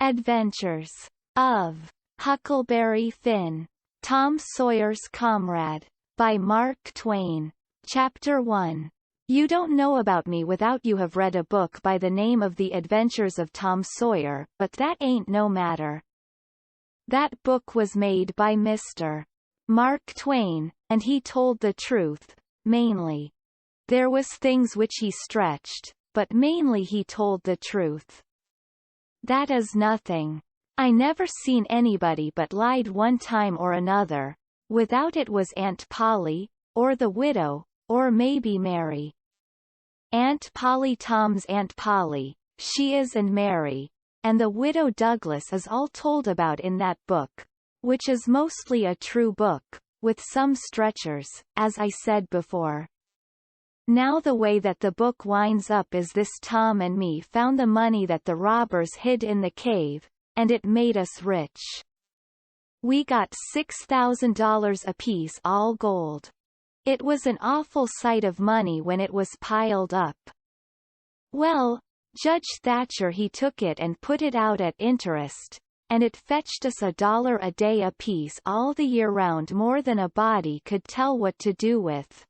Adventures of Huckleberry Finn, Tom Sawyer's Comrade, by Mark Twain. Chapter 1. You don't know about me without you have read a book by the name of The Adventures of Tom Sawyer, but that ain't no matter. That book was made by Mr. Mark Twain, and he told the truth, mainly. There was things which he stretched, but mainly he told the truth. That is nothing. I never seen anybody but lied one time or another. Without it was Aunt Polly, or the widow, or maybe Mary. Aunt Polly, Tom's Aunt Polly, she is and Mary, and the widow Douglas is all told about in that book, which is mostly a true book, with some stretchers, as I said before. Now the way that the book winds up is this: Tom and me found the money that the robbers hid in the cave, and it made us rich. We got $6,000 apiece, all gold. It was an awful sight of money when it was piled up. Well, Judge Thatcher he took it and put it out at interest, and it fetched us $1 a day apiece all the year round, more than a body could tell what to do with.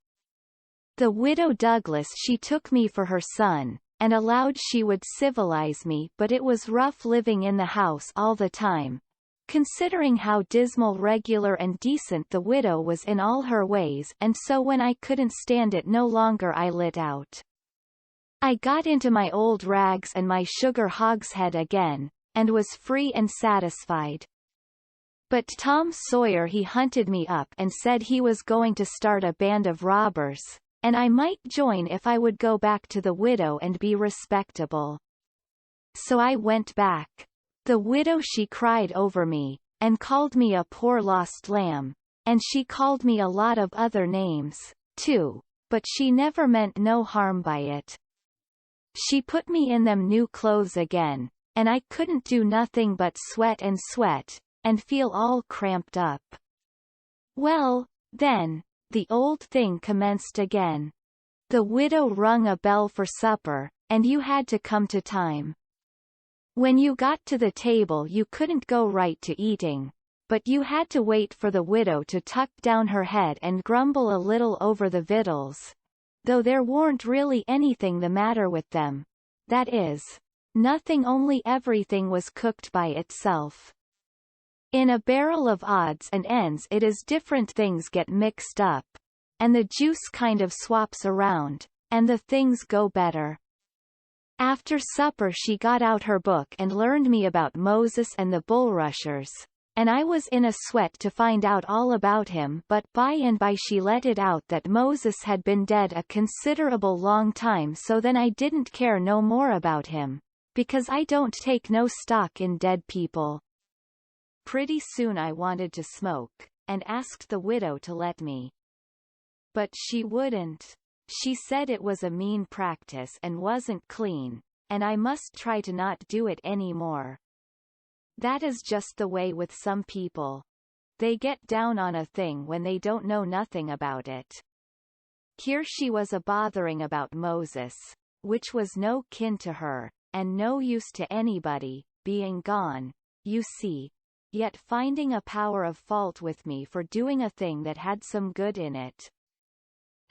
The widow Douglas she took me for her son, and allowed she would civilize me, but it was rough living in the house all the time, considering how dismal, regular and decent the widow was in all her ways, and so when I couldn't stand it no longer I lit out. I got into my old rags and my sugar hogshead again, and was free and satisfied. But Tom Sawyer he hunted me up and said he was going to start a band of robbers, and I might join if I would go back to the widow and be respectable. So I went back. The widow she cried over me, and called me a poor lost lamb, and she called me a lot of other names, too, but she never meant no harm by it. She put me in them new clothes again, and I couldn't do nothing but sweat, and feel all cramped up. Well, then, the old thing commenced again. The widow rung a bell for supper, and you had to come to time. When you got to the table you couldn't go right to eating, but you had to wait for the widow to tuck down her head and grumble a little over the victuals, though there warn't really anything the matter with them. That is, nothing, only everything was cooked by itself. In a barrel of odds and ends it is different things get mixed up, and the juice kind of swaps around, and the things go better. After supper she got out her book and learned me about Moses and the bulrushers, and I was in a sweat to find out all about him, but by and by she let it out that Moses had been dead a considerable long time, so then I didn't care no more about him, because I don't take no stock in dead people. Pretty soon I wanted to smoke, and asked the widow to let me. But she wouldn't. She said it was a mean practice and wasn't clean, and I must try to not do it any more. That is just the way with some people. They get down on a thing when they don't know nothing about it. Here she was a-bothering about Moses, which was no kin to her, and no use to anybody, being gone, you see, yet finding a power of fault with me for doing a thing that had some good in it.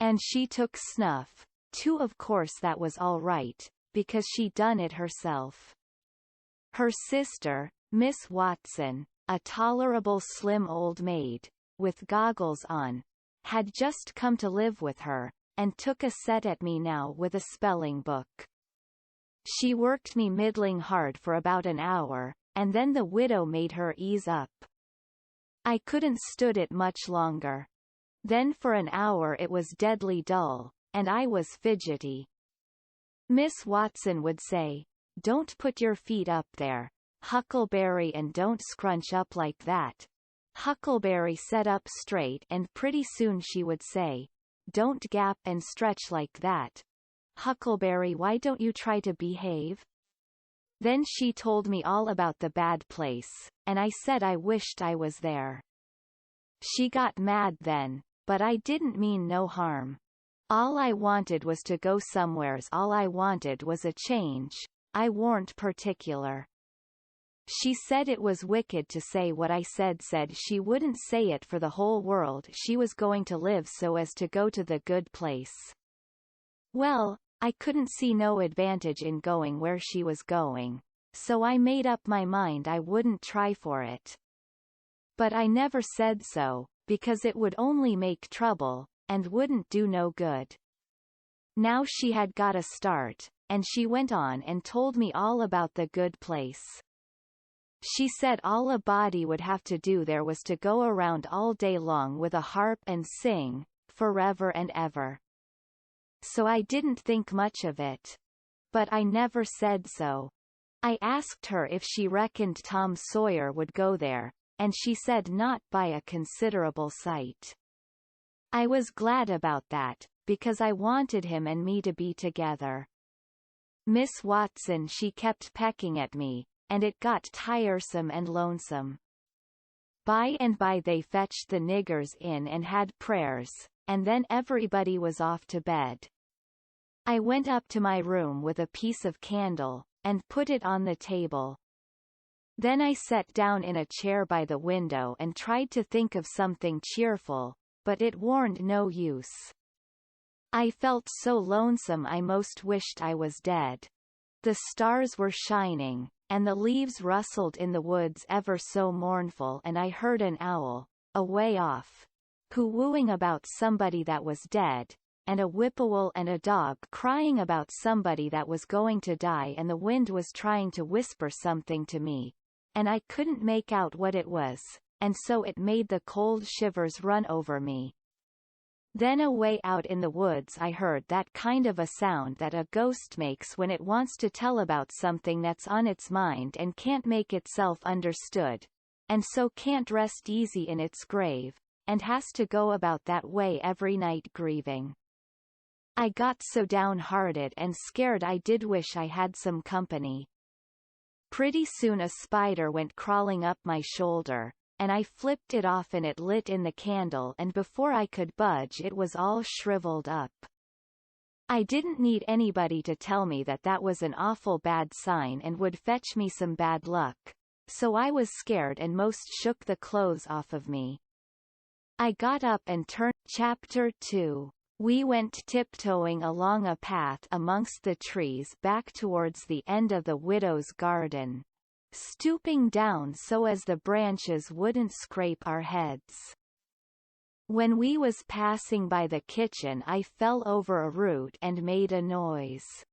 And she took snuff, too. Of course that was all right, because she done it herself. Her sister, Miss Watson, a tolerable slim old maid, with goggles on, had just come to live with her, and took a set at me now with a spelling book. She worked me middling hard for about an hour, and then the widow made her ease up. I couldn't stood it much longer. Then for an hour it was deadly dull, and I was fidgety. Miss Watson would say, "Don't put your feet up there, Huckleberry, and don't scrunch up like that." Huckleberry sat up straight, and pretty soon she would say, "Don't gap and stretch like that. Huckleberry, why don't you try to behave?" Then she told me all about the bad place, and I said I wished I was there. She got mad then, but I didn't mean no harm. All I wanted was to go somewheres, all I wanted was a change, I warn't particular. She said it was wicked to say what I said she wouldn't say it for the whole world, she was going to live so as to go to the good place. Well, I couldn't see no advantage in going where she was going, so I made up my mind I wouldn't try for it. But I never said so, because it would only make trouble, and wouldn't do no good. Now she had got a start, and she went on and told me all about the good place. She said all a body would have to do there was to go around all day long with a harp and sing, forever and ever. So I didn't think much of it. But I never said so. I asked her if she reckoned Tom Sawyer would go there, and she said not by a considerable sight. I was glad about that, because I wanted him and me to be together. Miss Watson she kept pecking at me, and it got tiresome and lonesome. By and by they fetched the niggers in and had prayers, and then everybody was off to bed. I went up to my room with a piece of candle, and put it on the table. Then I sat down in a chair by the window and tried to think of something cheerful, but it warn't no use. I felt so lonesome I most wished I was dead. The stars were shining, and the leaves rustled in the woods ever so mournful, and I heard an owl, a way off, coo-wooing about somebody that was dead, and a whippoorwill and a dog crying about somebody that was going to die, and the wind was trying to whisper something to me, and I couldn't make out what it was, and so it made the cold shivers run over me. Then away out in the woods I heard that kind of a sound that a ghost makes when it wants to tell about something that's on its mind and can't make itself understood, and so can't rest easy in its grave, and has to go about that way every night grieving. I got so downhearted and scared I did wish I had some company. Pretty soon a spider went crawling up my shoulder, and I flipped it off and it lit in the candle, and before I could budge it was all shriveled up. I didn't need anybody to tell me that that was an awful bad sign and would fetch me some bad luck, so I was scared and most shook the clothes off of me. I got up and turned. Chapter 2. We went tiptoeing along a path amongst the trees back towards the end of the widow's garden, stooping down so as the branches wouldn't scrape our heads. When we was passing by the kitchen I fell over a root and made a noise.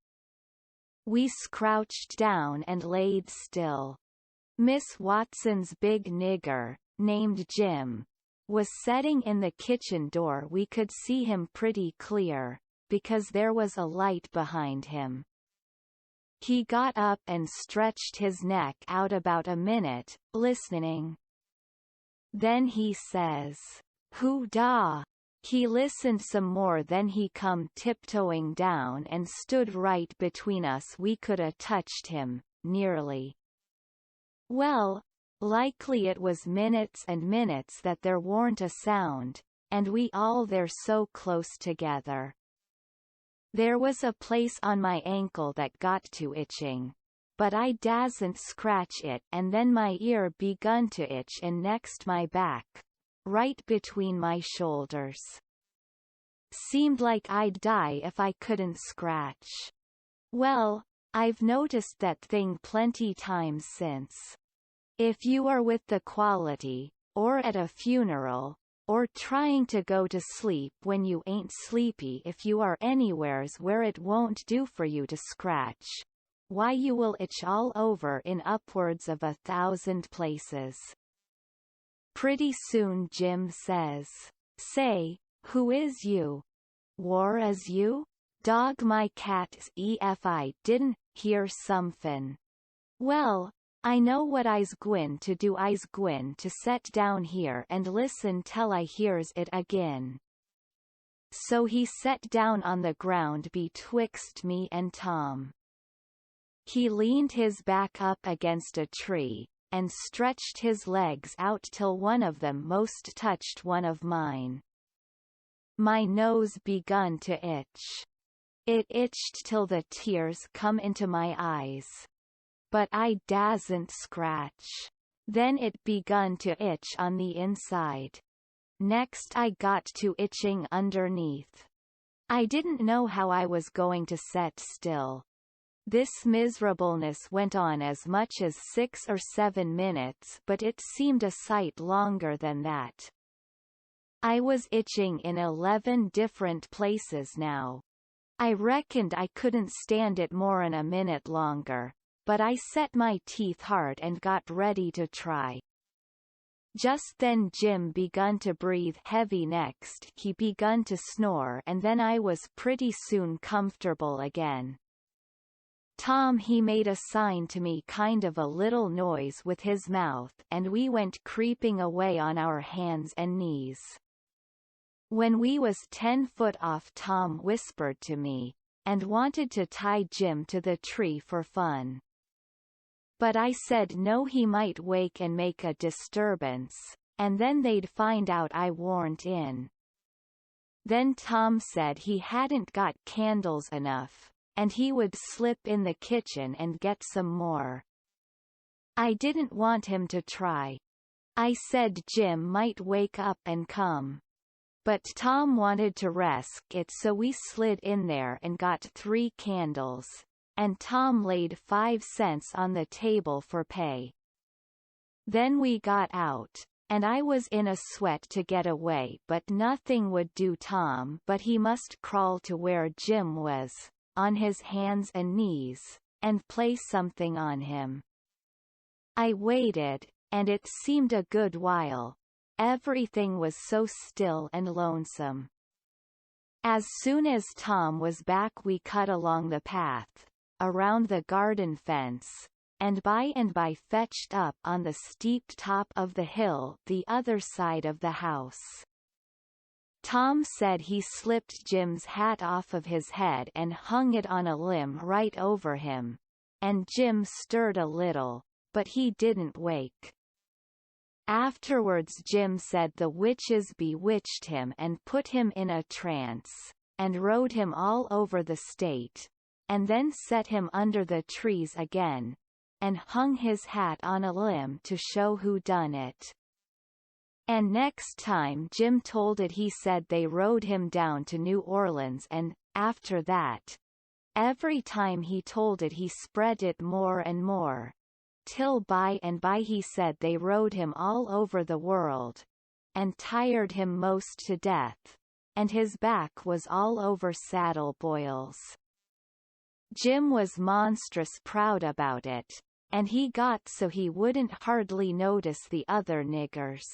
We crouched down and laid still. Miss Watson's big nigger, named Jim, was setting in the kitchen door. We could see him pretty clear, because there was a light behind him. He got up and stretched his neck out about a minute, listening. Then he says, "Who da?" He listened some more, then he come tiptoeing down and stood right between us. We could a touched him, nearly. Well, likely it was minutes and minutes that there warn't a sound, and we all there so close together. There was a place on my ankle that got to itching, but I dasn't scratch it, and then my ear begun to itch and next my back, right between my shoulders. Seemed like I'd die if I couldn't scratch. Well, I've noticed that thing plenty times since. If you are with the quality, or at a funeral, or trying to go to sleep when you ain't sleepy, if you are anywheres where it won't do for you to scratch, why you will itch all over in upwards of 1,000 places. Pretty soon Jim says, "Say, who is you? War as you? Dog my cat's if I didn't hear somefin. Well, I know what I's gwin to do. I's gwin to set down here and listen till I hears it agin." So he set down on the ground betwixt me and Tom. He leaned his back up against a tree, and stretched his legs out till one of them most touched one of mine. My nose begun to itch. It itched till the tears come into my eyes. but I dasn't scratch. Then it begun to itch on the inside. Next I got to itching underneath. I didn't know how I was going to set still. This miserableness went on as much as 6 or 7 minutes, but it seemed a sight longer than that. I was itching in 11 different places now. I reckoned I couldn't stand it more'n a minute longer, but I set my teeth hard and got ready to try. Just then Jim begun to breathe heavy. Next he begun to snore, and then I was pretty soon comfortable again. Tom he made a sign to me, kind of a little noise with his mouth, and we went creeping away on our hands and knees. When we was 10 foot off, Tom whispered to me, and wanted to tie Jim to the tree for fun. But I said no, he might wake and make a disturbance, and then they'd find out I warn't in. Then Tom said he hadn't got candles enough, and he would slip in the kitchen and get some more. I didn't want him to try. I said Jim might wake up and come. But Tom wanted to risk it, so we slid in there and got 3 candles, and Tom laid 5 cents on the table for pay. Then we got out, and I was in a sweat to get away, but nothing would do Tom but he must crawl to where Jim was, on his hands and knees, and play something on him. I waited, and it seemed a good while. Everything was so still and lonesome. As soon as Tom was back we cut along the path, around the garden fence, and by fetched up on the steep top of the hill the other side of the house. Tom said he slipped Jim's hat off of his head and hung it on a limb right over him, and Jim stirred a little, but he didn't wake. Afterwards Jim said the witches bewitched him and put him in a trance, and rode him all over the state, and then set him under the trees again, and hung his hat on a limb to show who done it. And next time Jim told it, he said they rode him down to New Orleans, and, after that, every time he told it he spread it more and more, till by and by he said they rode him all over the world, and tired him most to death, and his back was all over saddle boils. Jim was monstrous proud about it, and he got so he wouldn't hardly notice the other niggers.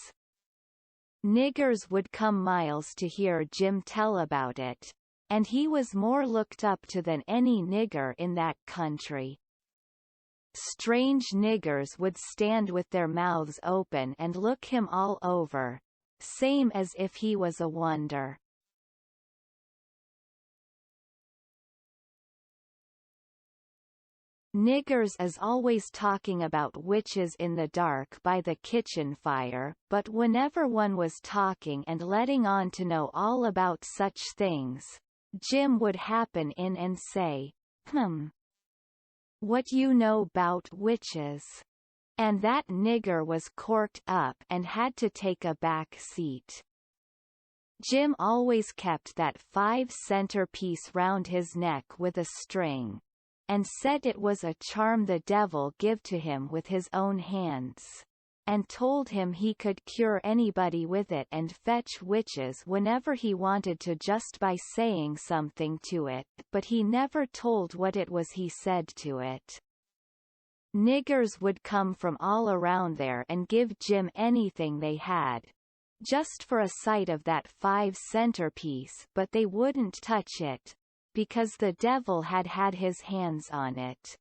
Niggers would come miles to hear Jim tell about it, and he was more looked up to than any nigger in that country. Strange niggers would stand with their mouths open and look him all over, same as if he was a wonder. Niggers is always talking about witches in the dark by the kitchen fire, but whenever one was talking and letting on to know all about such things, Jim would happen in and say, "What you know 'bout witches?" And that nigger was corked up and had to take a back seat. Jim always kept that 5-center piece round his neck with a string, and said it was a charm the devil give to him with his own hands, and told him he could cure anybody with it and fetch witches whenever he wanted to just by saying something to it, but he never told what it was he said to it. Niggers would come from all around there and give Jim anything they had, just for a sight of that 5-center piece, but they wouldn't touch it, because the devil had had his hands on it.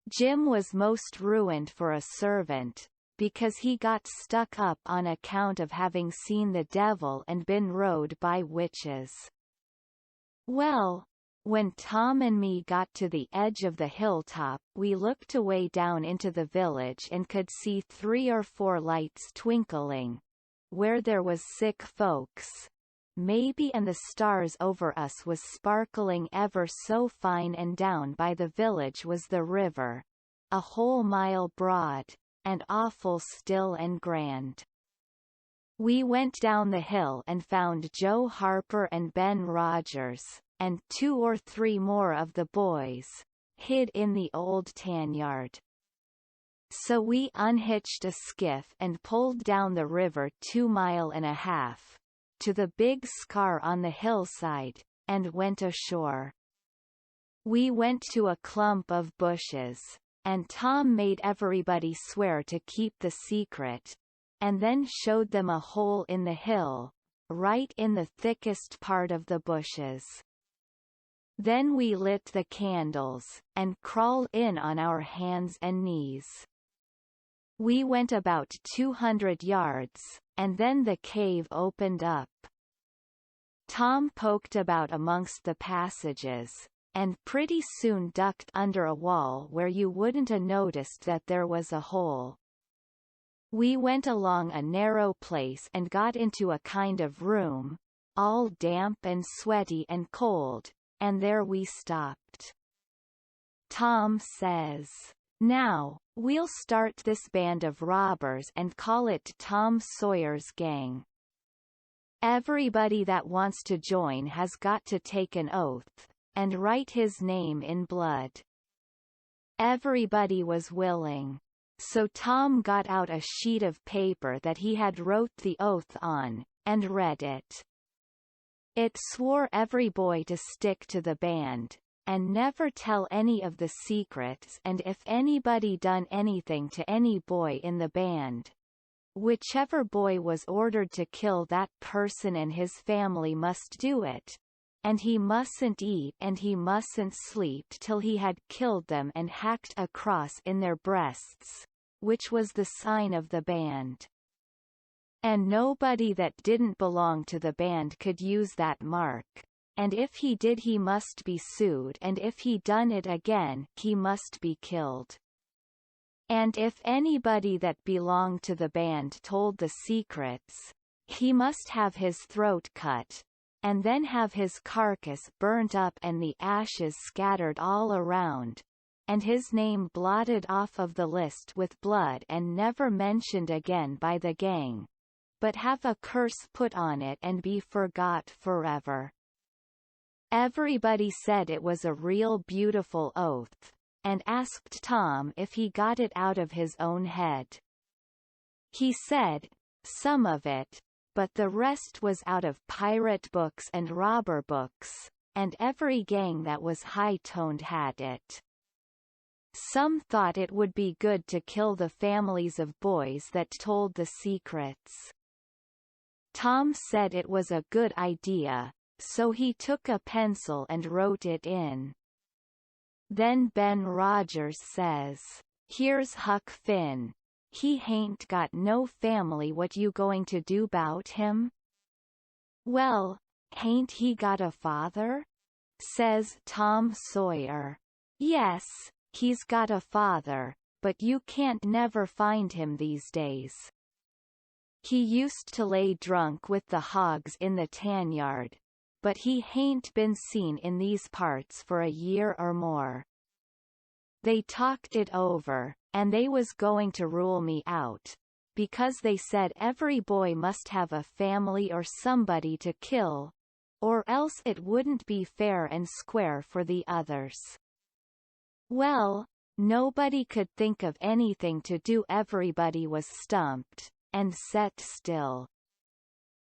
Jim was most ruined for a servant, because he got stuck up on account of having seen the devil and been rode by witches. Well, when Tom and me got to the edge of the hilltop, we looked away down into the village and could see 3 or 4 lights twinkling, where there was sick folks, maybe, and the stars over us was sparkling ever so fine, and down by the village was the river, a whole mile broad, and awful still and grand. We went down the hill and found Joe Harper and Ben Rogers, and 2 or 3 more of the boys, hid in the old tanyard. So we unhitched a skiff and pulled down the river 2.5 miles, to the big scar on the hillside, and went ashore. We went to a clump of bushes, and Tom made everybody swear to keep the secret, and then showed them a hole in the hill, right in the thickest part of the bushes. Then we lit the candles, and crawled in on our hands and knees. We went about 200 yards, and then the cave opened up. Tom poked about amongst the passages, and pretty soon ducked under a wall where you wouldn't have noticed that there was a hole. We went along a narrow place and got into a kind of room, all damp and sweaty and cold, and there we stopped. Tom says, "Now, we'll start this band of robbers and call it Tom Sawyer's Gang. Everybody that wants to join has got to take an oath, and write his name in blood." Everybody was willing. So Tom got out a sheet of paper that he had wrote the oath on, and read it. It swore every boy to stick to the band, and never tell any of the secrets, and if anybody done anything to any boy in the band, whichever boy was ordered to kill that person and his family must do it, and he mustn't eat and he mustn't sleep till he had killed them and hacked a cross in their breasts, which was the sign of the band. And nobody that didn't belong to the band could use that mark, and if he did he must be sued, and if he done it again he must be killed. And if anybody that belonged to the band told the secrets, he must have his throat cut, and then have his carcass burnt up and the ashes scattered all around, and his name blotted off of the list with blood and never mentioned again by the gang, but have a curse put on it and be forgot forever. Everybody said it was a real beautiful oath, and asked Tom if he got it out of his own head. He said, some of it, but the rest was out of pirate books and robber books, and every gang that was high-toned had it. Some thought it would be good to kill the families of boys that told the secrets. Tom said it was a good idea, so he took a pencil and wrote it in. Then Ben Rogers says, "Here's Huck Finn. He hain't got no family, what you going to do 'bout him?" "Well, hain't he got a father?" says Tom Sawyer. "Yes, he's got a father, but you can't never find him these days. He used to lay drunk with the hogs in the tanyard, but he hain't been seen in these parts for a year or more." They talked it over, and they was going to rule me out, because they said every boy must have a family or somebody to kill, or else it wouldn't be fair and square for the others. Well, nobody could think of anything to do. Everybody was stumped, and set still.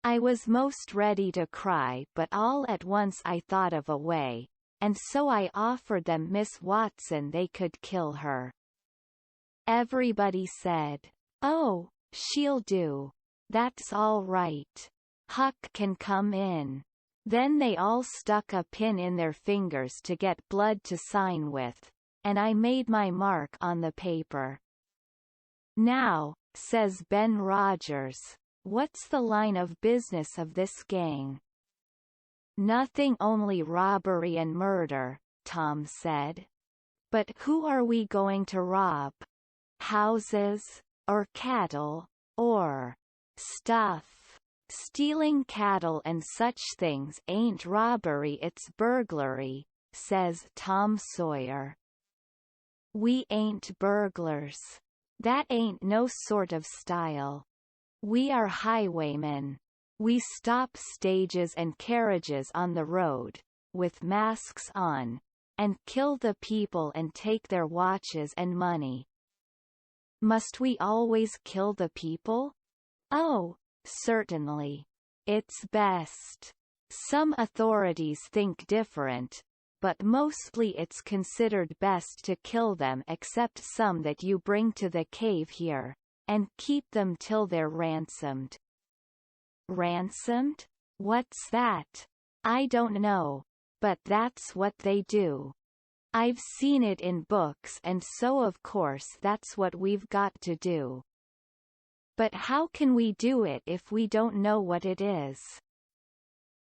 I was most ready to cry, but all at once I thought of a way, and so I offered them Miss Watson. They could kill her. Everybody said, "Oh, she'll do. That's all right. Huck can come in." Then they all stuck a pin in their fingers to get blood to sign with, and I made my mark on the paper. "Now," says Ben Rogers, "what's the line of business of this gang?" "Nothing, only robbery and murder," Tom said. "But who are we going to rob? Houses? Or cattle? Or stuff? Stealing cattle and such things ain't robbery, it's burglary," says Tom Sawyer. We ain't burglars. That ain't no sort of style. We are highwaymen. We stop stages and carriages on the road, with masks on, and kill the people and take their watches and money. Must we always kill the people? Oh, certainly. It's best. Some authorities think different, but mostly it's considered best to kill them except some that you bring to the cave here, and keep them till they're ransomed. Ransomed? What's that? I don't know, but that's what they do. I've seen it in books and so of course that's what we've got to do. But how can we do it if we don't know what it is?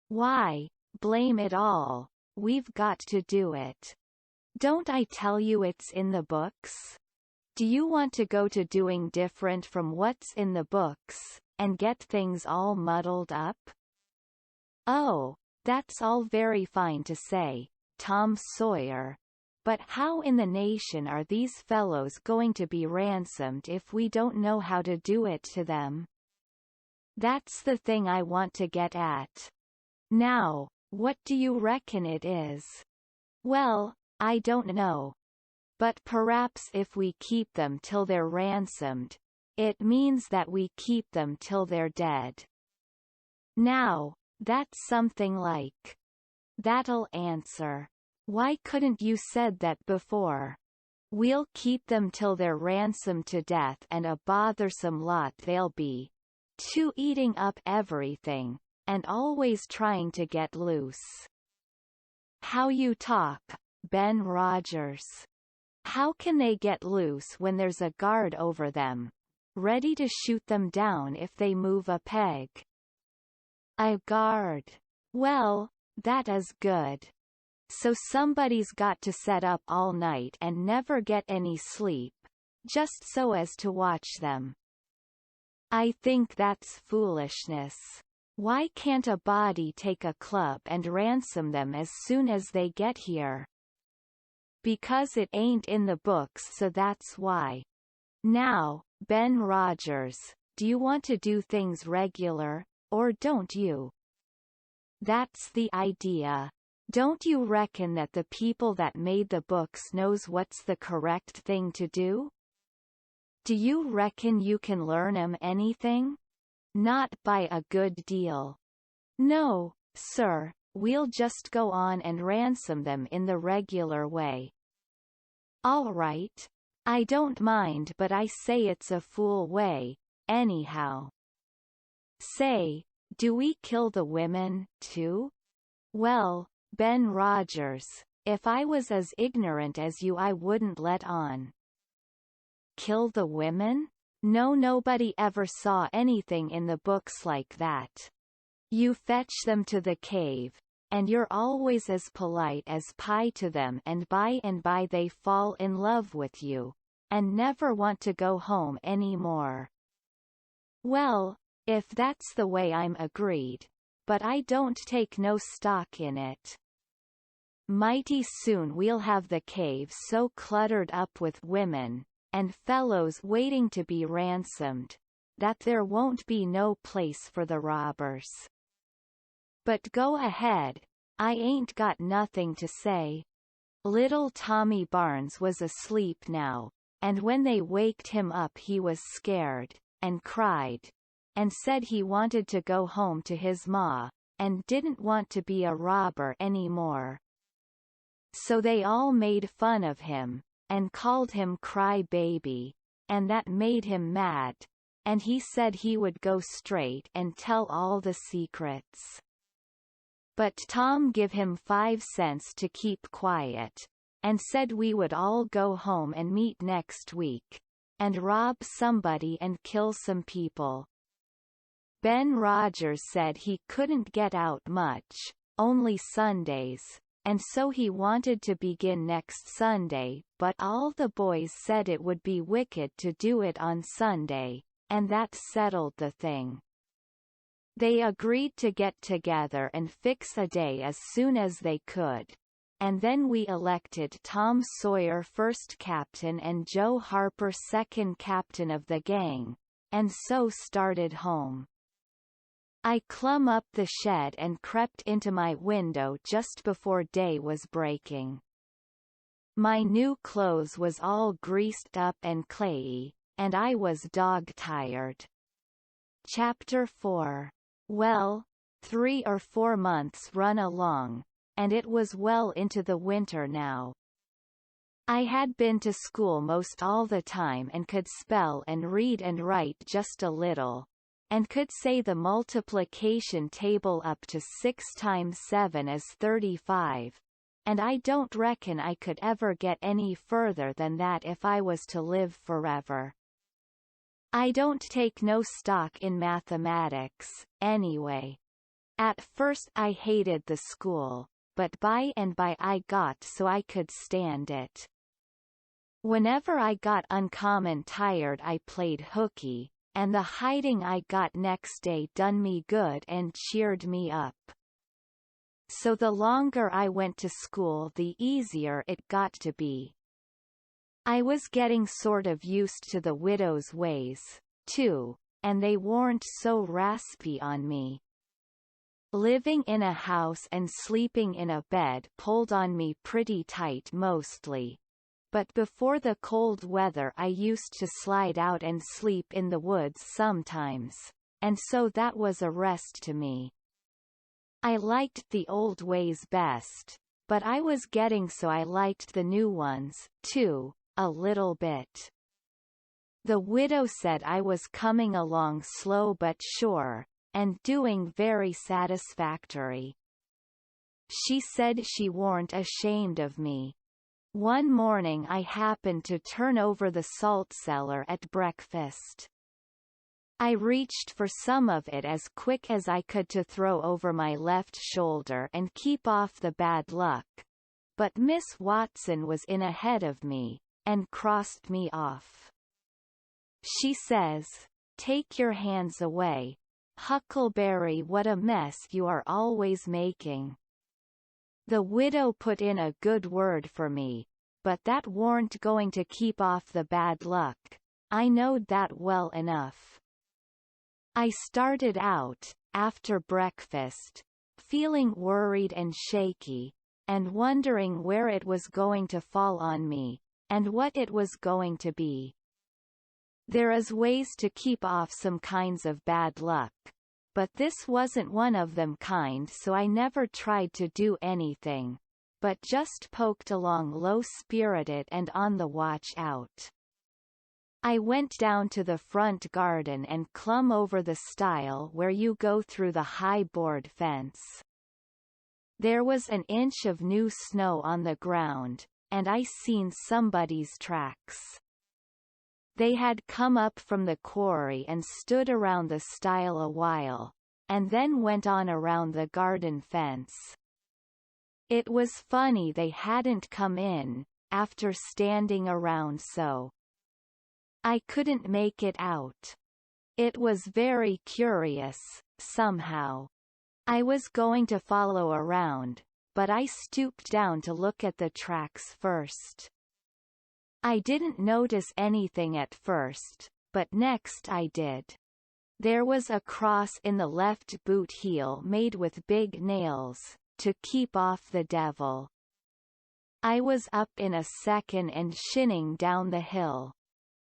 Why, blame it all, we've got to do it. Don't I tell you it's in the books? Do you want to go to doing different from what's in the books, and get things all muddled up? Oh, that's all very fine to say, Tom Sawyer. But how in the nation are these fellows going to be ransomed if we don't know how to do it to them? That's the thing I want to get at. Now, what do you reckon it is? Well, I don't know. But perhaps if we keep them till they're ransomed, it means that we keep them till they're dead. Now, that's something like. That'll answer. Why couldn't you said that before? We'll keep them till they're ransomed to death and a bothersome lot they'll be. Too eating up everything, and always trying to get loose. How you talk, Ben Rogers. How can they get loose when there's a guard over them, ready to shoot them down if they move a peg? A guard. Well, that is good. So somebody's got to set up all night and never get any sleep, just so as to watch them. I think that's foolishness. Why can't a body take a club and ransom them as soon as they get here? Because it ain't in the books, so that's why. Now, Ben Rogers, do you want to do things regular, or don't you? That's the idea. Don't you reckon that the people that made the books knows what's the correct thing to do? Do you reckon you can learn 'em anything? Not by a good deal. No, sir, we'll just go on and ransom them in the regular way. All right. I don't mind, but I say it's a fool way, anyhow. Say, do we kill the women, too? Well, Ben Rogers, if I was as ignorant as you I wouldn't let on. Kill the women? No, nobody ever saw anything in the books like that. You fetch them to the cave, and you're always as polite as pie to them, and by they fall in love with you, and never want to go home any more. Well, if that's the way I'm agreed, but I don't take no stock in it. Mighty soon we'll have the cave so cluttered up with women, and fellows waiting to be ransomed, that there won't be no place for the robbers. But go ahead, I ain't got nothing to say. Little Tommy Barnes was asleep now, and when they waked him up he was scared, and cried, and said he wanted to go home to his ma, and didn't want to be a robber any more. So they all made fun of him, and called him Cry Baby, and that made him mad, and he said he would go straight and tell all the secrets. But Tom give him 5 cents to keep quiet, and said we would all go home and meet next week, and rob somebody and kill some people. Ben Rogers said he couldn't get out much, only Sundays, and so he wanted to begin next Sunday, but all the boys said it would be wicked to do it on Sunday, and that settled the thing. They agreed to get together and fix a day as soon as they could. and then we elected Tom Sawyer first captain and Joe Harper second captain of the gang, and so started home. I clumb up the shed and crept into my window just before day was breaking. My new clothes was all greased up and clayey, and I was dog-tired. Chapter 4. Well, 3 or 4 months run along, and it was well into the winter now. I had been to school most all the time and could spell and read and write just a little, and could say the multiplication table up to 6 times 7 is 35, and I don't reckon I could ever get any further than that if I was to live forever. I don't take no stock in mathematics, anyway. At first I hated the school, but by and by I got so I could stand it. Whenever I got uncommon tired I played hooky, and the hiding I got next day done me good and cheered me up. So the longer I went to school the easier it got to be. I was getting sort of used to the widow's ways, too, and they weren't so raspy on me. Living in a house and sleeping in a bed pulled on me pretty tight mostly, but before the cold weather I used to slide out and sleep in the woods sometimes, and so that was a rest to me. I liked the old ways best, but I was getting so I liked the new ones, too, a little bit. The widow said I was coming along slow but sure, and doing very satisfactory. She said she weren't ashamed of me. One morning I happened to turn over the salt cellar at breakfast. I reached for some of it as quick as I could to throw over my left shoulder and keep off the bad luck, but Miss Watson was in ahead of me, and crossed me off. She says, "Take your hands away, Huckleberry, what a mess you are always making." The widow put in a good word for me, but that warn't going to keep off the bad luck. I knowed that well enough. I started out, after breakfast, feeling worried and shaky, and wondering where it was going to fall on me, and what it was going to be. There is ways to keep off some kinds of bad luck, but this wasn't one of them kind, so I never tried to do anything, but just poked along low-spirited and on the watch out. I went down to the front garden and clumb over the stile where you go through the high board fence. There was an inch of new snow on the ground, and I seen somebody's tracks. They had come up from the quarry and stood around the stile a while, and then went on around the garden fence. It was funny they hadn't come in, after standing around so. I couldn't make it out. It was very curious, somehow. I was going to follow around, but I stooped down to look at the tracks first. I didn't notice anything at first, but next I did. There was a cross in the left boot heel made with big nails, to keep off the devil. I was up in a second and shinning down the hill.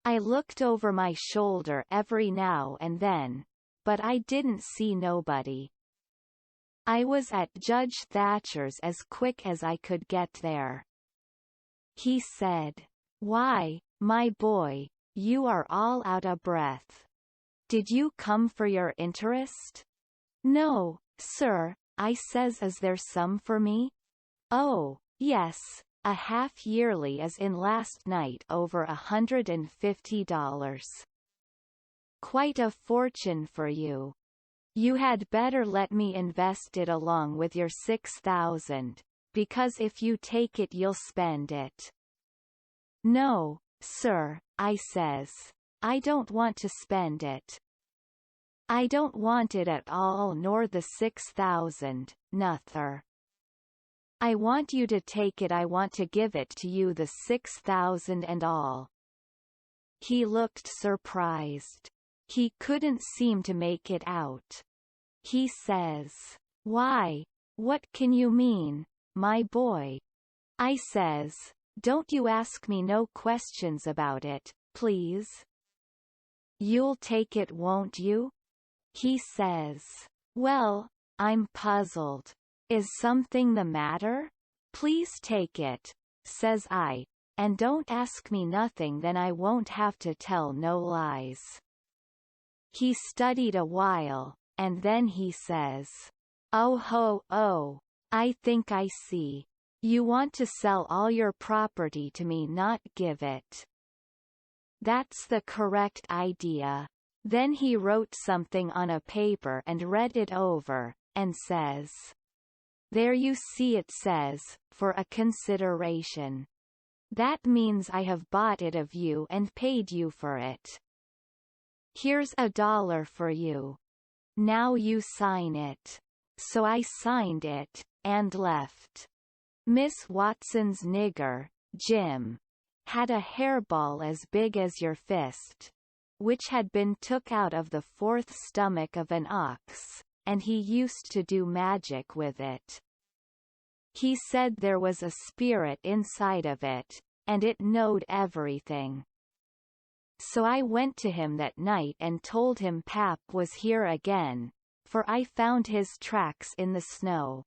I looked over my shoulder every now and then, but I didn't see nobody. I was at Judge Thatcher's as quick as I could get there. He said, "Why, my boy, you are all out of breath. Did you come for your interest?" "No, sir," I says. "Is there some for me?" "Oh, yes, a half-yearly is in last night, over $150. Quite a fortune for you. You had better let me invest it along with your 6,000, because if you take it you'll spend it." "No, sir," I says. "I don't want to spend it. I don't want it at all, nor the 6,000, nuther." I want you to take it. I want to give it to you, the 6,000 and all." He looked surprised. He couldn't seem to make it out. He says, "Why? What can you mean, my boy?" I says, "Don't you ask me no questions about it, please. You'll take it, won't you?" He says, "Well, I'm puzzled. Is something the matter? Please take it," says I, "and don't ask me nothing, then I won't have to tell no lies." He studied a while, and then he says, "Oh ho oh, I think I see. You want to sell all your property to me, not give it." That's the correct idea. Then he wrote something on a paper and read it over, and says, "There you see, it says, for a consideration. That means I have bought it of you and paid you for it. Here's $1 for you. Now you sign it." So I signed it, and left. Miss Watson's nigger, Jim, had a hairball as big as your fist, which had been took out of the fourth stomach of an ox, and he used to do magic with it. He said there was a spirit inside of it, and it knowed everything. So I went to him that night and told him Pap was here again, for I found his tracks in the snow.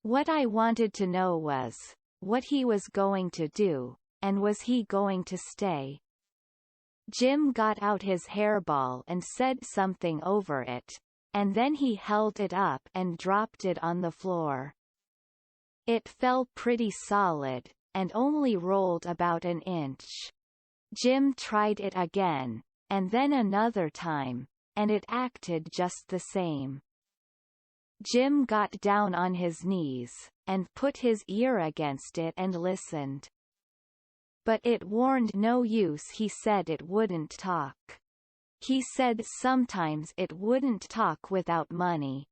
What I wanted to know was, what he was going to do, and was he going to stay? Jim got out his hairball and said something over it, and then he held it up and dropped it on the floor. It fell pretty solid, and only rolled about an inch. Jim tried it again, and then another time, and it acted just the same. Jim got down on his knees, and put his ear against it and listened. But it warned no use. He said it wouldn't talk. He said sometimes it wouldn't talk without money.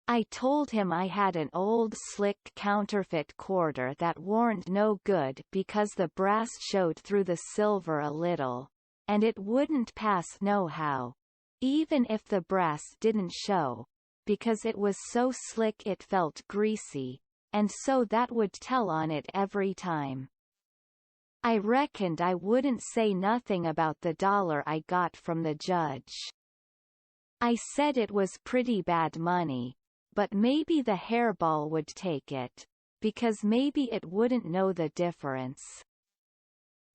I told him I had an old slick counterfeit quarter that warn't no good because the brass showed through the silver a little, and it wouldn't pass nohow, even if the brass didn't show, because it was so slick it felt greasy, and so that would tell on it every time. I reckoned I wouldn't say nothing about the $1 I got from the judge. I said it was pretty bad money, but maybe the hairball would take it, because maybe it wouldn't know the difference.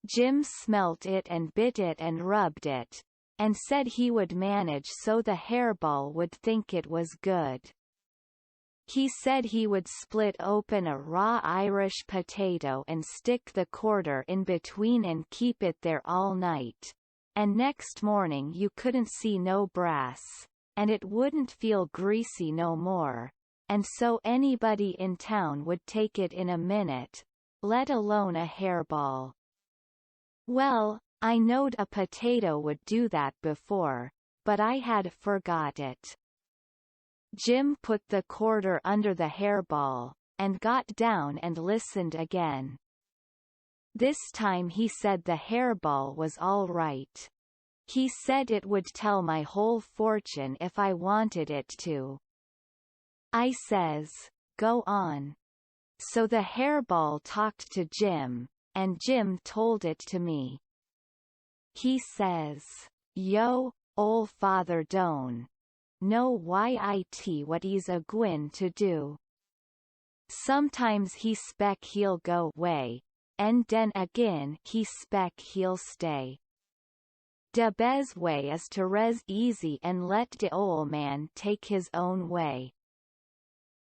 Jim smelt it and bit it and rubbed it, and said he would manage so the hairball would think it was good. He said he would split open a raw Irish potato and stick the quarter in between and keep it there all night, and next morning you couldn't see no brass, and it wouldn't feel greasy no more, and so anybody in town would take it in a minute, let alone a hairball. Well, I knowed a potato would do that before, but I had forgot it. Jim put the quarter under the hairball, and got down and listened again. This time he said the hairball was all right. He said it would tell my whole fortune if I wanted it to. I says, "Go on." So the hairball talked to Jim, and Jim told it to me. He says, "Yo, ol' Father Doan know what he's a gwin to do. Sometimes he spec he'll go way, and den agin he spec he'll stay. De bes way is to res easy and let de ol' man take his own way.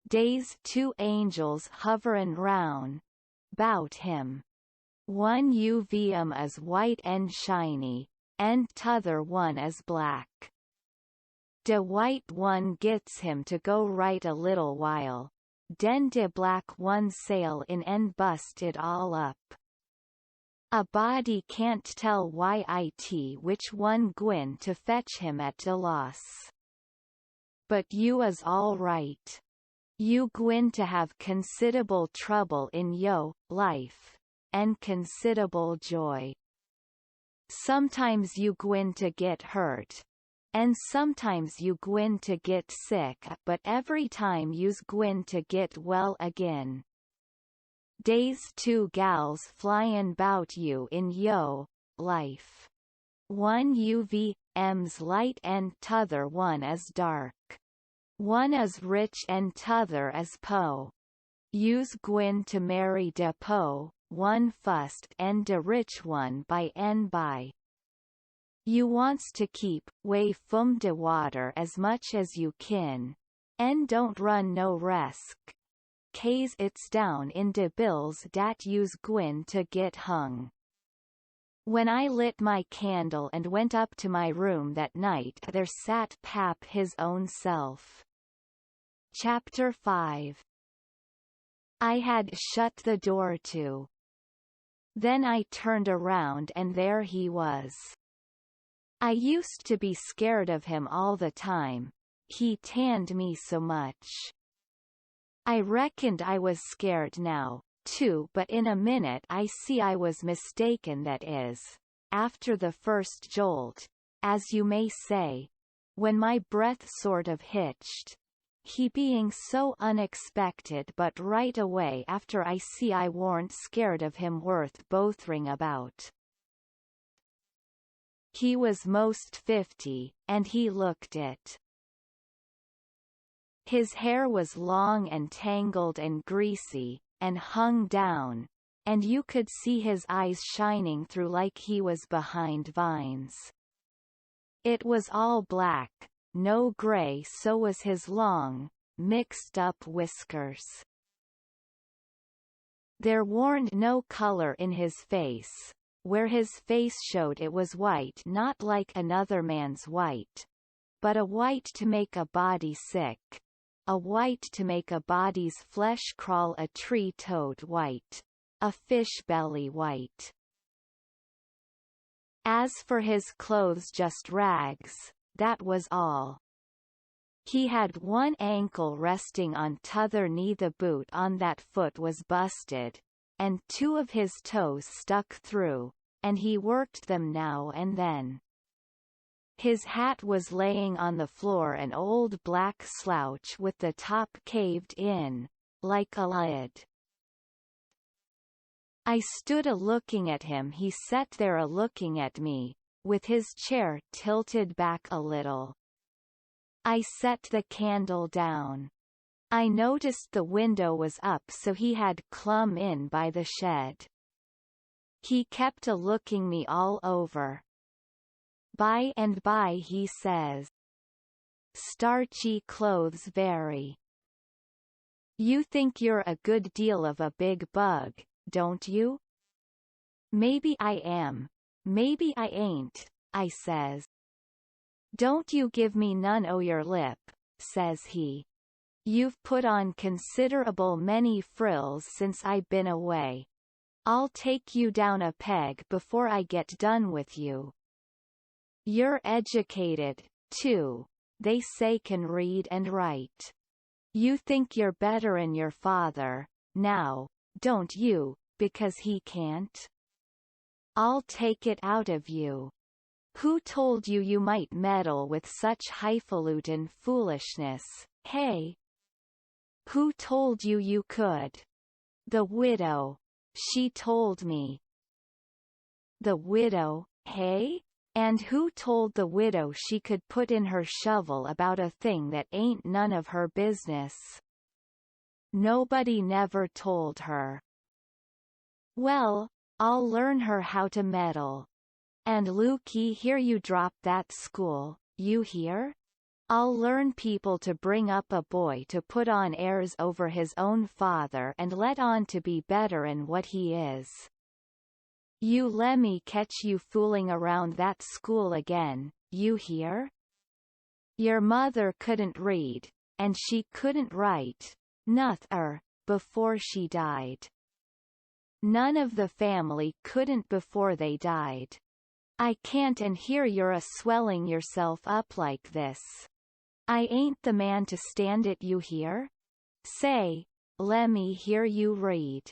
Dey's 2 angels hoverin' roun' 'bout him. One UV'em is white and shiny, and t'other one is black. De white one gets him to go right a little while, den de black one sail in and bust it all up. A body can't tell which one gwin to fetch him at de loss. But you is all right. You gwine to have considerable trouble in yo life, and considerable joy. Sometimes you gwine to get hurt, and sometimes you gwine to get sick, but every time you's gwine to get well again. Days two gals flyin' 'bout you in yo life. One UVM's light and t'other one is dark. One is rich and t'other is po. You's gwine to marry de po, one fust and de rich one by and by. You wants to keep way fum de water as much as you kin, and don't run no resk. Case it's down in de bills dat you's gwine to get hung. When I lit my candle and went up to my room that night, there sat Pap his own self. Chapter 5. I had shut the door too. Then I turned around and there he was. I used to be scared of him all the time. He tanned me so much. I reckoned I was scared now, too, but in a minute I see I was mistaken, that is, after the first jolt, as you may say, when my breath sort of hitched, he being so unexpected, but right away after I see I warn't scared of him worth bothering about. He was most 50, and he looked it. His hair was long and tangled and greasy, and hung down, and you could see his eyes shining through like he was behind vines. It was all black, no gray, so was his long, mixed-up whiskers. There warn't no color in his face. Where his face showed it was white, not like another man's white, but a white to make a body sick. A white to make a body's flesh crawl, a tree-toad white. A fish belly white. As for his clothes, just rags, that was all. He had one ankle resting on t'other knee, the boot on that foot was busted, and two of his toes stuck through, and he worked them now and then. His hat was laying on the floor, an old black slouch with the top caved in, like a lid. I stood a-looking at him, he sat there a-looking at me, with his chair tilted back a little. I set the candle down. I noticed the window was up, so he had clumb in by the shed. He kept a-looking me all over. By and by he says, "Starchy clothes very. You think you're a good deal of a big bug, don't you?" "Maybe I am. Maybe I ain't," I says. "Don't you give me none o' your lip," says he. "You've put on considerable many frills since I been away. I'll take you down a peg before I get done with you. You're educated, too. They say can read and write. You think you're better'n your father, now, don't you, because he can't? I'll take it out of you. Who told you you might meddle with such highfalutin foolishness, hey? Who told you you could? The widow. She told me." "The widow, hey? And who told the widow she could put in her shovel about a thing that ain't none of her business?" "Nobody never told her." "Well, I'll learn her how to meddle. And looky here, you drop that school, you hear? I'll learn people to bring up a boy to put on airs over his own father and let on to be better'n what he is. You lemme catch you fooling around that school again, you hear? Your mother couldn't read, and she couldn't write, nuther, before she died. None of the family couldn't before they died. I can't, and here you're a-swelling yourself up like this. I ain't the man to stand it, you hear? Say, lemme hear you read.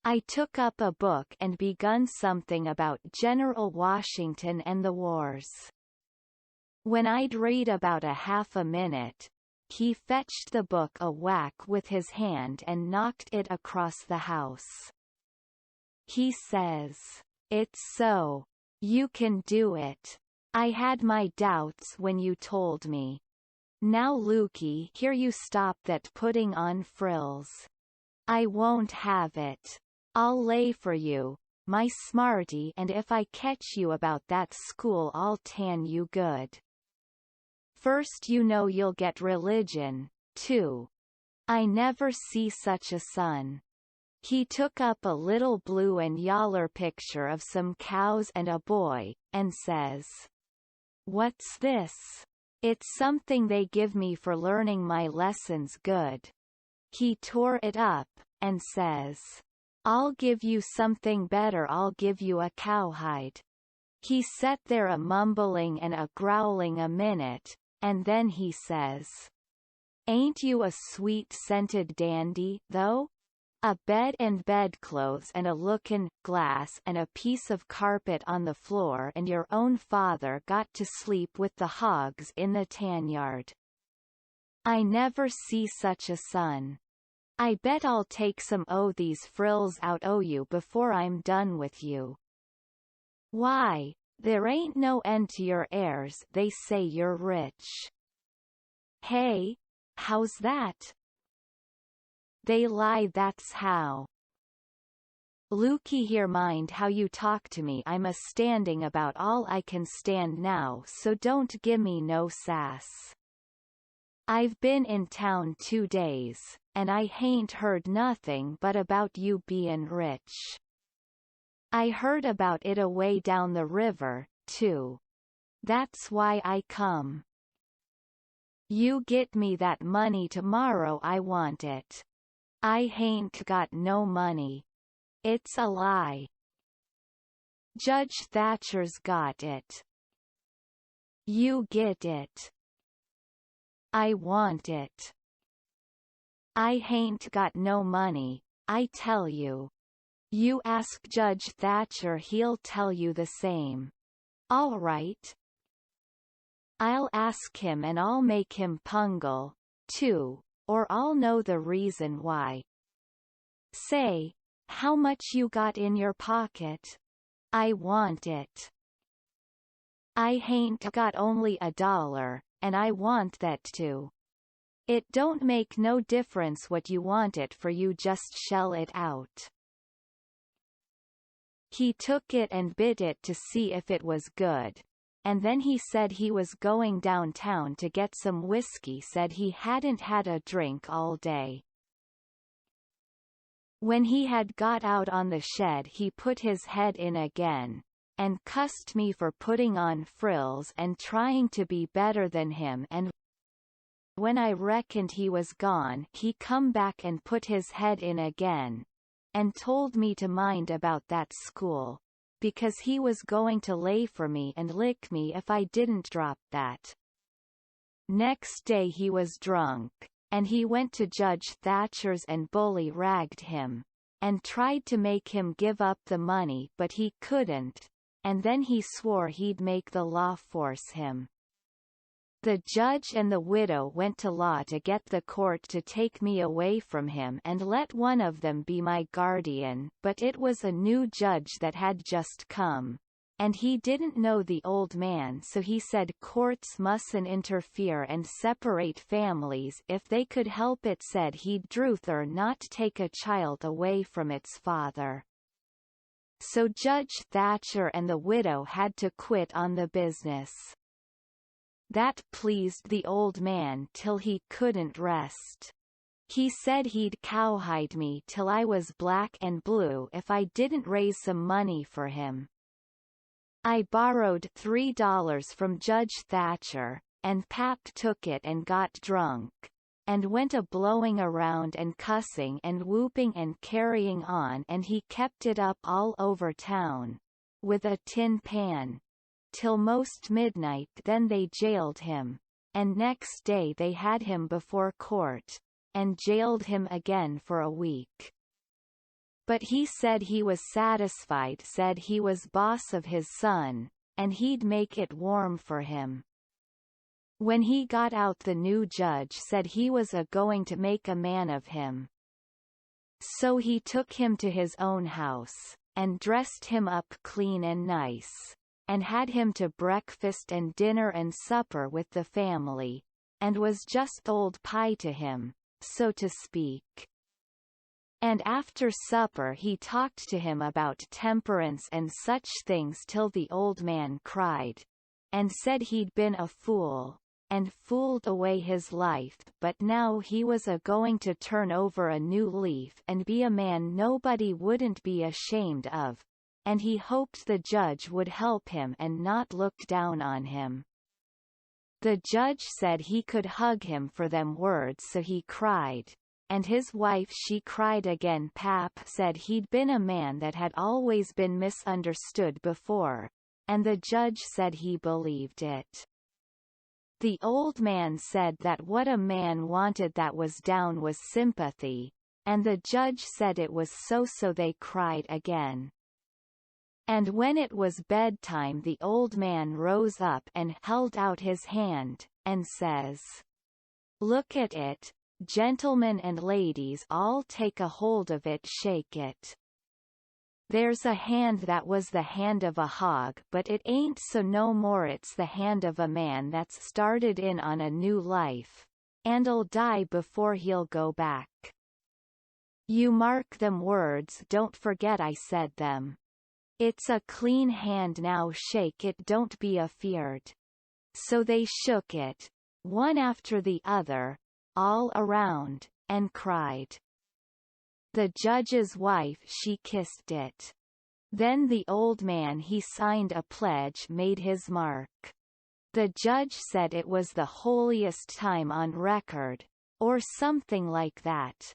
I took up a book and begun something about General Washington and the wars. When I'd read about a half a minute, he fetched the book a whack with his hand and knocked it across the house. He says, "It's so. You can do it. I had my doubts when you told me. Now Lukey, here you stop that putting on frills. I won't have it. I'll lay for you, my smarty, and if I catch you about that school I'll tan you good. First you know you'll get religion, too. I never see such a son." He took up a little blue and yaller picture of some cows and a boy, and says, "What's this? It's something they give me for learning my lessons good." He tore it up, and says, "I'll give you something better, I'll give you a cowhide." He sat there a mumbling and a growling a minute, and then he says, "Ain't you a sweet-scented dandy, though? A bed and bedclothes and a lookin' glass and a piece of carpet on the floor, and your own father got to sleep with the hogs in the tanyard. I never see such a son. I bet I'll take some o' these frills out o' you before I'm done with you. Why, there ain't no end to your heirs, they say you're rich." "Hey? How's that?" "They lie, that's how. Lukey here, mind how you talk to me, I'm a standing about all I can stand now, so don't gimme no sass. I've been in town 2 days, and I hain't heard nothing but about you bein' rich. I heard about it away down the river, too. That's why I come. You get me that money tomorrow, I want it. I hain't got no money. It's a lie. Judge Thatcher's got it. You get it. I want it. I hain't got no money, I tell you. You ask Judge Thatcher, he'll tell you the same. All right. I'll ask him and I'll make him pungle, too, or I'll know the reason why. Say, how much you got in your pocket? I want it. I hain't got only $1, and I want that too. It don't make no difference what you want it for, you just shell it out." He took it and bit it to see if it was good, and then he said he was going downtown to get some whiskey, said he hadn't had a drink all day. When he had got out on the shed he put his head in again, and cussed me for putting on frills and trying to be better than him, and when I reckoned he was gone he come back and put his head in again, and told me to mind about that school, because he was going to lay for me and lick me if I didn't drop that. Next day he was drunk, and he went to Judge Thatcher's and bully-ragged him, and tried to make him give up the money, but he couldn't, and then he swore he'd make the law force him. The judge and the widow went to law to get the court to take me away from him and let one of them be my guardian, but it was a new judge that had just come, and he didn't know the old man, so he said courts mustn't interfere and separate families if they could help it, said he'd druther not take a child away from its father. So Judge Thatcher and the widow had to quit on the business. That pleased the old man till he couldn't rest. He said he'd cowhide me till I was black and blue if I didn't raise some money for him. I borrowed $3 from Judge Thatcher, and Pap took it and got drunk, and went a-blowing around and cussing and whooping and carrying on, and he kept it up all over town, with a tin pan, till most midnight. Then they jailed him, and next day they had him before court, and jailed him again for a week. But he said he was satisfied, said he was boss of his son, and he'd make it warm for him. When he got out, the new judge said he was going to make a man of him. So he took him to his own house, and dressed him up clean and nice, and had him to breakfast and dinner and supper with the family, and was just old pie to him, so to speak. And after supper he talked to him about temperance and such things till the old man cried, and said he'd been a fool, and fooled away his life, but now he was going to turn over a new leaf and be a man nobody wouldn't be ashamed of, and he hoped the judge would help him and not look down on him. The judge said he could hug him for them words, so he cried. And his wife, she cried again. Pap said he'd been a man that had always been misunderstood before, and the judge said he believed it. The old man said that what a man wanted that was down was sympathy, and the judge said it was so they cried again. And when it was bedtime, the old man rose up and held out his hand, and says, "Look at it. Gentlemen and ladies, all take a hold of it, shake it. There's a hand that was the hand of a hog, but it ain't so no more, it's the hand of a man that's started in on a new life, and'll die before he'll go back. You mark them words, don't forget I said them. It's a clean hand now, shake it, don't be afeard." So they shook it, one after the other, all around, and cried. The judge's wife, she kissed it. Then the old man, he signed a pledge, made his mark. The judge said it was the holiest time on record, or something like that.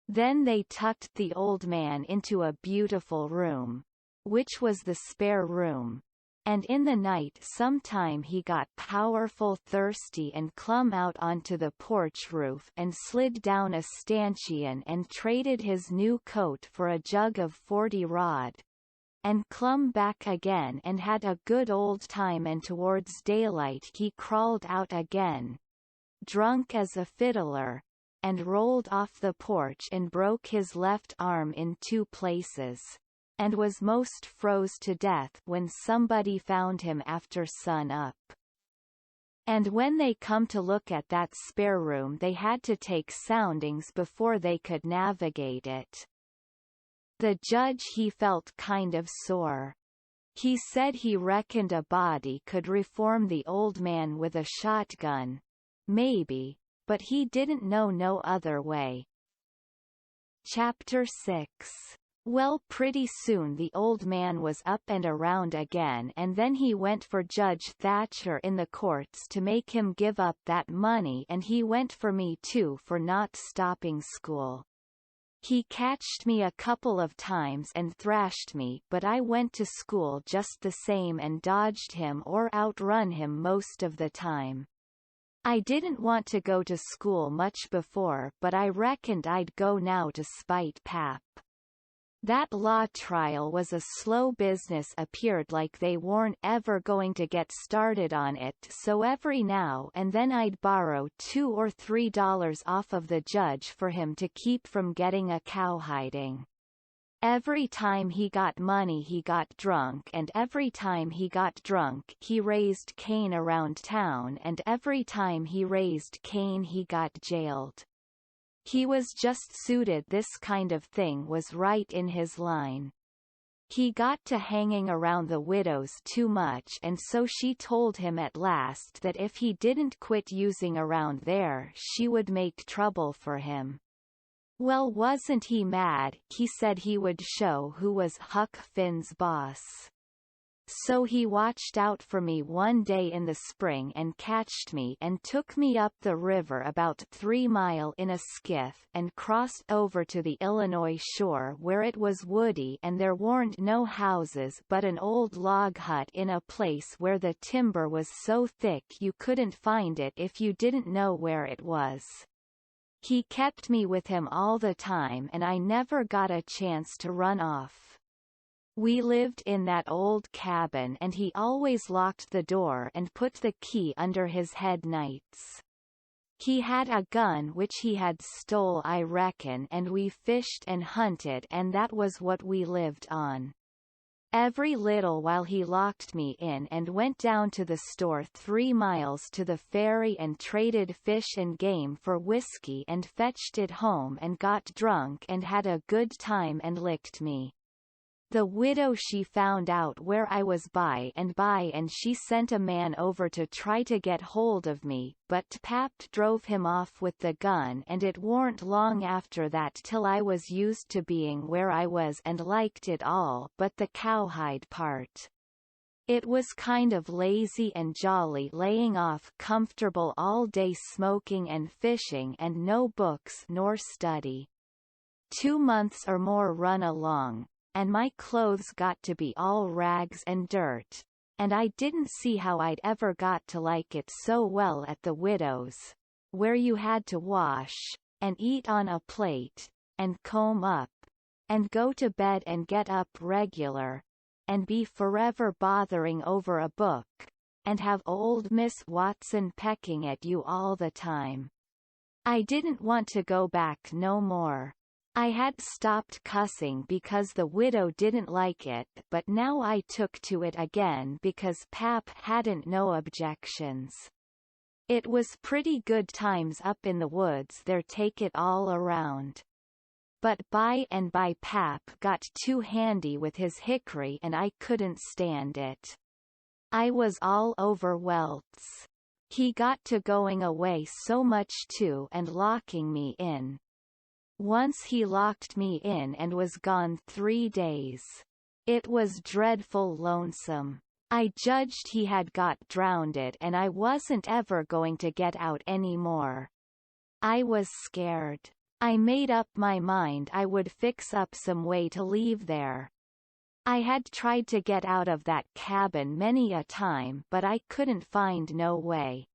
Then they tucked the old man into a beautiful room, which was the spare room. And in the night sometime he got powerful thirsty and clumb out onto the porch roof and slid down a stanchion and traded his new coat for a jug of 40 rod. And clumb back again and had a good old time, and towards daylight he crawled out again, drunk as a fiddler, and rolled off the porch and broke his left arm in 2 places. And was most froze to death when somebody found him after sun up. And when they come to look at that spare room, they had to take soundings before they could navigate it. The judge, he felt kind of sore. He said he reckoned a body could reform the old man with a shotgun. Maybe, but he didn't know no other way. Chapter 6. Well, pretty soon the old man was up and around again, and then he went for Judge Thatcher in the courts to make him give up that money, and he went for me too for not stopping school. He catched me a couple of times and thrashed me, but I went to school just the same and dodged him or outrun him most of the time. I didn't want to go to school much before, but I reckoned I'd go now to spite Pap. That law trial was a slow business, appeared like they weren't ever going to get started on it, so every now and then I'd borrow $2 or $3 off of the judge for him to keep from getting a cowhiding. Every time he got money he got drunk, and every time he got drunk he raised Cain around town, and every time he raised Cain he got jailed. He was just suited, this kind of thing was right in his line. He got to hanging around the widows too much, and so she told him at last that if he didn't quit using around there she would make trouble for him. Well, wasn't he mad? He said he would show who was Huck Finn's boss. So he watched out for me one day in the spring and catched me and took me up the river about 3 mile in a skiff and crossed over to the Illinois shore, where it was woody and there weren't no houses but an old log hut in a place where the timber was so thick you couldn't find it if you didn't know where it was. He kept me with him all the time and I never got a chance to run off. We lived in that old cabin and he always locked the door and put the key under his head nights. He had a gun which he had stole I reckon, and we fished and hunted and that was what we lived on. Every little while he locked me in and went down to the store 3 miles to the ferry and traded fish and game for whiskey and fetched it home and got drunk and had a good time and licked me. The widow she found out where I was by and she sent a man over to try to get hold of me, but Pap drove him off with the gun and it warn't long after that till I was used to being where I was and liked it all but the cowhide part. It was kind of lazy and jolly laying off comfortable all day smoking and fishing and no books nor study. 2 months or more run along, and my clothes got to be all rags and dirt, and I didn't see how I'd ever got to like it so well at the widow's, where you had to wash, and eat on a plate, and comb up, and go to bed and get up regular, and be forever bothering over a book, and have old Miss Watson pecking at you all the time. I didn't want to go back no more. I had stopped cussing because the widow didn't like it, but now I took to it again because Pap hadn't no objections. It was pretty good times up in the woods there, take it all around. But by and by Pap got too handy with his hickory and I couldn't stand it. I was all over welts. He got to going away so much too and locking me in. Once he locked me in and was gone 3 days. It was dreadful lonesome. I judged he had got drowned and I wasn't ever going to get out any more. I was scared. I made up my mind I would fix up some way to leave there. I had tried to get out of that cabin many a time but I couldn't find no way.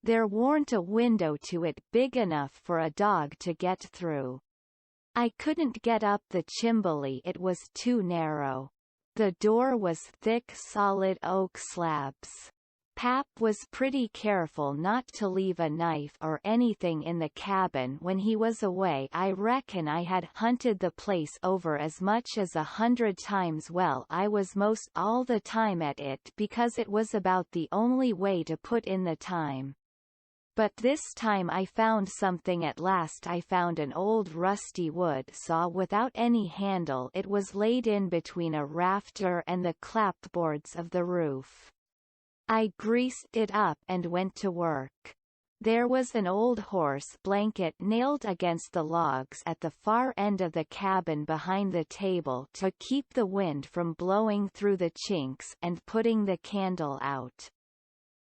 There warn't a window to it big enough for a dog to get through. I couldn't get up the chimbley, it was too narrow. The door was thick solid oak slabs. Pap was pretty careful not to leave a knife or anything in the cabin when he was away. I reckon I had hunted the place over as much as 100 times. Well, I was most all the time at it because it was about the only way to put in the time. But this time I found something at last. I found an old rusty wood saw without any handle. It was laid in between a rafter and the clapboards of the roof. I greased it up and went to work. There was an old horse blanket nailed against the logs at the far end of the cabin behind the table to keep the wind from blowing through the chinks and putting the candle out.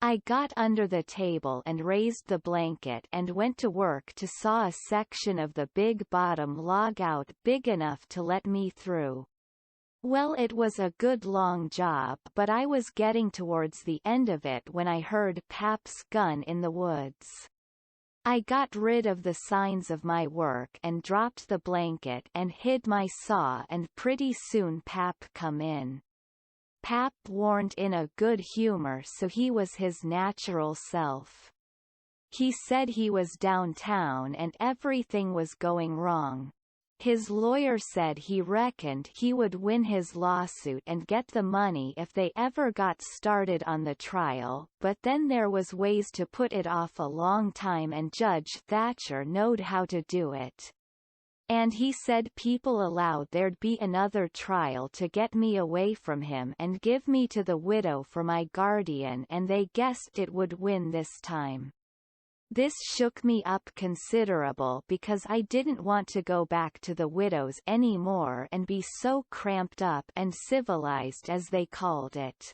I got under the table and raised the blanket and went to work to saw a section of the big bottom log out big enough to let me through. Well, it was a good long job, but I was getting towards the end of it when I heard Pap's gun in the woods. I got rid of the signs of my work and dropped the blanket and hid my saw, and pretty soon Pap come in. Pap warn't in a good humor, so he was his natural self. He said he was downtown and everything was going wrong. His lawyer said he reckoned he would win his lawsuit and get the money if they ever got started on the trial, but then there was ways to put it off a long time and Judge Thatcher knowed how to do it. And he said people allowed there'd be another trial to get me away from him and give me to the widow for my guardian, and they guessed it would win this time. This shook me up considerable because I didn't want to go back to the widow's any more and be so cramped up and civilized as they called it.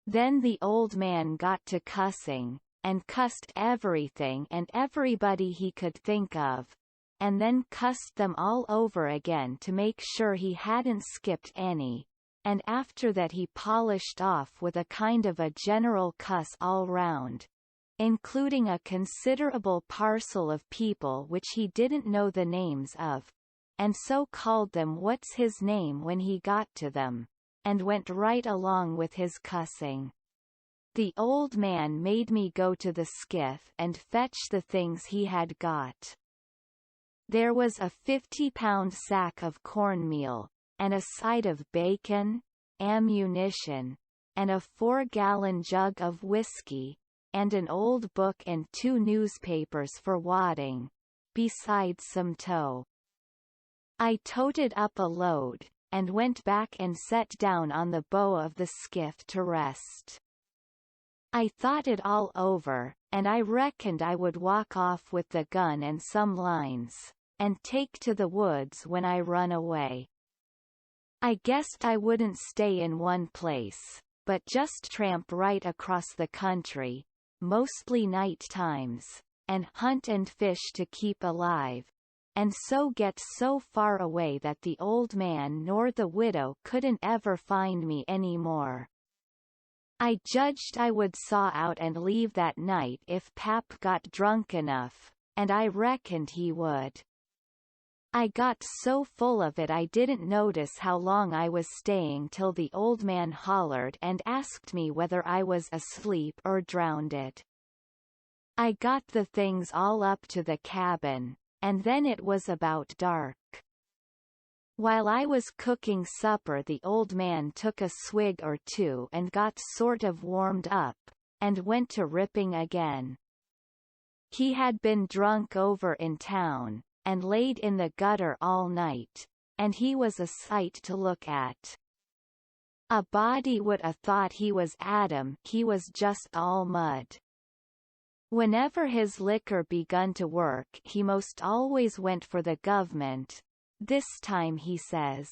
Then the old man got to cussing, and cussed everything and everybody he could think of, and then cussed them all over again to make sure he hadn't skipped any, and after that he polished off with a kind of a general cuss all round. including a considerable parcel of people which he didn't know the names of, and so called them what's his name when he got to them, and went right along with his cussing. The old man made me go to the skiff and fetch the things he had got. There was a 50-pound sack of cornmeal, and a side of bacon, ammunition, and a 4-gallon jug of whiskey, and an old book and 2 newspapers for wadding, besides some tow. I toted up a load, and went back and sat down on the bow of the skiff to rest. I thought it all over, and I reckoned I would walk off with the gun and some lines, and take to the woods when I run away. I guessed I wouldn't stay in one place, but just tramp right across the country, mostly night times, and hunt and fish to keep alive, and so get so far away that the old man nor the widow couldn't ever find me any more. I judged I would saw out and leave that night if Pap got drunk enough, and I reckoned he would. I got so full of it I didn't notice how long I was staying till the old man hollered and asked me whether I was asleep or drowned. I got the things all up to the cabin, and then it was about dark. While I was cooking supper the old man took a swig or two and got sort of warmed up, and went to ripping again. He had been drunk over in town, and laid in the gutter all night, and he was a sight to look at. A body would 'a thought he was Adam, he was just all mud. Whenever his liquor begun to work he most always went for the government. This time he says,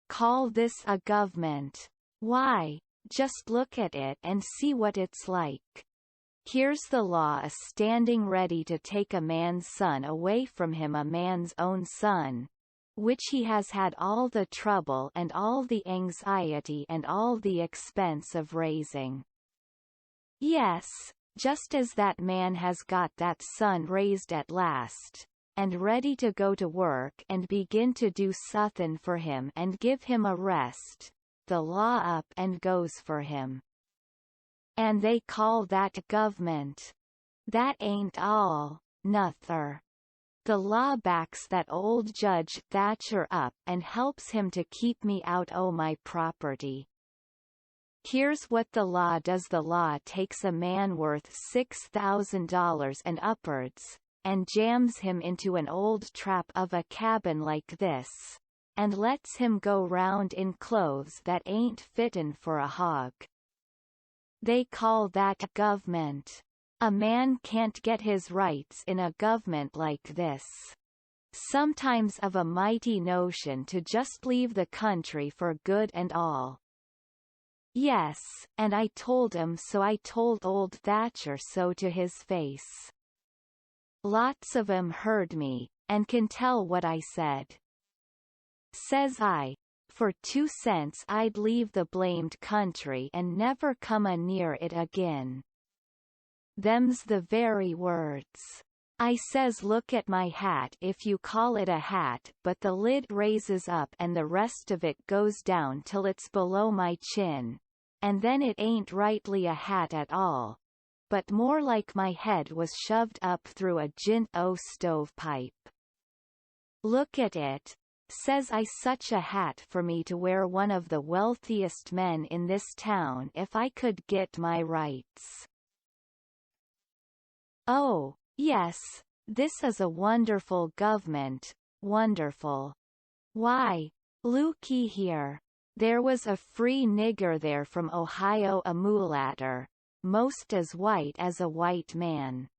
"Call this a government? Why, just look at it and see what it's like. Here's the law standing ready to take a man's son away from him, a man's own son, which he has had all the trouble and all the anxiety and all the expense of raising. Yes, just as that man has got that son raised at last, and ready to go to work and begin to do suthin' for him and give him a rest, the law up and goes for him. And they call that government. That ain't all, nuther. The law backs that old Judge Thatcher up and helps him to keep me out o' my property. Here's what the law does. The law takes a man worth $6,000 and upwards, and jams him into an old trap of a cabin like this, and lets him go round in clothes that ain't fittin' for a hog. They call that government. A man can't get his rights in a government like this. Sometimes I've a mighty notion to just leave the country for good and all." Yes, and I told him so. I told old Thatcher so to his face. Lots of 'em heard me, and can tell what I said. Says I, for 2 cents I'd leave the blamed country and never come a near it again. Them's the very words. I says, look at my hat if you call it a hat, but the lid raises up and the rest of it goes down till it's below my chin, and then it ain't rightly a hat at all, but more like my head was shoved up through a gint-o stovepipe. Look at it, says I, such a hat for me to wear, one of the wealthiest men in this town, if I could get my rights. Oh, yes, this is a wonderful government, wonderful. Why, looky here. There was a free nigger there from Ohio, a mulatter, most as white as a white man.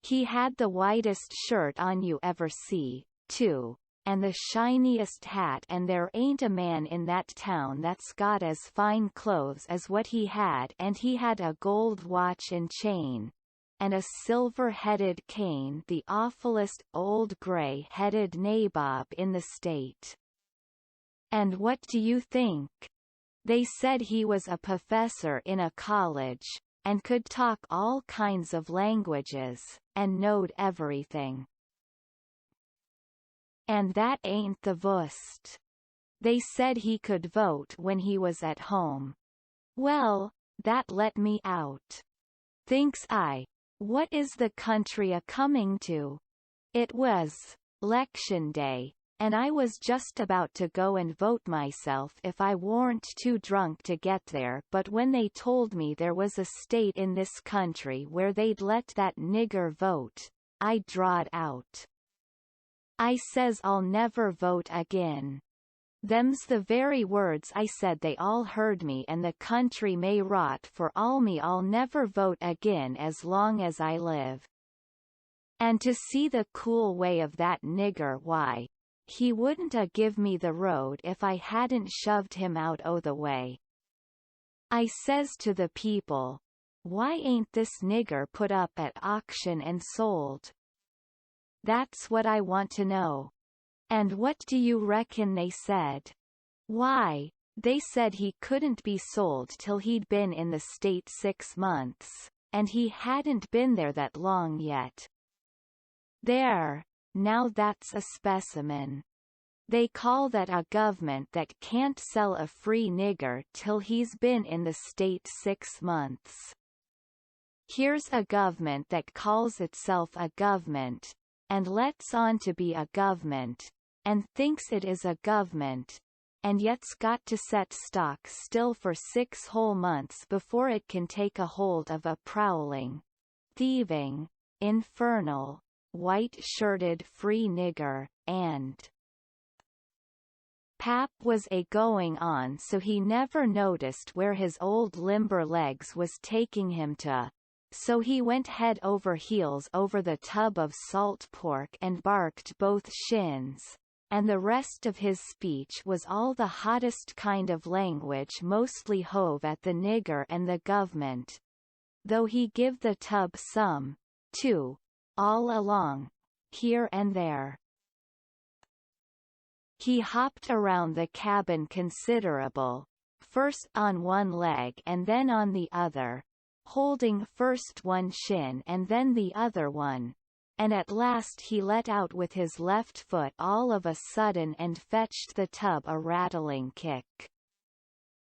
He had the whitest shirt on you ever see, too, and the shiniest hat, and there ain't a man in that town that's got as fine clothes as what he had, and he had a gold watch and chain, and a silver-headed cane, the awfulest old gray-headed nabob in the state. And what do you think? They said he was a professor in a college, and could talk all kinds of languages, and knowed everything. And that ain't the vust. They said he could vote when he was at home. Well, that let me out. Thinks I, what is the country a-coming to? It was 'lection day, and I was just about to go and vote myself if I warn't too drunk to get there, but when they told me there was a state in this country where they'd let that nigger vote, I drawed out. I says I'll never vote again. Them's the very words I said. They all heard me, and the country may rot for all me, I'll never vote again as long as I live. And to see the cool way of that nigger, why, he wouldn't give me the road if I hadn't shoved him out o' the way. I says to the people, why ain't this nigger put up at auction and sold? That's what I want to know. And what do you reckon they said? Why, they said he couldn't be sold till he'd been in the state 6 months, and he hadn't been there that long yet. There, now that's a specimen. They call that a government that can't sell a free nigger till he's been in the state 6 months. Here's a government that calls itself a government, and lets on to be a government, and thinks it is a government, and yet's got to set stock still for 6 whole months before it can take a hold of a prowling, thieving, infernal, white-shirted free nigger, and Pap was going on so he never noticed where his old limber legs was taking him to, so he went head over heels over the tub of salt pork and barked both shins, and the rest of his speech was all the hottest kind of language, mostly hove at the nigger and the government. Though he give the tub some, too, all along, here and there. He hopped around the cabin considerable, first on one leg and then on the other, holding first one shin and then the other one, and at last he let out with his left foot all of a sudden and fetched the tub a rattling kick.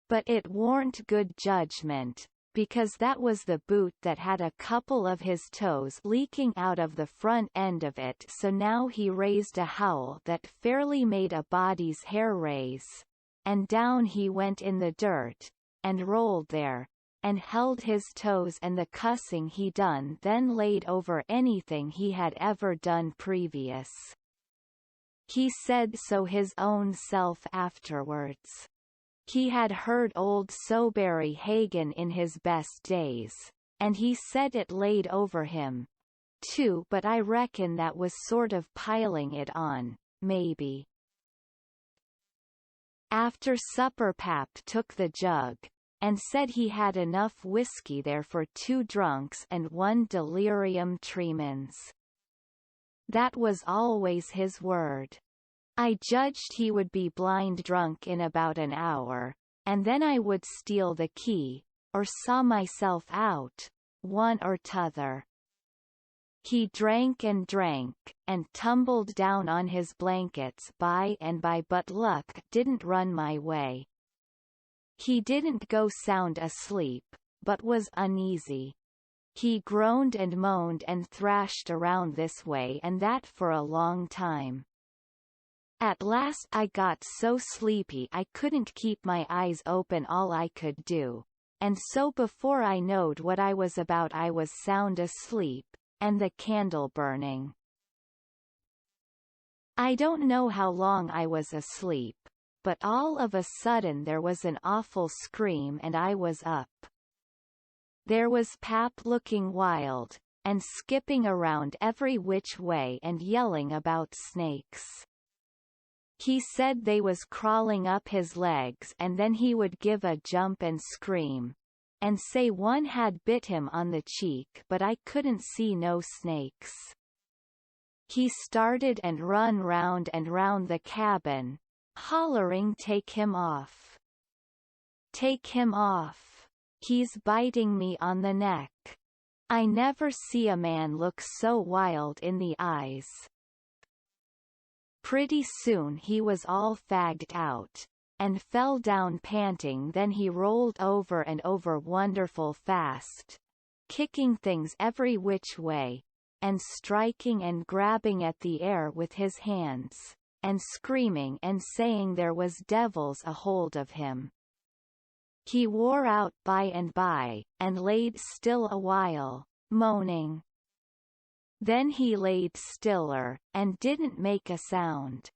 But it warn't good judgment, because that was the boot that had a couple of his toes leaking out of the front end of it, so now he raised a howl that fairly made a body's hair raise, and down he went in the dirt, and rolled there, and held his toes, and the cussing he done then laid over anything he had ever done previous. He said so his own self afterwards. He had heard old Soberry Hagen in his best days, and he said it laid over him, too, but I reckon that was sort of piling it on, maybe. After supper Pap took the jug, and said he had enough whiskey there for 2 drunks and 1 delirium tremens. That was always his word. I judged he would be blind drunk in about an hour, and then I would steal the key, or saw myself out, one or t'other. He drank, and tumbled down on his blankets by and by, but luck didn't run my way. He didn't go sound asleep, but was uneasy. He groaned and moaned and thrashed around this way and that for a long time. At last I got so sleepy I couldn't keep my eyes open all I could do, and so before I knowed what I was about I was sound asleep, and the candle burning. I don't know how long I was asleep, but all of a sudden there was an awful scream and I was up. There was Pap looking wild, and skipping around every which way and yelling about snakes. He said they was crawling up his legs, and then he would give a jump and scream, and say one had bit him on the cheek, but I couldn't see no snakes. He started and run round and round the cabin, hollering, "Take him off! Take him off! He's biting me on the neck. I never see a man look so wild in the eyes. Pretty soon he was all fagged out, and fell down panting. Then he rolled over and over wonderful fast, kicking things every which way, and striking and grabbing at the air with his hands, and screaming and saying there was devils a hold of him. He wore out by and by, and laid still a while, moaning. Then he laid stiller, and didn't make a sound.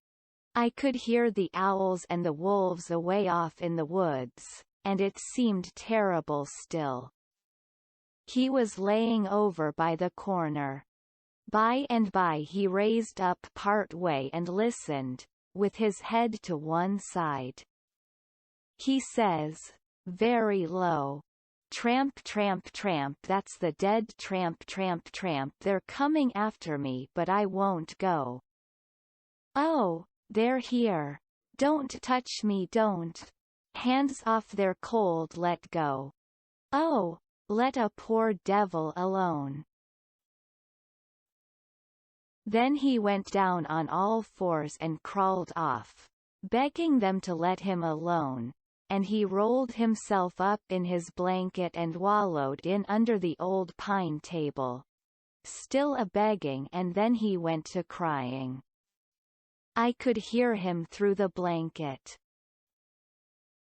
I could hear the owls and the wolves away off in the woods, and it seemed terrible still. He was laying over by the corner. By and by he raised up part way and listened, with his head to one side. He says, very low, "Tramp, tramp, tramp, that's the dead tramp, tramp, tramp. They're coming after me, but I won't go. Oh, they're here. Don't touch me, don't. Hands off, they're cold, let go. Oh, let a poor devil alone." Then he went down on all fours and crawled off, begging them to let him alone, and he rolled himself up in his blanket and wallowed in under the old pine table, still a-begging, and then he went to crying. I could hear him through the blanket.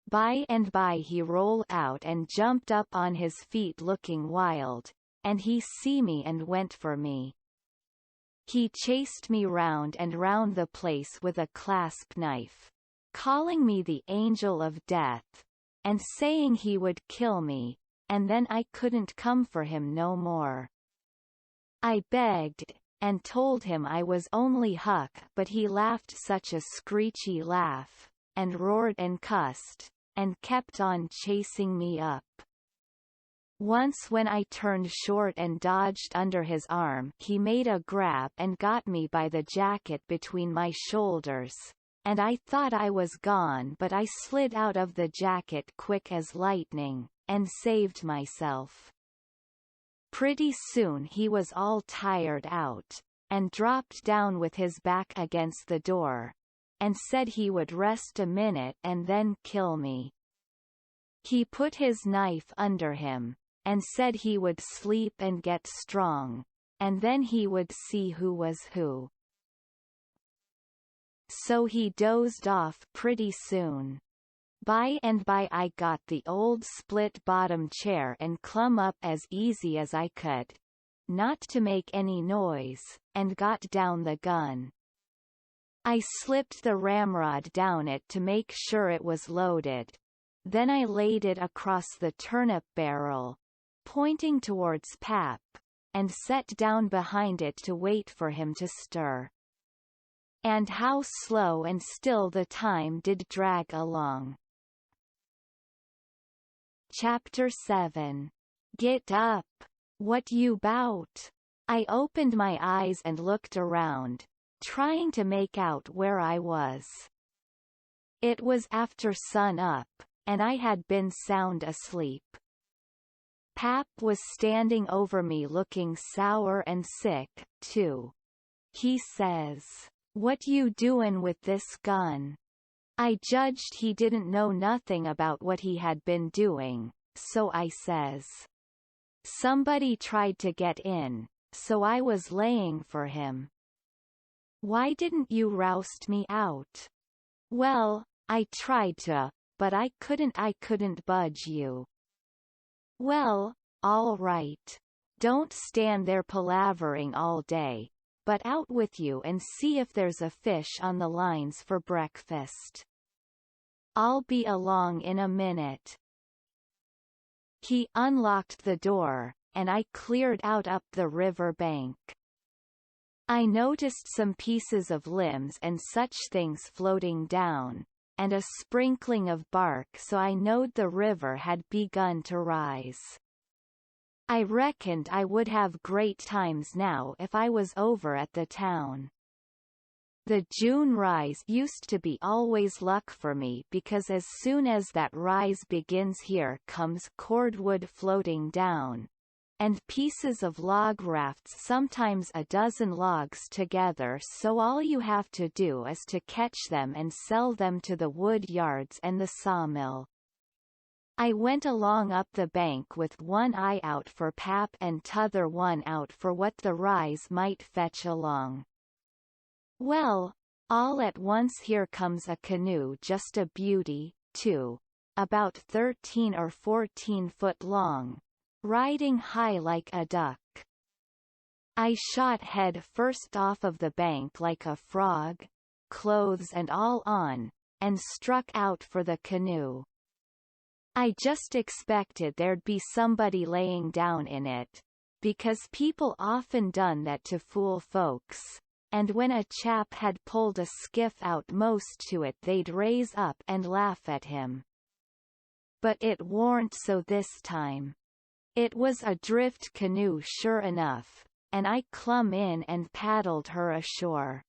By and by he rolled out and jumped up on his feet looking wild, and he see me and went for me. He chased me round and round the place with a clasp knife, calling me the angel of death, and saying he would kill me, and then I couldn't come for him no more. I begged, and told him I was only Huck, but he laughed such a screechy laugh, and roared and cussed, and kept on chasing me up. Once when I turned short and dodged under his arm, he made a grab and got me by the jacket between my shoulders, and I thought I was gone, but I slid out of the jacket quick as lightning, and saved myself. Pretty soon he was all tired out, and dropped down with his back against the door, and said he would rest a minute and then kill me. He put his knife under him, and said he would sleep and get strong, and then he would see who was who. So he dozed off pretty soon. By and by I got the old split-bottom chair and clumb up as easy as I could, not to make any noise, and got down the gun. I slipped the ramrod down it to make sure it was loaded. Then I laid it across the turnip barrel, pointing towards Pap, and sat down behind it to wait for him to stir. And how slow and still the time did drag along. Chapter 7. Get up! What you 'bout? I opened my eyes and looked around, trying to make out where I was. It was after sun up, and I had been sound asleep. Pap was standing over me looking sour and sick, too. He says, "What you doin' with this gun?" I judged he didn't know nothing about what he had been doing, so I says, "Somebody tried to get in, so I was laying for him." "Why didn't you roust me out?" "Well, I tried to, but I couldn't budge you." "Well, all right. Don't stand there palavering all day, but out with you and see if there's a fish on the lines for breakfast. I'll be along in a minute." He unlocked the door, and I cleared out up the river bank. I noticed some pieces of limbs and such things floating down, and a sprinkling of bark, so I knowed the river had begun to rise. I reckoned I would have great times now if I was over at the town. The June rise used to be always luck for me because as soon as that rise begins here comes cordwood floating down, and pieces of log rafts, sometimes a dozen logs together, so all you have to do is to catch them and sell them to the wood yards and the sawmill. I went along up the bank with one eye out for pap and t'other one out for what the rise might fetch along. Well, all at once here comes a canoe, just a beauty, too, about 13 or 14 foot long, riding high like a duck. I shot head first off of the bank like a frog, clothes and all on, and struck out for the canoe. I just expected there'd be somebody laying down in it, because people often done that to fool folks, and when a chap had pulled a skiff out most to it they'd raise up and laugh at him. But it warn't so this time. It was a drift canoe sure enough, and I clumb in and paddled her ashore.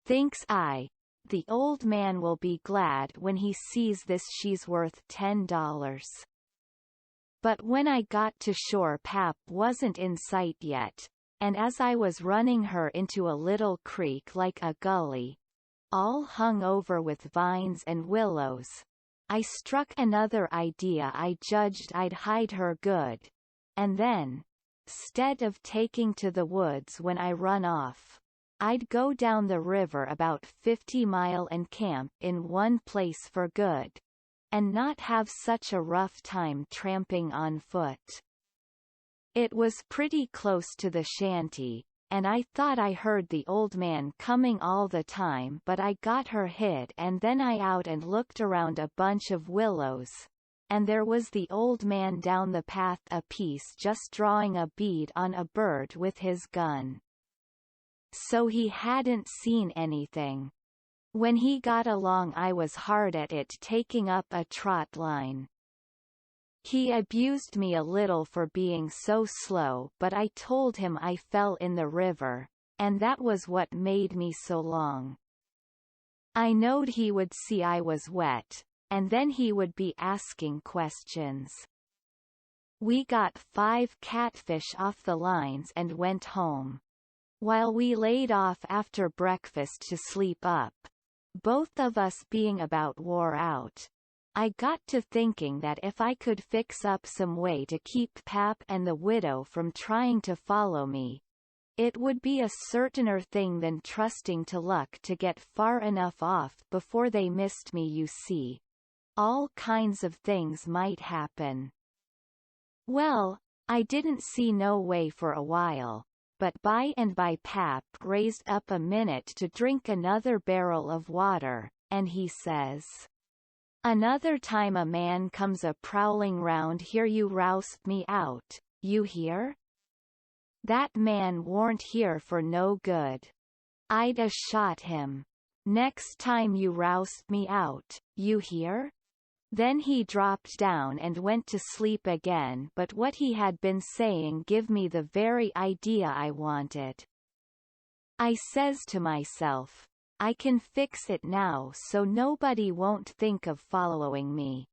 Thinks I, the old man will be glad when he sees this, she's worth $10. But when I got to shore pap wasn't in sight yet, and as I was running her into a little creek like a gully, all hung over with vines and willows, I struck another idea. I judged I'd hide her good, and then, 'stead of taking to the woods when I run off, I'd go down the river about 50 mile and camp in one place for good, and not have such a rough time tramping on foot. It was pretty close to the shanty, and I thought I heard the old man coming all the time, but I got her hid and then I out and looked around a bunch of willows, and there was the old man down the path a piece just drawing a bead on a bird with his gun. So he hadn't seen anything. When he got along I was hard at it taking up a trot line. He abused me a little for being so slow, but I told him I fell in the river, and that was what made me so long. I knowed he would see I was wet, and then he would be asking questions. We got 5 catfish off the lines and went home. While we laid off after breakfast to sleep up, both of us being about wore out, I got to thinking that if I could fix up some way to keep pap and the widow from trying to follow me, it would be a certainer thing than trusting to luck to get far enough off before they missed me. You see, all kinds of things might happen. Well, I didn't see no way for a while, but by and by pap raised up a minute to drink another barrel of water, and he says, "Another time a man comes a prowling round here you roust me out, you hear? That man warn't here for no good. I'd a shot him. Next time you roust me out, you hear?" Then he dropped down and went to sleep again, but what he had been saying give me the very idea I wanted. I says to myself, I can fix it now so nobody won't think of following me.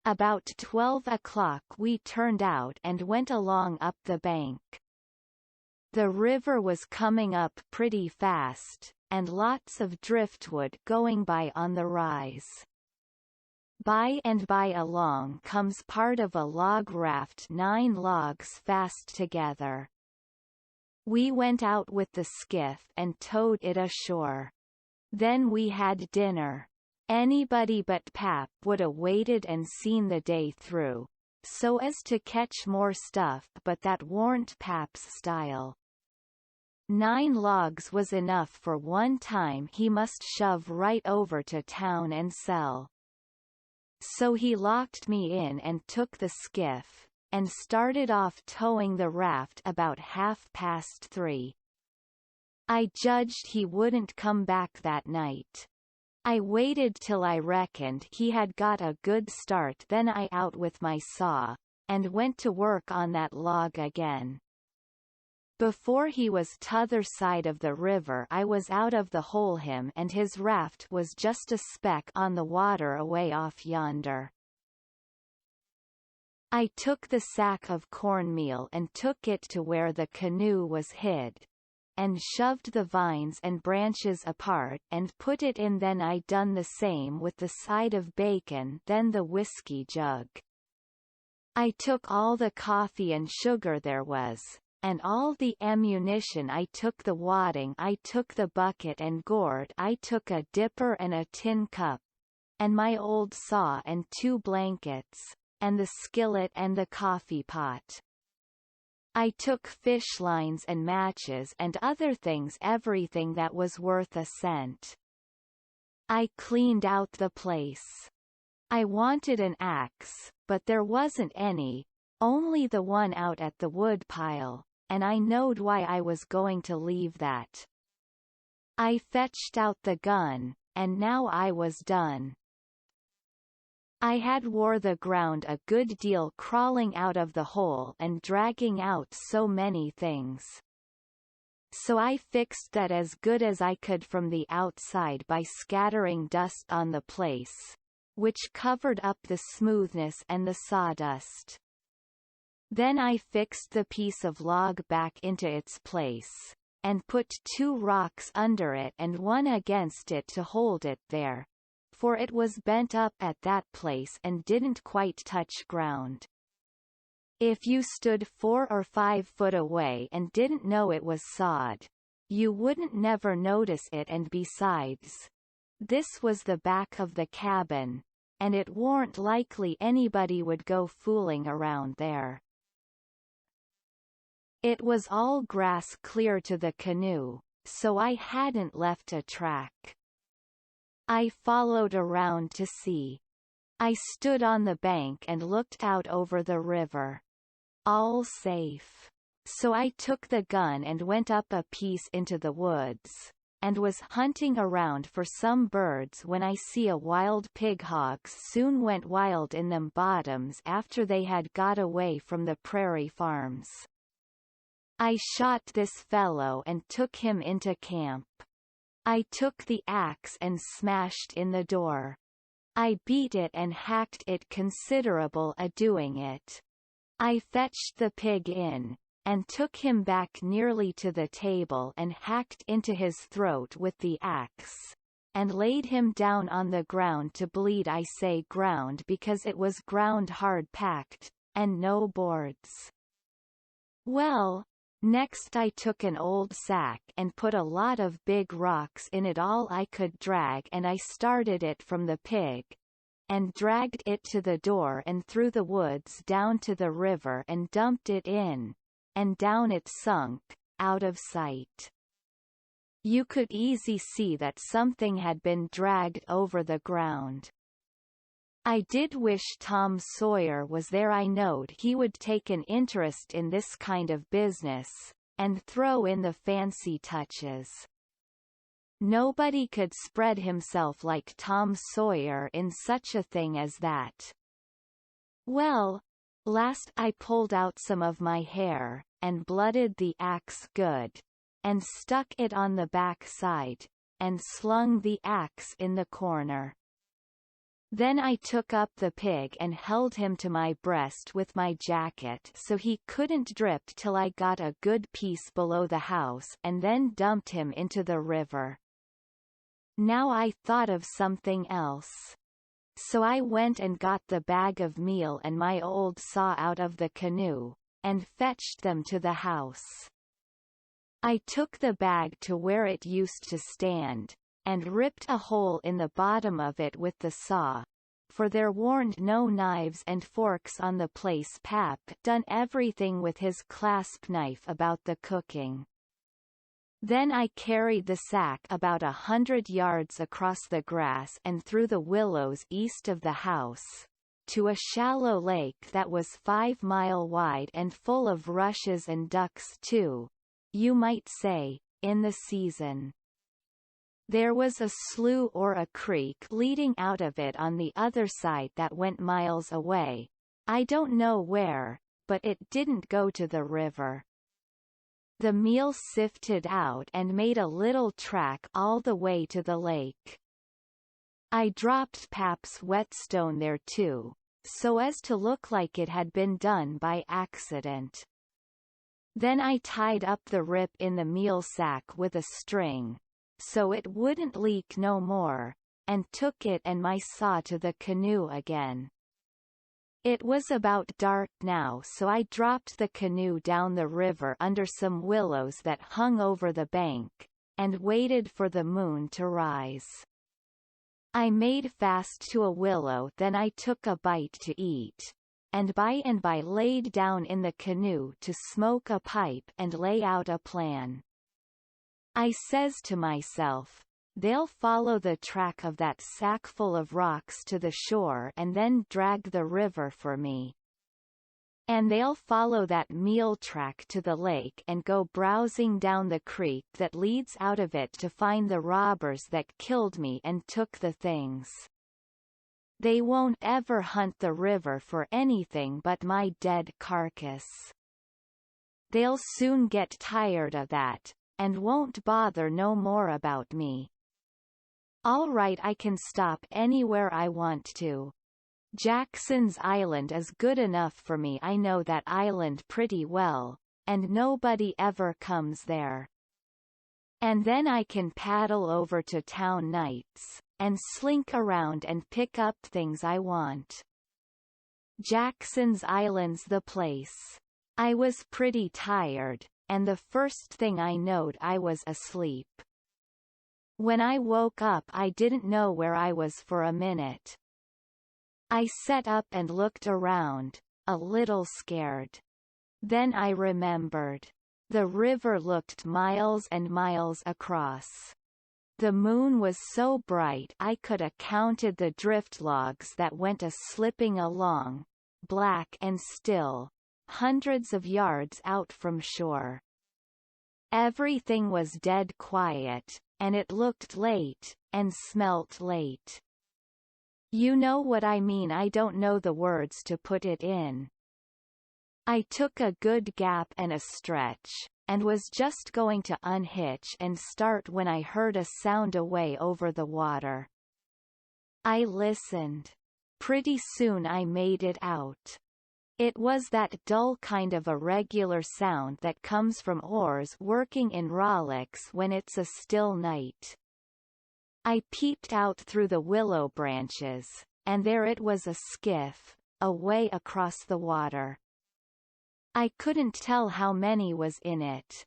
About 12 o'clock we turned out and went along up the bank. The river was coming up pretty fast, and lots of driftwood going by on the rise. By and by along comes part of a log raft, 9 logs fast together. We went out with the skiff and towed it ashore. Then we had dinner. Anybody but pap would a waited and seen the day through, so as to catch more stuff, but that warn't pap's style. 9 logs was enough for one time. He must shove right over to town and sell. So he locked me in and took the skiff, and started off towing the raft about 3:30. I judged he wouldn't come back that night. I waited till I reckoned he had got a good start, then I out with my saw, and went to work on that log again. Before he was t'other side of the river I was out of the hole him and his raft was just a speck on the water away off yonder. I took the sack of cornmeal and took it to where the canoe was hid, and shoved the vines and branches apart and put it in. Then I done the same with the side of bacon, then the whiskey jug. I took all the coffee and sugar there was, and all the ammunition. I took the wadding, I took the bucket and gourd, I took a dipper and a tin cup, and my old saw and 2 blankets, and the skillet and the coffee pot. I took fish lines and matches and other things, everything that was worth a cent. I cleaned out the place. I wanted an axe, but there wasn't any, only the one out at the woodpile, and I knowed why I was going to leave that. I fetched out the gun, and now I was done. I had wore the ground a good deal crawling out of the hole and dragging out so many things. So I fixed that as good as I could from the outside by scattering dust on the place, which covered up the smoothness and the sawdust. Then I fixed the piece of log back into its place, and put 2 rocks under it and one against it to hold it there, for it was bent up at that place and didn't quite touch ground. If you stood 4 or 5 foot away and didn't know it was sod, you wouldn't never notice it. And besides, this was the back of the cabin, and it warn't likely anybody would go fooling around there. It was all grass clear to the canoe, so I hadn't left a track. I followed around to see. I stood on the bank and looked out over the river. All safe. So I took the gun and went up a piece into the woods, and was hunting around for some birds when I see a wild pig. Hogs soon went wild in them bottoms after they had got away from the prairie farms. I shot this fellow and took him into camp. I took the axe and smashed in the door. I beat it and hacked it considerable a-doing it. I fetched the pig in, and took him back nearly to the table and hacked into his throat with the axe, and laid him down on the ground to bleed. I say ground because it was ground hard packed, and no boards. Well, next I took an old sack and put a lot of big rocks in it, all I could drag, and I started it from the pig, and dragged it to the door and through the woods down to the river and dumped it in, and down it sunk, out of sight. You could easy see that something had been dragged over the ground. I did wish Tom Sawyer was there. I knowed he would take an interest in this kind of business, and throw in the fancy touches. Nobody could spread himself like Tom Sawyer in such a thing as that. Well, last I pulled out some of my hair, and blooded the axe good, and stuck it on the back side, and slung the axe in the corner. Then I took up the pig and held him to my breast with my jacket so he couldn't drip till I got a good piece below the house, and then dumped him into the river. Now I thought of something else. So I went and got the bag of meal and my old saw out of the canoe, and fetched them to the house. I took the bag to where it used to stand, and ripped a hole in the bottom of it with the saw, for there warn't no knives and forks on the place. Pap done everything with his clasp knife about the cooking. Then I carried the sack about 100 yards across the grass and through the willows east of the house, to a shallow lake that was 5 miles wide and full of rushes and ducks too, you might say, in the season. There was a slough or a creek leading out of it on the other side that went miles away. I don't know where, but it didn't go to the river. The meal sifted out and made a little track all the way to the lake. I dropped Pap's whetstone there too, so as to look like it had been done by accident. Then I tied up the rip in the meal sack with a string, so it wouldn't leak no more, and took it and my saw to the canoe again. It was about dark now, so I dropped the canoe down the river under some willows that hung over the bank, and waited for the moon to rise. I made fast to a willow, then I took a bite to eat, and by laid down in the canoe to smoke a pipe and lay out a plan. I says to myself, they'll follow the track of that sackful of rocks to the shore and then drag the river for me. And they'll follow that meal track to the lake and go browsing down the creek that leads out of it to find the robbers that killed me and took the things. They won't ever hunt the river for anything but my dead carcass. They'll soon get tired of that, and won't bother no more about me. All right, I can stop anywhere I want to. Jackson's Island is good enough for me. I know that island pretty well, and nobody ever comes there. And then I can paddle over to town nights, and slink around and pick up things I want. Jackson's Island's the place. I was pretty tired, and the first thing I knowed I was asleep. When I woke up I didn't know where I was for a minute. I sat up and looked around, a little scared. Then I remembered. The river looked miles and miles across. The moon was so bright I could have counted the drift logs that went a-slipping along, black and still, hundreds of yards out from shore. Everything was dead quiet, and it looked late, and smelt late. You know what I mean. I don't know the words to put it in. I took a good gap and a stretch, and was just going to unhitch and start when I heard a sound away over the water. I listened. Pretty soon I made it out. It was that dull kind of irregular sound that comes from oars working in rowlocks when it's a still night. I peeped out through the willow branches, and there it was, a skiff, away across the water. I couldn't tell how many was in it.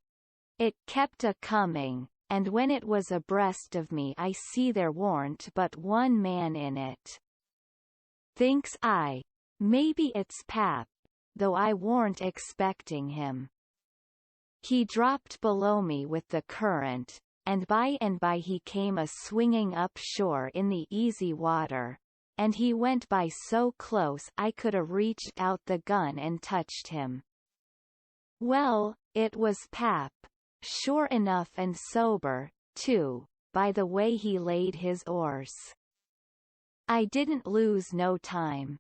It kept a-coming, and when it was abreast of me I see there warn't but one man in it. Thinks I, maybe it's Pap, though I warn't expecting him. He dropped below me with the current, and by he came a-swinging up shore in the easy water, and he went by so close I could a reached out the gun and touched him. Well, it was Pap, sure enough, and sober, too, by the way he laid his oars. I didn't lose no time.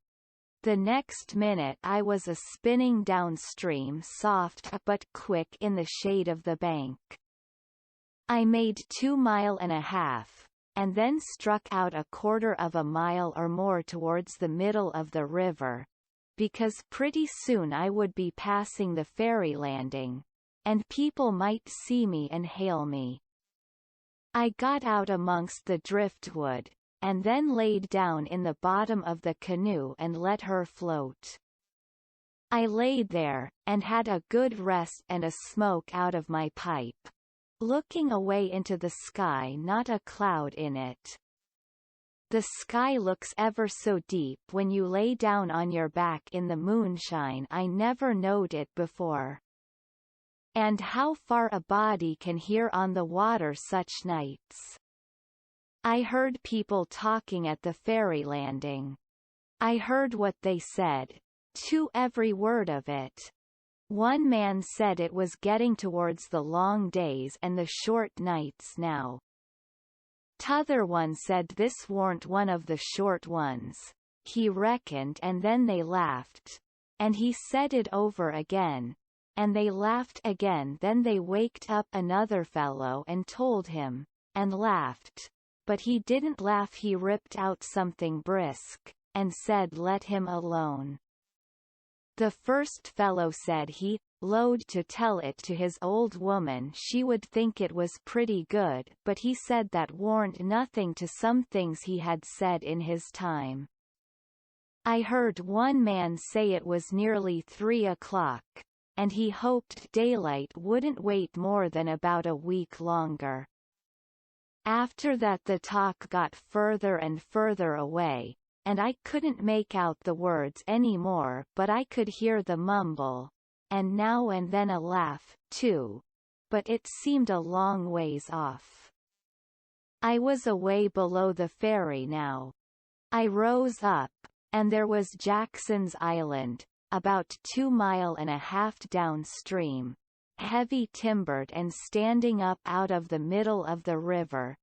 The next minute I was a-spinning downstream soft but quick in the shade of the bank. I made 2.5 miles, and then struck out 1/4 mile or more towards the middle of the river, because pretty soon I would be passing the ferry landing, and people might see me and hail me. I got out amongst the driftwood, and then laid down in the bottom of the canoe and let her float. I laid there, and had a good rest and a smoke out of my pipe, looking away into the sky, not a cloud in it. The sky looks ever so deep when you lay down on your back in the moonshine. I never knowed it before. And how far a body can hear on the water such nights. I heard people talking at the ferry landing. I heard what they said, to every word of it. One man said it was getting towards the long days and the short nights now. T'other one said this warn't one of the short ones, he reckoned, and then they laughed. And he said it over again, and they laughed again. Then they waked up another fellow and told him, and laughed. But he didn't laugh, he ripped out something brisk, and said let him alone. The first fellow said he load to tell it to his old woman, she would think it was pretty good, but he said that warn't nothing to some things he had said in his time. I heard one man say it was nearly 3 o'clock, and he hoped daylight wouldn't wait more than about a week longer. After that the talk got further and further away, and I couldn't make out the words any more, but I could hear the mumble, and now and then a laugh, too, but it seemed a long ways off. I was away below the ferry now. I rose up, and there was Jackson's Island, about 2.5 miles downstream, heavy timbered and standing up out of the middle of the river,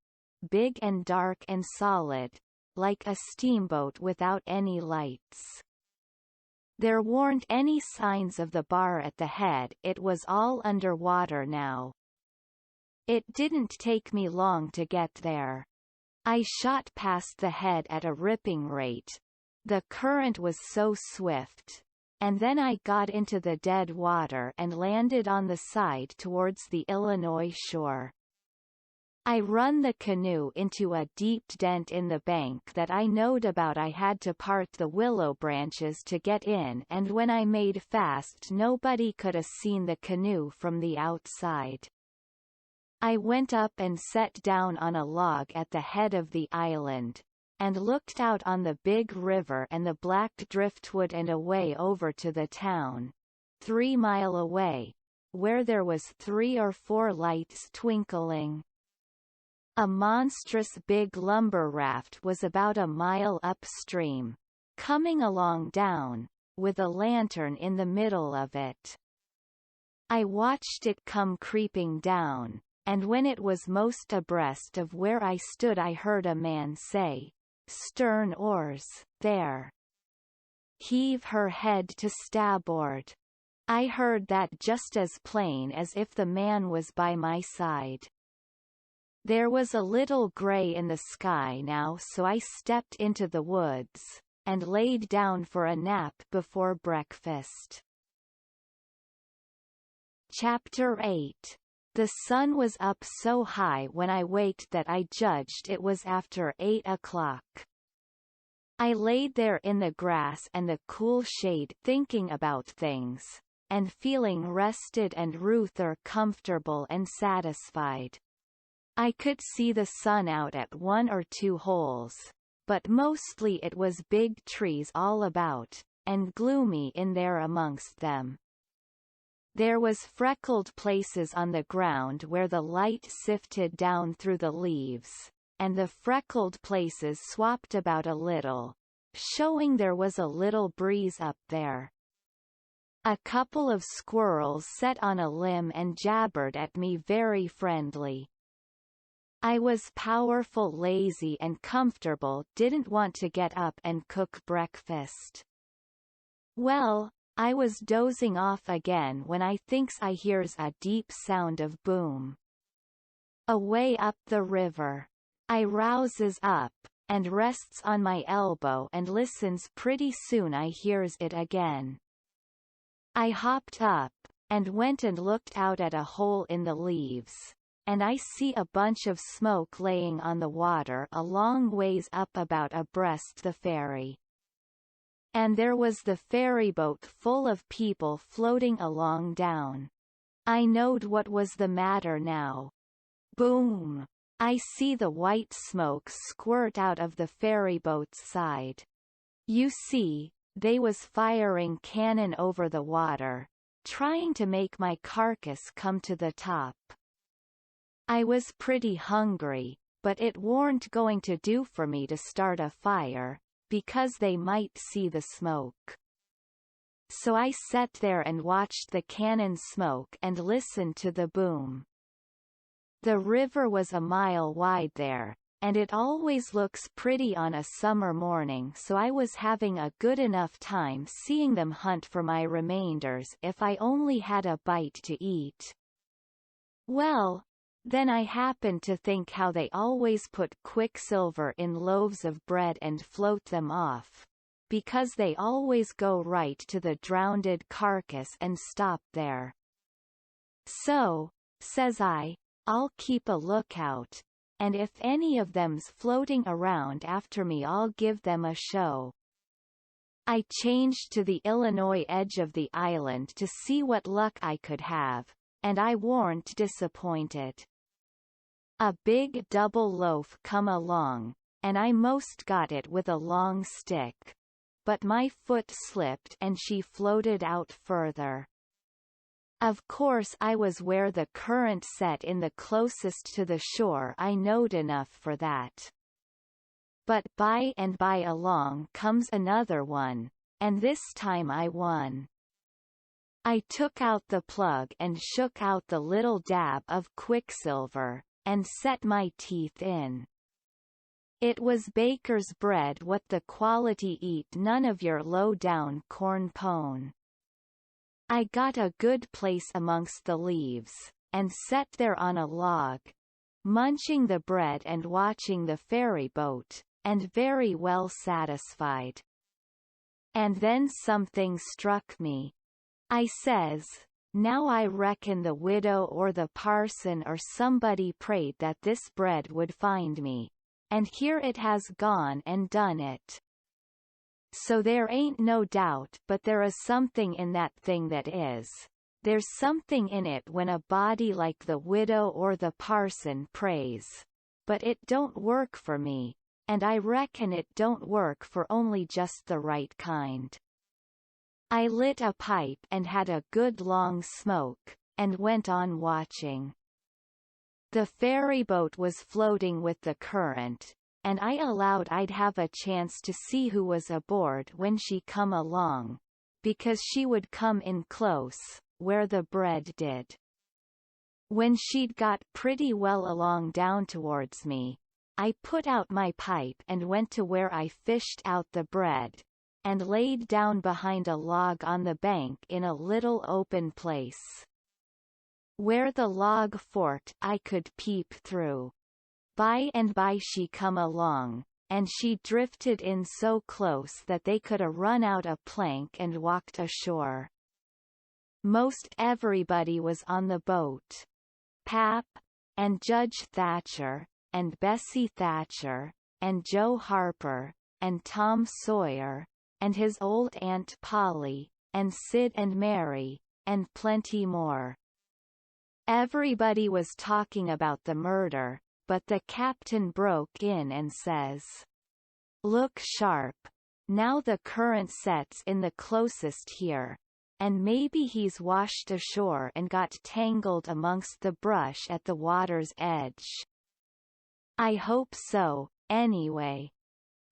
big and dark and solid, like a steamboat without any lights. There weren't any signs of the bar at the head, it was all under water now. It didn't take me long to get there. I shot past the head at a ripping rate. The current was so swift. And then I got into the dead water and landed on the side towards the Illinois shore. I run the canoe into a deep dent in the bank that I knowed about. I had to part the willow branches to get in, and when I made fast nobody could 'a seen the canoe from the outside. I went up and sat down on a log at the head of the island, and looked out on the big river and the black driftwood and away over to the town, 3 miles away, where there was 3 or 4 lights twinkling. A monstrous big lumber raft was about a mile upstream, coming along down, with a lantern in the middle of it. I watched it come creeping down, and when it was most abreast of where I stood I heard a man say, "Stern oars, there. Heave her head to starboard." I heard that just as plain as if the man was by my side. There was a little gray in the sky now, so I stepped into the woods, and laid down for a nap before breakfast. Chapter 8. The sun was up so high when I waked that I judged it was after 8 o'clock. I laid there in the grass and the cool shade thinking about things, and feeling rested and rather comfortable and satisfied. I could see the sun out at 1 or 2 holes, but mostly it was big trees all about, and gloomy in there amongst them. There was freckled places on the ground where the light sifted down through the leaves, and the freckled places swapped about a little, showing there was a little breeze up there. A couple of squirrels sat on a limb and jabbered at me very friendly. I was powerful lazy and comfortable, didn't want to get up and cook breakfast. Well, I was dozing off again when I thinks I hears a deep sound of boom. Away up the river. I rouses up, and rests on my elbow and listens. Pretty soon I hears it again. I hopped up, and went and looked out at a hole in the leaves, and I see a bunch of smoke laying on the water a long ways up about abreast the ferry. And there was the ferryboat full of people floating along down. I knowed what was the matter now. Boom! I see the white smoke squirt out of the ferryboat's side. You see, they was firing cannon over the water, trying to make my carcass come to the top. I was pretty hungry, but it warn't going to do for me to start a fire, because they might see the smoke. So I sat there and watched the cannon smoke and listened to the boom. The river was a mile wide there, and it always looks pretty on a summer morning, so I was having a good enough time seeing them hunt for my remainders if I only had a bite to eat. Well, then I happened to think how they always put quicksilver in loaves of bread and float them off, because they always go right to the drowned carcass and stop there. So, says I'll keep a lookout, and if any of them's floating around after me I'll give them a show. I changed to the Illinois edge of the island to see what luck I could have, and I warn't disappointed. A big double loaf come along, and I most got it with a long stick, but my foot slipped and she floated out further. Of course I was where the current set in the closest to the shore I knowed enough for that. But by and by along comes another one, and this time I won. I took out the plug and shook out the little dab of quicksilver, and set my teeth in. It was baker's bread, what the quality eat none of your low-down corn pone. I got a good place amongst the leaves, and sat there on a log, munching the bread and watching the ferry boat, and very well satisfied. And then something struck me. I says, now I reckon the widow or the parson or somebody prayed that this bread would find me, and here it has gone and done it. So there ain't no doubt but there is something in that thing that is. There's something in it when a body like the widow or the parson prays. But it don't work for me, and I reckon it don't work for only just the right kind. I lit a pipe and had a good long smoke, and went on watching. The ferry boat was floating with the current, and I allowed I'd have a chance to see who was aboard when she come along, because she would come in close, where the bread did. When she'd got pretty well along down towards me, I put out my pipe and went to where I fished out the bread, and laid down behind a log on the bank in a little open place. Where the log forked I could peep through. By and by she come along, and she drifted in so close that they could a run out a plank and walked ashore. Most everybody was on the boat. Pap, and Judge Thatcher, and Bessie Thatcher, and Joe Harper, and Tom Sawyer, and his old Aunt Polly, and Sid and Mary, and plenty more. Everybody was talking about the murder, but the captain broke in and says, "Look sharp. Now the current sets in the closest here, and maybe he's washed ashore and got tangled amongst the brush at the water's edge." I hope so, anyway.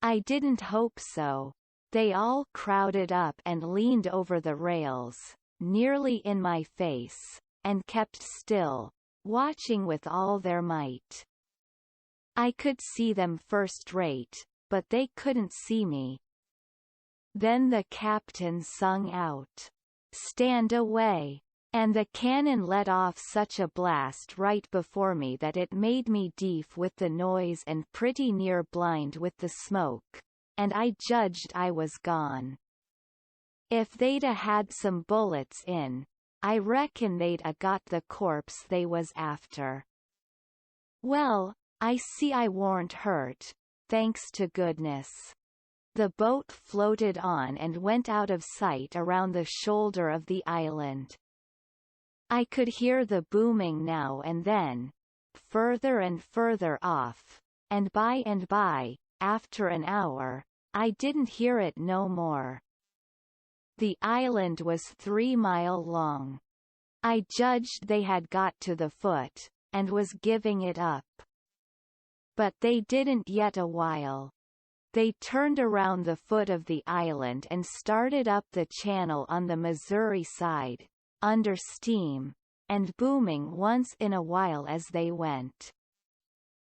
I didn't hope so. They all crowded up and leaned over the rails, nearly in my face, and kept still, watching with all their might. I could see them first rate, but they couldn't see me. Then the captain sung out, "Stand away!" and the cannon let off such a blast right before me that it made me deaf with the noise and pretty near blind with the smoke, and I judged I was gone. If they'd a had some bullets in, I reckon they'd a got the corpse they was after. Well, I see I warn't hurt, thanks to goodness. The boat floated on and went out of sight around the shoulder of the island. I could hear the booming now and then, further and further off, and by, after an hour, I didn't hear it no more. The island was 3 miles long. I judged they had got to the foot, and was giving it up. But they didn't yet a while. They turned around the foot of the island and started up the channel on the Missouri side, under steam, and booming once in a while as they went.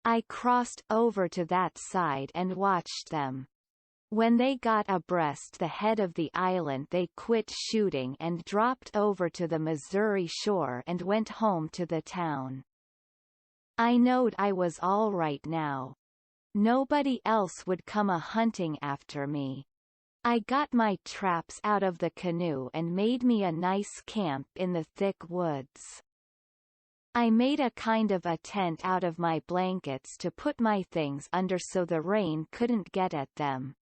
I crossed over to that side and watched them. When they got abreast the head of the island they quit shooting and dropped over to the Missouri shore and went home to the town. I knowed I was all right now. Nobody else would come a-hunting after me. I got my traps out of the canoe and made me a nice camp in the thick woods. I made a kind of a tent out of my blankets to put my things under so the rain couldn't get at them.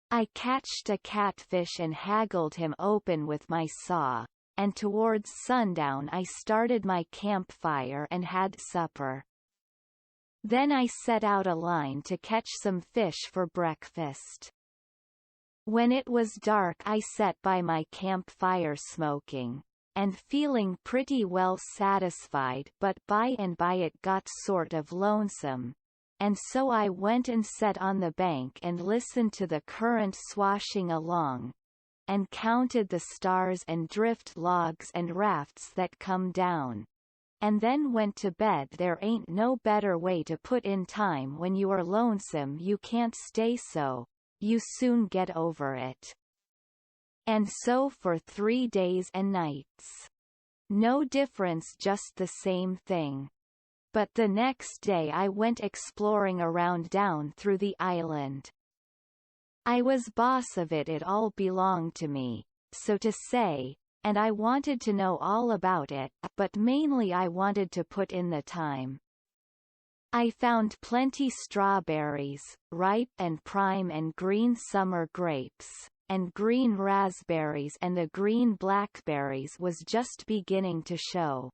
I catched a catfish and haggled him open with my saw, and towards sundown I started my campfire and had supper. Then I set out a line to catch some fish for breakfast. When it was dark I sat by my campfire smoking, and feeling pretty well satisfied, but by and by it got sort of lonesome, and so I went and sat on the bank and listened to the current swashing along, and counted the stars and drift logs and rafts that come down, and then went to bed. There ain't no better way to put in time when you are lonesome. You can't stay so, you soon get over it. And so for 3 days and nights. No difference, just the same thing. But the next day I went exploring around down through the island. I was boss of it, it all belonged to me, so to say, and I wanted to know all about it, but mainly I wanted to put in the time. I found plenty strawberries, ripe and prime, and green summer grapes, and green raspberries, and the green blackberries was just beginning to show.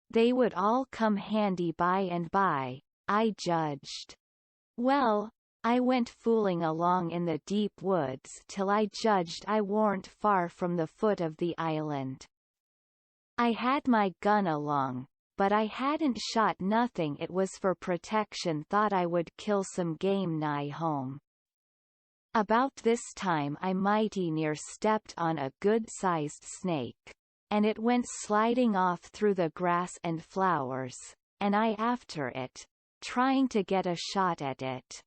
They would all come handy by and by, I judged. Well, I went fooling along in the deep woods till I judged I warn't far from the foot of the island. I had my gun along, but I hadn't shot nothing. It was for protection, thought I would kill some game nigh home. About this time I mighty near stepped on a good-sized snake, and it went sliding off through the grass and flowers, and I after it, trying to get a shot at it.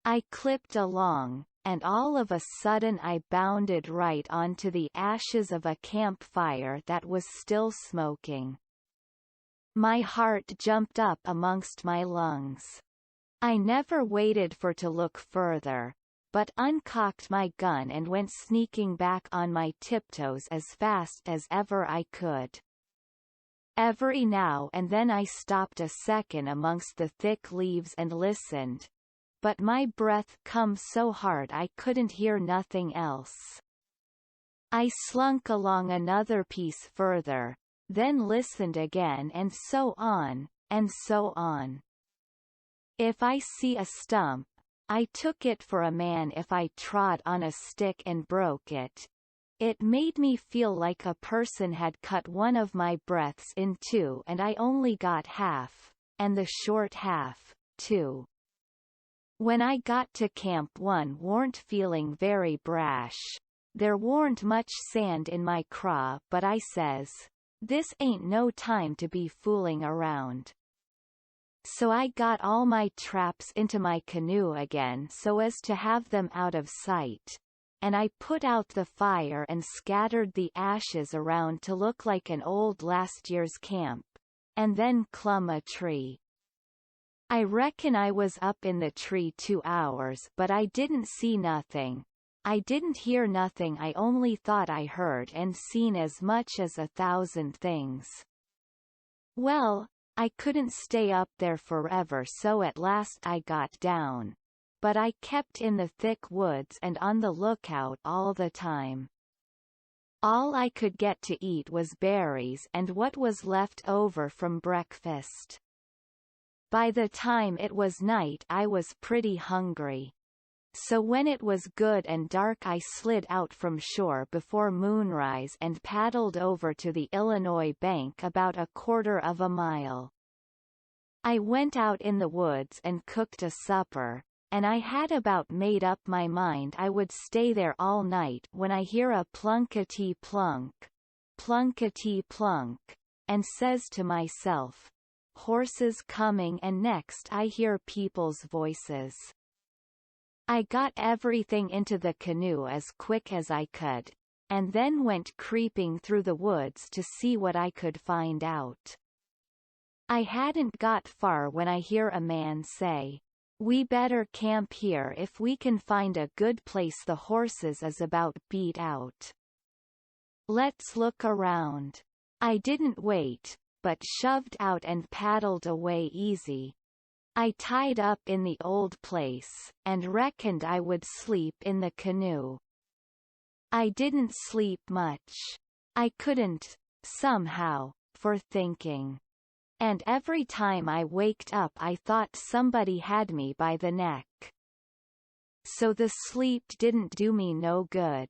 I clipped along, and all of a sudden I bounded right onto the ashes of a campfire that was still smoking. My heart jumped up amongst my lungs. I never waited for to look further, but uncocked my gun and went sneaking back on my tiptoes as fast as ever I could. Every now and then I stopped a second amongst the thick leaves and listened, but my breath come so hard I couldn't hear nothing else. I slunk along another piece further, then listened again, and so on, and so on. If I see a stump, I took it for a man. If I trod on a stick and broke it, it made me feel like a person had cut one of my breaths in two and I only got half, and the short half, too. When I got to Camp 1 warn't feeling very brash. There warn't much sand in my craw, but I says, this ain't no time to be fooling around. So I got all my traps into my canoe again so as to have them out of sight, and I put out the fire and scattered the ashes around to look like an old last year's camp, and then clumb a tree. I reckon I was up in the tree 2 hours, but I didn't see nothing. I didn't hear nothing. I only thought I heard and seen as much as 1,000 things. Well, I couldn't stay up there forever, so at last I got down. But I kept in the thick woods and on the lookout all the time. All I could get to eat was berries and what was left over from breakfast. By the time it was night I was pretty hungry. So when it was good and dark I slid out from shore before moonrise and paddled over to the Illinois bank about 1/4 mile. I went out in the woods and cooked a supper, and I had about made up my mind I would stay there all night when I hear a plunkety-plunk, plunkety-plunk, and says to myself, horses coming, and next I hear people's voices. I got everything into the canoe as quick as I could, and then went creeping through the woods to see what I could find out. I hadn't got far when I hear a man say, "We better camp here if we can find a good place. The horses is about beat out. Let's look around." I didn't wait, but shoved out and paddled away easy. I tied up in the old place, and reckoned I would sleep in the canoe. I didn't sleep much. I couldn't, somehow, for thinking. And every time I waked up I thought somebody had me by the neck. So the sleep didn't do me no good.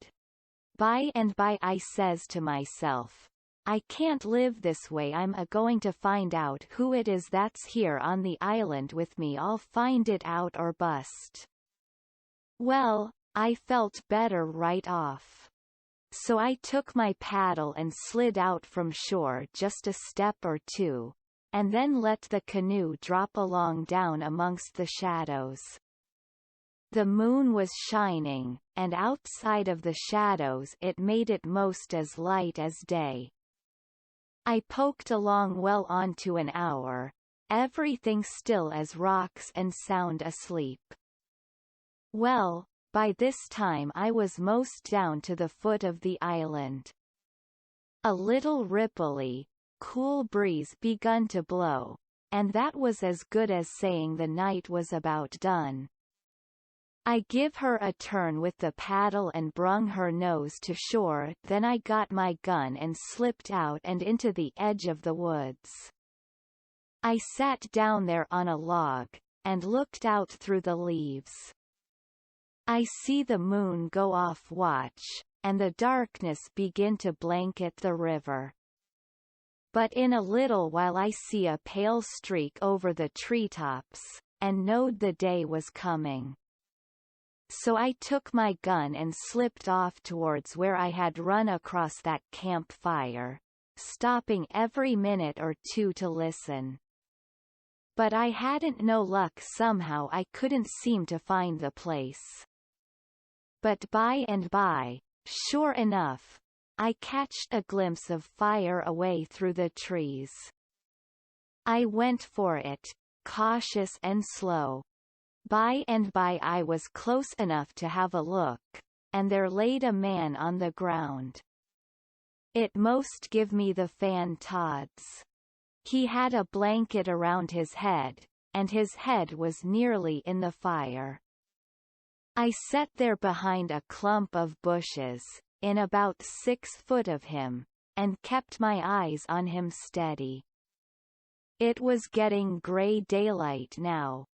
By and by I says to myself, I can't live this way. I'm a-going to find out who it is that's here on the island with me. I'll find it out or bust. Well, I felt better right off. So I took my paddle and slid out from shore just a step or two, and then let the canoe drop along down amongst the shadows. The moon was shining, and outside of the shadows it made it most as light as day. I poked along well onto an hour, everything still as rocks and sound asleep. Well, by this time I was most down to the foot of the island. A little ripply, cool breeze begun to blow, and that was as good as saying the night was about done. I give her a turn with the paddle and brung her nose to shore, then I got my gun and slipped out and into the edge of the woods. I sat down there on a log, and looked out through the leaves. I see the moon go off watch, and the darkness begin to blanket the river. But in a little while I see a pale streak over the treetops, and knowed the day was coming. So I took my gun and slipped off towards where I had run across that campfire, stopping every minute or two to listen. But I hadn't no luck. Somehow I couldn't seem to find the place. But by and by, sure enough, I catched a glimpse of fire away through the trees. I went for it, cautious and slow. By and by I was close enough to have a look, and there laid a man on the ground. It most give me the fan-tods. He had a blanket around his head, and his head was nearly in the fire. I sat there behind a clump of bushes, in about 6 foot of him, and kept my eyes on him steady. It was getting grey daylight now.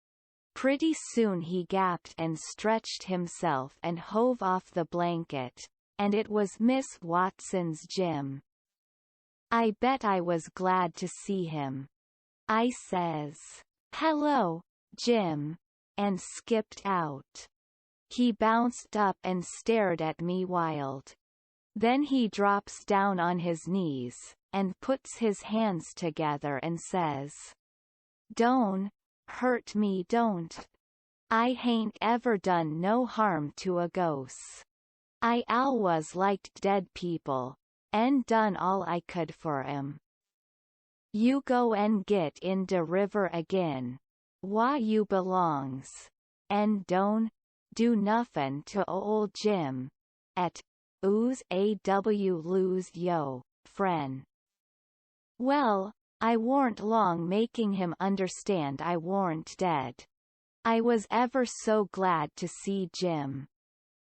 Pretty soon he gapped and stretched himself and hove off the blanket, and it was Miss Watson's Jim. I bet I was glad to see him. I says, "Hello, Jim," and skipped out. He bounced up and stared at me wild. Then he drops down on his knees, and puts his hands together and says, "Don't hurt me, don't. I hain't ever done no harm to a ghost. I always liked dead people, and done all I could for 'em. You go and get in de river agin, wha you belongs, and don't do nuffin to old Jim, et ooze lose yo, fren." Well, I warn't long making him understand I warn't dead. I was ever so glad to see Jim.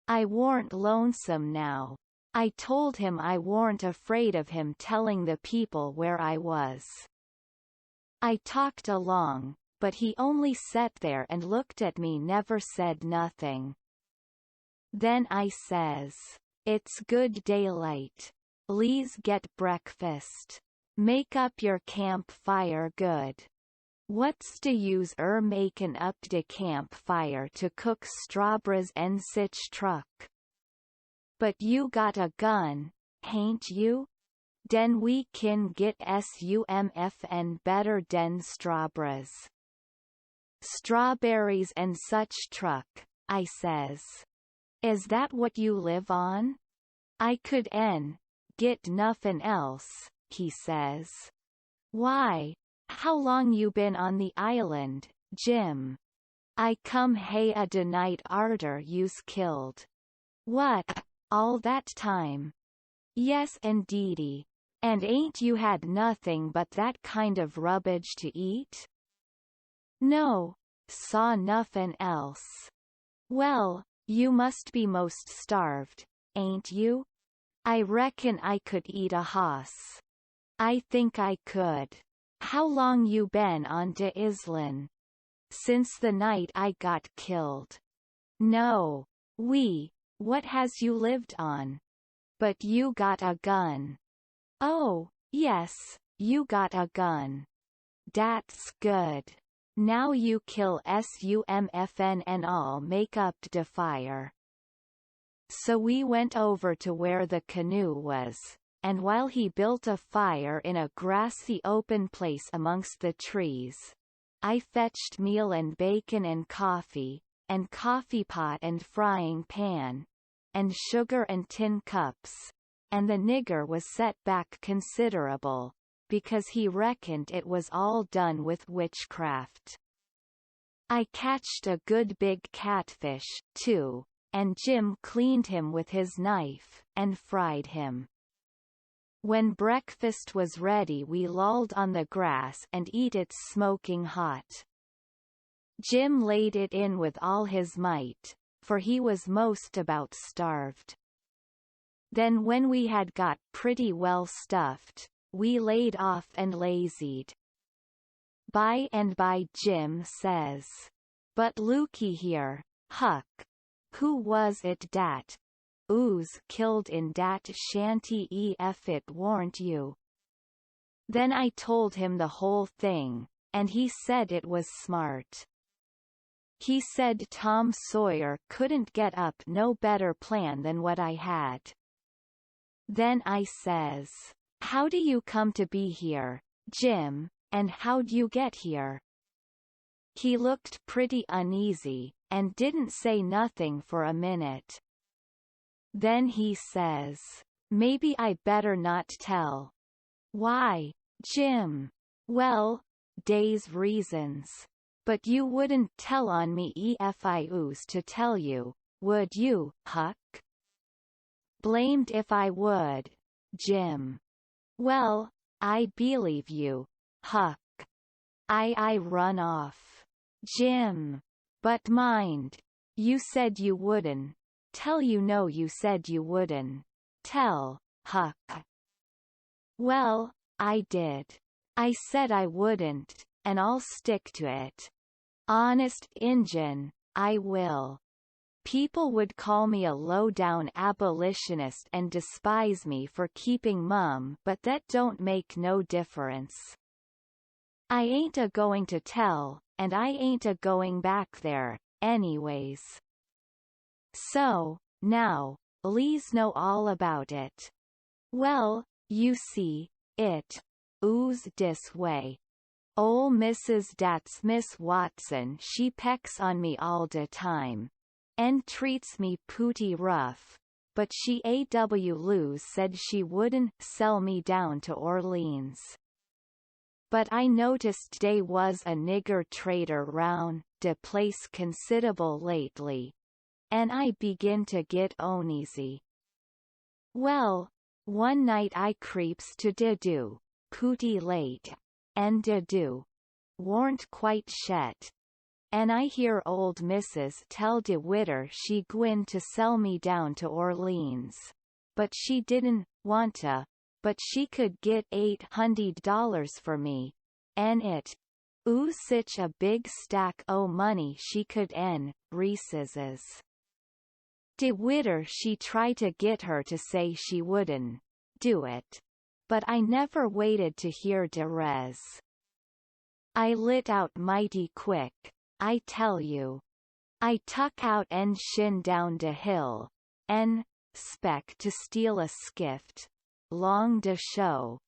I warn't lonesome now. I told him I warn't afraid of him telling the people where I was. I talked along, but he only sat there and looked at me, never said nothing. Then I says, "It's good daylight. Le's get breakfast. Make up your campfire good. What's de use makin' up de campfire to cook strawberries and sich truck? But you got a gun, hain't you? Den we kin get sumfn better den strawberries. Strawberries and such truck, I says. Is that what you live on? I could get nuffin else, he says. Why? How long you been on the island, Jim? I come hey a de night arter you's killed. What? All that time? Yes indeedy. And ain't you had nothing but that kind of rubbage to eat? No, saw nuffin else. Well, you must be most starved, ain't you? I reckon I could eat a hoss. I think I could. How long you been on de islan? Since the night I got killed. No. What has you lived on? But you got a gun. Oh, yes, you got a gun. Dat's good. Now you kill SUMFN and all make up de fire. So we went over to where the canoe was, and while he built a fire in a grassy open place amongst the trees, I fetched meal and bacon and coffee pot and frying pan, and sugar and tin cups, and the nigger was set back considerable, because he reckoned it was all done with witchcraft. I catched a good big catfish, too, and Jim cleaned him with his knife, and fried him. When breakfast was ready we lolled on the grass and eat it smoking hot. Jim laid it in with all his might, for he was most about starved. Then when we had got pretty well stuffed, we laid off and lazied. By and by Jim says, "But looky here, Huck. Who was it dat ooze killed in dat shanty ef it warn't you?" Then I told him the whole thing, and he said it was smart. He said Tom Sawyer couldn't get up no better plan than what I had. Then I says, "How do you come to be here, Jim, and how'd you get here?" He looked pretty uneasy, and didn't say nothing for a minute. Then he says, "Maybe I better not tell." "Why, Jim?" "Well, dey's reasons. But you wouldn't tell on me ef I ooze to tell you, would you, Huck?" "Blamed if I would, Jim." "Well, I believe you, Huck. I run off. Jim. But mind, you said you wouldn't. Tell you know you said you wouldn't. Tell, Huck." "Well, I did. I said I wouldn't, and I'll stick to it. Honest Injun, I will. People would call me a low-down abolitionist and despise me for keeping mum, but that don't make no difference. I ain't a-going to tell, and I ain't a-going back there, anyways. So, now, le's know all about it." "Well, you see, it ooze dis way. Ol' Mrs. Dat's Miss Watson she pecks on me all de time, and treats me pooty rough, but she lose said she wouldn't sell me down to Orleans. But I noticed dey was a nigger trader roun' de place considable lately, and I begin to get oneasy. Well, one night I creeps to de do, pooty late, and de do warn't quite shet, and I hear old Missus tell de widder she gwine to sell me down to Orleans, but she didn't wanta, but she could get $800 for me, and it ooh sich a big stack o' money she could resizes. De widder she try to get her to say she wouldn't do it, but I never waited to hear de res. I lit out mighty quick, I tell you. I tuck out and shin down de hill, and spec to steal a skift. long de show.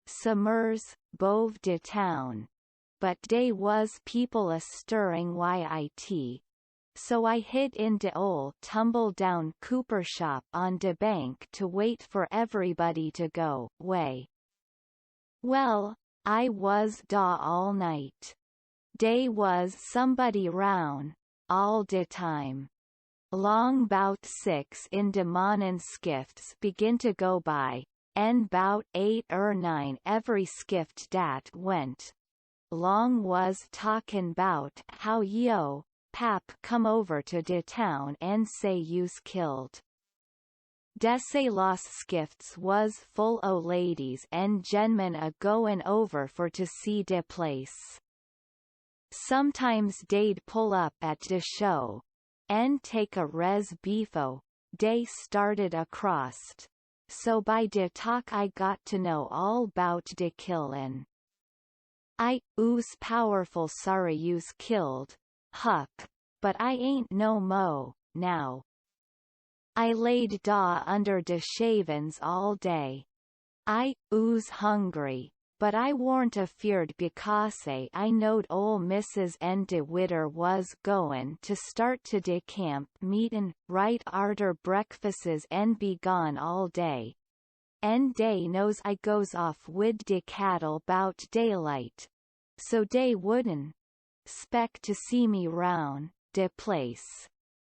Summers, bove de town. But dey was people a stirring yit. So I hid in de ol' tumble-down cooper shop on de bank to wait for everybody to go way. Well, I was da all night. Dey was somebody roun', all de time. Long 'bout 6 in de mornin' skifts begin to go by, en 'bout 8 er 9 every skift dat went. Long was talkin' 'bout how yo, pap come over to de town en say you's killed. Dese los skifts was full o' ladies en gen'men a goin' over for to see de place. Sometimes dey'd pull up at de show, en take a res beefo, dey started acrost. So by de talk I got to know all 'bout de killin'. Oo's powerful sorry you's killed, Huck, but I ain't no mo, now. I laid da under de shavins all day. Oo's hungry, but I warn't afeard becase I knowed ol' Mrs. en de widder was goin' to start to de camp meetin' right arter breakfases en be gone all day. En dey knows I goes off wid de cattle 'bout daylight. So dey wouldn't spec to see me roun' de place.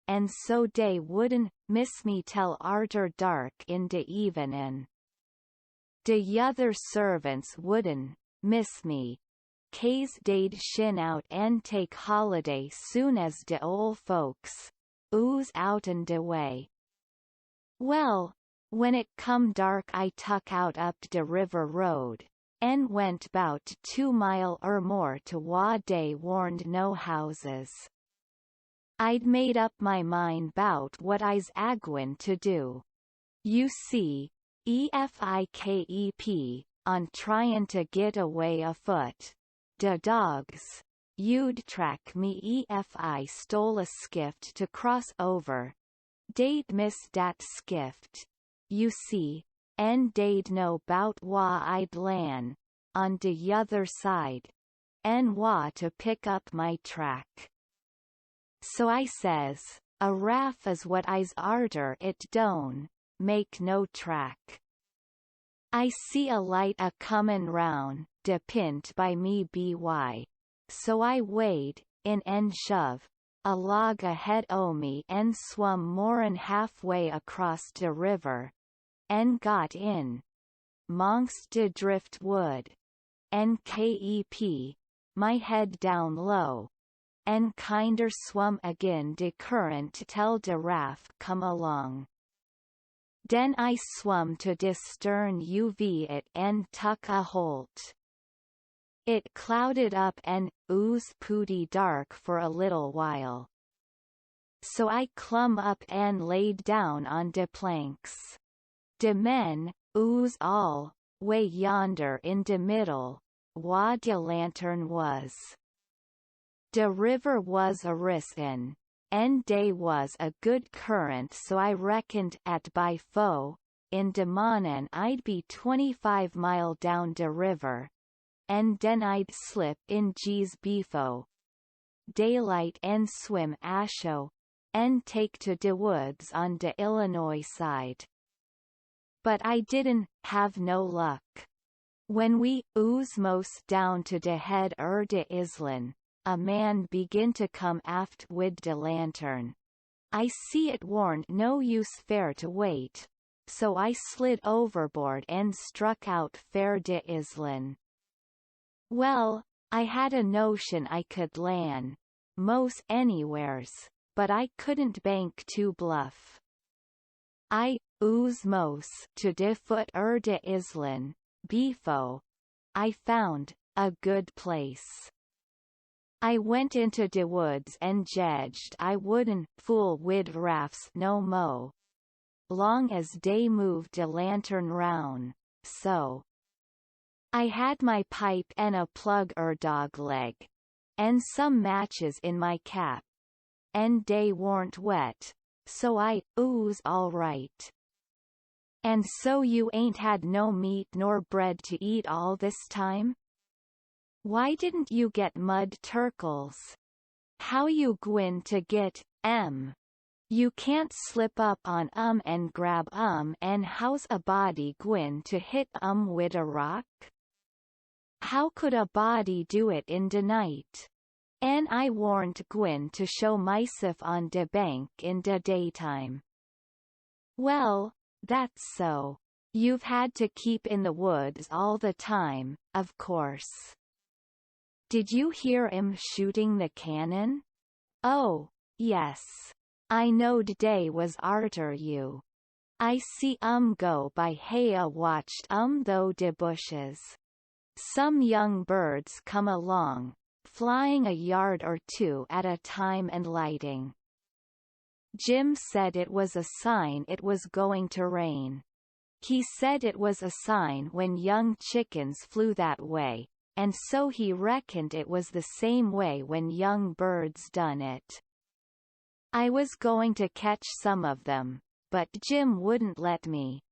And so dey wouldn't miss me tell arter dark in de evenin'. De yother servants wouldn't miss me. Case dey'd shin out en take holiday soon as de ol' folks ooze outen de way. Well, when it come dark I tuck out up de river road, en went 'bout 2 mile or more to wha dey warned no houses. I'd made up my mind 'bout what I's agwin to do. You see, EFIKEP, on tryin' to get away afoot. De dogs, you'd track me if I stole a skift to cross over. Dey'd miss dat skift. You see, en dey'd know 'bout wha I'd lan', on de yother side. En wha to pick up my track. So I says, a raff is what I's arter it don't make no track. I see a light a comin' roun', de pint by me by. So I wade, in en shove, a log ahead o' me en swum more'n halfway across de river, en got in. Mongst de driftwood. En kep, my head down low, en kinder swum agin de current tel de raff come along. Den I swum to de stern uv it en tuck a holt. It clouded up en ooze pooty dark for a little while. So I clum up en laid down on de planks. De men, ooze all, way yonder in de middle, wha de lantern was. De river was a riskin', en dey was a good current so I reckoned at by foe, in de mornin' I'd be 25 mile down de river. En den I'd slip in G's beefo. Daylight en swim asho, en take to de woods on de Illinois side. But I didn't have no luck. When we ooze most down to de head de islan, a man begin to come aft wid de lantern. I see it warn't no use fair to wait, so I slid overboard and struck out fair de islan. Well, I had a notion I could lan', mos' anywheres, but I couldn't bank too bluff. I ooze mos' to de foot de islan, befo I found a good place. I went into de woods and jedged I wouldn't fool wid raffs no mo. Long as dey moved de lantern roun', so. I had my pipe en a plug dog leg. En some matches in my cap. En dey warn't wet, so I ooze all right. And so you ain't had no meat nor bread to eat all this time? Why didn't you get mud turkles? How you gwine to get, You can't slip up on and grab and how's a body gwine to hit wid a rock? How could a body do it in de night? And I warn't gwine to show myself on de bank in de daytime. Well, that's so. You've had to keep in the woods all the time, of course. Did you hear 'em shooting the cannon? Oh, yes. I knowed dey was arter you. I see go by Haya watched though de bushes. Some young birds come along, flying a yard or two at a time and lighting. Jim said it was a sign it was going to rain. He said it was a sign when young chickens flew that way, and so he reckoned it was the same way when young birds done it. I was going to catch some of them, but Jim wouldn't let me.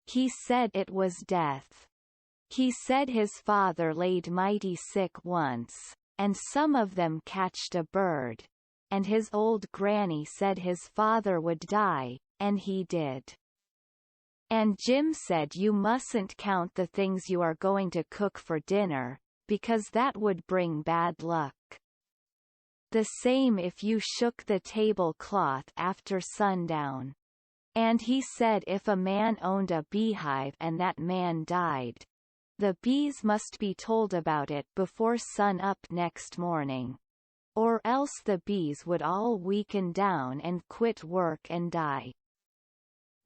He said it was death. He said his father laid mighty sick once, and some of them catched a bird, and his old granny said his father would die, and he did. And Jim said you mustn't count the things you are going to cook for dinner, because that would bring bad luck. The same if you shook the tablecloth after sundown. And he said if a man owned a beehive and that man died, the bees must be told about it before sun up next morning. Or else the bees would all weaken down and quit work and die.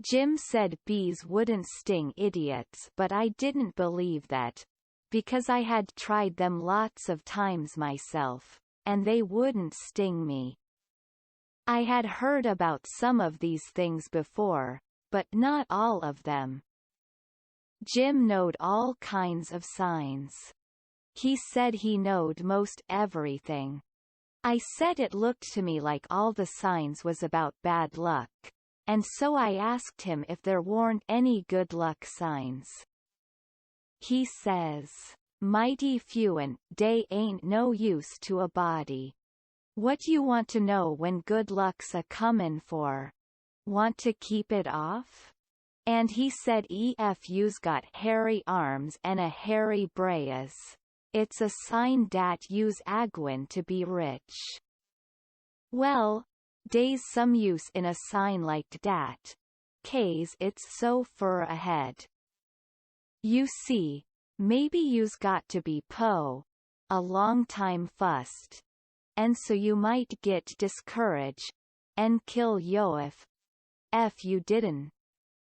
Jim said bees wouldn't sting idiots, but I didn't believe that, because I had tried them lots of times myself, and they wouldn't sting me. I had heard about some of these things before, but not all of them. Jim knowed all kinds of signs. He said he knowed most everything. I said it looked to me like all the signs was about bad luck, and so I asked him if there weren't any good luck signs. He says, mighty few and dey ain't no use to a body. What you want to know when good luck's a comin' for? Want to keep it off? And he said if you's got hairy arms and a hairy brayas, it's a sign dat you's agwin to be rich. Well, dey's some use in a sign like dat, 'case it's so fur ahead. You see, maybe you's got to be a long time fust, and so you might get discouraged, and kill yo if you didn't.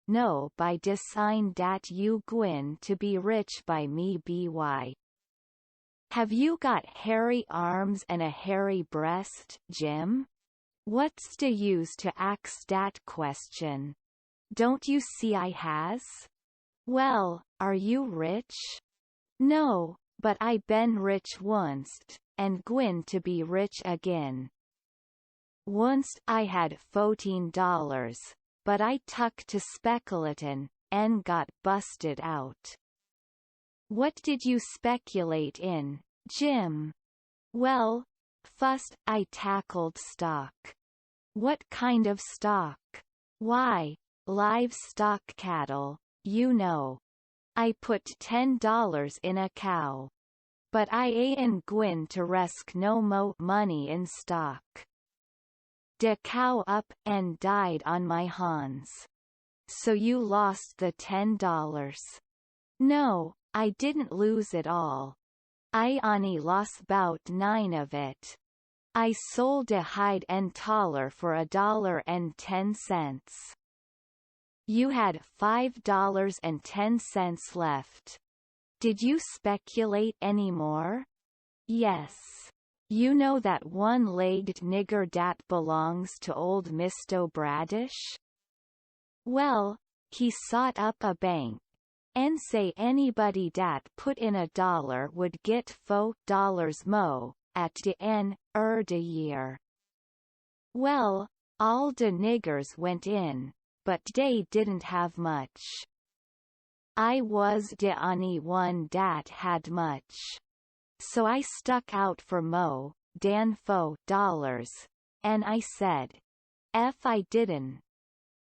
No by de sign dat you gwin to be rich by me by. Have you got hairy arms and a hairy breast, Jim? What's de use to ax dat question? Don't you see I has? Well, are you rich? No, but I been rich onct, and gwin to be rich again. Onct I had $14, but I tuck to speculatin', and got busted out. What did you speculate in, Jim? Well, fust I tackled stock. What kind of stock? Why, livestock cattle, you know. I put $10 in a cow. But I ain't gwin to resk no mo money in stock. De cow up and died on my hands. So you lost the $10. No, I didn't lose it all. I only lost 'bout 9 of it. I sold de hide and taller for $1.10. You had $5.10 left. Did you speculate any more? Yes. You know that one-legged nigger dat belongs to old Misto Bradish? Well, he sought up a bank, and say anybody dat put in $1 would get $4 mo, at de end de year. Well, all de niggers went in, but they didn't have much. I was the only one that had much. So I stuck out for mo, dan fo dollars, and I said, if I didn't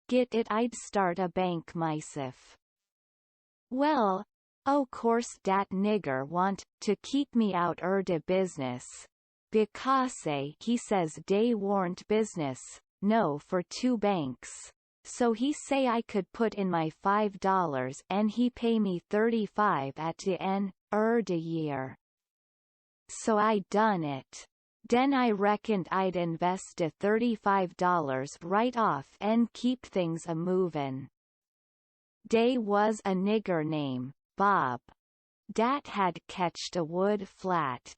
get it I'd start a bank myself. Well, o' course dat nigger want to keep me out de business, because he says dey warn't business, no for 2 banks, so he say I could put in my $5 and he pay me 35 at the end de year. So I done it. Den I reckoned I'd invest the $35 right off and keep things a-movin'. Dey was a nigger name, Bob. Dat had catched a wood flat.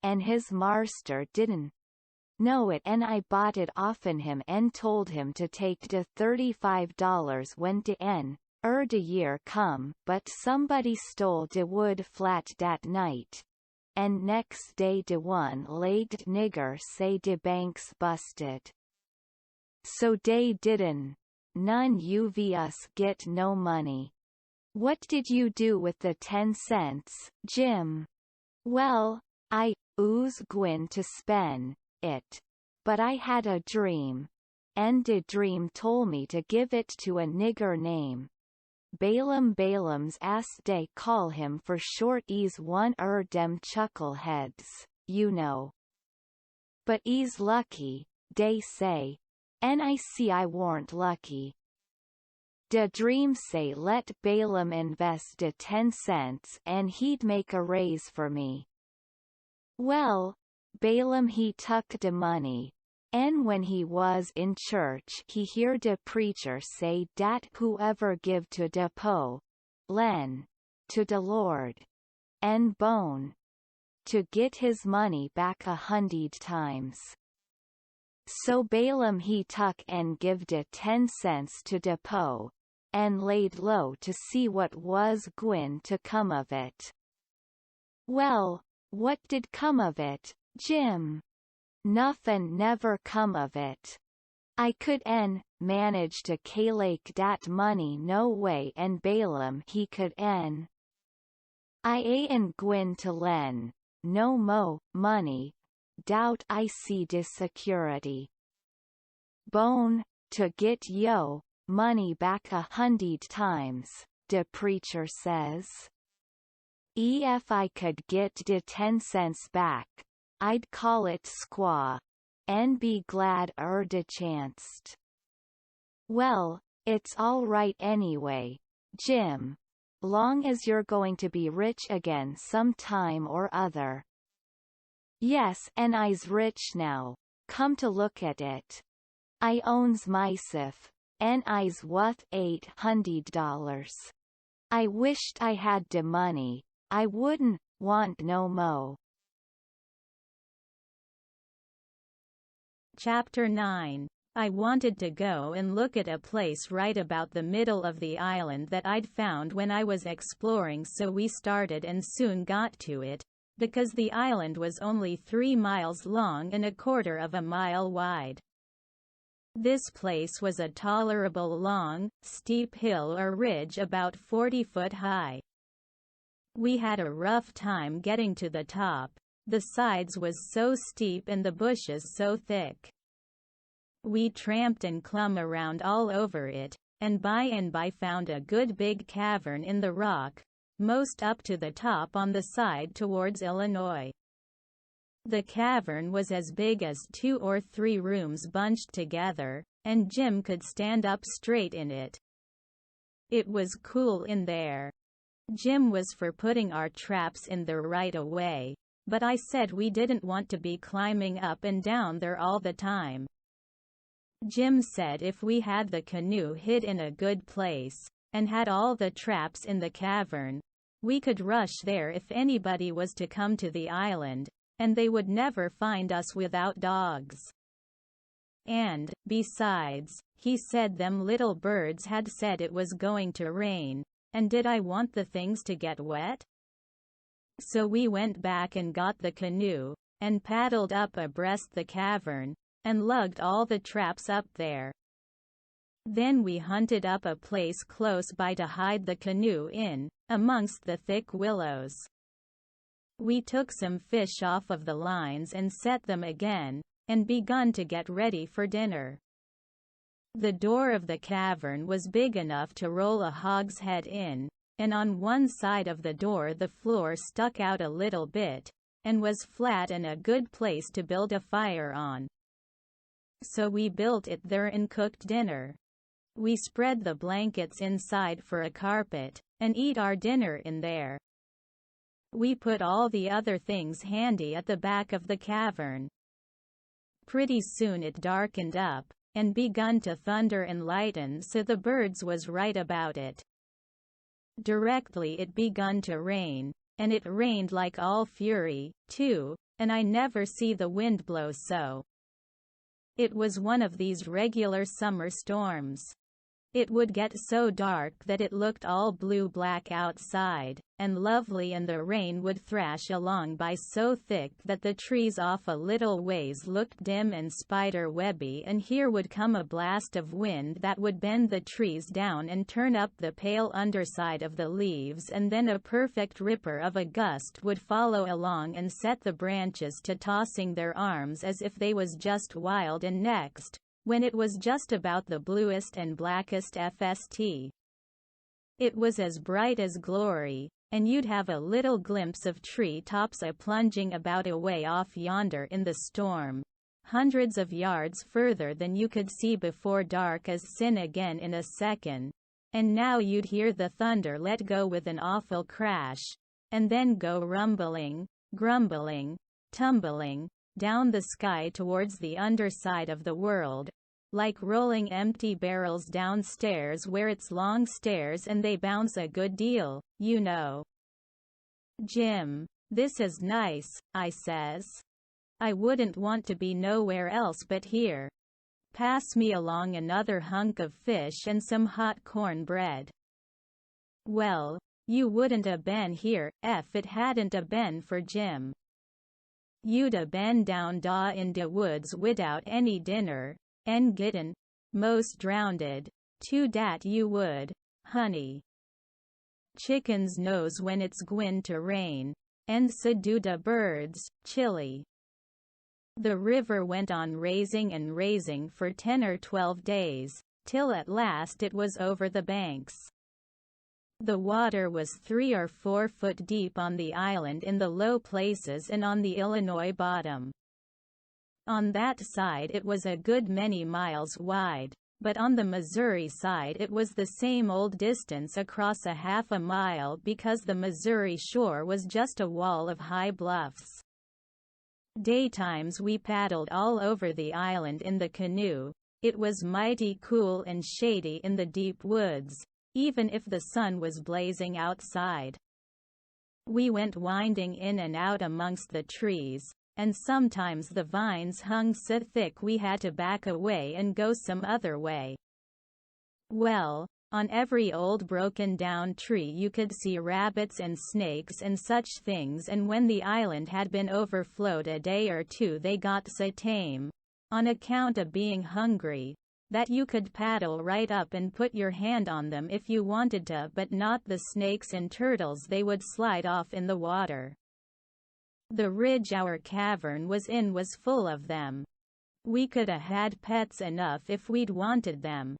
And his marster didn't know it and I bought it offen him and told him to take de $35 when de end de year come, but somebody stole de wood flat dat night. And next day de one-legged nigger say de banks busted. So dey didn't. None of us get no money. What did you do with the 10 cents, Jim? Well, I was gwine to spend it. But I had a dream. And de dream told me to give it to a nigger name Balaam's ass dey call him for short ease one dem chuckleheads, you know. But ease lucky, dey say. And I see I warn't lucky. De dream say let Balaam invest de 10 cents and he'd make a raise for me. Well, Balaam he tuck de money, and when he was in church he hear de preacher say dat whoever give to de len to de Lord, and bone to get his money back 100 times. So Balaam he tuck and give de 10 cents to de and laid low to see what was gwine to come of it. Well, what did come of it, Jim? Nuffin never come of it. I could manage to collect dat money no way and Balaam he could I ain't gwine to len no mo money, doubt I see de security. Bone, to get yo money back 100 times, de preacher says. If I could get de 10 cents back, I'd call it squaw, and be glad de chanced. Well, it's all right anyway, Jim. Long as you're going to be rich again some time or other. Yes, and I's rich now, come to look at it. I owns myself, and I's wuth $800. I wished I had de money, I wouldn't want no mo. Chapter 9. I wanted to go and look at a place right about the middle of the island that I'd found when I was exploring, so we started and soon got to it, because the island was only 3 miles long and 1/4 mile wide. This place was a tolerable long, steep hill or ridge about 40 foot high. We had a rough time getting to the top, the sides was so steep and the bushes so thick. We tramped and clumb around all over it, and by found a good big cavern in the rock, most up to the top on the side towards Illinois. The cavern was as big as 2 or 3 rooms bunched together, and Jim could stand up straight in it. It was cool in there. Jim was for putting our traps in there right away, but I said we didn't want to be climbing up and down there all the time. Jim said if we had the canoe hid in a good place, and had all the traps in the cavern, we could rush there if anybody was to come to the island, and they would never find us without dogs. And, besides, he said them little birds had said it was going to rain, and did I want the things to get wet? So we went back and got the canoe, and paddled up abreast the cavern, and lugged all the traps up there. Then we hunted up a place close by to hide the canoe in, amongst the thick willows. We took some fish off of the lines and set them again, and begun to get ready for dinner. The door of the cavern was big enough to roll a hogshead in, and on one side of the door the floor stuck out a little bit, and was flat and a good place to build a fire on. So we built it there and cooked dinner. We spread the blankets inside for a carpet, and eat our dinner in there. We put all the other things handy at the back of the cavern. Pretty soon it darkened up, and begun to thunder and lighten, so the birds was right about it. Directly it begun to rain, and it rained like all fury, too, and I never see the wind blow so. It was one of these regular summer storms. It would get so dark that it looked all blue-black outside, and lovely, and the rain would thrash along by so thick that the trees off a little ways looked dim and spider-webby, and here would come a blast of wind that would bend the trees down and turn up the pale underside of the leaves, and then a perfect ripper of a gust would follow along and set the branches to tossing their arms as if they was just wild, and next, when it was just about the bluest and blackest FST. It was as bright as glory, and you'd have a little glimpse of tree tops a-plunging about away off yonder in the storm, hundreds of yards further than you could see before dark as sin again in a second, and now you'd hear the thunder let go with an awful crash, and then go rumbling, grumbling, tumbling, down the sky towards the underside of the world, like rolling empty barrels downstairs where it's long stairs and they bounce a good deal, you know. "Jim, this is nice," I says. "I wouldn't want to be nowhere else but here. Pass me along another hunk of fish and some hot corn bread." "Well, you wouldn't a been here, if it hadn't a been for Jim. You'd a been down da in de woods widout any dinner, en gittin' most drownded, too, dat you would, honey. Chickens knows when it's gwine to rain, and so do de birds, chilly." The river went on raising and raising for 10 or 12 days, till at last it was over the banks. The water was 3 or 4 foot deep on the island in the low places and on the Illinois bottom. On that side it was a good many miles wide, but on the Missouri side it was the same old distance across a half a mile, because the Missouri shore was just a wall of high bluffs. Daytimes we paddled all over the island in the canoe. It was mighty cool and shady in the deep woods, even if the sun was blazing outside. We went winding in and out amongst the trees, and sometimes the vines hung so thick we had to back away and go some other way. Well, on every old broken-down tree you could see rabbits and snakes and such things, and when the island had been overflowed a day or two they got so tame, on account of being hungry, that you could paddle right up and put your hand on them if you wanted to, but not the snakes and turtles, they would slide off in the water. The ridge our cavern was in was full of them. We could a had pets enough if we'd wanted them.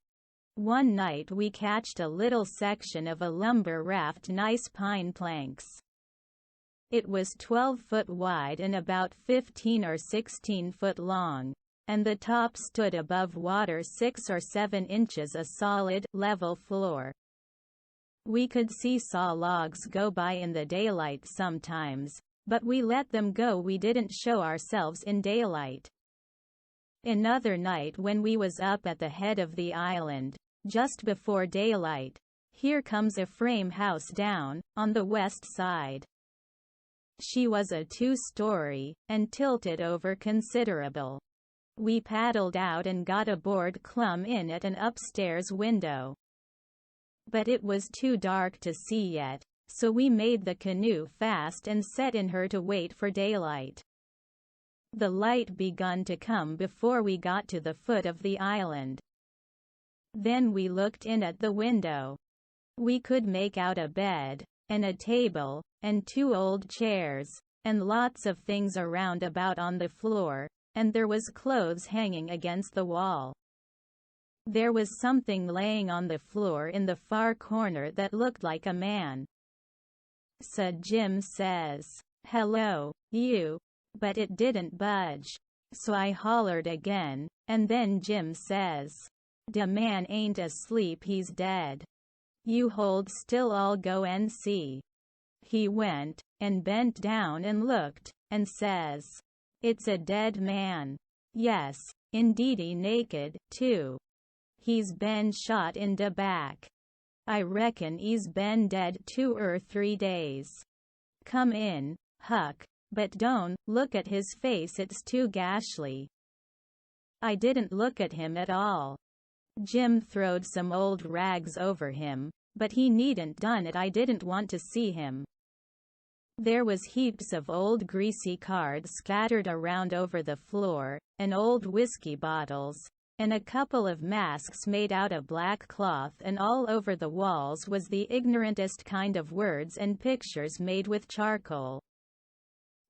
One night we catched a little section of a lumber raft, nice pine planks. It was 12 foot wide and about 15 or 16 foot long, and the top stood above water 6 or 7 inches, a solid, level floor. We could see saw logs go by in the daylight sometimes, but we let them go, we didn't show ourselves in daylight. Another night when we was up at the head of the island, just before daylight, here comes a frame house down, on the west side. She was a 2-story, and tilted over considerable. We paddled out and got aboard clumb in at an upstairs window. But it was too dark to see yet, so we made the canoe fast and set in her to wait for daylight. The light begun to come before we got to the foot of the island. Then we looked in at the window. We could make out a bed, and a table, and 2 old chairs, and lots of things around about on the floor, and there was clothes hanging against the wall. There was something laying on the floor in the far corner that looked like a man. So Jim says, "Hello, you," but it didn't budge. So I hollered again, and then Jim says, "Da man ain't asleep, he's dead. You hold still, I'll go and see." He went, and bent down and looked, and says, "It's a dead man. Yes, indeedy, naked, too. He's been shot in de back. I reckon he's been dead 2 or 3 days. Come in, Huck, but don't look at his face, it's too gashly." I didn't look at him at all. Jim throwed some old rags over him, but he needn't done it, I didn't want to see him. There was heaps of old greasy cards scattered around over the floor, and old whiskey bottles, and a couple of masks made out of black cloth, and all over the walls was the ignorantest kind of words and pictures made with charcoal.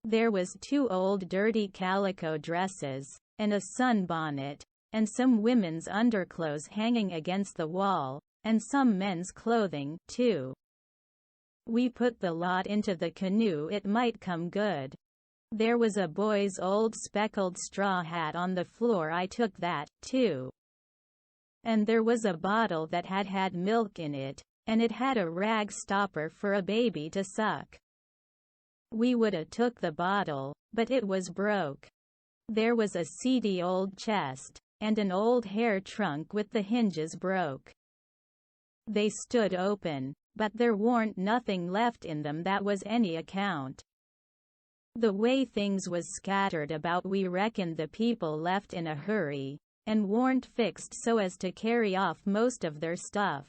There was 2 old dirty calico dresses, and a sunbonnet, and some women's underclothes hanging against the wall, and some men's clothing, too. We put the lot into the canoe, it might come good. There was a boy's old speckled straw hat on the floor, I took that, too. And there was a bottle that had had milk in it, and it had a rag stopper for a baby to suck. We woulda took the bottle, but it was broke. There was a seedy old chest, and an old hair trunk with the hinges broke. They stood open, but there warn't nothing left in them that was any account. The way things was scattered about, we reckoned the people left in a hurry, and warn't fixed so as to carry off most of their stuff.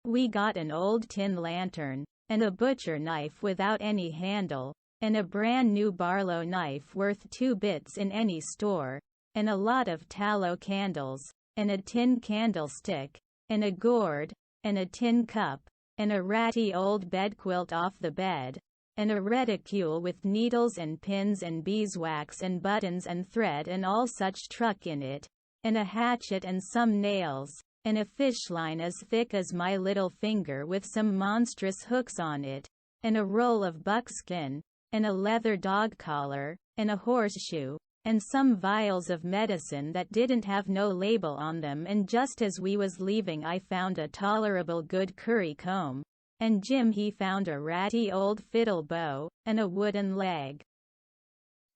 We got an old tin lantern, and a butcher knife without any handle, and a brand new Barlow knife worth 2 bits in any store, and a lot of tallow candles, and a tin candlestick, and a gourd, and a tin cup, and a ratty old bedquilt off the bed, and a reticule with needles and pins and beeswax and buttons and thread and all such truck in it, and a hatchet and some nails, and a fish line as thick as my little finger with some monstrous hooks on it, and a roll of buckskin, and a leather dog collar, and a horseshoe, and some vials of medicine that didn't have no label on them, and just as we was leaving I found a tolerable good curry comb, and Jim he found a ratty old fiddle bow, and a wooden leg.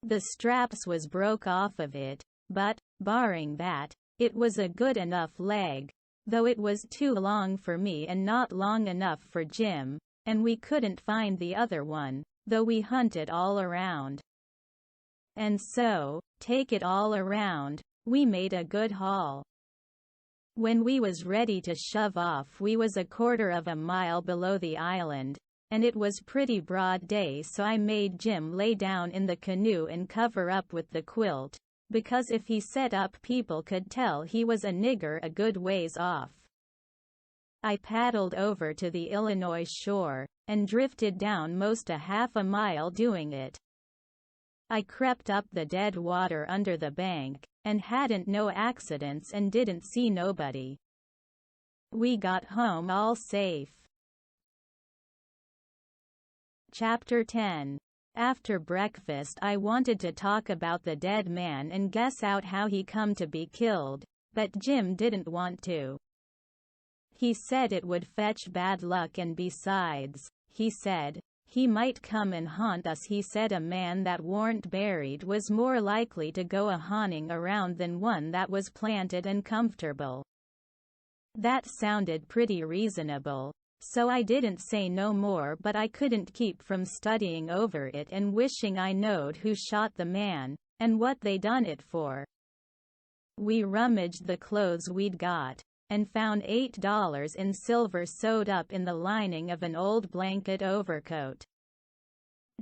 The straps was broke off of it, but, barring that, it was a good enough leg, though it was too long for me and not long enough for Jim, and we couldn't find the other one, though we hunted all around. And so, take it all around, we made a good haul. When we was ready to shove off, we was a quarter of a mile below the island, and it was pretty broad day, so I made Jim lay down in the canoe and cover up with the quilt, because if he set up people could tell he was a nigger a good ways off. I paddled over to the Illinois shore, and drifted down most a half a mile doing it. I crept up the dead water under the bank, and hadn't no accidents and didn't see nobody. We got home all safe. Chapter 10. After breakfast I wanted to talk about the dead man and guess out how he come to be killed, but Jim didn't want to. He said it would fetch bad luck, and besides, he said, he might come and haunt us. He said a man that warn't buried was more likely to go a-haunting around than one that was planted and comfortable. That sounded pretty reasonable, so I didn't say no more, but I couldn't keep from studying over it and wishing I knowed who shot the man, and what they done it for. We rummaged the clothes we'd got, and found $8 in silver sewed up in the lining of an old blanket overcoat.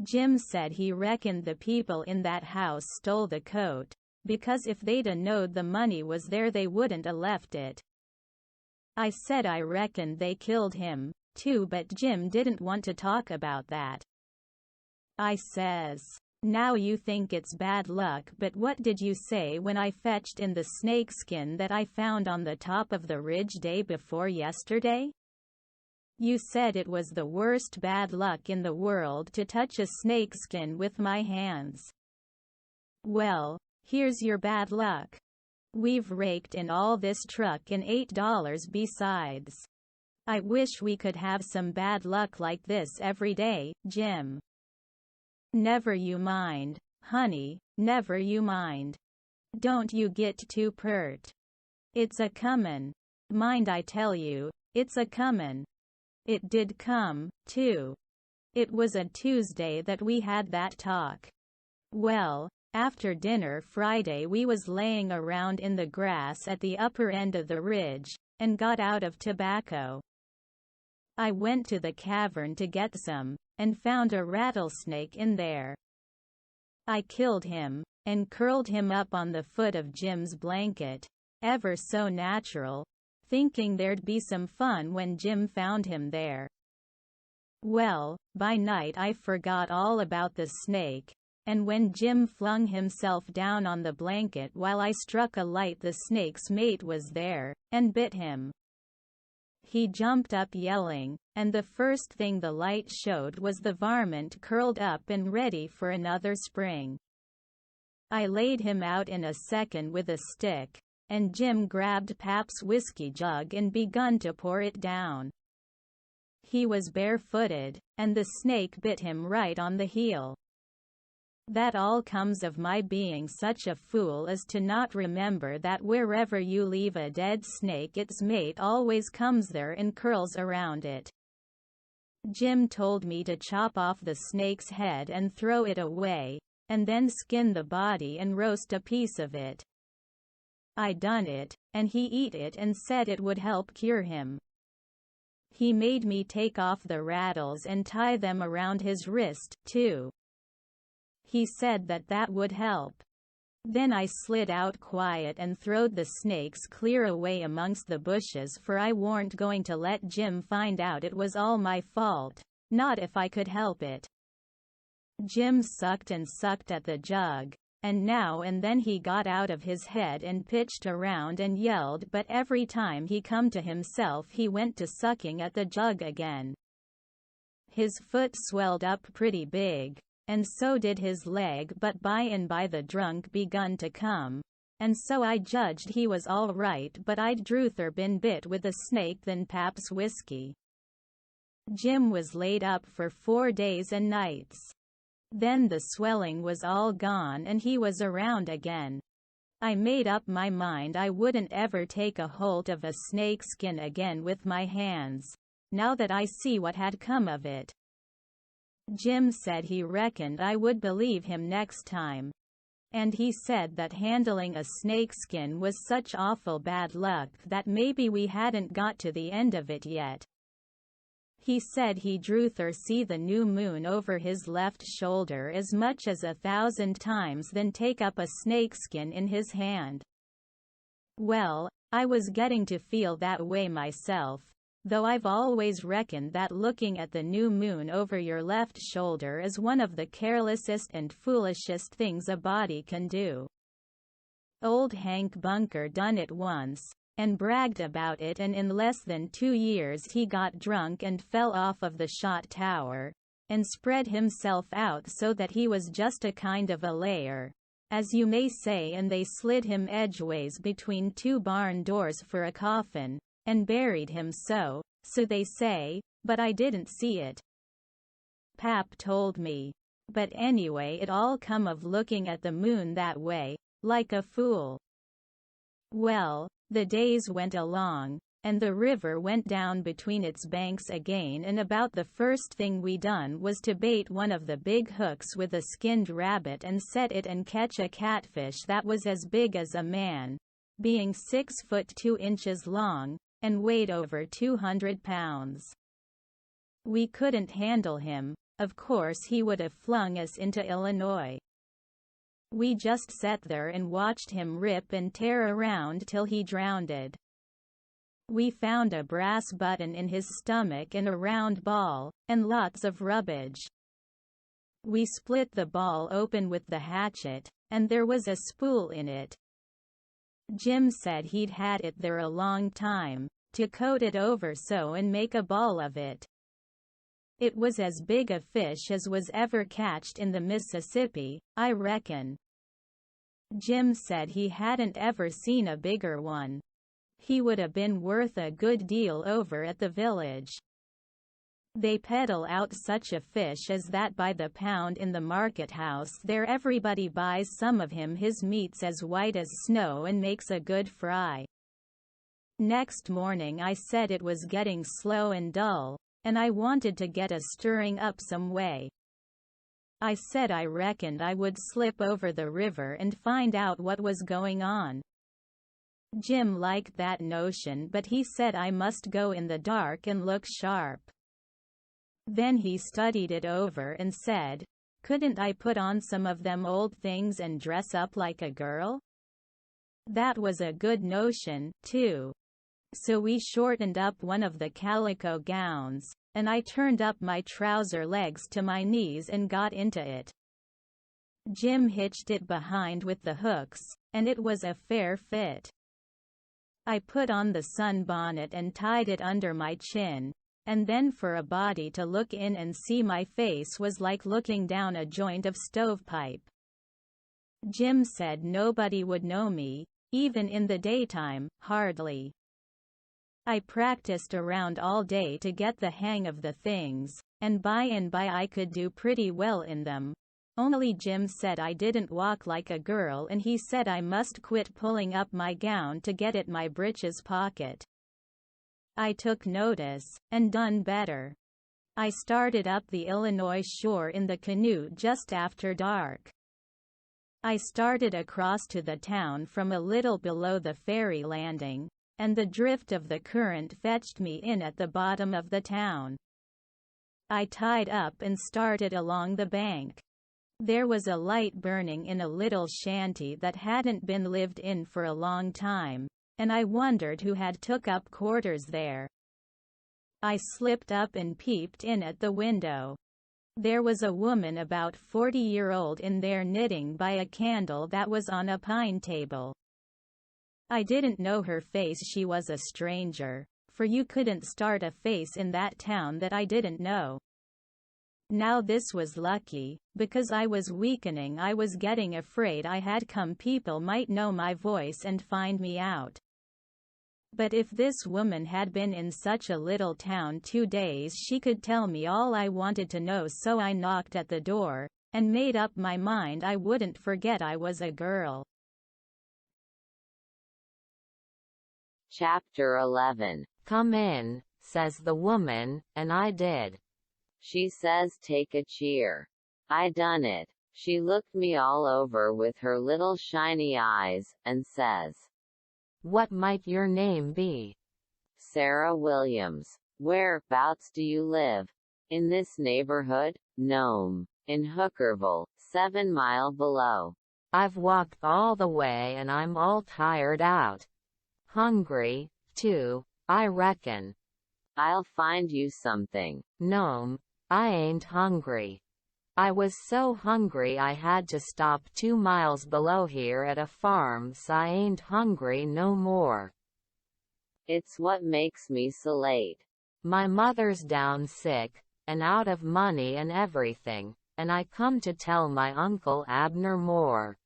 Jim said he reckoned the people in that house stole the coat, because if they'd a knowed the money was there they wouldn't a left it, I said I reckoned they killed him, too, but Jim didn't want to talk about that. I says, "Now you think it's bad luck, but what did you say when I fetched in the snakeskin that I found on the top of the ridge day before yesterday? You said it was the worst bad luck in the world to touch a snakeskin with my hands. Well, here's your bad luck. We've raked in all this truck and $8 besides. I wish we could have some bad luck like this every day, Jim." "Never you mind, honey, never you mind. Don't you get too pert. It's a comin'. Mind I tell you, it's a comin'." It did come, too. It was a Tuesday that we had that talk. Well, after dinner Friday we was laying around in the grass at the upper end of the ridge, and got out of tobacco. I went to the cavern to get some, and found a rattlesnake in there. I killed him, and curled him up on the foot of Jim's blanket, ever so natural, thinking there'd be some fun when Jim found him there. Well, by night I forgot all about the snake, and when Jim flung himself down on the blanket while I struck a light, the snake's mate was there, and bit him. He jumped up yelling, and the first thing the light showed was the varmint curled up and ready for another spring. I laid him out in a second with a stick, and Jim grabbed Pap's whiskey jug and begun to pour it down. He was barefooted, and the snake bit him right on the heel. That all comes of my being such a fool as to not remember that wherever you leave a dead snake its mate always comes there and curls around it. Jim told me to chop off the snake's head and throw it away, and then skin the body and roast a piece of it. I done it, and he eat it and said it would help cure him. He made me take off the rattles and tie them around his wrist, too. He said that would help. Then I slid out quiet and throwed the snakes clear away amongst the bushes, for I warn't going to let Jim find out it was all my fault, not if I could help it. Jim sucked and sucked at the jug, and now and then he got out of his head and pitched around and yelled, but every time he come to himself he went to sucking at the jug again. His foot swelled up pretty big, and so did his leg, but by and by the drunk begun to come, and so I judged he was all right, but I'd druther been bit with a snake than Pap's whiskey. Jim was laid up for 4 days and nights. Then the swelling was all gone and he was around again. I made up my mind I wouldn't ever take a holt of a snakeskin again with my hands, now that I see what had come of it. Jim said he reckoned I would believe him next time. And he said that handling a snakeskin was such awful bad luck that maybe we hadn't got to the end of it yet. He said he druther see the new moon over his left shoulder as much as 1,000 times than take up a snakeskin in his hand. Well, I was getting to feel that way myself, though I've always reckoned that looking at the new moon over your left shoulder is one of the carelessest and foolishest things a body can do. Old Hank Bunker done it once, and bragged about it, and in less than 2 years he got drunk and fell off of the shot tower, and spread himself out so that he was just a kind of a layer, as you may say, and they slid him edgeways between 2 barn doors for a coffin, and buried him so they say, but I didn't see it. Pap told me. But anyway, it all come of looking at the moon that way, like a fool. Well, the days went along, and the river went down between its banks again, and about the first thing we done was to bait one of the big hooks with a skinned rabbit and set it and catch a catfish that was as big as a man, being 6 foot 2 inches long, and weighed over 200 pounds. We couldn't handle him. Of course he would have flung us into Illinois. We just sat there and watched him rip and tear around till he drowned. We found a brass button in his stomach and a round ball, and lots of rubbish. We split the ball open with the hatchet, and there was a spool in it. Jim said he'd had it there a long time, to coat it over so and make a ball of it. It was as big a fish as was ever catched in the Mississippi, I reckon. Jim said he hadn't ever seen a bigger one. He would have been worth a good deal over at the village. They peddle out such a fish as that by the pound in the market house there. Everybody buys some of him. His meat's as white as snow and makes a good fry. Next morning I said it was getting slow and dull, and I wanted to get a stirring up some way. I said I reckoned I would slip over the river and find out what was going on. Jim liked that notion, but he said I must go in the dark and look sharp. Then he studied it over and said, couldn't I put on some of them old things and dress up like a girl? That was a good notion, too. So we shortened up one of the calico gowns, and I turned up my trouser legs to my knees and got into it. Jim hitched it behind with the hooks, and it was a fair fit. I put on the sunbonnet and tied it under my chin, and then for a body to look in and see my face was like looking down a joint of stovepipe. Jim said nobody would know me, even in the daytime, hardly. I practiced around all day to get the hang of the things, and by I could do pretty well in them. Only Jim said I didn't walk like a girl, and he said I must quit pulling up my gown to get at my breeches pocket. I took notice, and done better. I started up the Illinois shore in the canoe just after dark. I started across to the town from a little below the ferry landing, and the drift of the current fetched me in at the bottom of the town. I tied up and started along the bank. There was a light burning in a little shanty that hadn't been lived in for a long time, and I wondered who had took up quarters there. I slipped up and peeped in at the window. There was a woman about 40-year-old in there knitting by a candle that was on a pine table. I didn't know her face. She was a stranger, for you couldn't start a face in that town that I didn't know. Now this was lucky, because I was weakening. I was getting afraid I had come people might know my voice and find me out. But if this woman had been in such a little town 2 days, she could tell me all I wanted to know. So I knocked at the door, and made up my mind I wouldn't forget I was a girl. Chapter 11. Come in, says the woman, and I did. She says take a cheer. I done it. She looked me all over with her little shiny eyes, and says, what might your name be? Sarah Williams. Whereabouts do you live? In this neighborhood? Nome. In Hookerville, 7 miles below. I've walked all the way and I'm all tired out. Hungry, too, I reckon. I'll find you something. Nome, I ain't hungry. I was so hungry I had to stop 2 miles below here at a farm, so I ain't hungry no more. It's what makes me so late. My mother's down sick, and out of money and everything, and I come to tell my Uncle Abner Moore.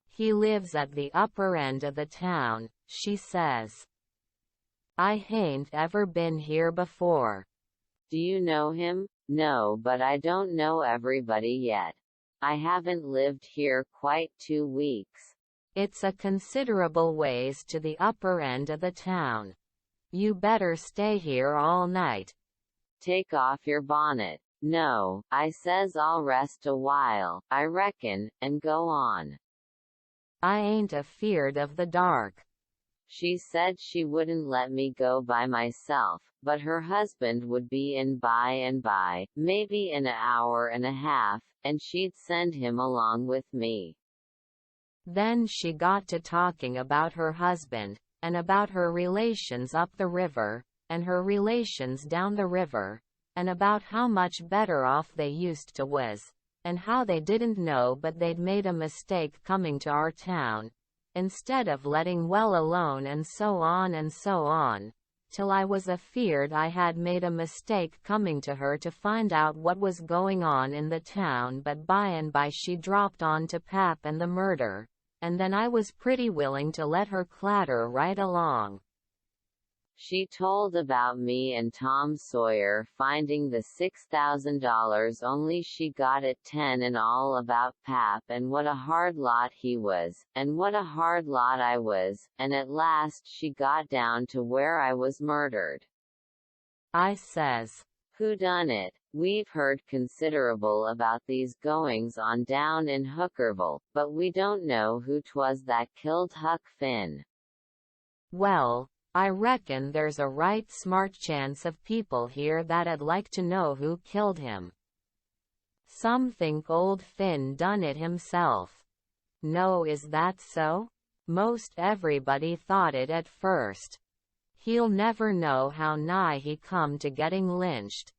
He lives at the upper end of the town, she says. I hain't ever been here before. Do you know him? No, but I don't know everybody yet. I haven't lived here quite 2 weeks. It's a considerable ways to the upper end of the town. You better stay here all night. Take off your bonnet. No, I says I'll rest a while, I reckon, and go on. I ain't afeard of the dark. She said she wouldn't let me go by myself, but her husband would be in by and by, maybe in an hour and a half, and she'd send him along with me. Then she got to talking about her husband, and about her relations up the river, and her relations down the river, and about how much better off they used to was, and how they didn't know but they'd made a mistake coming to our town, instead of letting well alone, and so on, till I was afeard I had made a mistake coming to her to find out what was going on in the town. But by and by she dropped on to Pap and the murder, and then I was pretty willing to let her clatter right along. She told about me and Tom Sawyer finding the $6,000, only she got it 10, and all about Pap and what a hard lot he was, and what a hard lot I was, and at last she got down to where I was murdered. I says, "Who done it? We've heard considerable about these goings on down in Hookerville, but we don't know who 'twas that killed Huck Finn." "Well, I reckon there's a right smart chance of people here that'd like to know who killed him. Some think old Finn done it himself. No, is that so? Most everybody thought it at first. He'll never know how nigh he come to getting lynched.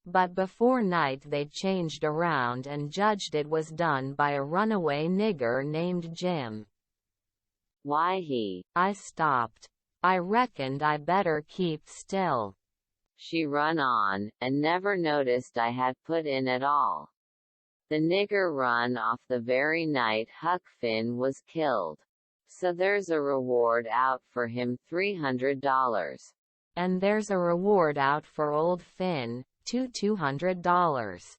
But before night they changed around and judged it was done by a runaway nigger named Jim." "Why I stopped. I reckoned I better keep still." She run on, and never noticed I had put in at all. "The nigger run off the very night Huck Finn was killed. So there's a reward out for him, $300. And there's a reward out for old Finn, $200.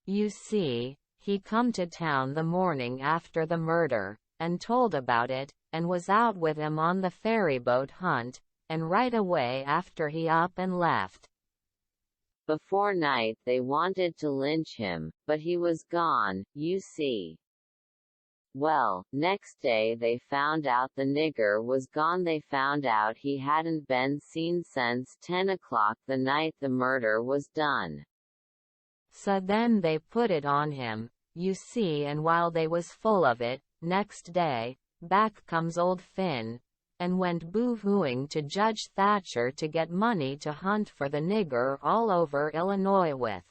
You see, he come to town the morning after the murder, and told about it, and was out with him on the ferryboat hunt, and right away after he up and left. Before night they wanted to lynch him, but he was gone, you see. Well, next day they found out the nigger was gone. They found out he hadn't been seen since 10 o'clock the night the murder was done. So then they put it on him, you see, and while they was full of it, next day, back comes old Finn, and went boo-hooing to Judge Thatcher to get money to hunt for the nigger all over Illinois with.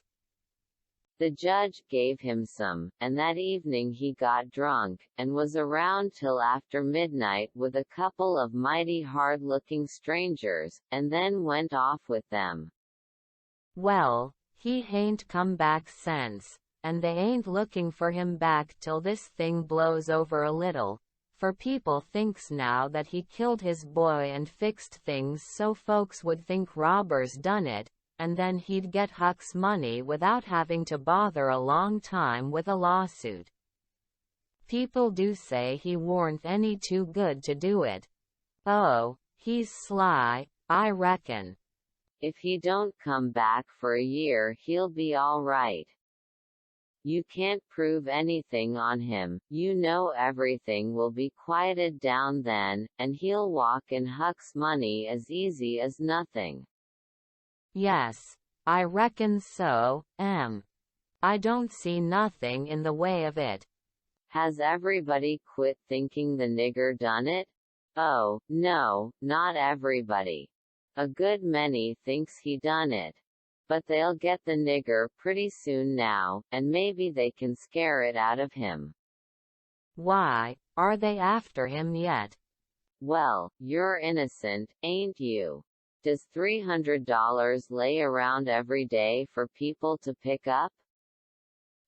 The judge gave him some, and that evening he got drunk, and was around till after midnight with a couple of mighty hard-looking strangers, and then went off with them. Well, he hain't come back since, and they ain't looking for him back till this thing blows over a little, for people thinks now that he killed his boy and fixed things so folks would think robbers done it, and then he'd get Huck's money without having to bother a long time with a lawsuit. People do say he warn't any too good to do it. Oh, he's sly, I reckon. If he don't come back for a year he'll be all right. You can't prove anything on him, you know everything will be quieted down then, and he'll walk in Huck's money as easy as nothing. Yes, I reckon so, I don't see nothing in the way of it. Has everybody quit thinking the nigger done it? Oh, no, not everybody. A good many thinks he done it. But they'll get the nigger pretty soon now, and maybe they can scare it out of him. Why, are they after him yet? Well, you're innocent, ain't you? Does $300 lay around every day for people to pick up?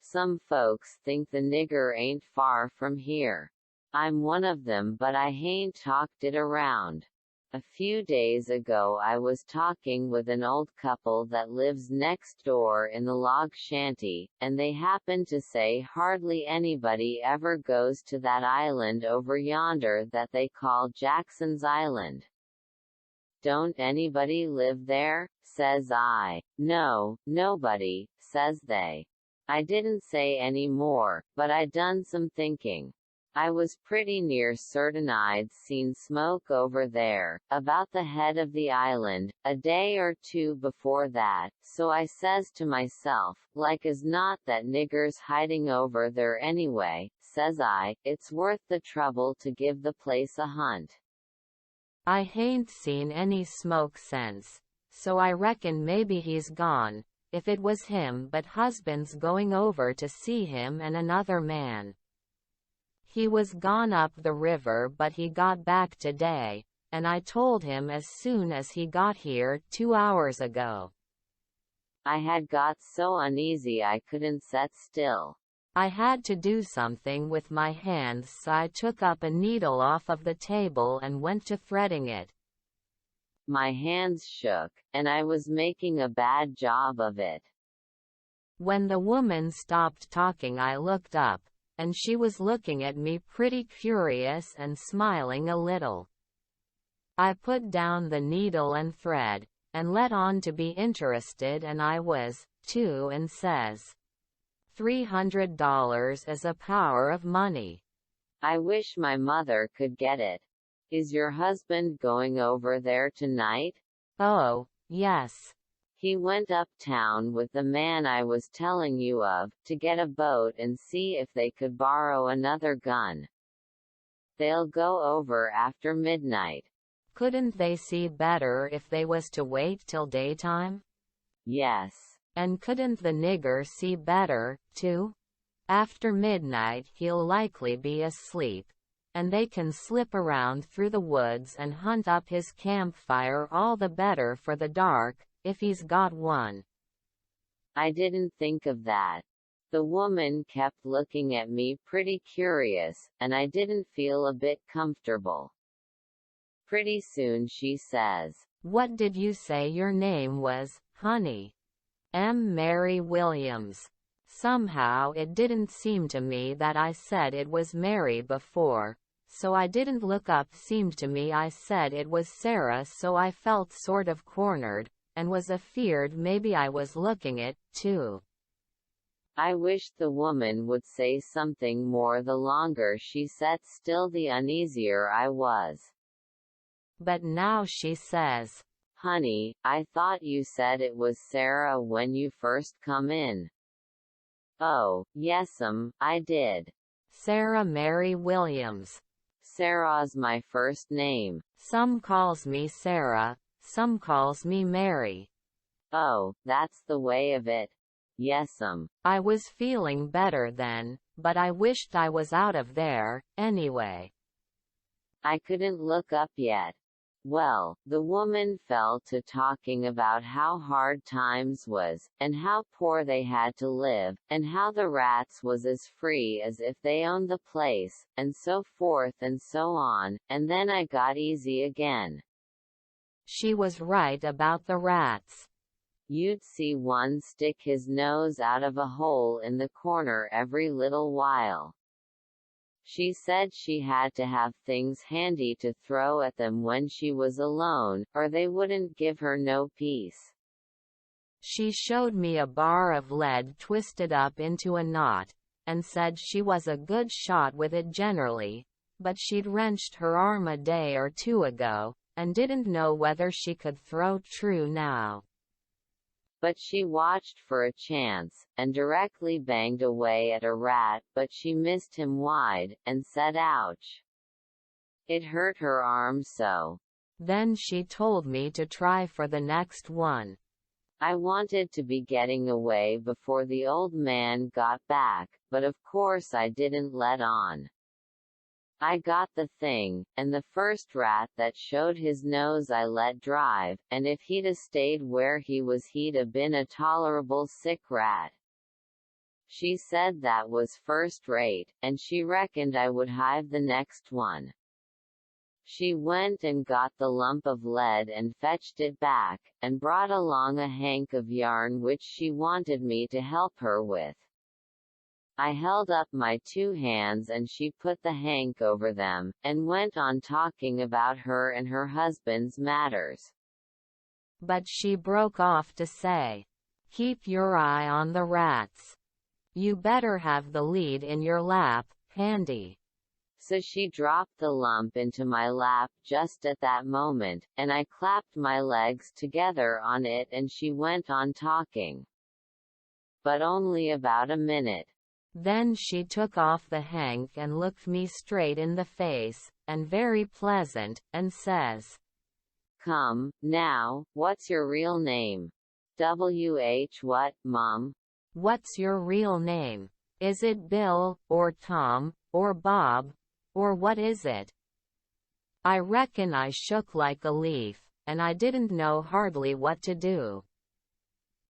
Some folks think the nigger ain't far from here. I'm one of them, but I hain't talked it around. A few days ago I was talking with an old couple that lives next door in the log shanty, and they happened to say hardly anybody ever goes to that island over yonder that they call Jackson's Island. Don't anybody live there? Says I. No, nobody, says they. I didn't say any more, but I done some thinking. I was pretty near certain I'd seen smoke over there, about the head of the island, a day or two before that, so I says to myself, like as not that nigger's hiding over there anyway, says I, it's worth the trouble to give the place a hunt. I hain't seen any smoke since, so I reckon maybe he's gone, if it was him, but husband's going over to see him and another man. He was gone up the river, but he got back today, and I told him as soon as he got here 2 hours ago. I had got so uneasy I couldn't sit still. I had to do something with my hands, so I took up a needle off of the table and went to threading it. My hands shook, and I was making a bad job of it. When the woman stopped talking, I looked up, and she was looking at me pretty curious and smiling a little. I put down the needle and thread, and let on to be interested, and I was, too, and says, $300 is a power of money. I wish my mother could get it. Is your husband going over there tonight? Oh, yes. He went uptown with the man I was telling you of, to get a boat and see if they could borrow another gun. They'll go over after midnight. Couldn't they see better if they was to wait till daytime? Yes. And couldn't the nigger see better, too? After midnight he'll likely be asleep, and they can slip around through the woods and hunt up his campfire all the better for the dark, if he's got one. I didn't think of that. The woman kept looking at me pretty curious, and I didn't feel a bit comfortable. Pretty soon she says, "What did you say your name was, honey?" Mary Williams. Somehow it didn't seem to me that I said it was Mary before, so I didn't look up. Seemed to me I said it was Sarah, so I felt sort of cornered, and was afeard maybe I was looking it, too. I wished the woman would say something more. The longer she sat still, the uneasier I was. But now she says, "Honey, I thought you said it was Sarah when you first come in." "Oh, yes'm, I did." Sarah Mary Williams. Sarah's my first name. Some calls me Sarah, some calls me Mary. Oh, that's the way of it. Yes'm. I was feeling better then, but I wished I was out of there, anyway. I couldn't look up yet. Well, the woman fell to talking about how hard times was, and how poor they had to live, and how the rats was as free as if they owned the place, and so forth and so on, and then I got easy again. She was right about the rats. You'd see one stick his nose out of a hole in the corner every little while. She said she had to have things handy to throw at them when she was alone, or they wouldn't give her no peace. She showed me a bar of lead twisted up into a knot, and said she was a good shot with it generally, but she'd wrenched her arm a day or two ago, and didn't know whether she could throw true now. But she watched for a chance, and directly banged away at a rat, but she missed him wide, and said ouch. It hurt her arm so. Then she told me to try for the next one. I wanted to be getting away before the old man got back, but of course I didn't let on. I got the thing, and the first rat that showed his nose I let drive, and if he'd a stayed where he was he'd a been a tolerable sick rat. She said that was first rate, and she reckoned I would hive the next one. She went and got the lump of lead and fetched it back, and brought along a hank of yarn which she wanted me to help her with. I held up my 2 hands and she put the hank over them, and went on talking about her and her husband's matters. But she broke off to say, "Keep your eye on the rats. You better have the lead in your lap, handy." So she dropped the lump into my lap just at that moment, and I clapped my legs together on it and she went on talking. But only about a minute. Then she took off the hank and looked me straight in the face, and very pleasant, and says, "Come, now, what's your real name?" "What, Mom?" "What's your real name? Is it Bill, or Tom, or Bob, or what is it?" I reckon I shook like a leaf, and I didn't know hardly what to do.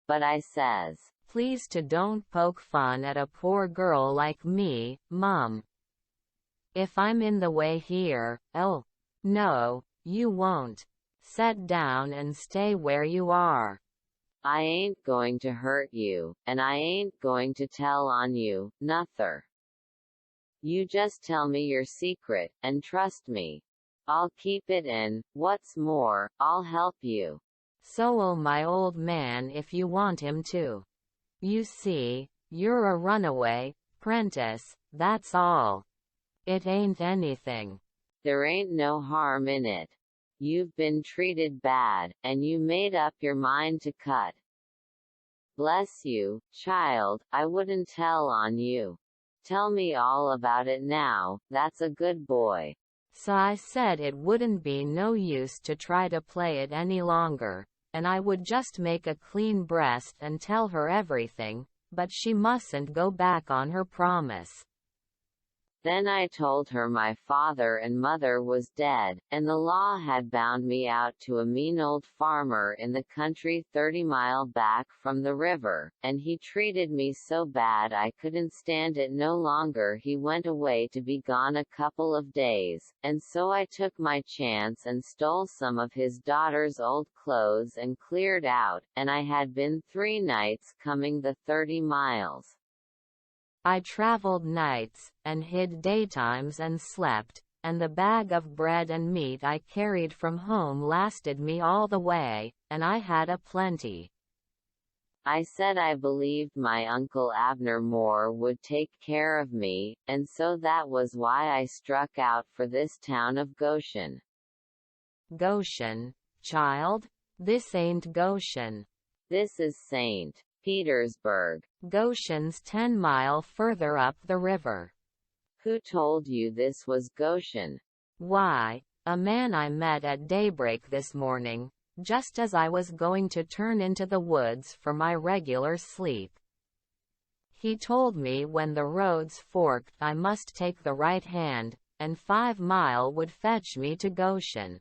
But I says, "Please to don't poke fun at a poor girl like me, Mum. If I'm in the way here, oh, no, you won't. Set down and stay where you are. I ain't going to hurt you, and I ain't going to tell on you, nuther. You just tell me your secret, and trust me. I'll keep it in, what's more, I'll help you. So'll my old man if you want him to. You see, you're a runaway, 'prentice, that's all. It ain't anything. There ain't no harm in it. You've been treated bad, and you made up your mind to cut. Bless you, child, I wouldn't tell on you. Tell me all about it now, that's a good boy." So I said it wouldn't be no use to try to play it any longer, and I would just make a clean breast and tell her everything, but she mustn't go back on her promise. Then I told her my father and mother was dead, and the law had bound me out to a mean old farmer in the country 30 mile back from the river, and he treated me so bad I couldn't stand it no longer. He went away to be gone a couple of days, and so I took my chance and stole some of his daughter's old clothes and cleared out, and I had been 3 nights coming the 30 miles. I traveled nights, and hid daytimes and slept, and the bag of bread and meat I carried from home lasted me all the way, and I had a plenty. I said I believed my Uncle Abner Moore would take care of me, and so that was why I struck out for this town of Goshen. Goshen, child? This ain't Goshen. This is St. Petersburg. Goshen's 10 mile further up the river. Who told you this was Goshen? Why, a man I met at daybreak this morning, just as I was going to turn into the woods for my regular sleep. He told me when the roads forked I must take the right hand, and 5 mile would fetch me to Goshen.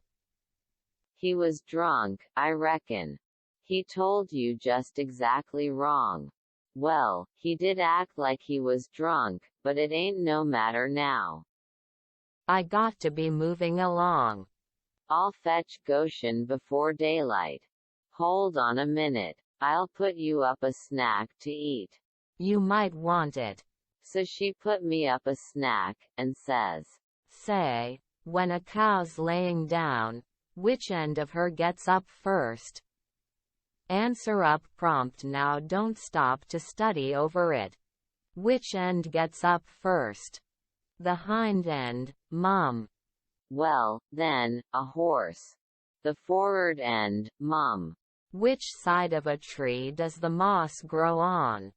He was drunk, I reckon. He told you just exactly wrong. Well, he did act like he was drunk, but it ain't no matter now. I got to be moving along. I'll fetch Goshen before daylight. Hold on a minute. I'll put you up a snack to eat. You might want it. So she put me up a snack, and says, Say, when a cow's laying down, which end of her gets up first? Answer up prompt now, don't stop to study over it. Which end gets up first? The hind end, Mum. Well, then, a horse. The forward end, Mum. Which side of a tree does the moss grow on?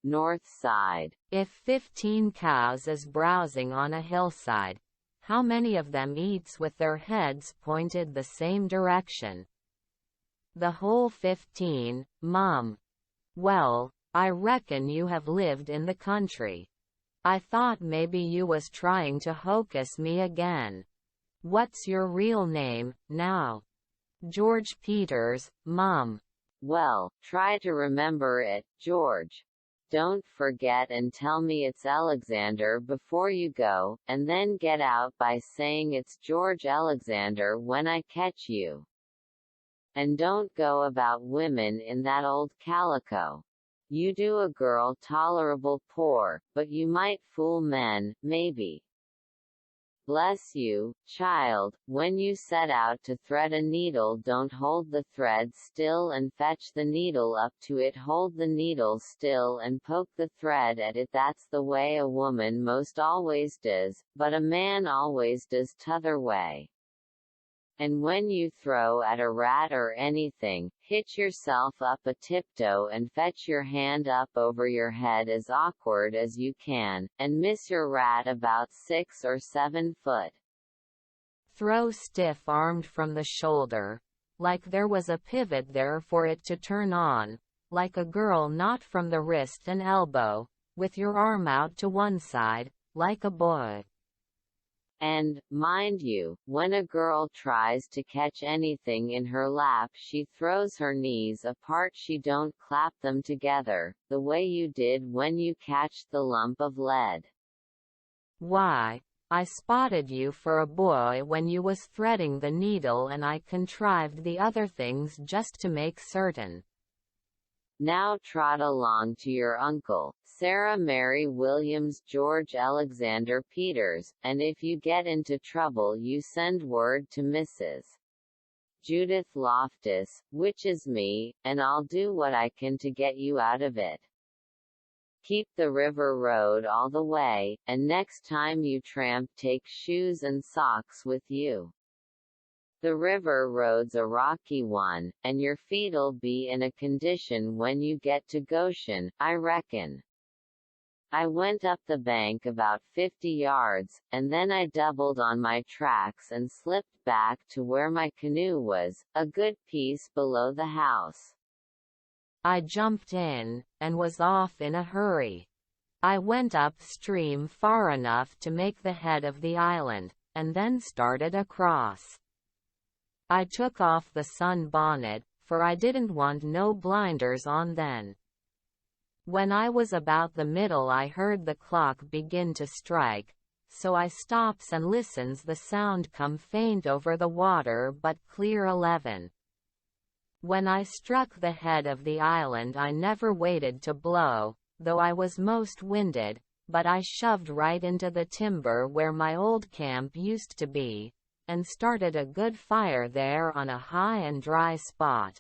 North side. If 15 cows is browsing on a hillside, how many of them eats with their heads pointed the same direction? The whole 15, Mum. Well, I reckon you have lived in the country. I thought maybe you was trying to hocus me again. What's your real name, now? George Peters, Mum. Well, try to remember it, George. Don't forget and tell me it's Alexander before you go, and then get out by saying it's George Alexander when I catch you. And don't go about women in that old calico. You do a girl tolerable poor, but you might fool men, maybe. Bless you, child, when you set out to thread a needle, don't hold the thread still and fetch the needle up to it. Hold the needle still and poke the thread at it. That's the way a woman most always does, but a man always does t'other way. And when you throw at a rat or anything, hitch yourself up a tiptoe and fetch your hand up over your head as awkward as you can, and miss your rat about 6 or 7 foot. throw stiff-armed from the shoulder, like there was a pivot there for it to turn on, like a girl, not from the wrist and elbow, with your arm out to one side, like a boy. And, mind you, when a girl tries to catch anything in her lap she throws her knees apart, she don't clap them together, the way you did when you catched the lump of lead. Why, I spotted you for a boy when you was threading the needle, and I contrived the other things just to make certain. Now trot along to your uncle, Sarah Mary Williams George Alexander Peters, and if you get into trouble you send word to Mrs. Judith Loftus, which is me, and I'll do what I can to get you out of it. Keep the river road all the way, and next time you tramp take shoes and socks with you. The river road's a rocky one, and your feet'll be in a condition when you get to Goshen, I reckon. I went up the bank about 50 yards, and then I doubled on my tracks and slipped back to where my canoe was, a good piece below the house. I jumped in, and was off in a hurry. I went upstream far enough to make the head of the island, and then started across. I took off the sun bonnet, for I didn't want no blinders on then. When I was about the middle I heard the clock begin to strike, so I stops and listens. The sound come faint over the water but clear 11. When I struck the head of the island I never waited to blow, though I was most winded, but I shoved right into the timber where my old camp used to be, and started a good fire there on a high and dry spot.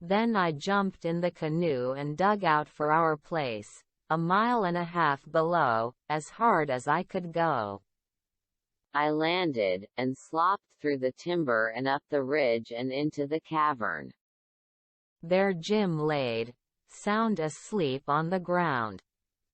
Then I jumped in the canoe and dug out for our place, a mile and a half below, as hard as I could go. I landed, and slopped through the timber and up the ridge and into the cavern. There Jim laid, sound asleep on the ground.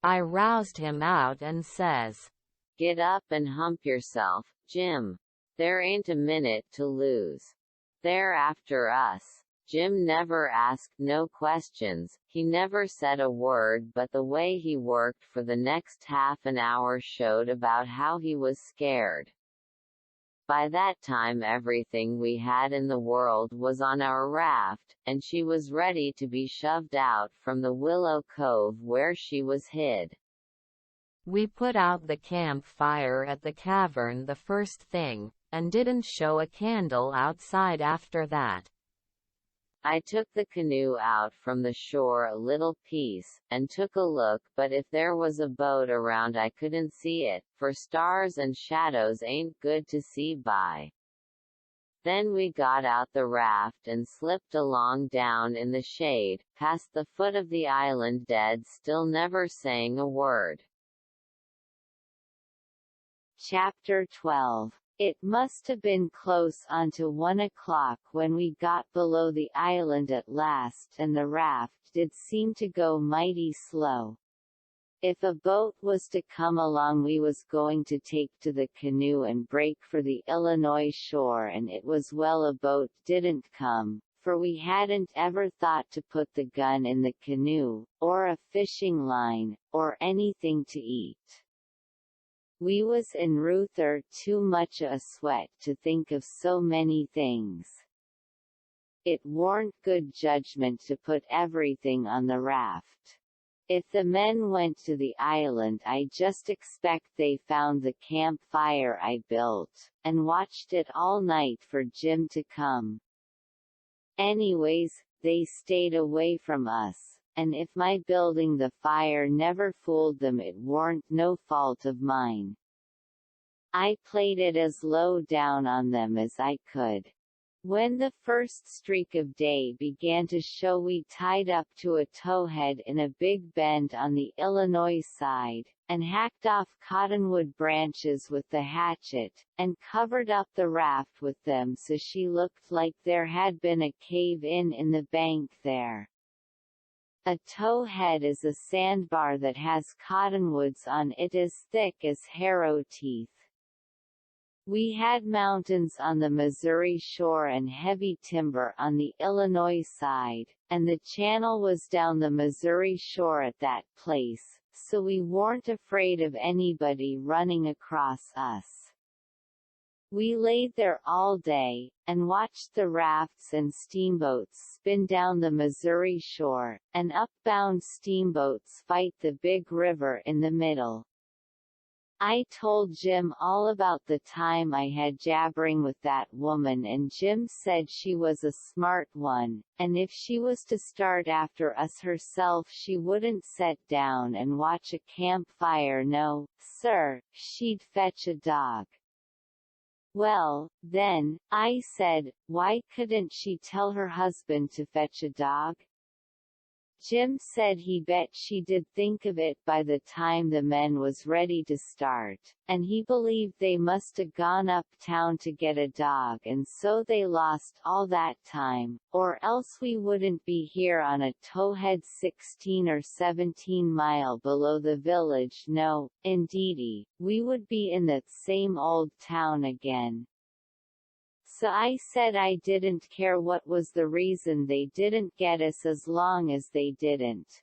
I roused him out and says, "Get up and hump yourself, Jim. There ain't a minute to lose. They're after us." Jim never asked no questions, he never said a word, but the way he worked for the next half an hour showed about how he was scared. By that time everything we had in the world was on our raft, and she was ready to be shoved out from the willow cove where she was hid. We put out the campfire at the cavern the first thing, and didn't show a candle outside after that. I took the canoe out from the shore a little piece, and took a look, but if there was a boat around I couldn't see it, for stars and shadows ain't good to see by. Then we got out the raft and slipped along down in the shade, past the foot of the island, dead still, never saying a word. Chapter 12. It must have been close on to 1 o'clock when we got below the island at last, and the raft did seem to go mighty slow. If a boat was to come along we was going to take to the canoe and break for the Illinois shore, and it was well a boat didn't come, for we hadn't ever thought to put the gun in the canoe, or a fishing line, or anything to eat. We was in ruther too much a sweat to think of so many things. It warn't good judgment to put everything on the raft. If the men went to the island I just expect they found the campfire I built, and watched it all night for Jim to come. Anyways, they stayed away from us, and if my building the fire never fooled them it warn't no fault of mine. I played it as low down on them as I could. When the first streak of day began to show we tied up to a towhead in a big bend on the Illinois side, and hacked off cottonwood branches with the hatchet, and covered up the raft with them so she looked like there had been a cave-in the bank there. A towhead is a sandbar that has cottonwoods on it as thick as harrow teeth. We had mountains on the Missouri shore and heavy timber on the Illinois side, and the channel was down the Missouri shore at that place, so we weren't afraid of anybody running across us. We laid there all day, and watched the rafts and steamboats spin down the Missouri shore, and upbound steamboats fight the big river in the middle. I told Jim all about the time I had jabbering with that woman, and Jim said she was a smart one, and if she was to start after us herself she wouldn't set down and watch a campfire. No, sir, she'd fetch a dog. Well, then, I said, why couldn't she tell her husband to fetch a dog? Jim said he bet she did think of it by the time the men was ready to start, and he believed they must 'a' gone uptown to get a dog, and so they lost all that time, or else we wouldn't be here on a towhead 16 or 17 mile below the village. No, indeedy, we would be in that same old town again. So I said I didn't care what was the reason they didn't get us as long as they didn't.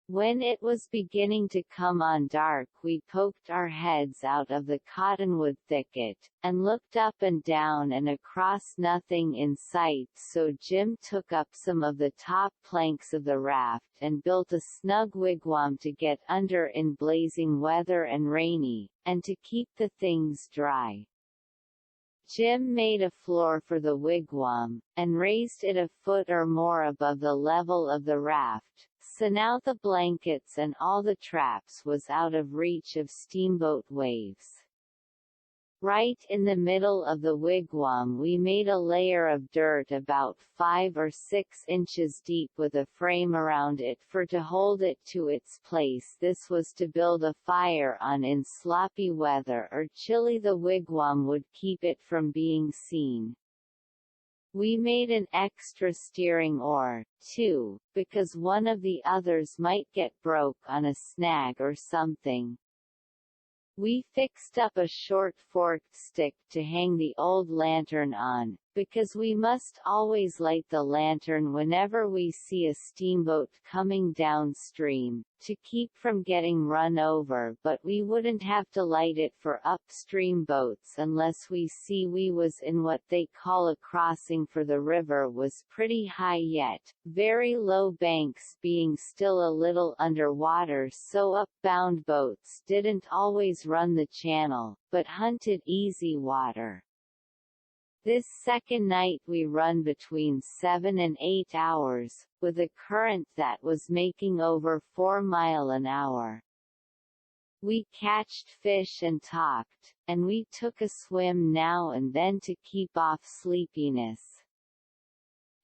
When it was beginning to come on dark we poked our heads out of the cottonwood thicket, and looked up and down and across. Nothing in sight, so Jim took up some of the top planks of the raft and built a snug wigwam to get under in blazing weather and rainy, and to keep the things dry. Jim made a floor for the wigwam, and raised it a foot or more above the level of the raft, so now the blankets and all the traps was out of reach of steamboat waves. Right in the middle of the wigwam we made a layer of dirt about 5 or 6 inches deep with a frame around it for to hold it to its place. This was to build a fire on in sloppy weather or chilly. The wigwam would keep it from being seen. We made an extra steering oar, too, because one of the others might get broke on a snag or something. We fixed up a short forked stick to hang the old lantern on, because we must always light the lantern whenever we see a steamboat coming downstream, to keep from getting run over, but we wouldn't have to light it for upstream boats unless we see we was in what they call a crossing, for the river was pretty high yet, very low banks being still a little underwater, so upbound boats didn't always run the channel, but hunted easy water. This second night we run between 7 and 8 hours, with a current that was making over 4 miles an hour. We catched fish and talked, and we took a swim now and then to keep off sleepiness.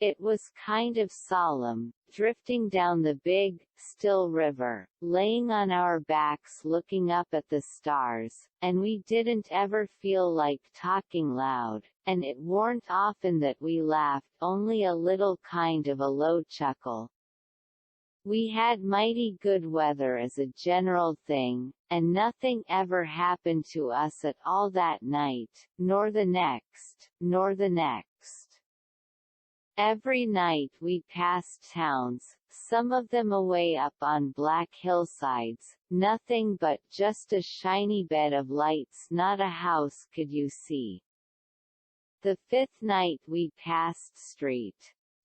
It was kind of solemn, drifting down the big, still river, laying on our backs looking up at the stars, and we didn't ever feel like talking loud, and it weren't often that we laughed, only a little kind of a low chuckle. We had mighty good weather as a general thing, and nothing ever happened to us at all that night, nor the next, nor the next. Every night we passed towns, some of them away up on black hillsides, nothing but just a shiny bed of lights, not a house could you see. The 5th night we passed St.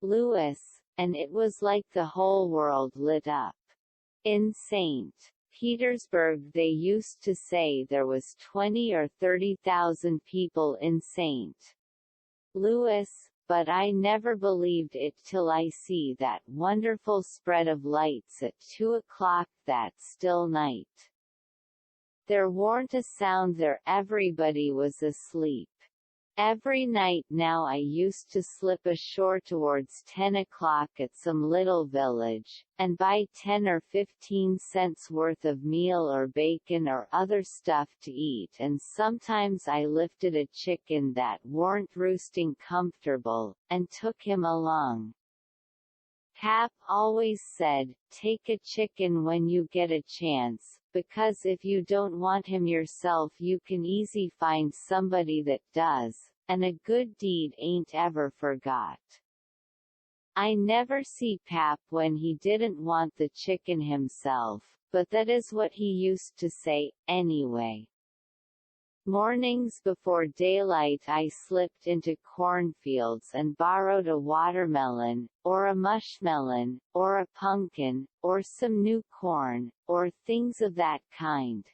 Louis, and it was like the whole world lit up. In St. Petersburg they used to say there was 20 or 30,000 people in St. Louis, but I never believed it till I see that wonderful spread of lights at 2 o'clock that still night. There warn't a sound there, everybody was asleep. Every night now I used to slip ashore towards 10 o'clock at some little village, and buy 10 or 15 cents worth of meal or bacon or other stuff to eat, and sometimes I lifted a chicken that warn't roosting comfortable, and took him along. Pap always said, take a chicken when you get a chance, because if you don't want him yourself you can easy find somebody that does, and a good deed ain't ever forgot. I never see Pap when he didn't want the chicken himself, but that is what he used to say, anyway. Mornings before daylight I slipped into cornfields and borrowed a watermelon, or a mushmelon, or a pumpkin, or some new corn, or things of that kind.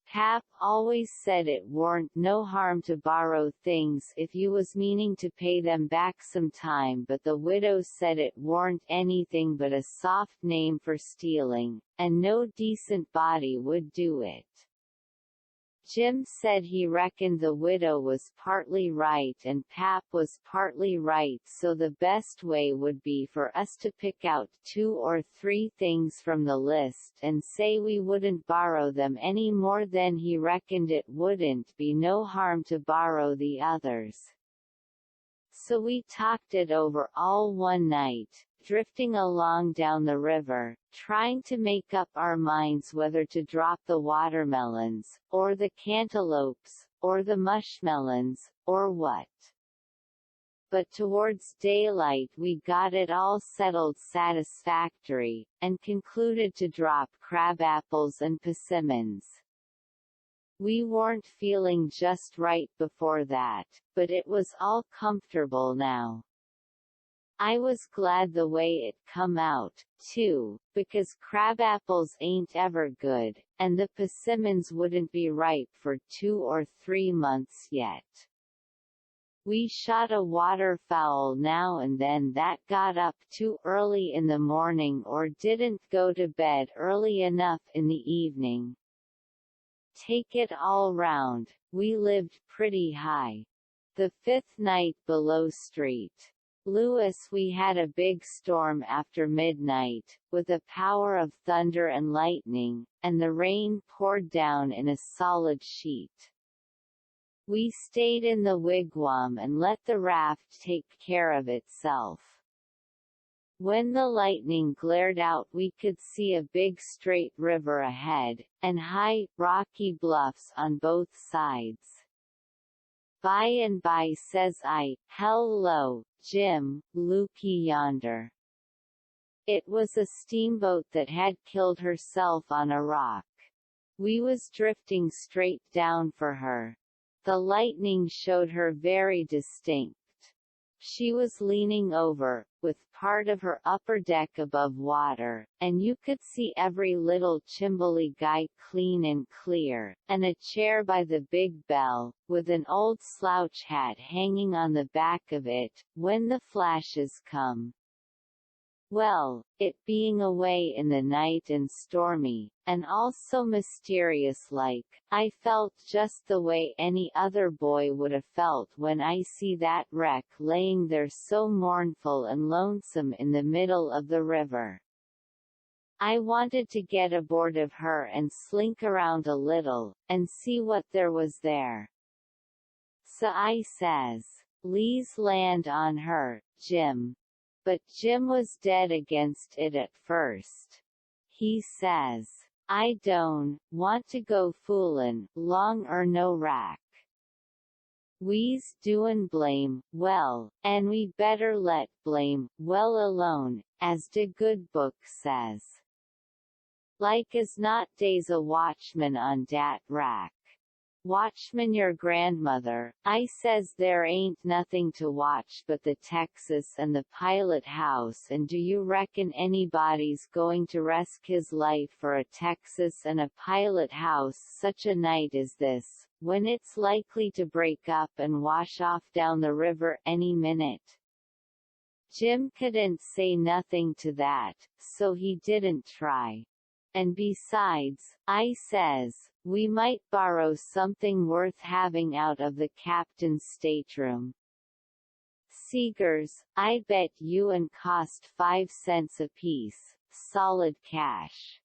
Pap always said it warn't no harm to borrow things if you was meaning to pay them back some time, but the widow said it warn't anything but a soft name for stealing, and no decent body would do it. Jim said he reckoned the widow was partly right and Pap was partly right, so the best way would be for us to pick out 2 or 3 things from the list and say we wouldn't borrow them any more than he reckoned it wouldn't be no harm to borrow the others. So we talked it over all one night, drifting along down the river, trying to make up our minds whether to drop the watermelons, or the cantaloupes, or the mushmelons, or what. But towards daylight we got it all settled satisfactory, and concluded to drop crabapples and persimmons. We weren't feeling just right before that, but it was all comfortable now. I was glad the way it come out, too, because crabapples ain't ever good, and the persimmons wouldn't be ripe for 2 or 3 months yet. We shot a waterfowl now and then that got up too early in the morning or didn't go to bed early enough in the evening. Take it all round, we lived pretty high. The 5th night below Street Lewis we had a big storm after midnight, with a power of thunder and lightning, and the rain poured down in a solid sheet. We stayed in the wigwam and let the raft take care of itself. When the lightning glared out we could see a big straight river ahead, and high, rocky bluffs on both sides. By and by says I, "Hello, Jim, looky yonder." It was a steamboat that had killed herself on a rock. We was drifting straight down for her. The lightning showed her very distinct. She was leaning over, with part of her upper deck above water, and you could see every little chimbly guy clean and clear, and a chair by the big bell, with an old slouch hat hanging on the back of it, when the flashes come. Well, it being away in the night and stormy, and also mysterious-like, I felt just the way any other boy would have felt when I see that wreck laying there so mournful and lonesome in the middle of the river. I wanted to get aboard of her and slink around a little, and see what there was there. So I says, "Please land on her, Jim." But Jim was dead against it at first. He says, "I don't want to go foolin', long or no rack. We's doin' blame well, and we better let blame well alone, as de good book says. Like as not dey's a watchman on dat rack." "Watchman your grandmother," I says. "There ain't nothing to watch but the Texas and the pilot house, and do you reckon anybody's going to risk his life for a Texas and a pilot house such a night as this, when it's likely to break up and wash off down the river any minute?" Jim couldn't say nothing to that, so he didn't try. "And besides," I says, "we might borrow something worth having out of the captain's stateroom. Seegers, I bet you and cost 5 cents apiece, solid cash.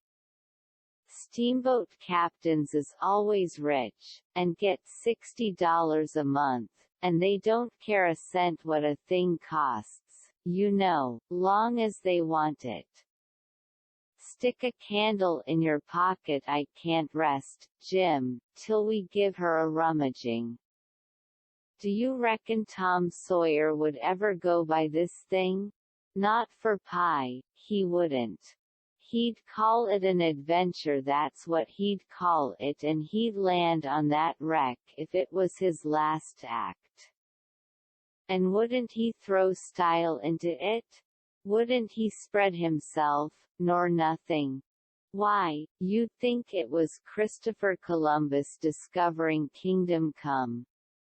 Steamboat captains is always rich, and get $60 a month, and they don't care a cent what a thing costs. you know, long as they want it. Stick a candle in your pocket. I can't rest, Jim, till we give her a rummaging. Do you reckon Tom Sawyer would ever go by this thing? Not for pie, he wouldn't. He'd call it an adventure, that's what he'd call it, and he'd land on that wreck if it was his last act. And wouldn't he throw style into it? Wouldn't he spread himself, nor nothing? Why, you'd think it was Christopher Columbus discovering Kingdom Come.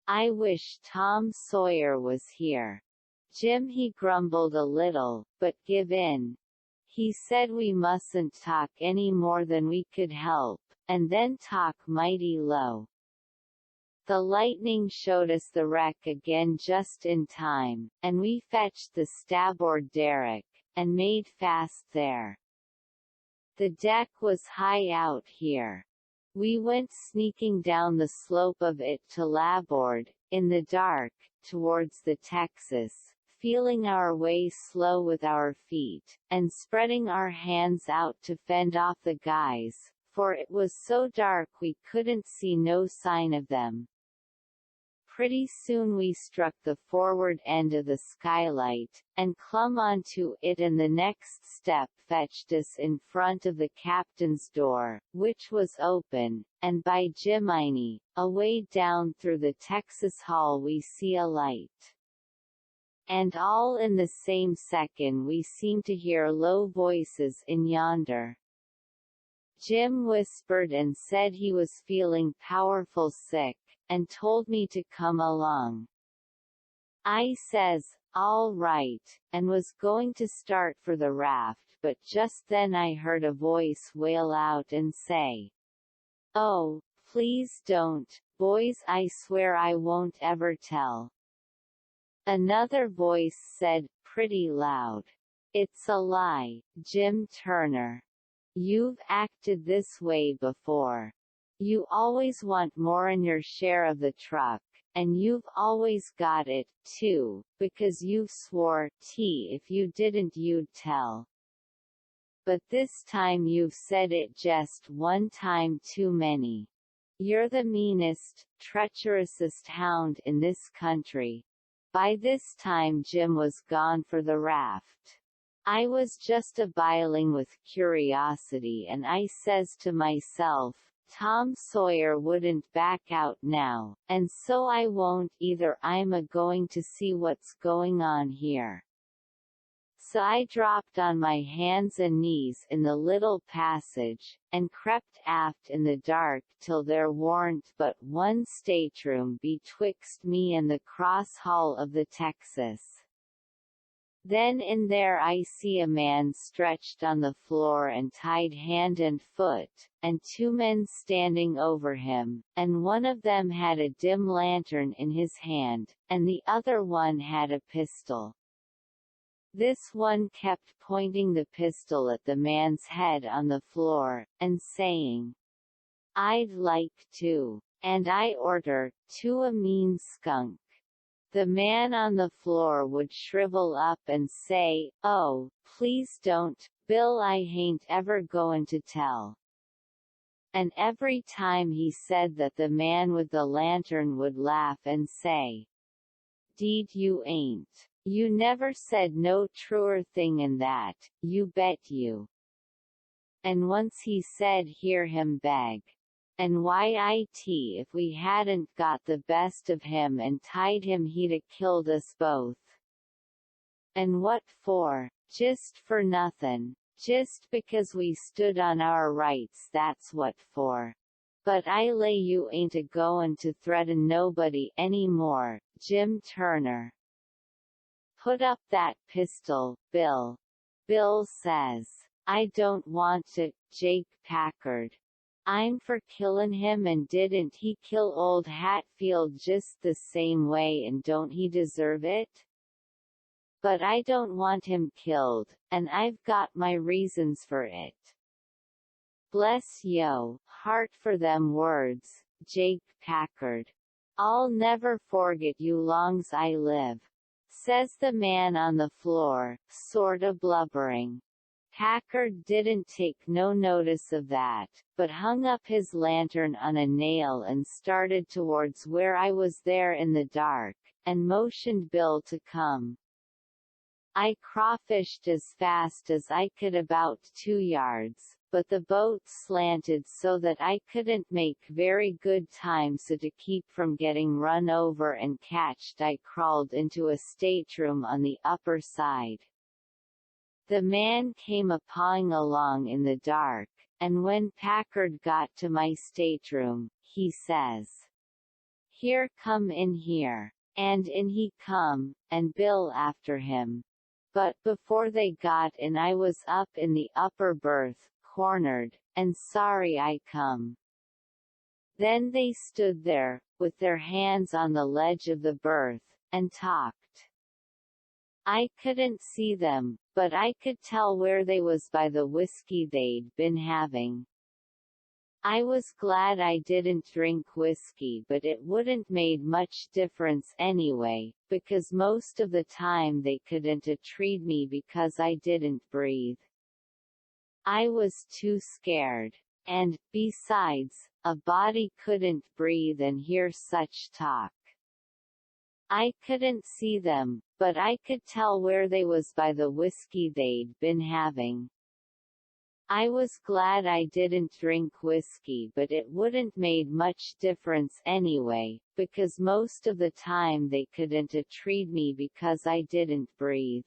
I wish Tom Sawyer was here. Jim, he grumbled a little, but give in. He said we mustn't talk any more than we could help, and then talk mighty low. The lightning showed us the wreck again just in time, and we fetched the starboard derrick, and made fast there. The deck was high out here. We went sneaking down the slope of it to larboard, in the dark, towards the Texas, feeling our way slow with our feet, and spreading our hands out to fend off the guys, for it was so dark we couldn't see no sign of them. Pretty soon we struck the forward end of the skylight, and clumb onto it, and the next step fetched us in front of the captain's door, which was open, and by Jiminy, away down through the Texas Hall we see a light. And all in the same second we seemed to hear low voices in yonder. Jim whispered and said he was feeling powerful sick, and told me to come along. I says, all right, and was going to start for the raft, but just then I heard a voice wail out and say, "Oh, please don't, boys, I swear I won't ever tell." Another voice said, pretty loud, "It's a lie, Jim Turner. You've acted this way before. You always want more in your share of the truck, and you've always got it, too, because you've swore, if you didn't you'd tell. But this time you've said it just one time too many. You're the meanest, treacherousest hound in this country." By this time Jim was gone for the raft. I was just a-biling with curiosity, and I says to myself, Tom Sawyer wouldn't back out now, and so I won't either. I'm a-going to see what's going on here. So I dropped on my hands and knees in the little passage, and crept aft in the dark till there warn't but one stateroom betwixt me and the cross hull of the Texas. Then in there I see a man stretched on the floor and tied hand and foot, and two men standing over him, and one of them had a dim lantern in his hand, and the other one had a pistol. This one kept pointing the pistol at the man's head on the floor, and saying, "I'd like to. And I order, to a mean skunk." The man on the floor would shrivel up and say, "Oh, please don't, Bill, I hain't ever goin' to tell." And every time he said that, the man with the lantern would laugh and say, "'Deed you ain't. You never said no truer thing 'n that, you bet you." And once he said, "Hear him beg. And if we hadn't got the best of him and tied him, he'd a killed us both." And what for? Just for nothin'. Just because we stood on our rights, that's what for. But I lay you ain't a-goin' to threaten nobody any more, Jim Turner. "Put up that pistol, Bill." Bill says, "I don't want to, Jake Packard. I'm for killin' him, and didn't he kill old Hatfield just the same way, and don't he deserve it? But I don't want him killed, and I've got my reasons for it." Bless yo' heart for them words, Jake Packard. "I'll never forget you long's I live. says the man on the floor, sorta blubbering. Packard didn't take no notice of that, but hung up his lantern on a nail and started towards where I was there in the dark, and motioned Bill to come. I crawfished as fast as I could about 2 yards, but the boat slanted so that I couldn't make very good time, so to keep from getting run over and catched I crawled into a stateroom on the upper side. The man came a-pawing along in the dark, and when Packard got to my stateroom, he says, "Here, come in here." And in he come, and Bill after him. But before they got in I was up in the upper berth, cornered, and sorry I come. Then they stood there, with their hands on the ledge of the berth, and talked. I couldn't see them, but I could tell where they was by the whiskey they'd been having. I was glad I didn't drink whiskey, but it wouldn't made much difference anyway, because most of the time they couldn't treat me because I didn't breathe. I was too scared. And, besides, a body couldn't breathe and hear such talk. I couldn't see them, but I could tell where they was by the whiskey they'd been having. I was glad I didn't drink whiskey, but it wouldn't made much difference anyway, because most of the time they couldn't treat me because I didn't breathe.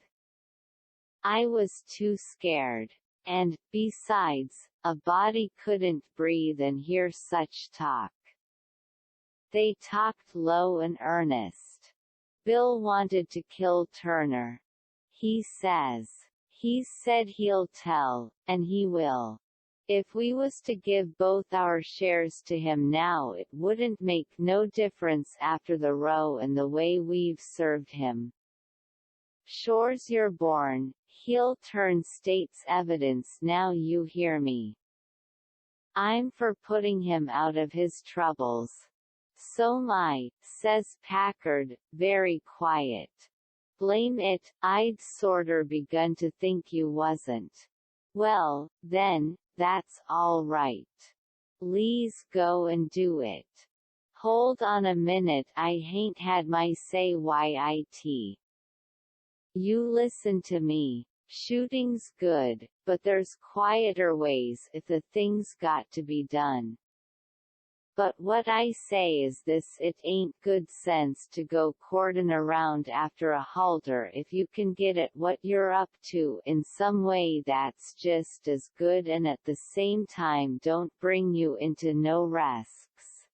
I was too scared. And, besides, a body couldn't breathe and hear such talk. They talked low and earnest. Bill wanted to kill Turner. He says. He's said he'll tell, and he will. If we was to give both our shares to him now, it wouldn't make no difference after the row and the way we've served him. Shore's you're born, he'll turn state's evidence now, you hear me. I'm for putting him out of his troubles. So'm I, says Packard, very quiet. Blame it, I'd sorter begun to think you wasn't. Well, then, that's all right. Le's go and do it. Hold on a minute, I hain't had my say yit. You listen to me. Shooting's good, but there's quieter ways if the thing's got to be done. But what I say is this: it ain't good sense to go courtin' around after a halter if you can get at what you're up to in some way that's just as good and at the same time don't bring you into no risks.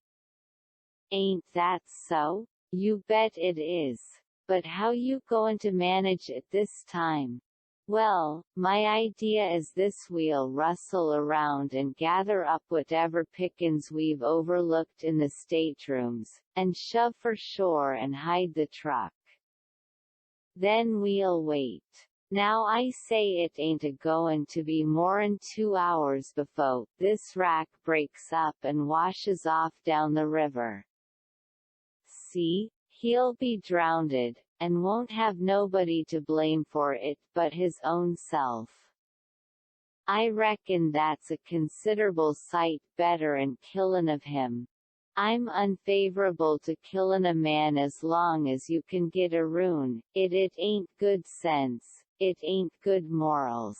Ain't that so? You bet it is. But how you goin' to manage it this time? Well, my idea is this: we'll rustle around and gather up whatever pickings we've overlooked in the staterooms, and shove for shore and hide the truck. Then we'll wait. Now I say it ain't a-goin' to be more'n 2 hours befo' this wrack breaks up and washes off down the river. See? He'll be drownded, and won't have nobody to blame for it but his own self. I reckon that's a considerable sight better'n killin' of him. I'm unfavorable to killin' a man as long as you can get a rune. It ain't good sense, it ain't good morals.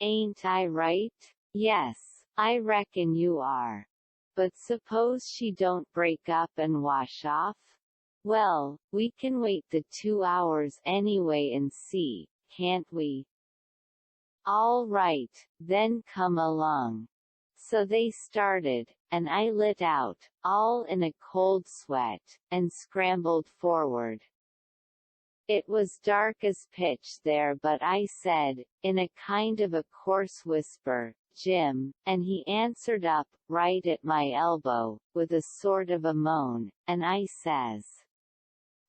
Ain't I right? Yes, I reckon you are. But suppose she don't break up and wash off? Well, we can wait the 2 hours anyway and see, can't we? All right, then come along. So they started, and I lit out, all in a cold sweat, and scrambled forward. It was dark as pitch there, but I said, in a kind of a coarse whisper, "Jim," and he answered up, right at my elbow, with a sort of a moan, and I says,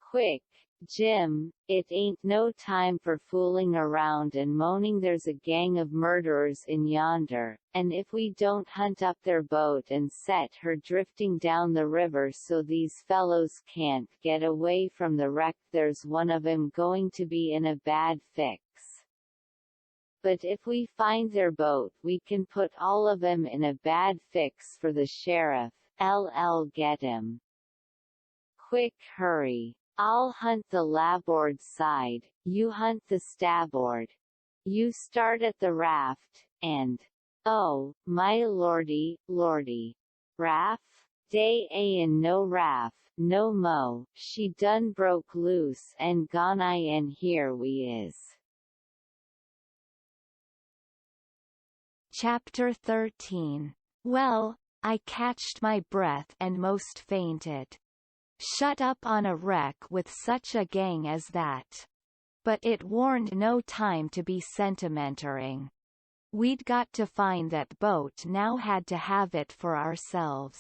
"Quick, Jim, it ain't no time for fooling around and moaning. There's a gang of murderers in yonder, and if we don't hunt up their boat and set her drifting down the river so these fellows can't get away from the wreck, there's one of 'em going to be in a bad fix. But if we find their boat, we can put all of 'em in a bad fix for the sheriff. Get 'em. Quick, hurry. I'll hunt the larboard side, you hunt the starboard. You start at the raft, and oh, my lordy, raft? Dey ain no raft, no mo, she done broke loose and gone and here we is. Chapter 13. Well, I catched my breath and most fainted. Shut up on a wreck with such a gang as that. But it warn't no time to be sentimentering. We'd got to find that boat now, had to have it for ourselves.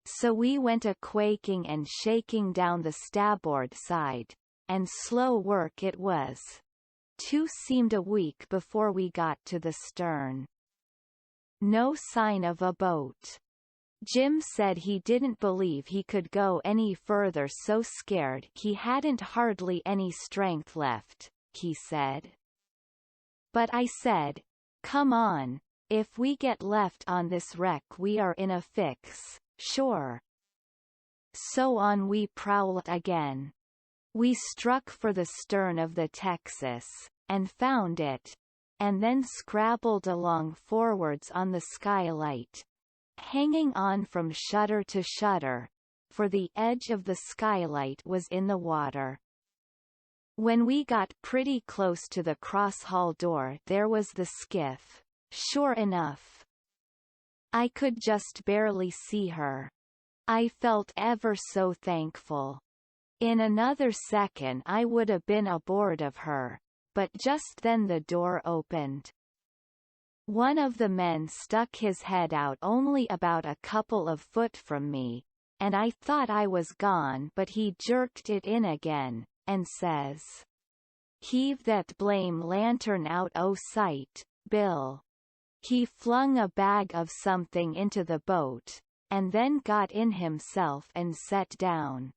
So we went a quaking and shaking down the starboard side, and slow work it was. 2 seemed a week before we got to the stern. No sign of a boat. Jim said he didn't believe he could go any further, so scared he hadn't hardly any strength left, he said. But I said, come on, if we get left on this wreck we are in a fix, sure. So on we prowled again. We struck for the stern of the Texas, and found it, and then scrabbled along forwards on the skylight, hanging on from shutter to shutter, for the edge of the skylight was in the water. When we got pretty close to the cross-hull door, there was the skiff, sure enough. I could just barely see her. I felt ever so thankful. In another second I would have been aboard of her, but just then the door opened. One of the men stuck his head out only about a couple of foot from me, and I thought I was gone, but he jerked it in again, and says, "Heave that blame lantern out o' sight, Bill." He flung a bag of something into the boat, and then got in himself and sat down.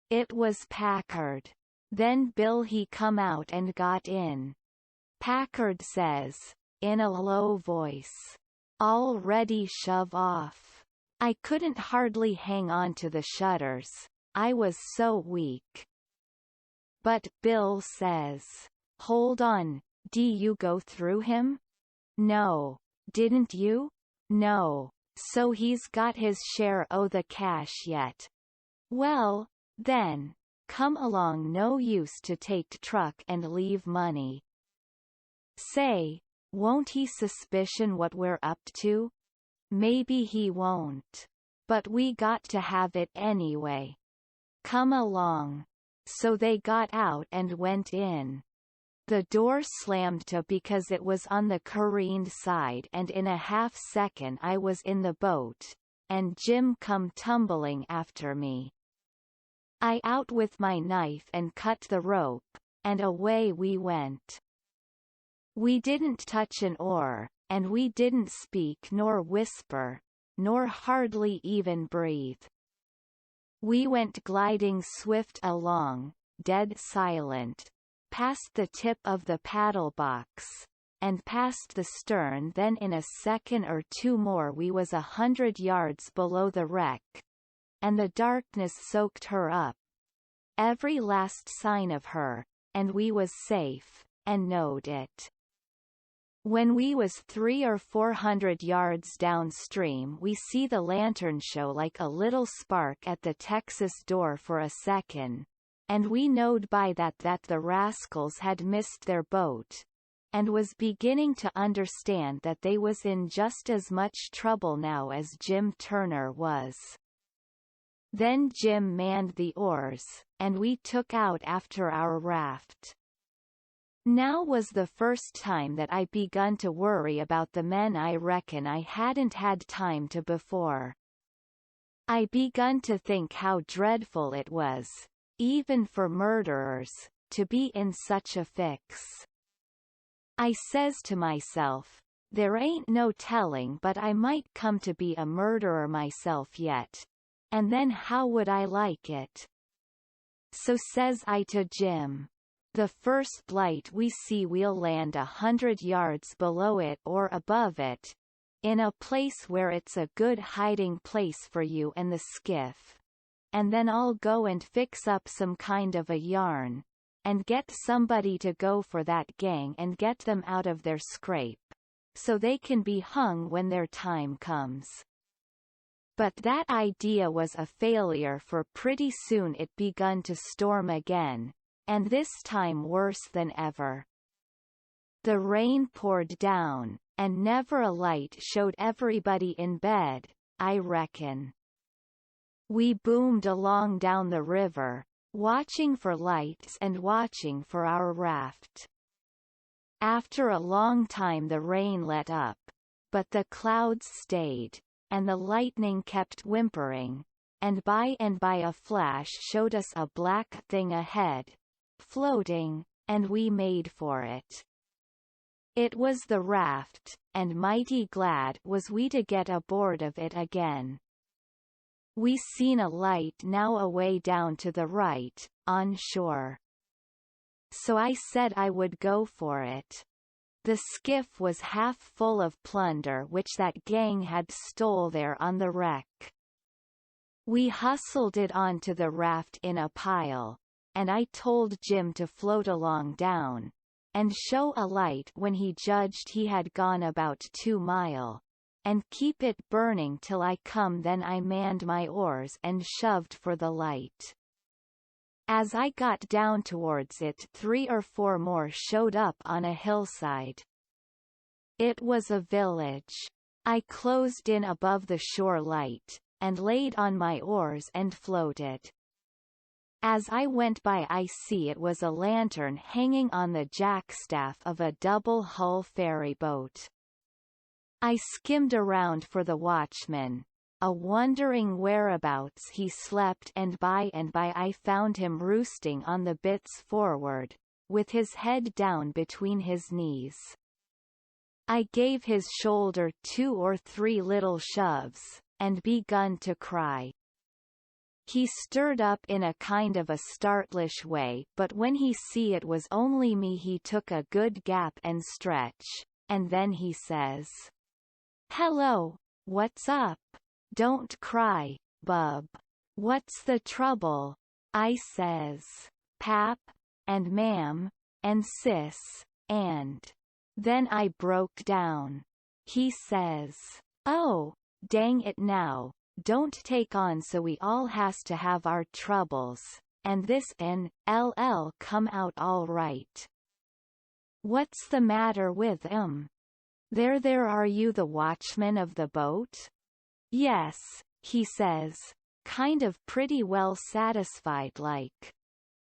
It was Packard. Then Bill he come out and got in. Packard says, in a low voice, "All ready, shove off." I couldn't hardly hang on to the shutters, I was so weak. But Bill says, "Hold on, did you go through him?" "No." "Didn't you?" "No." "So he's got his share o' the cash yet." "Well, then, come along, no use to take truck and leave money." "Say, won't he suspicion what we're up to?" "Maybe he won't. But we got to have it anyway. Come along." So they got out and went in. The door slammed to because it was on the careened side, and in a half-second I was in the boat, and Jim come tumbling after me. I out with my knife and cut the rope, and away we went. We didn't touch an oar, and we didn't speak nor whisper, nor hardly even breathe. We went gliding swift along, dead silent, past the tip of the paddle box, and past the stern. Then in a second or 2 more we was 100 yards below the wreck, and the darkness soaked her up. Every last sign of her, and we was safe, and knowed it. When we was 300 or 400 yards downstream, we see the lantern show like a little spark at the Texas door for a second, and we knowed by that the rascals had missed their boat, and was beginning to understand that they was in just as much trouble now as Jim Turner was. Then Jim manned the oars, and we took out after our raft. Now was the first time that I begun to worry about the men. I reckon I hadn't had time to before. I begun to think how dreadful it was, even for murderers, to be in such a fix. I says to myself, there ain't no telling but I might come to be a murderer myself yet. And then how would I like it? So says I to Jim, the first light we see we'll land 100 yards below it or above it, in a place where it's a good hiding place for you and the skiff. And then I'll go and fix up some kind of a yarn, and get somebody to go for that gang and get them out of their scrape, so they can be hung when their time comes. But that idea was a failure, for pretty soon it begun to storm again, and this time worse than ever. The rain poured down, and never a light showed everybody in bed, I reckon. We boomed along down the river, watching for lights and watching for our raft. After a long time the rain let up, but the clouds stayed, and the lightning kept whimpering, and by a flash showed us a black thing ahead, floating, and we made for it. It was the raft, and mighty glad was we to get aboard of it again. We seen a light now away down to the right, on shore. So I said I would go for it. The skiff was half full of plunder which that gang had stole there on the wreck. We hustled it onto the raft in a pile, and I told Jim to float along down, and show a light when he judged he had gone about 2 miles. And keep it burning till I come. Then I manned my oars and shoved for the light. As I got down towards it 3 or 4 more showed up on a hillside. It was a village. I closed in above the shore light, and laid on my oars and floated. As I went by I see it was a lantern hanging on the jackstaff of a double-hull ferry boat. I skimmed around for the watchman, wondering whereabouts he slept, and by I found him roosting on the bitts forward, with his head down between his knees. I gave his shoulder 2 or 3 little shoves, and begun to cry. He stirred up in a kind of a startlish way, but when he see it was only me he took a good gap and stretch, and then he says, "Hello, what's up? Don't cry, bub. What's the trouble?" I says, "Pap, and ma'am, and sis, and..." Then I broke down. He says, "Oh, dang it now, don't take on so we all has to have our troubles, and this N.L.L. come out all right. What's the matter with 'em? There are you the watchman of the boat?" "Yes," he says, kind of pretty well satisfied like.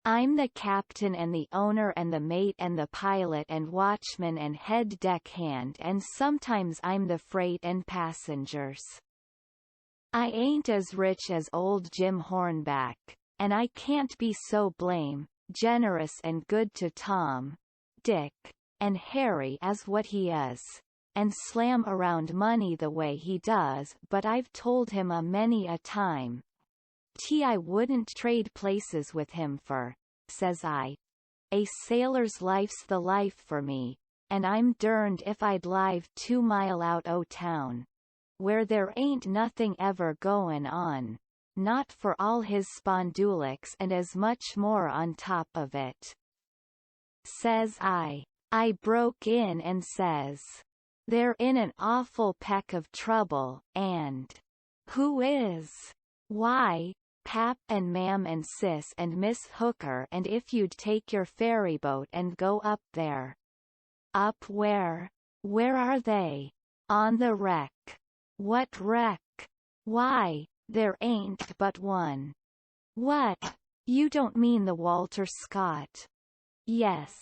"I'm the captain and the owner and the mate and the pilot and watchman and head deckhand, and sometimes I'm the freight and passengers. I ain't as rich as old Jim Hornback, and I can't be so generous and good to Tom, Dick, and Harry as what he is, and slam around money the way he does, but I've told him many a time I wouldn't trade places with him for," says I. "A sailor's life's the life for me, and I'm derned if I'd live 2 mile out o' town, where there ain't nothing ever goin' on, not for all his spondulics and as much more on top of it," says I. I broke in and says, "They're in an awful peck of trouble, and..." "Who is?" "Why, Pap and Ma'am and Sis and Miss Hooker, and if you'd take your ferry boat and go up there." "Up where? Where are they?" "On the wreck." "What wreck?" "Why, there ain't but one." "What? You don't mean the Walter Scott?" "Yes."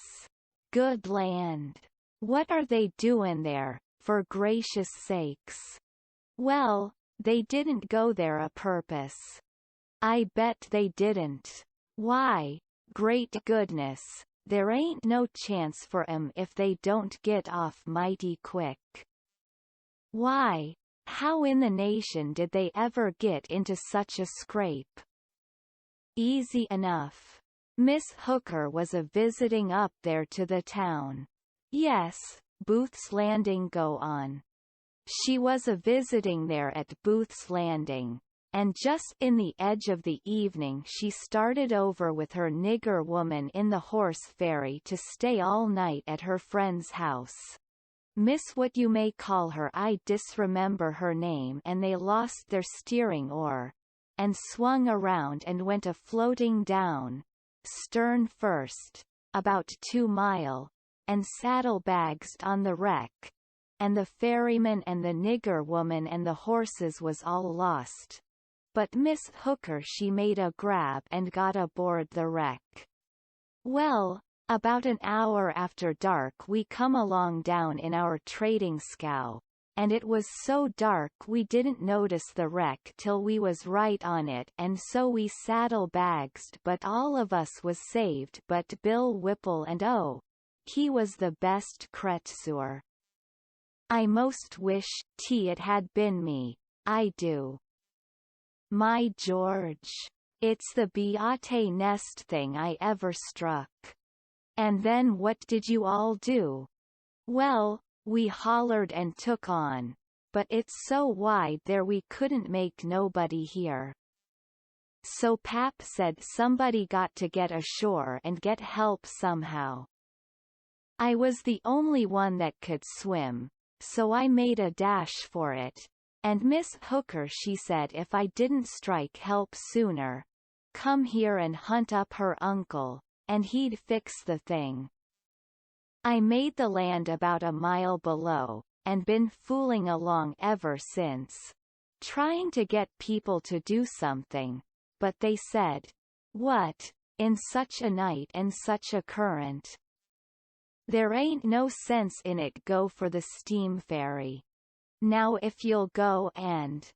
"Good land. What are they doing there, for gracious sakes?" "Well, they didn't go there a purpose." "I bet they didn't." Why, great goodness, there ain't no chance for 'em if they don't get off mighty quick. Why, how in the nation did they ever get into such a scrape? Easy enough. Miss Hooker was a visiting up there to the town. Yes, Booth's Landing go on. She was a visiting there at Booth's Landing, and just in the edge of the evening she started over with her nigger woman in the horse ferry to stay all night at her friend's house. Miss what you may call her, I disremember her name, and they lost their steering oar, and swung around and went a floating down, stern first, about 2 mile, and saddlebags on the wreck, and the ferryman and the nigger woman and the horses was all lost. But Miss Hooker she made a grab and got aboard the wreck. Well, about an hour after dark we come along down in our trading scow, and it was so dark we didn't notice the wreck till we was right on it, and so we saddlebagsed, but all of us was saved but Bill Whipple, and oh, he was the best cretzeur. I most wish it had been me, I do. My George, it's the beate nest thing I ever struck. And then what did you all do? Well, we hollered and took on, but it's so wide there we couldn't make nobody hear. So Pap said somebody got to get ashore and get help somehow. I was the only one that could swim, so I made a dash for it, and Miss Hooker she said if I didn't strike help sooner, come here and hunt up her uncle, and he'd fix the thing. I made the land about a mile below, and been fooling along ever since, trying to get people to do something, but they said, what, in such a night and such a current? There ain't no sense in it, go for the steam ferry. Now if you'll go and,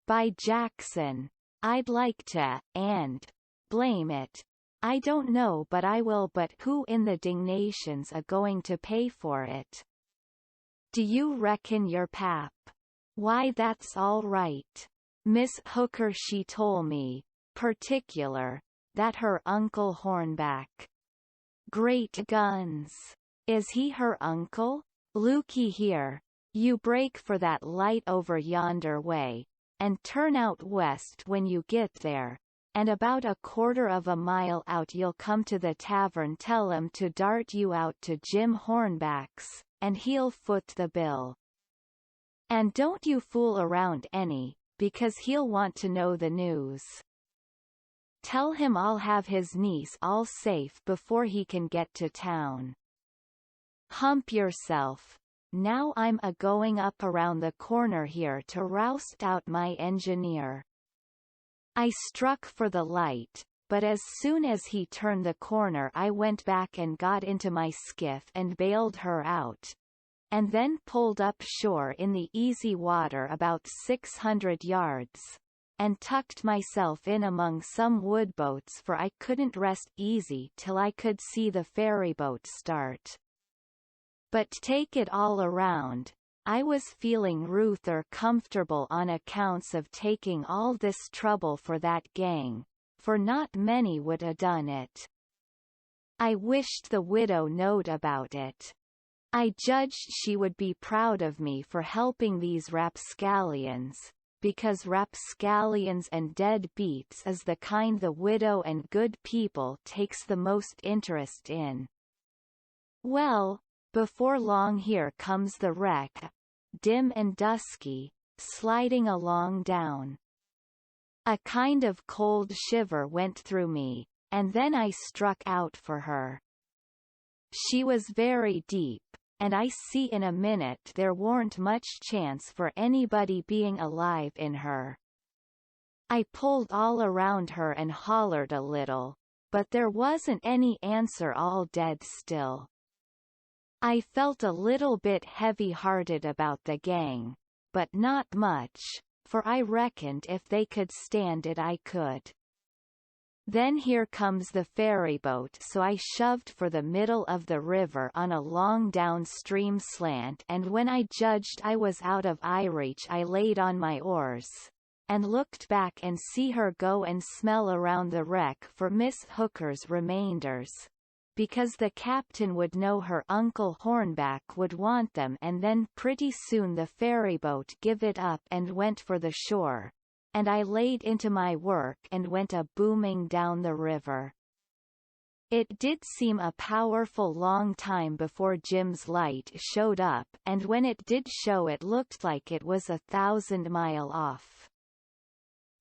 by Jackson, I'd like to, and, blame it, I don't know but I will, but who in the dingnation's a going to pay for it? Do you reckon your Pap? Why that's all right. Miss Hooker she told me, particular, that her uncle Hornback. Great guns. Is he her uncle? Looky here, you break for that light over yonder way, and turn out west when you get there, and about 1/4 of a mile out you'll come to the tavern. Tell 'em to dart you out to Jim Hornback's, and he'll foot the bill. And don't you fool around any, because he'll want to know the news. Tell him I'll have his niece all safe before he can get to town. Hump yourself. Now I'm a-going up around the corner here to roust out my engineer. I struck for the light, but as soon as he turned the corner I went back and got into my skiff and bailed her out, and then pulled up shore in the easy water about 600 yards, and tucked myself in among some woodboats, for I couldn't rest easy till I could see the ferryboat start. But take it all around, I was feeling ruther comfortable on accounts of taking all this trouble for that gang, for not many would a done it. I wished the widow knowed about it. I judged she would be proud of me for helping these rapscallions, because rapscallions and dead beats is the kind the widow and good people takes the most interest in. Well, before long here comes the wreck, dim and dusky, sliding along down. A kind of cold shiver went through me, and then I struck out for her. She was very deep, and I see in a minute there warn't much chance for anybody being alive in her. I pulled all around her and hollered a little, but there wasn't any answer, all dead still. I felt a little bit heavy-hearted about the gang, but not much, for I reckoned if they could stand it I could. Then here comes the ferryboat, so I shoved for the middle of the river on a long downstream slant, and when I judged I was out of eyereach I laid on my oars, and looked back and see her go and smell around the wreck for Miss Hooker's remainders, because the captain would know her Uncle Hornback would want them, and then pretty soon the ferryboat give it up and went for the shore, and I laid into my work and went a-booming down the river. It did seem a powerful long time before Jim's light showed up, and when it did show it looked like it was 1,000 miles off.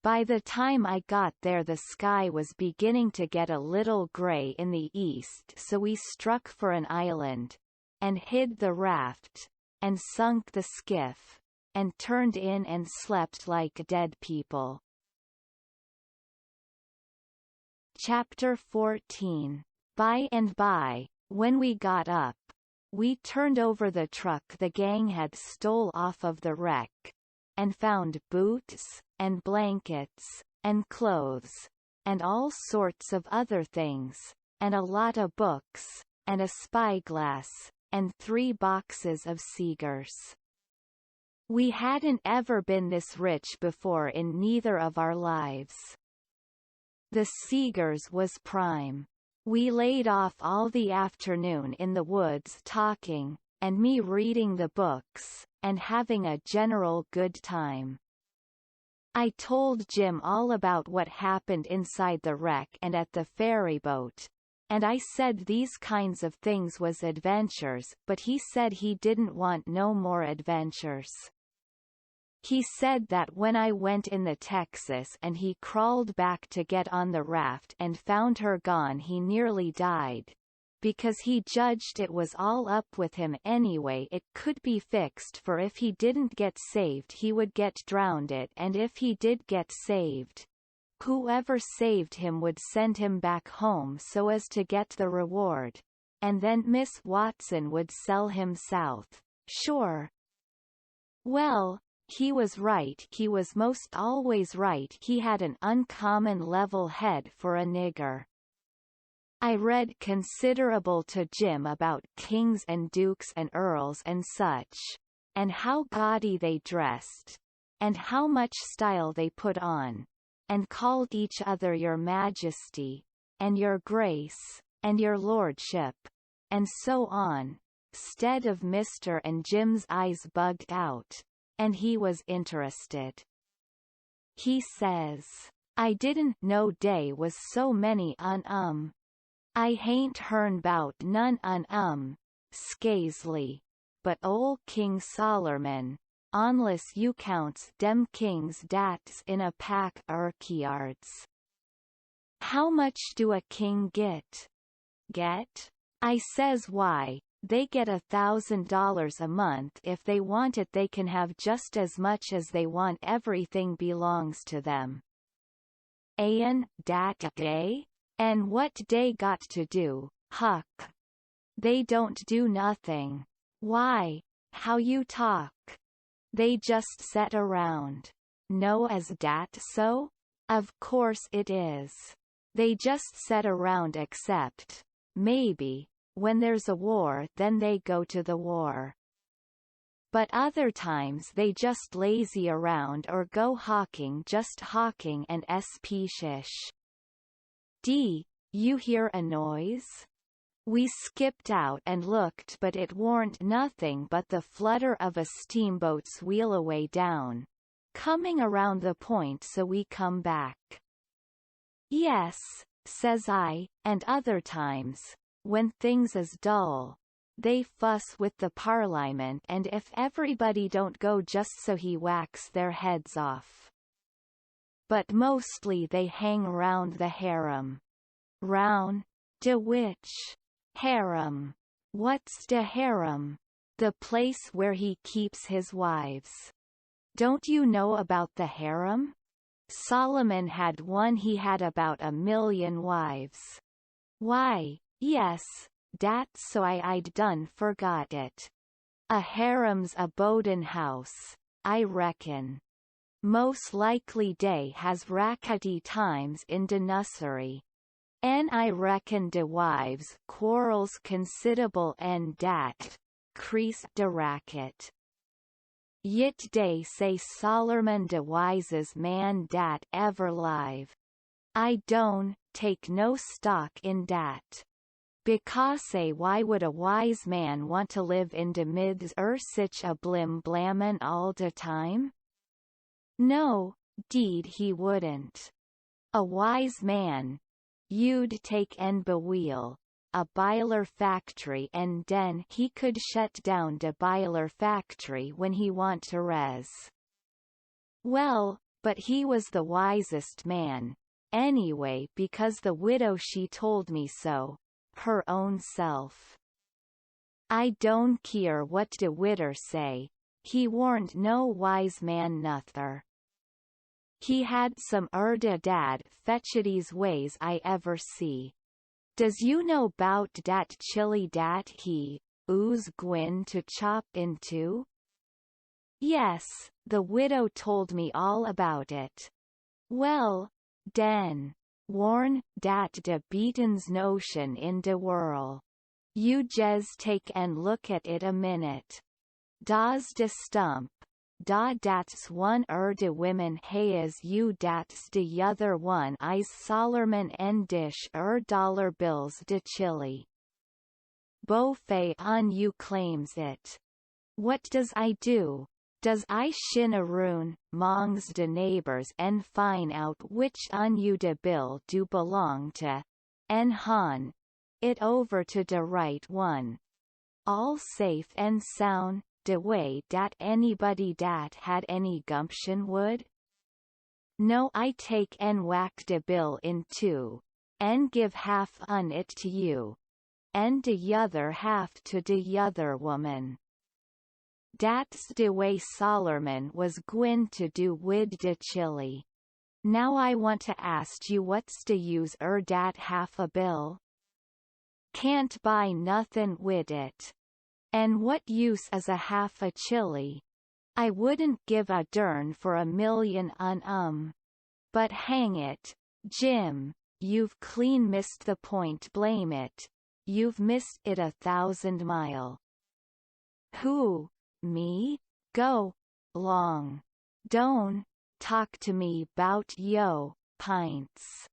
By the time I got there the sky was beginning to get a little gray in the east, so we struck for an island, and hid the raft, and sunk the skiff, and turned in and slept like dead people. Chapter 14. By and by, when we got up, we turned over the truck the gang had stole off of the wreck, and found boots, and blankets, and clothes, and all sorts of other things, and a lot of books, and a spyglass, and 3 boxes of cigars. We hadn't ever been this rich before in neither of our lives. The cigars was prime. We laid off all the afternoon in the woods talking, and me reading the books, and having a general good time. I told Jim all about what happened inside the wreck and at the ferryboat, and I said these kinds of things was adventures, but he said he didn't want no more adventures. He said that when I went in the Texas and he crawled back to get on the raft and found her gone he nearly died, because he judged it was all up with him anyway. It could be fixed, for if he didn't get saved he would get drowned it, and if he did get saved, whoever saved him would send him back home so as to get the reward, and then Miss Watson would sell him south. Sure. Well, he was right. He was most always right. He had an uncommon level head for a nigger. I read considerable to Jim about kings and dukes and earls and such, and how gaudy they dressed, and how much style they put on, and called each other your majesty, and your grace, and your lordship, and so on, 'stead of Mr. and Jim's eyes bugged out, and he was interested. He says, I didn't know dey was so many I hain't hearn 'bout none scazely, but ol' King Sollerman, onless you counts dem kings dat's in a pack yards. How much do a king get? Get? I says why, they get $1,000 a month. If they want it they can have just as much as they want. Everything belongs to them. Ayen, dat day? And what they got to do, Huck? They don't do nothing. Why? How you talk? They just set around. No, as dat so? Of course it is. They just set around, except, maybe, when there's a war then they go to the war. But other times they just lazy around or go hawking, just hawking and speecish. You hear a noise? We skipped out and looked, but it warn't nothing but the flutter of a steamboat's wheelaway down, coming around the point, so we come back. Yes, says I, and other times, when things is dull, they fuss with the Parliament, and if everybody don't go just so he whacks their heads off. But mostly they hang round the harem. Round? De which? Harem. What's de harem? The place where he keeps his wives. Don't you know about the harem? Solomon had one. He had about 1,000,000 wives. Why, yes, dat's so I'd done forgot it. A harem's a bodin house, I reckon. Most likely dey has rackety times in de nussery. And I reckon de wives quarrels considerable and dat crease de racket. Yit dey say Solomon de wisest man dat ever live. I don't take no stock in dat. Because why would a wise man want to live in de midst sich a blim blammin all de time? No, deed he wouldn't. A wise man, you'd take and bewheel a biler factory and den he could shut down de biler factory when he want to res. Well, but he was the wisest man, anyway, because the widow she told me so, her own self. I don't keer what de widder say, he warn't no wise man nuther. He had some de dad fetchedies ways I ever see. Does you know 'bout dat chili dat he, ooze gwin to chop into? Yes, the widow told me all about it. Well, den, warn dat de beaten's notion in de whirl. You jes take and look at it a minute. Das de stump. Da dat's one de women hayes you dat's de yother one is Solomon en dish dollar bills de chili. Bofe on you claims it. What does I do? Does I shin aroon, mongs de neighbors en find out which on you de bill do belong to, en han it over to de right one. All safe and sound, de way dat anybody dat had any gumption would? No, I take and whack de bill in two, en give half on it to you, en de yother half to de yother woman. Dat's de way Solomon was gwin to do wid de chili. Now I want to ask you what's de use dat half a bill? Can't buy nothin' wid it. And what use is a half a chili? I wouldn't give a dern for a million on But hang it, Jim, you've clean missed the point, blame it. You've missed it 1,000 mile. Who? Me? Go long. Don't talk to me 'bout yo pints.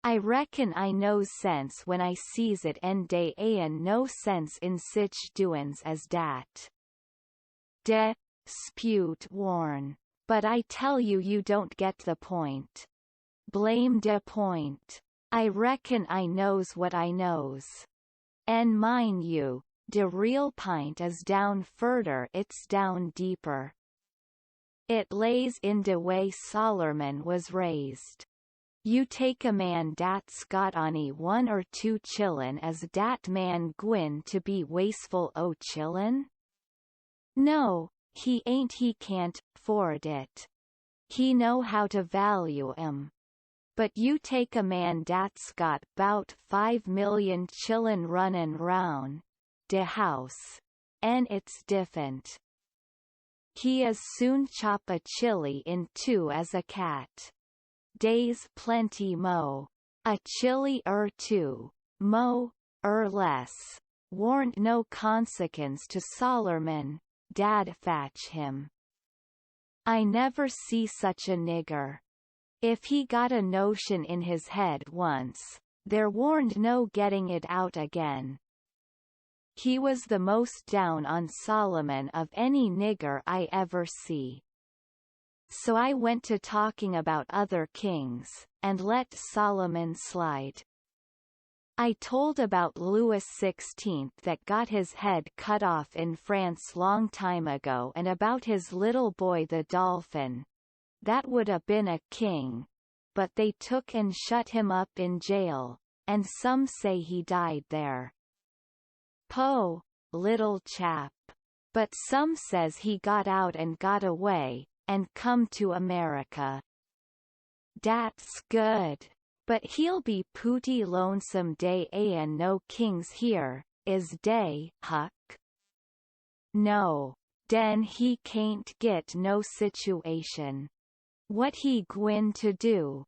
I reckon I knows sense when I sees it and dey ain no sense in sich doin's as dat. De spute warn. But I tell you you don't get the point. Blame de point. I reckon I knows what I knows. En mind you, de real pint is down furder, it's down deeper. It lays in de way Solomon was raised. You take a man dat's got ony 1 or 2 chillin as dat man gwin to be wasteful o chillin? No, he ain't, he can't 'ford it. He know how to value 'em. But you take a man dat's got 'bout 5 million chillin runnin' roun' de house, and it's different. He as soon chop a chili in two as a cat. Days plenty mo. A chili two, mo, less. Warn't no consequence to Solomon, dad fatch him. I never see such a nigger. If he got a notion in his head once, there warn't no getting it out again. He was the most down on Solomon of any nigger I ever see. So I went to talking about other kings, and let Solomon slide. I told about Louis XVI that got his head cut off in France long time ago, and about his little boy the Dolphin. That would a been a king. But they took and shut him up in jail, and some say he died there. Po, little chap. But some says he got out and got away, and come to America. Dat's good. But he'll be pooty lonesome day and no kings here, is dey, Huck? No. Den he can't get no situation. What he gwin to do?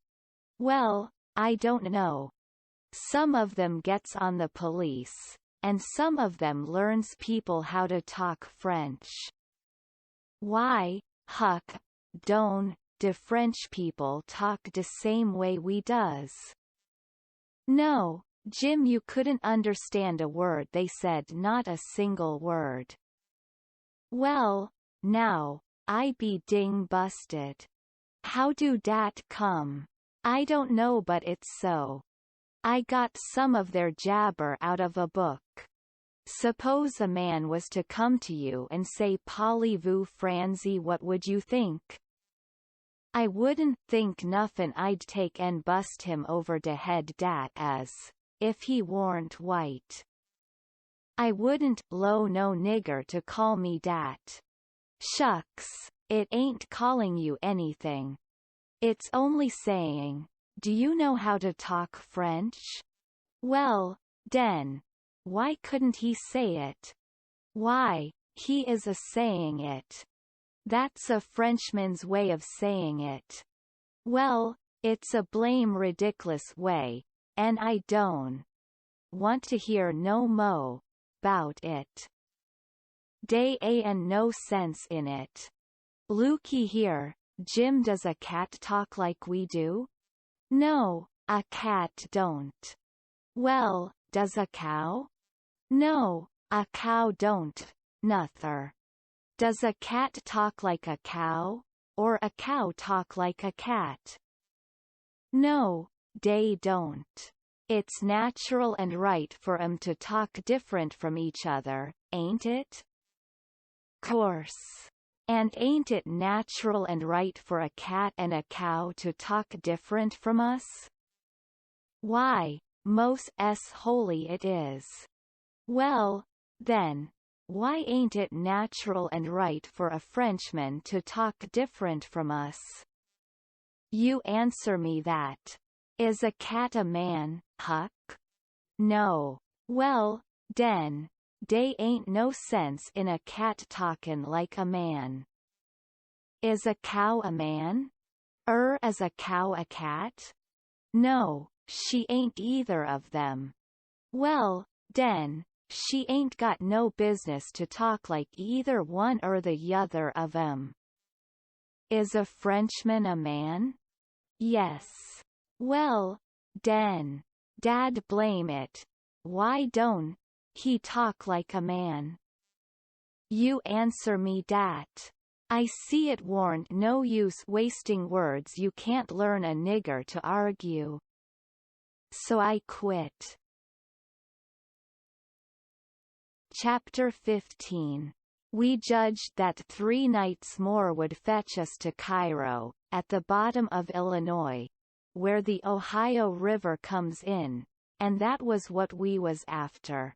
Well, I don't know. Some of them gets on the police, and some of them learns people how to talk French. Why, Huck, don't de French people talk de same way we does? No, Jim, you couldn't understand a word they said, not a single word. Well, now, I be ding busted. How do dat come? I don't know, but it's so. I got some of their jabber out of a book. Suppose a man was to come to you and say, Parlez-vous Franzi, what would you think? I wouldn't think nuffin'. I'd take and bust him over de head, dat as, if he warn't white. I wouldn't 'low no nigger to call me dat. Shucks, it ain't calling you anything. It's only saying, do you know how to talk French? Well, den, why couldn't he say it? Why, he is a saying it. That's a Frenchman's way of saying it. Well, it's a blame ridiculous way, and I don't want to hear no mo 'bout it. Dey ain't no sense in it. Looky here, Jim, does a cat talk like we do? No, a cat don't. Well, does a cow? No, a cow don't, nuther. Does a cat talk like a cow, or a cow talk like a cat? No, dey don't. It's natural and right for 'em to talk different from each other, ain't it? Course. And ain't it natural and right for a cat and a cow to talk different from us? Why, most holy it is. Well, then, why ain't it natural and right for a Frenchman to talk different from us? You answer me that. Is a cat a man, Huck? No. Well, den, dey ain't no sense in a cat talkin' like a man. Is a cow a man? Is a cow a cat? No, she ain't either of them. Well, den, she ain't got no business to talk like either one or the y'other of 'em. Is a Frenchman a man? Yes. Well, den, dad blame it. Why don't he talk like a man? You answer me dat. I see it warn't no use wasting words. You can't learn a nigger to argue. So I quit. Chapter 15. We judged that 3 nights more would fetch us to Cairo, at the bottom of Illinois, where the Ohio River comes in, and that was what we was after.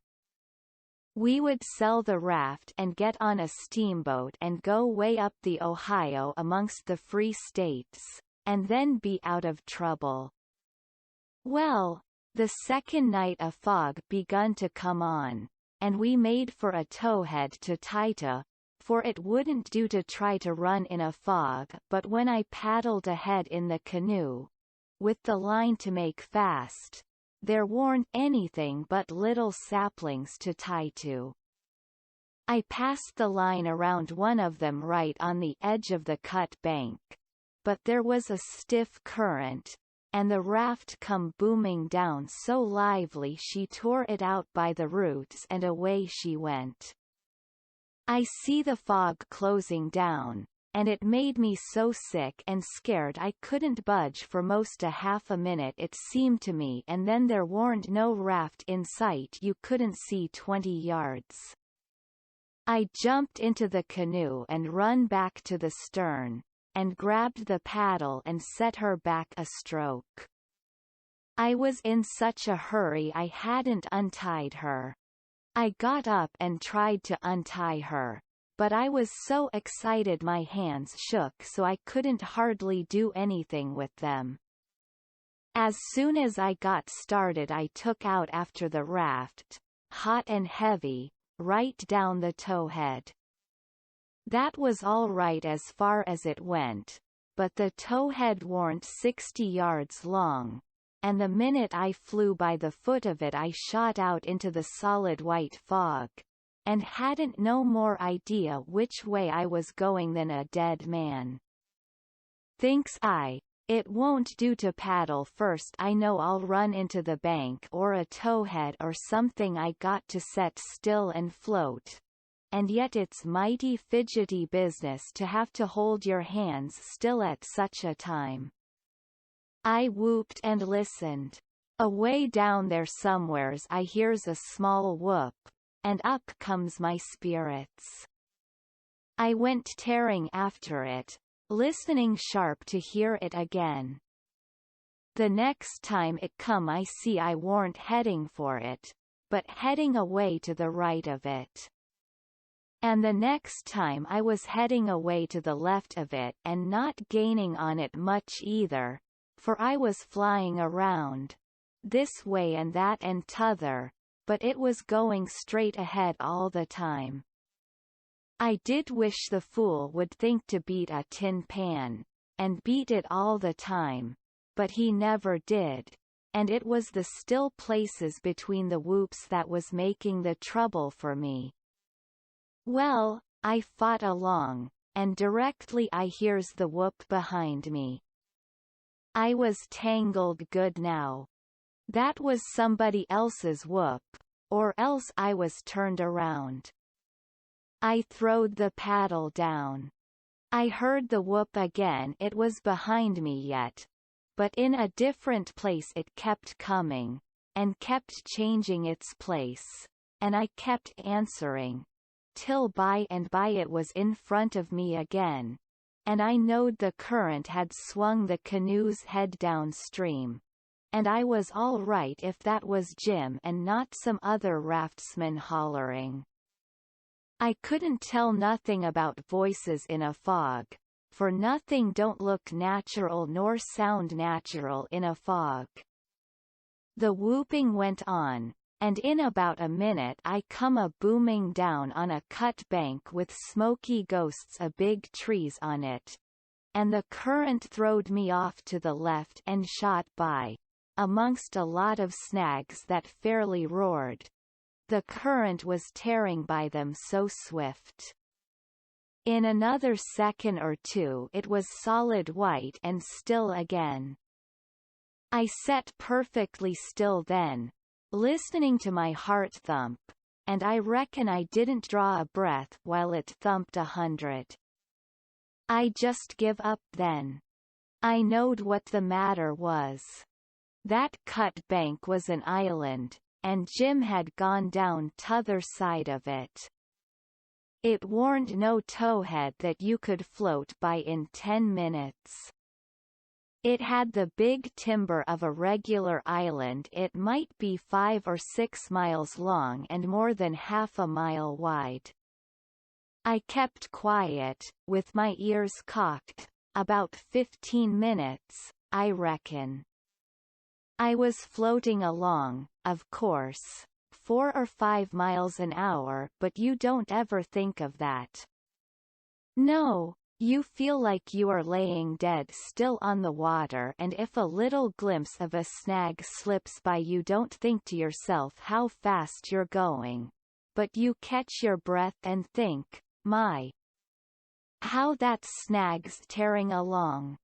We would sell the raft and get on a steamboat and go way up the Ohio amongst the free states, and then be out of trouble. Well, the second night a fog begun to come on, and we made for a towhead to Taita, for it wouldn't do to try to run in a fog. But when I paddled ahead in the canoe, with the line to make fast, there weren't anything but little saplings to tie to. I passed the line around one of them right on the edge of the cut bank, but there was a stiff current, and the raft come booming down so lively she tore it out by the roots, and away she went. I see the fog closing down, and it made me so sick and scared I couldn't budge for most a half a minute, it seemed to me, and then there warn't no raft in sight. You couldn't see 20 yards. I jumped into the canoe and run back to the stern, and grabbed the paddle and set her back a stroke. I was in such a hurry I hadn't untied her. I got up and tried to untie her, but I was so excited my hands shook so I couldn't hardly do anything with them. As soon as I got started I took out after the raft, hot and heavy, right down the towhead. That was all right as far as it went, but the towhead warn't 60 yards long, and the minute I flew by the foot of it I shot out into the solid white fog, and hadn't no more idea which way I was going than a dead man. Thinks I, it won't do to paddle first, I know I'll run into the bank or a towhead or something, I got to set still and float. And yet it's mighty fidgety business to have to hold your hands still at such a time. I whooped and listened. Away down there somewheres I hears a small whoop, and up comes my spirits. I went tearing after it, listening sharp to hear it again. The next time it come I see I warn't heading for it, but heading away to the right of it. And the next time I was heading away to the left of it and not gaining on it much either, for I was flying around, this way and that and t'other, but it was going straight ahead all the time. I did wish the fool would think to beat a tin pan, and beat it all the time, but he never did, and it was the still places between the whoops that was making the trouble for me. Well, I fought along, and directly I hears the whoop behind me. I was tangled good now. That was somebody else's whoop, or else I was turned around. I throwed the paddle down. I heard the whoop again, it was behind me yet, but in a different place it kept coming, and kept changing its place, and I kept answering, till by and by it was in front of me again, and I knowed the current had swung the canoe's head downstream, and I was all right if that was Jim and not some other raftsman hollering. I couldn't tell nothing about voices in a fog, for nothing don't look natural nor sound natural in a fog. The whooping went on, and in about a minute I come a booming down on a cut bank with smoky ghosts of big trees on it, and the current throwed me off to the left and shot by, amongst a lot of snags that fairly roared. The current was tearing by them so swift. In another second or two it was solid white and still again. I sat perfectly still then, listening to my heart thump, and I reckon I didn't draw a breath while it thumped 100. I just give up then. I knowed what the matter was. That cut bank was an island, and Jim had gone down t'other side of it. It warn't no towhead that you could float by in 10 minutes. It had the big timber of a regular island, it might be 5 or 6 miles long and more than half a mile wide. I kept quiet, with my ears cocked, about 15 minutes, I reckon. I was floating along, of course, 4 or 5 miles an hour, but you don't ever think of that. No, you feel like you are laying dead still on the water, and if a little glimpse of a snag slips by you don't think to yourself how fast you're going, but you catch your breath and think, my, how that snag's tearing along.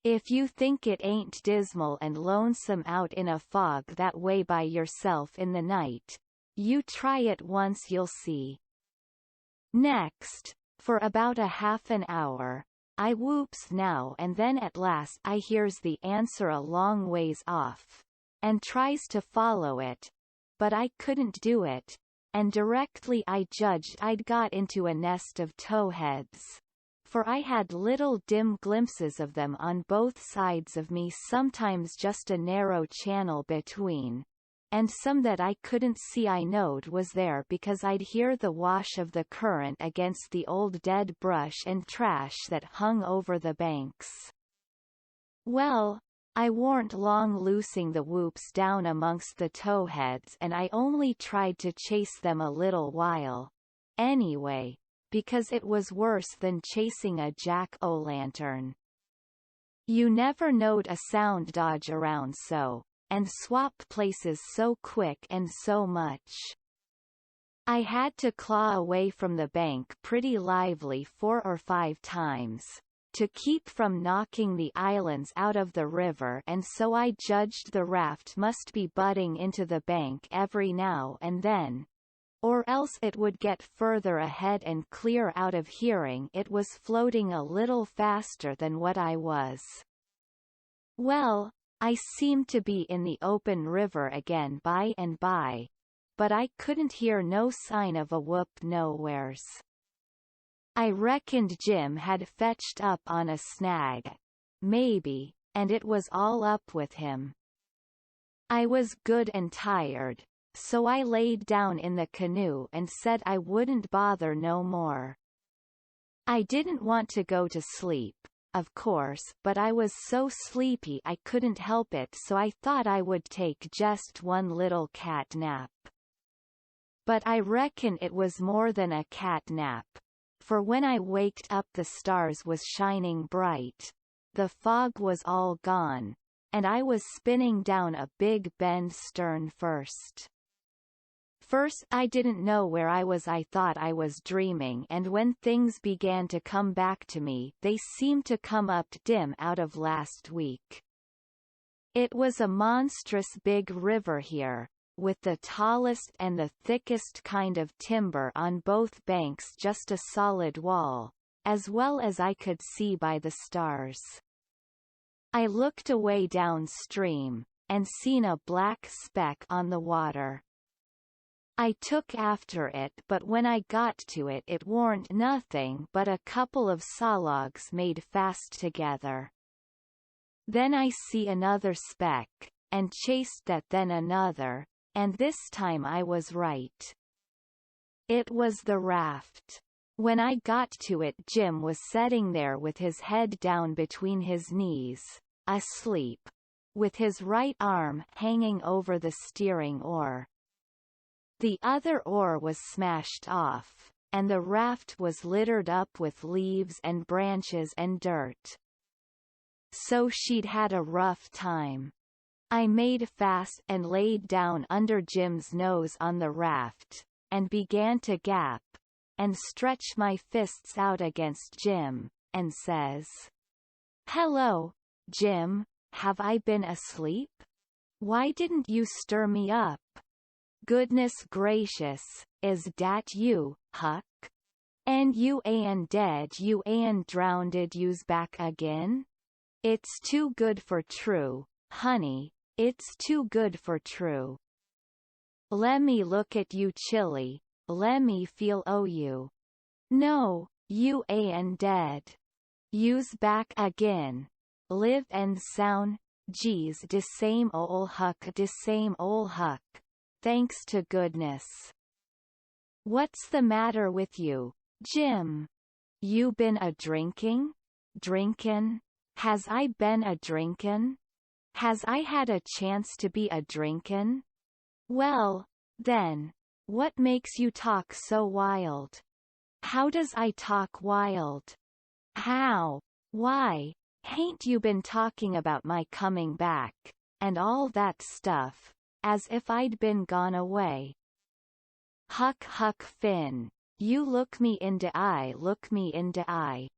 If you think it ain't dismal and lonesome out in a fog that way by yourself in the night, you try it once, you'll see. Next, for about a half an hour, I whoops now and then at last I hears the answer a long ways off, and tries to follow it, but I couldn't do it, and directly I judged I'd got into a nest of towheads. For I had little dim glimpses of them on both sides of me, sometimes just a narrow channel between, and some that I couldn't see. I knowed was there because I'd hear the wash of the current against the old dead brush and trash that hung over the banks. Well, I warn't long loosing the whoops down amongst the towheads, and I only tried to chase them a little while. Anyway, because it was worse than chasing a jack-o'-lantern. You never knowed a sound dodge around so, and swap places so quick and so much. I had to claw away from the bank pretty lively 4 or 5 times, to keep from knocking the islands out of the river, and so I judged the raft must be butting into the bank every now and then, or else it would get further ahead and clear out of hearing. It was floating a little faster than what I was. Well, I seemed to be in the open river again by and by, but I couldn't hear no sign of a whoop nowheres. I reckoned Jim had fetched up on a snag, maybe, and it was all up with him. I was good and tired, so I laid down in the canoe and said I wouldn't bother no more. I didn't want to go to sleep, of course, but I was so sleepy I couldn't help it, so I thought I would take just one little cat nap. But I reckon it was more than a cat nap, for when I waked up the stars was shining bright, the fog was all gone, and I was spinning down a big bend stern first. First I didn't know where I was. I thought I was dreaming, and when things began to come back to me, they seemed to come up dim out of last week. It was a monstrous big river here, with the tallest and the thickest kind of timber on both banks, just a solid wall, as well as I could see by the stars. I looked away downstream, and seen a black speck on the water. I took after it, but when I got to it, it warn't nothing but a couple of sawlogs made fast together. Then I see another speck, and chased that, then another, and this time I was right. It was the raft. When I got to it, Jim was sitting there with his head down between his knees, asleep, with his right arm hanging over the steering oar. The other oar was smashed off, and the raft was littered up with leaves and branches and dirt. So she'd had a rough time. I made fast and laid down under Jim's nose on the raft, and began to gap, and stretch my fists out against Jim, and says, "Hello, Jim, have I been asleep? Why didn't you stir me up? Goodness gracious, is dat you, Huck? And you ain dead, you ain drownded, you's back again? It's too good for true, honey, it's too good for true. Lemme look at you chilly, lemme feel o you. No, you ain dead. You's back again. Live and sound, geez, de same ol' Huck, de same ol' Huck. Thanks to goodness. What's the matter with you, Jim? You been a drinking? Drinkin'? Has I been a drinkin'? Has I had a chance to be a drinkin'? Well, then, what makes you talk so wild? How does I talk wild? How? Why, hain't you been talking about my coming back, and all that stuff, as if I'd been gone away? Huck Finn, you look me in de eye, look me in de eye.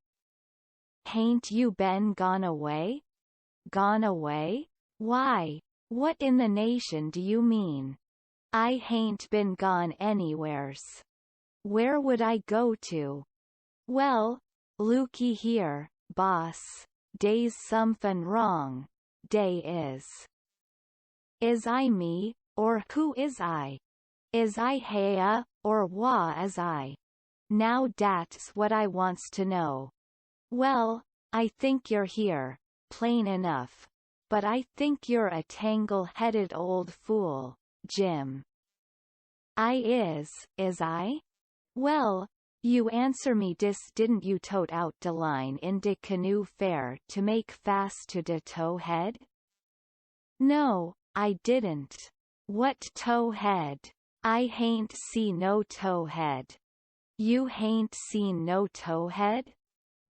Hain't you been gone away? Gone away? Why, what in the nation do you mean? I hain't been gone anywheres. Where would I go to? Well, looky here, boss, dey's somethin' wrong, dey is. Is I me, or who is I? Is I Hea, or wha is I? Now dat's what I wants to know. Well, I think you're here, plain enough. But I think you're a tangle-headed old fool, Jim. I is I? Well, you answer me dis, didn't you tote out de line in de canoe fair to make fast to de tow head? No, I didn't. What tow head? I hain't see no tow head. You hain't seen no tow head?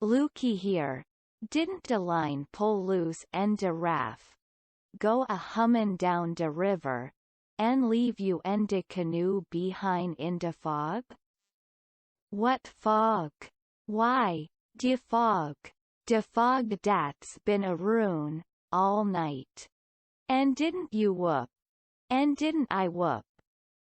Looky here, Didn't de line pull loose and de raft go a hummin' down de river, and leave you and de canoe behind in de fog? What fog? Why, de fog. De fog dat's been a ruin, all night. And didn't you whoop? And didn't I whoop?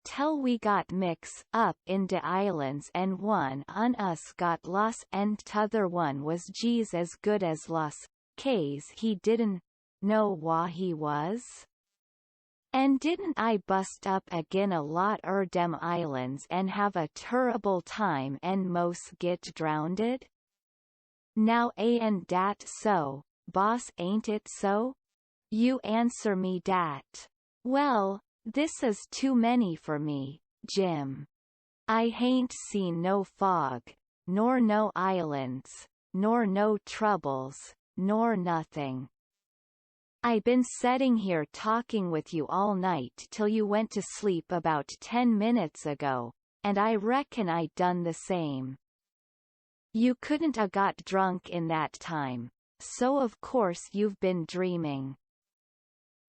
Till we got mix up in de islands and one on us got lost and t'other one was G's as good as lost, K's he didn't know wha he was? And didn't I bust up agin a lot dem islands and have a terrible time and mos get drowned? Now ain't dat so, boss, ain't it so? You answer me dat. Well, this is too many for me, Jim. I hain't seen no fog, nor no islands, nor no troubles, nor nothing. I been setting here talking with you all night till you went to sleep about 10 minutes ago, and I reckon I done the same. You couldn't a got drunk in that time, so of course you've been dreaming.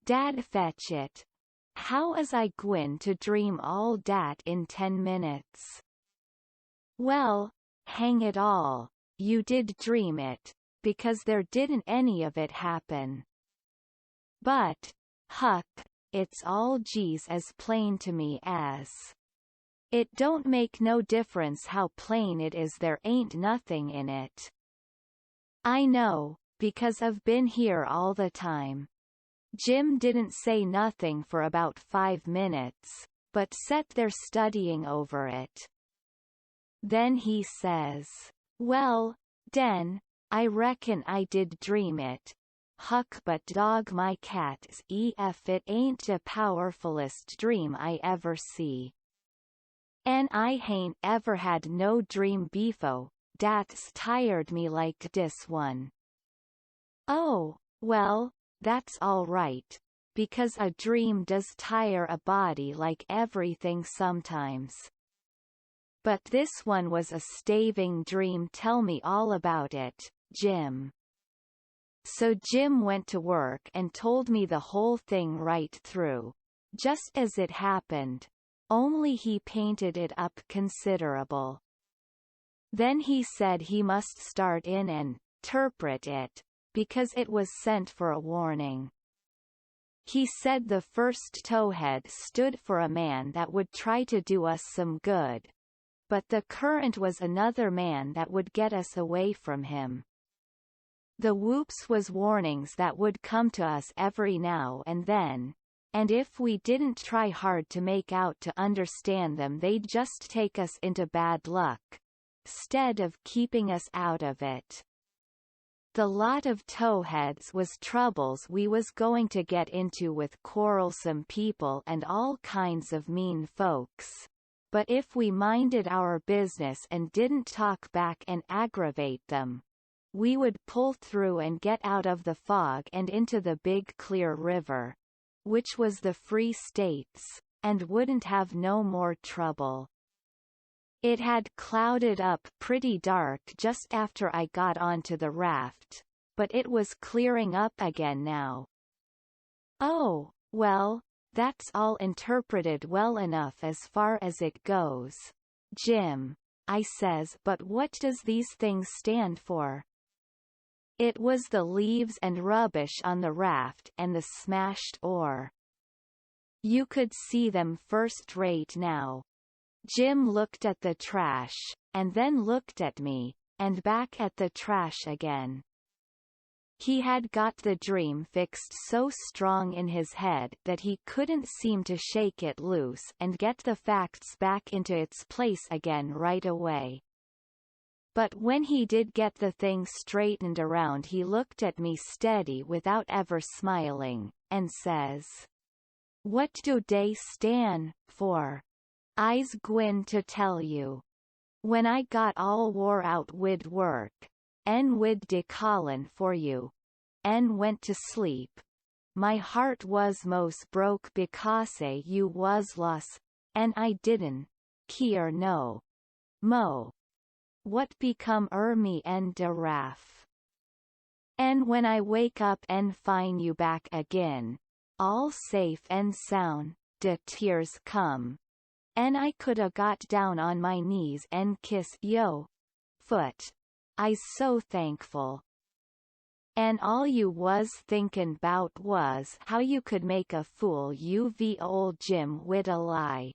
Dad fetch it. How is I gwine to dream all dat in 10 minutes? Well, hang it all, you did dream it, because there didn't any of it happen. But, Huck, it's all G's as plain to me as. It don't make no difference how plain it is, there ain't nothing in it. I know, because I've been here all the time. Jim didn't say nothing for about 5 minutes, but sat there studying over it. Then he says, well, den, I reckon I did dream it, Huck, but dog my cat's ef it ain't the powerfulest dream I ever see. An' I hain't ever had no dream befo, dat's tired me like dis one. Oh, well, that's all right, because a dream does tire a body like everything sometimes. But this one was a staving dream. Tell me all about it, Jim. So Jim went to work and told me the whole thing right through, just as it happened, only he painted it up considerable. Then he said he must start in and interpret it, because it was sent for a warning. He said the first towhead stood for a man that would try to do us some good, but the current was another man that would get us away from him. The whoops was warnings that would come to us every now and then, and if we didn't try hard to make out to understand them, they'd just take us into bad luck, stead of keeping us out of it. The lot of towheads was troubles we was going to get into with quarrelsome people and all kinds of mean folks. But if we minded our business and didn't talk back and aggravate them, we would pull through and get out of the fog and into the big clear river, which was the Free States, and wouldn't have no more trouble. It had clouded up pretty dark just after I got onto the raft, but it was clearing up again now. Oh, well, that's all interpreted well enough as far as it goes, Jim, I says, but what does these things stand for? It was the leaves and rubbish on the raft and the smashed oar. You could see them first rate now. Jim looked at the trash, and then looked at me, and back at the trash again. He had got the dream fixed so strong in his head that he couldn't seem to shake it loose and get the facts back into its place again right away. But when he did get the thing straightened around, he looked at me steady without ever smiling, and says, "What do dey stan for? I's gwine to tell you. When I got all wore out wid work, en wid de callin' for you, en went to sleep, my heart was mos broke because you was lost, en I didn't keer no mo what become me en de raff." And when I wake up and find you back again, all safe and sound, de tears come. And I coulda got down on my knees and kiss yo foot. I's so thankful. And all you was thinkin' 'bout was how you could make a fool you v old Jim wid a lie.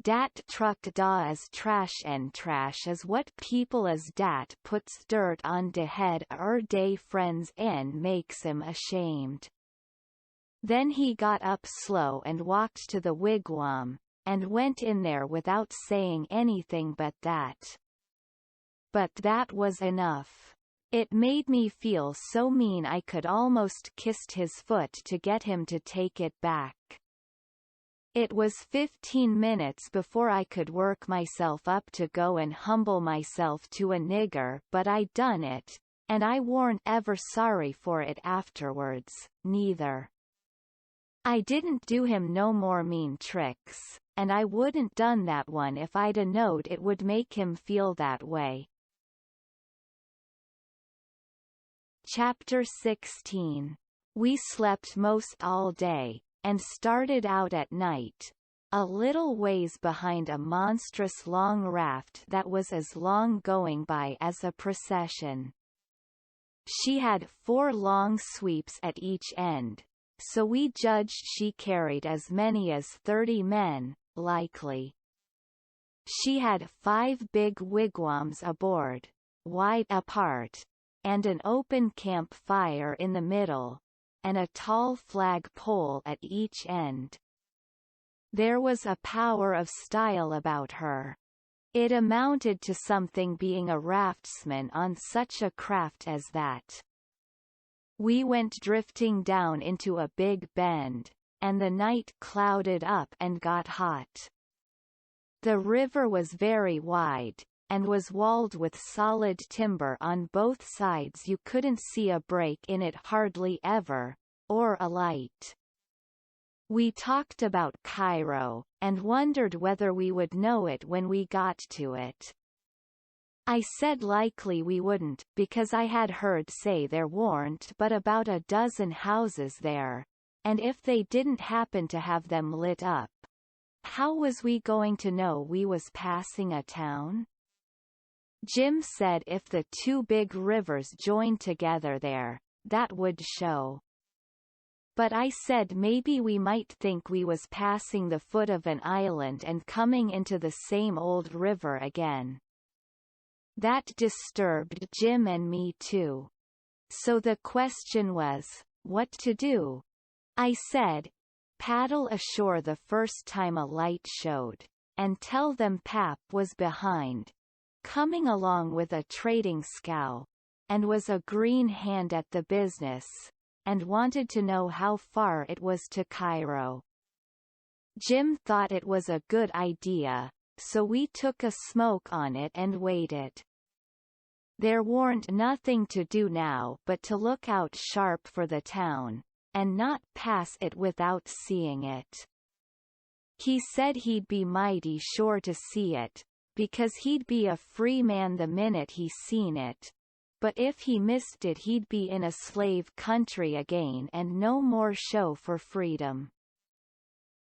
Dat truck da is trash and trash is what people is dat puts dirt on de head er day friends and makes 'em ashamed. Then he got up slow and walked to the wigwam, and went in there without saying anything but that. But that was enough. It made me feel so mean I could almost kissed his foot to get him to take it back. It was 15 minutes before I could work myself up to go and humble myself to a nigger, but I done it, and I warn't ever sorry for it afterwards, neither. I didn't do him no more mean tricks, and I wouldn't done that one if I'd knowed it would make him feel that way. Chapter 16. We slept most all day, and started out at night, a little ways behind a monstrous long raft that was as long going by as a procession. She had 4 long sweeps at each end, so we judged she carried as many as 30 men, likely. She had 5 big wigwams aboard, wide apart, and an open camp fire in the middle, and a tall flag pole at each end. There was a power of style about her. It amounted to something being a raftsman on such a craft as that. We went drifting down into a big bend, and the night clouded up and got hot. The river was very wide, and was walled with solid timber on both sides. You couldn't see a break in it hardly ever, or a light. We talked about Cairo, and wondered whether we would know it when we got to it. I said likely we wouldn't, because I had heard say there warn't but about a dozen houses there, and if they didn't happen to have them lit up, how was we going to know we was passing a town? Jim said if the 2 big rivers joined together there, that would show. But I said maybe we might think we was passing the foot of an island and coming into the same old river again. That disturbed Jim and me too. So the question was, what to do? I said, paddle ashore the first time a light showed, and tell them Pap was behind, coming along with a trading scow, and was a green hand at the business, and wanted to know how far it was to Cairo. Jim thought it was a good idea, so we took a smoke on it and waited. There warn't nothing to do now but to look out sharp for the town, and not pass it without seeing it. He said he'd be mighty sure to see it, because he'd be a free man the minute he seen it, but if he missed it he'd be in a slave country again and no more show for freedom.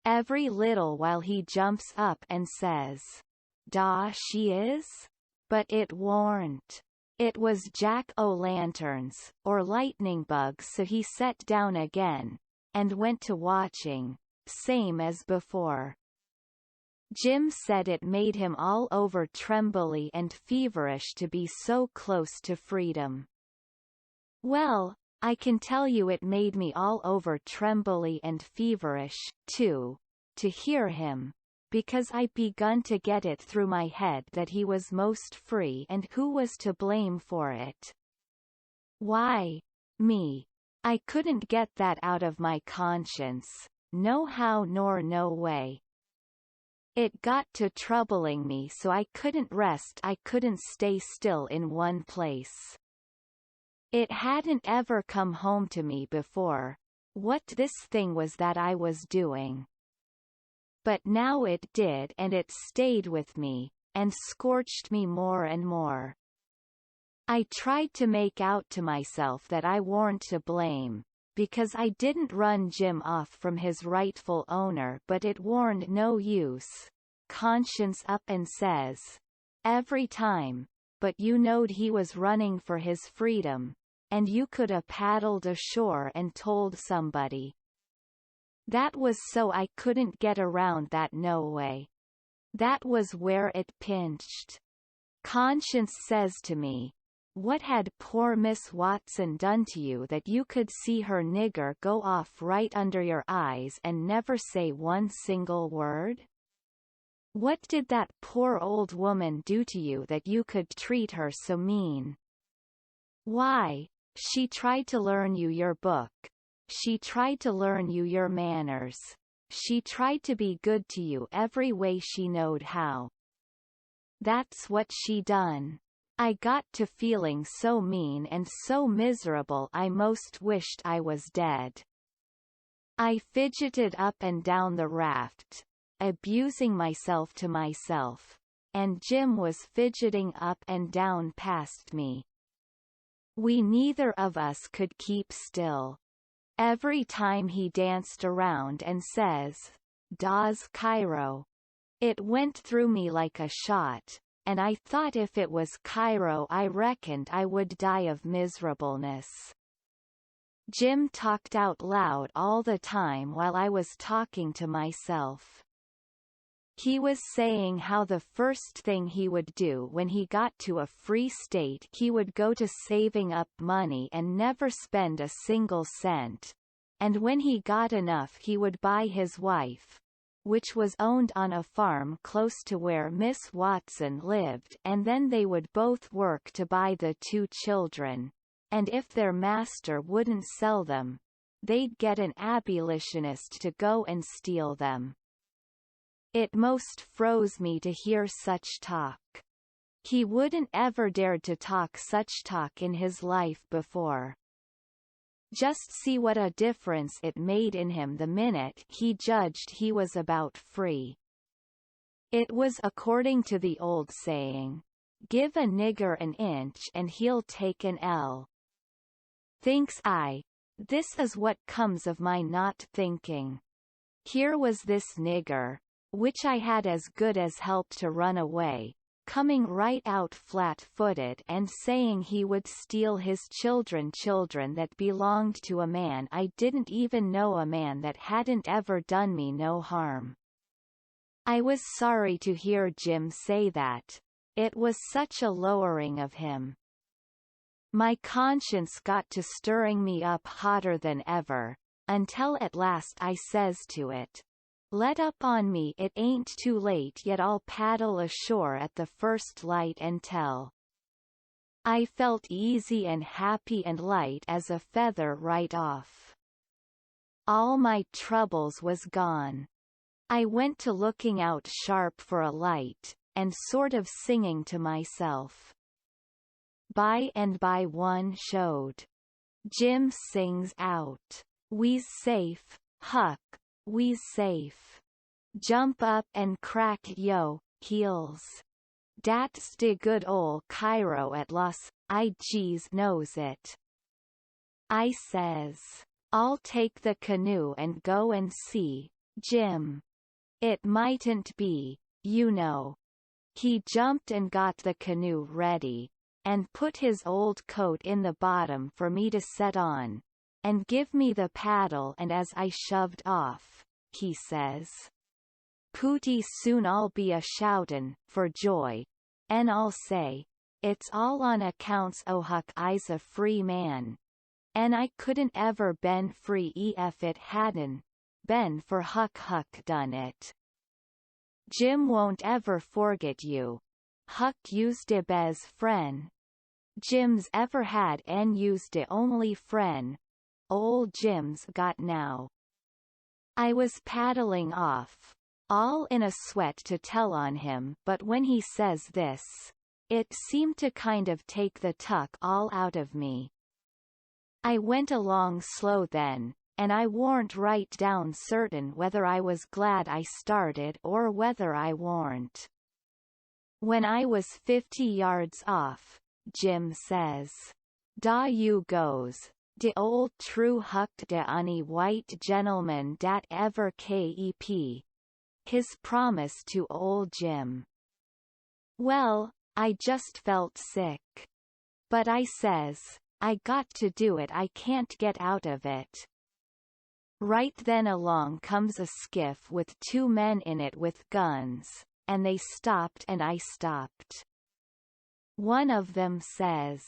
Every little while he jumps up and says, "Da she is?" But it warn't. It was jack-o'-lanterns, or lightning bugs, so he sat down again, and went to watching, same as before. Jim said it made him all over trembly and feverish to be so close to freedom. Well, I can tell you it made me all over trembly and feverish, too, to hear him, because I'd begun to get it through my head that he was most free and who was to blame for it. Why? Me. I couldn't get that out of my conscience, no how nor no way. It got to troubling me so I couldn't rest, I couldn't stay still in one place. It hadn't ever come home to me before, what this thing was that I was doing. But now it did, and it stayed with me, and scorched me more and more. I tried to make out to myself that I weren't to blame, because I didn't run Jim off from his rightful owner, but it warn't no use. Conscience up and says, every time, but you knowed he was running for his freedom, and you could a paddled ashore and told somebody. That was so I couldn't get around that no way. That was where it pinched. Conscience says to me, what had poor Miss Watson done to you that you could see her nigger go off right under your eyes and never say one single word? What did that poor old woman do to you that you could treat her so mean? Why, she tried to learn you your book. She tried to learn you your manners. She tried to be good to you every way she knowed how. That's what she done. I got to feeling so mean and so miserable I most wished I was dead. I fidgeted up and down the raft, abusing myself to myself, and Jim was fidgeting up and down past me. We neither of us could keep still. Every time he danced around and says, "Das Cairo," it went through me like a shot, and I thought if it was Cairo I reckoned I would die of miserableness. Jim talked out loud all the time while I was talking to myself. He was saying how the first thing he would do when he got to a free state he would go to saving up money and never spend a single cent, and when he got enough he would buy his wife, which was owned on a farm close to where Miss Watson lived, and then they would both work to buy the 2 children, and if their master wouldn't sell them, they'd get an abolitionist to go and steal them. It most froze me to hear such talk. He wouldn't ever dared to talk such talk in his life before. Just see what a difference it made in him the minute he judged he was about free. It was according to the old saying, give a nigger an inch and he'll take an ell. Thinks I, this is what comes of my not thinking. Here was this nigger, which I had as good as helped to run away, coming right out flat-footed and saying he would steal his children that belonged to a man I didn't even know, a man that hadn't ever done me no harm. I was sorry to hear Jim say that. It was such a lowering of him. My conscience got to stirring me up hotter than ever, until at last I says to it, let up on me, it ain't too late yet, I'll paddle ashore at the first light and tell. I felt easy and happy and light as a feather right off. All my troubles was gone. I went to looking out sharp for a light, and sort of singing to myself. By and by one showed. Jim sings out, we's safe, Huck. We's safe. Jump up and crack yo, heels. Dat's de good ol' Cairo at Los I's knows it. I says, I'll take the canoe and go and see, Jim. It mightn't be, you know. He jumped and got the canoe ready, and put his old coat in the bottom for me to set on, and give me the paddle, and as I shoved off, he says, pooty soon I'll be a shoutin' for joy, and I'll say, it's all on accounts o' Huck I's a free man, and I couldn't ever been free ef it hadn't been for Huck done it. Jim won't ever forget you. Huck used de bez fren. Jim's ever had en used de only fren. Old Jim's got now. I was paddling off, all in a sweat to tell on him, but when he says this, it seemed to kind of take the tuck all out of me. I went along slow then, and I warn't right down certain whether I was glad I started or whether I warn't. When I was 50 yards off, Jim says. Da you goes. De old true huck de any white gentleman dat ever kep. His promise to old Jim. Well, I just felt sick. But I says, I got to do it, I can't get out of it. Right then along comes a skiff with 2 men in it with guns, and they stopped and I stopped. One of them says,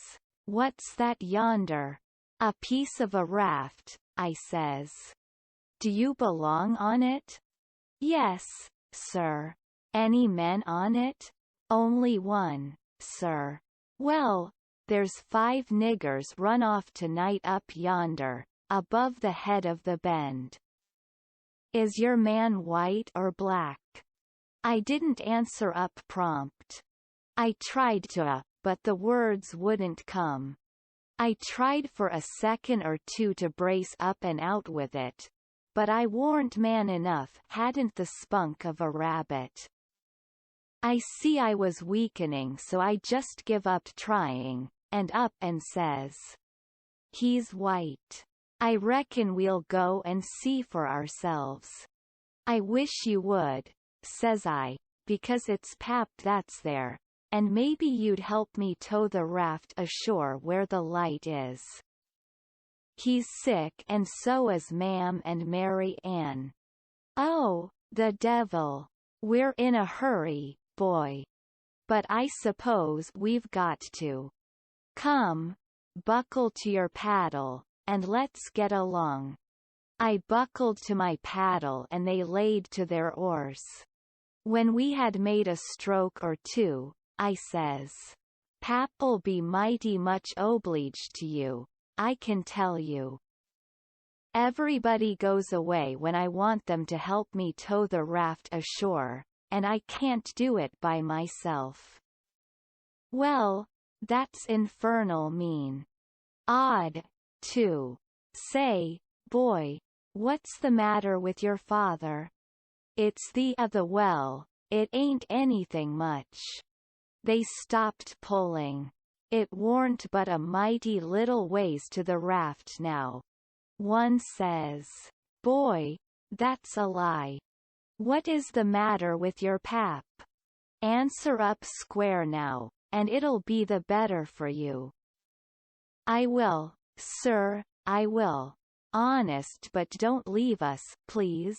"What's that yonder?" "A piece of a raft," I says. "Do you belong on it?" "Yes, sir." "Any men on it?" "Only one, sir." "Well, there's 5 niggers run off tonight up yonder, above the head of the bend." "Is your man white or black?" I didn't answer up prompt. I tried to, but the words wouldn't come. I tried for a second or two to brace up and out with it, but I warn't man enough, hadn't the spunk of a rabbit. I see I was weakening, so I just give up trying, and up and says, "He's white. I reckon we'll go and see for ourselves." "I wish you would," says I, "because it's Pap that's there, and maybe you'd help me tow the raft ashore where the light is. He's sick and so is Ma'am and Mary Ann." "Oh, the devil. We're in a hurry, boy. But I suppose we've got to. Come, buckle to your paddle, and let's get along." I buckled to my paddle and they laid to their oars. When we had made a stroke or two, I says, "Pap'll be mighty much obleeged to you, I can tell you." Everybody goes away when I want them to help me tow the raft ashore, and I can't do it by myself. Well, that's infernal mean. Odd, too. Say, boy, what's the matter with your father? "It's the well, it ain't anything much." They stopped pulling. It warn't but a mighty little ways to the raft now. One says, "Boy, that's a lie. What is the matter with your pap? Answer up square now, and it'll be the better for you." "I will, sir, I will. Honest, but don't leave us, please."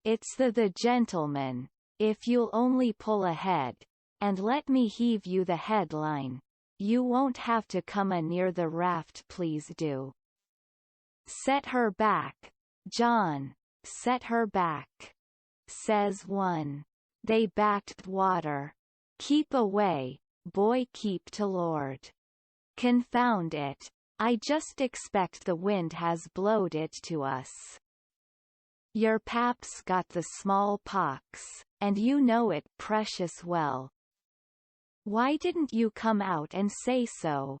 "It's the gentleman. If you'll only pull ahead, and let me heave you the headline, you won't have to come a near the raft, please do." "Set her back, John, set her back," says one. They backed water. "Keep away, boy, keep to lord." Confound it. I just expect the wind has blowed it to us. Your pap's got the smallpox, and you know it precious well. Why didn't you come out and say so?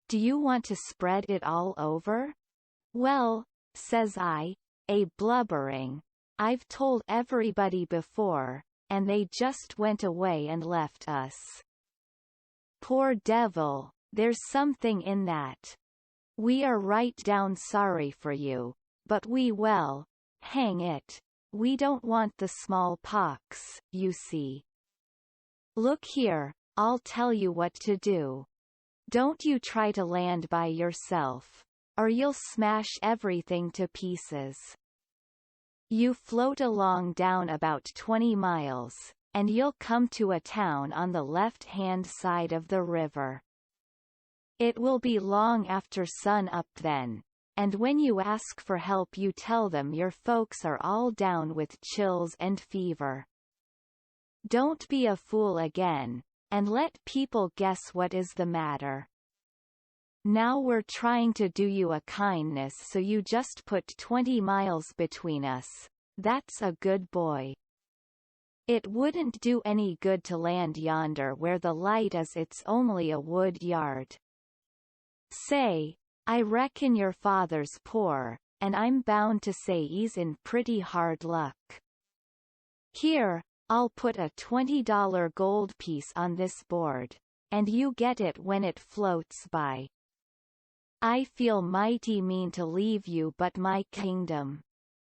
Do you want to spread it all over? "Well," says I, "a blubbering. I've told everybody before, and they just went away and left us." "Poor devil, there's something in that. We are right down sorry for you, but well, hang it, we don't want the smallpox, you see. Look here, I'll tell you what to do. Don't you try to land by yourself, or you'll smash everything to pieces. You float along down about 20 miles, and you'll come to a town on the left-hand side of the river. It will be long after sun up then, and when you ask for help you tell them your folks are all down with chills and fever. Don't be a fool again, and let people guess what is the matter. Now we're trying to do you a kindness, so you just put 20 miles between us. That's a good boy. It wouldn't do any good to land yonder where the light is, it's only a wood yard. Say, I reckon your father's poor, and I'm bound to say he's in pretty hard luck. Here, I'll put a $20 gold piece on this board. and you get it when it floats by. I feel mighty mean to leave you, but my kingdom.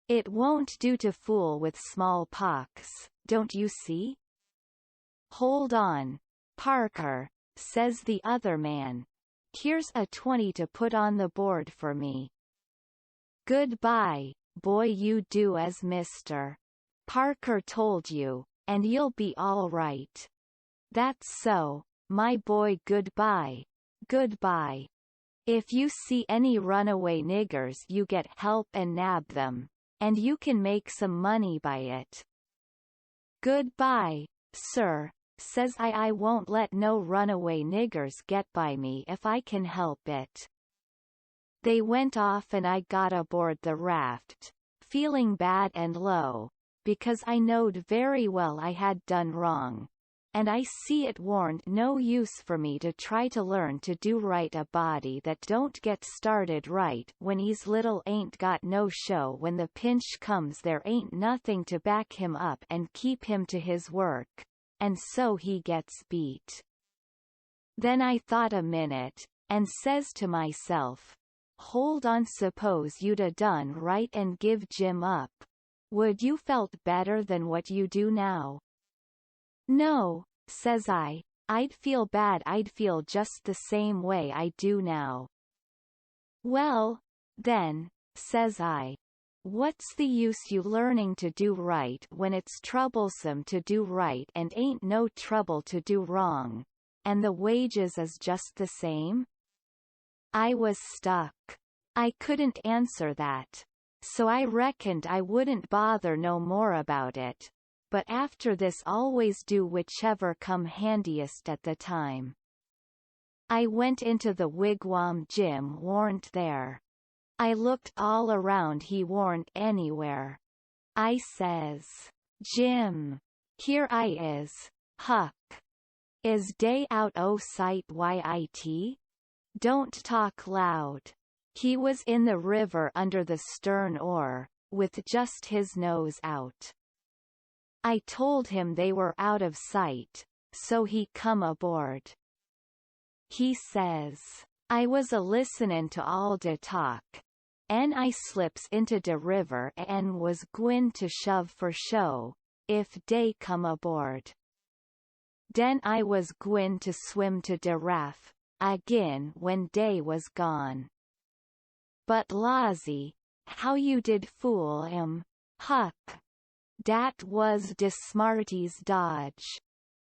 It won't do to fool with smallpox, don't you see? Hold on, Parker, says the other man. Here's a 20 to put on the board for me. Goodbye, boy, you do as Mr. Parker told you, and you'll be all right. That's so, my boy, goodbye. Goodbye. If you see any runaway niggers, you get help and nab them, and you can make some money by it. Goodbye, sir, says I won't let no runaway niggers get by me if I can help it. They went off and I got aboard the raft, feeling bad and low, because I knowed very well I had done wrong. And I see it warn't no use for me to try to learn to do right a body that don't get started right when he's little ain't got no show. When the pinch comes there ain't nothing to back him up and keep him to his work, and so he gets beat. Then I thought a minute, and says to myself, hold on, suppose you'd a done right and give Jim up. Would you felt better than what you do now? No, says I'd feel bad. I'd feel just the same way I do now. Well, then, says I, what's the use you learning to do right when it's troublesome to do right and ain't no trouble to do wrong, and the wages is just the same? I was stuck. I couldn't answer that. So I reckoned I wouldn't bother no more about it. But after this always do whichever come handiest at the time. I went into the wigwam. Jim warn't there. I looked all around, he warn't anywhere. I says, Jim, here I is, Huck. Is day out o' sight yit? Don't talk loud. He was in the river under the stern oar, with just his nose out. I told him they were out of sight, so he come aboard. He says, I was a listenin' to all de talk, and I slips into de river and was gwine to shove for show, if dey come aboard. Den I was gwine to swim to de raft, agin when dey was gone. But Lawsy, how you did fool 'em, Huck. Dat was de smarties dodge.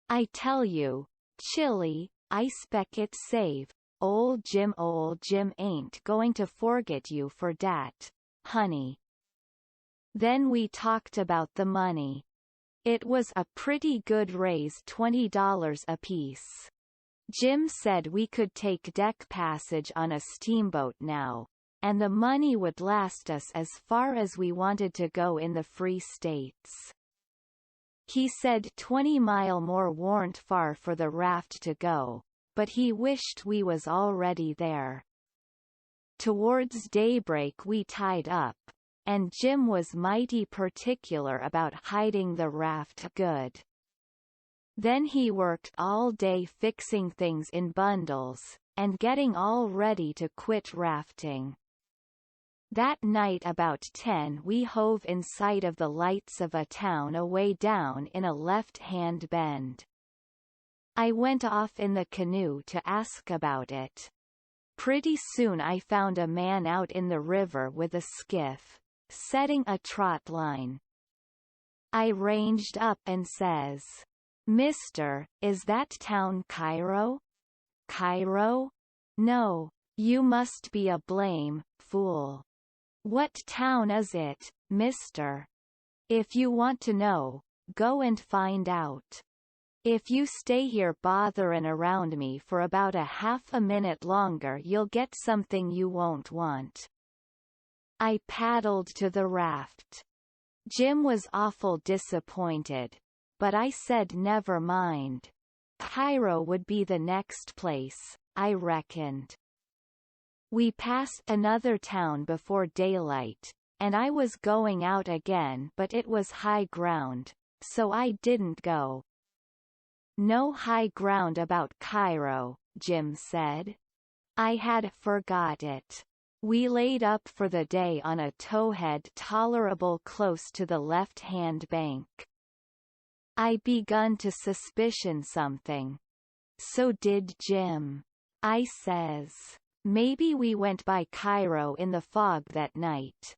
I tell you, Chilly, I spec it save. Old Jim ain't going to forget you for dat, honey. Then we talked about the money. It was a pretty good raise, $20 apiece. Jim said we could take deck passage on a steamboat now, and the money would last us as far as we wanted to go in the Free States. He said 20 mile more warn't far for the raft to go, but he wished we was already there. Towards daybreak we tied up, and Jim was mighty particular about hiding the raft good. Then he worked all day fixing things in bundles, and getting all ready to quit rafting. That night about 10 we hove in sight of the lights of a town away down in a left-hand bend. I went off in the canoe to ask about it. Pretty soon I found a man out in the river with a skiff, setting a trot line. I ranged up and says, Mister, is that town Cairo? Cairo? No, you must be a blame fool. What town is it, mister? If you want to know, go and find out. If you stay here botherin' around me for about a half a minute longer, you'll get something you won't want. I paddled to the raft. Jim was awful disappointed, but I said never mind. Cairo would be the next place, I reckoned. We passed another town before daylight, and I was going out again, but it was high ground, so I didn't go. No high ground about Cairo, Jim said. I had forgot it. We laid up for the day on a towhead tolerable close to the left-hand bank. I begun to suspicion something. So did Jim. I says, maybe we went by Cairo in the fog that night.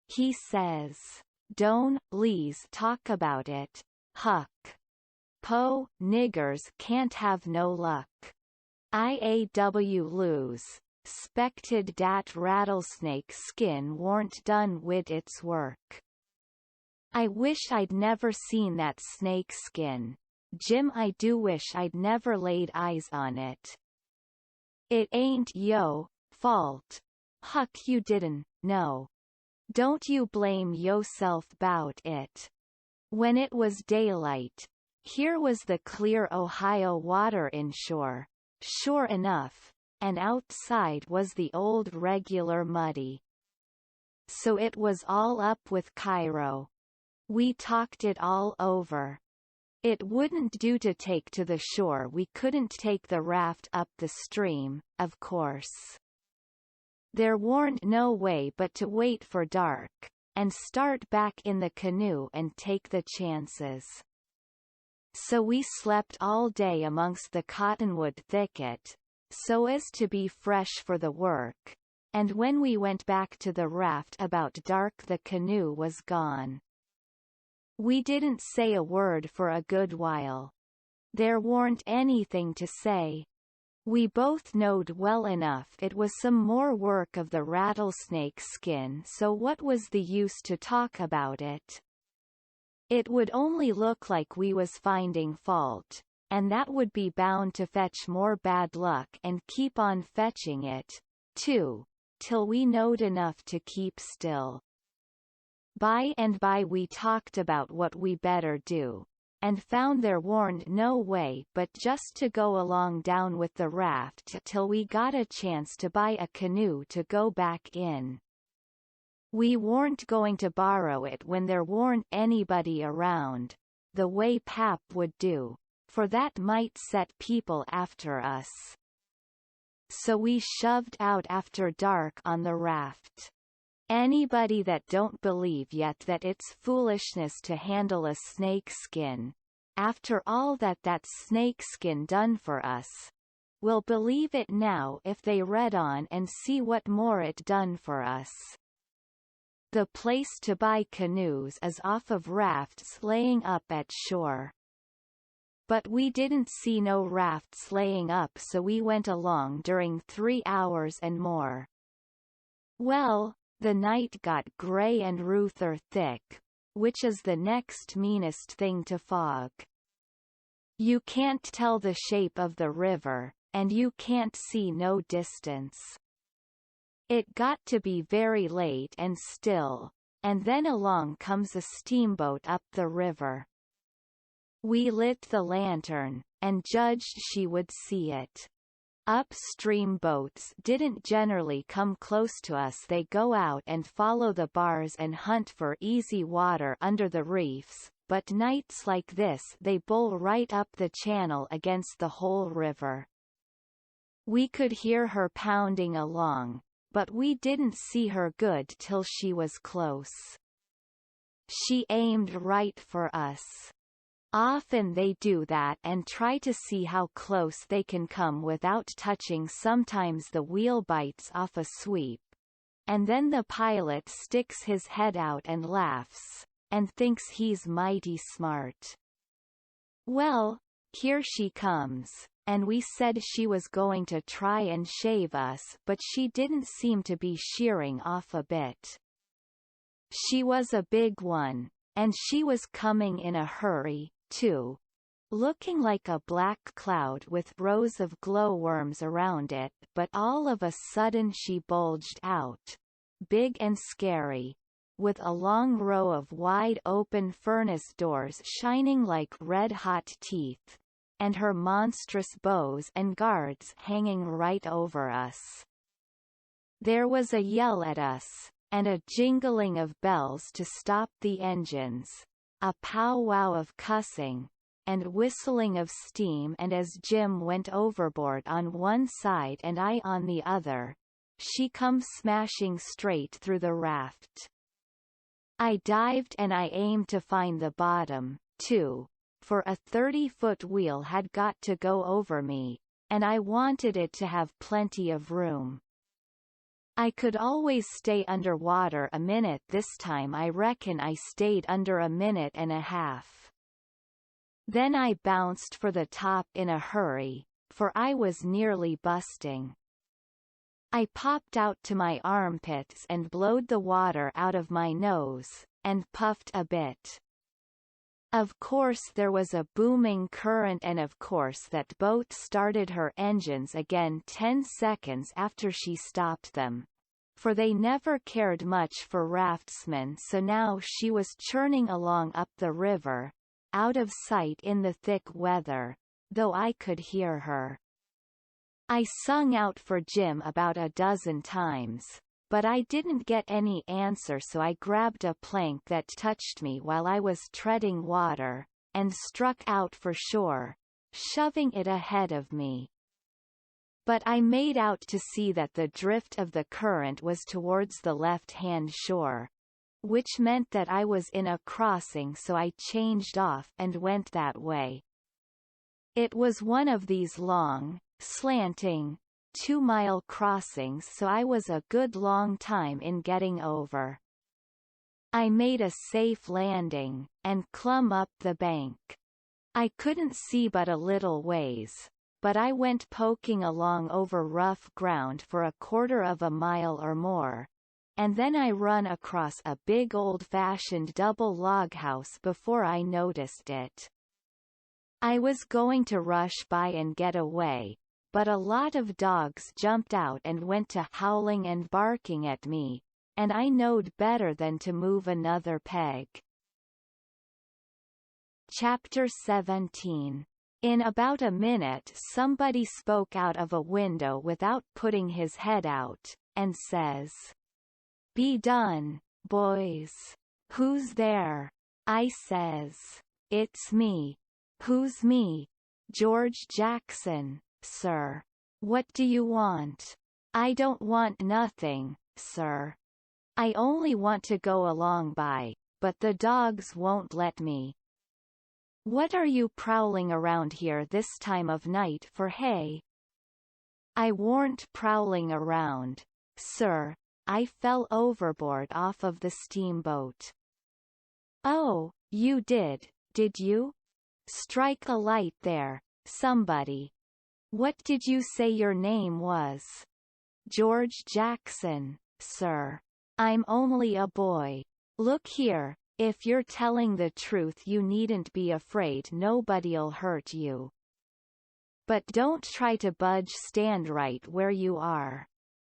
He says, don't, please talk about it, Huck. Po, niggers can't have no luck. IAW lose. Spected dat rattlesnake skin warn't done wid its work. I wish I'd never seen that snake skin. Jim, I do wish I'd never laid eyes on it. It ain't yo fault. Huck, you didn't know. Don't you blame yoself 'bout it. When it was daylight, here was the clear Ohio water inshore, sure enough, and outside was the old regular muddy. So it was all up with Cairo. We talked it all over. It wouldn't do to take to the shore. We couldn't take the raft up the stream, of course. There warn't no way but to wait for dark, and start back in the canoe and take the chances. So we slept all day amongst the cottonwood thicket, so as to be fresh for the work, and when we went back to the raft about dark the canoe was gone. We didn't say a word for a good while. There warn't anything to say. We both knowed well enough it was some more work of the rattlesnake skin, so what was the use to talk about it? It would only look like we was finding fault, and that would be bound to fetch more bad luck and keep on fetching it, too, till we knowed enough to keep still. By and by we talked about what we better do, and found there warn't no way but just to go along down with the raft till we got a chance to buy a canoe to go back in. We warn't going to borrow it when there warn't anybody around, the way Pap would do, for that might set people after us. So we shoved out after dark on the raft. Anybody that don't believe yet that it's foolishness to handle a snake skin, after all that snake skin done for us, will believe it now if they read on and see what more it done for us. The place to buy canoes is off of rafts laying up at shore. But we didn't see no rafts laying up, so we went along during 3 hours and more. Well, the night got grey and ruther thick, which is the next meanest thing to fog. You can't tell the shape of the river, and you can't see no distance. It got to be very late and still, and then along comes a steamboat up the river. We lit the lantern, and judged she would see it. Upstream boats didn't generally come close to us. They go out and follow the bars and hunt for easy water under the reefs, but nights like this they bull right up the channel against the whole river. We could hear her pounding along, but we didn't see her good till she was close. She aimed right for us. Often they do that and try to see how close they can come without touching. Sometimes the wheel bites off a sweep, and then the pilot sticks his head out and laughs, and thinks he's mighty smart. Well, here she comes, and we said she was going to try and shave us, but she didn't seem to be shearing off a bit. She was a big one, and she was coming in a hurry, too, looking like a black cloud with rows of glowworms around it, but all of a sudden she bulged out, big and scary, with a long row of wide-open furnace doors shining like red-hot teeth, and her monstrous bows and guards hanging right over us. There was a yell at us, and a jingling of bells to stop the engines, a powwow of cussing, and whistling of steam, and as Jim went overboard on one side and I on the other, she come smashing straight through the raft. I dived and I aimed to find the bottom, too, for a 30-foot wheel had got to go over me, and I wanted it to have plenty of room. I could always stay underwater a minute. This time I reckon I stayed under a minute and a half. Then I bounced for the top in a hurry, for I was nearly busting. I popped out to my armpits and blowed the water out of my nose, and puffed a bit. Of course there was a booming current, and of course that boat started her engines again 10 seconds after she stopped them. For they never cared much for raftsmen, so now she was churning along up the river, out of sight in the thick weather, though I could hear her. I sung out for Jim about a dozen times, but I didn't get any answer, so I grabbed a plank that touched me while I was treading water, and struck out for shore, shoving it ahead of me. But I made out to see that the drift of the current was towards the left-hand shore, which meant that I was in a crossing, so I changed off and went that way. It was one of these long, slanting, 2-mile crossings, so I was a good long time in getting over. I made a safe landing, and clumb up the bank. I couldn't see but a little ways, but I went poking along over rough ground for a quarter of a mile or more, and then I run across a big old-fashioned double log house before I noticed it. I was going to rush by and get away, but a lot of dogs jumped out and went to howling and barking at me, and I knowed better than to move another peg. Chapter 17. In about a minute somebody spoke out of a window without putting his head out, and says, "Be done, boys. Who's there?" I says, "It's me." "Who's me?" "George Jackson, sir." "What do you want?" "I don't want nothing, sir. I only want to go along by, but the dogs won't let me." "What are you prowling around here this time of night for, hey?" "I warn't prowling around, sir. I fell overboard off of the steamboat." "Oh, you did you? Strike a light there, somebody. What did you say your name was?" "George Jackson, sir. I'm only a boy. Look here, if you're telling the truth you needn't be afraid nobody'll hurt you. But don't try to budge, stand right where you are.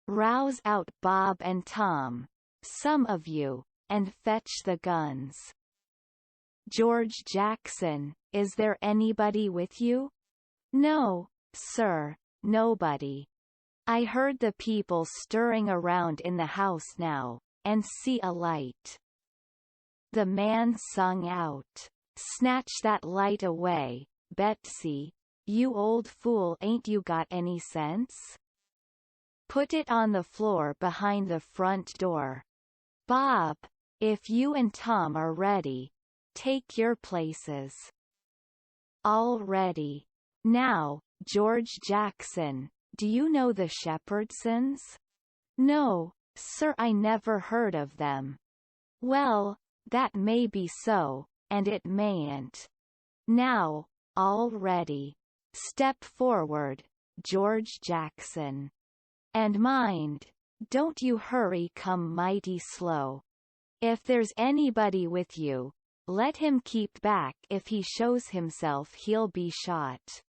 Rouse out Bob and Tom, some of you, and fetch the guns." "George Jackson, is there anybody with you?" "No, sir, nobody. I heard the people stirring around in the house now, and see a light." The man sung out, "Snatch that light away, Betsy. You old fool, ain't you got any sense? Put it on the floor behind the front door. Bob, if you and Tom are ready, take your places." "All ready. Now, George Jackson, do you know the Shepherdsons?" "No, sir, I never heard of them." "Well, that may be so, and it mayn't. Now, all ready. Step forward, George Jackson. And mind, don't you hurry, come mighty slow. If there's anybody with you, let him keep back. If he shows himself he'll be shot.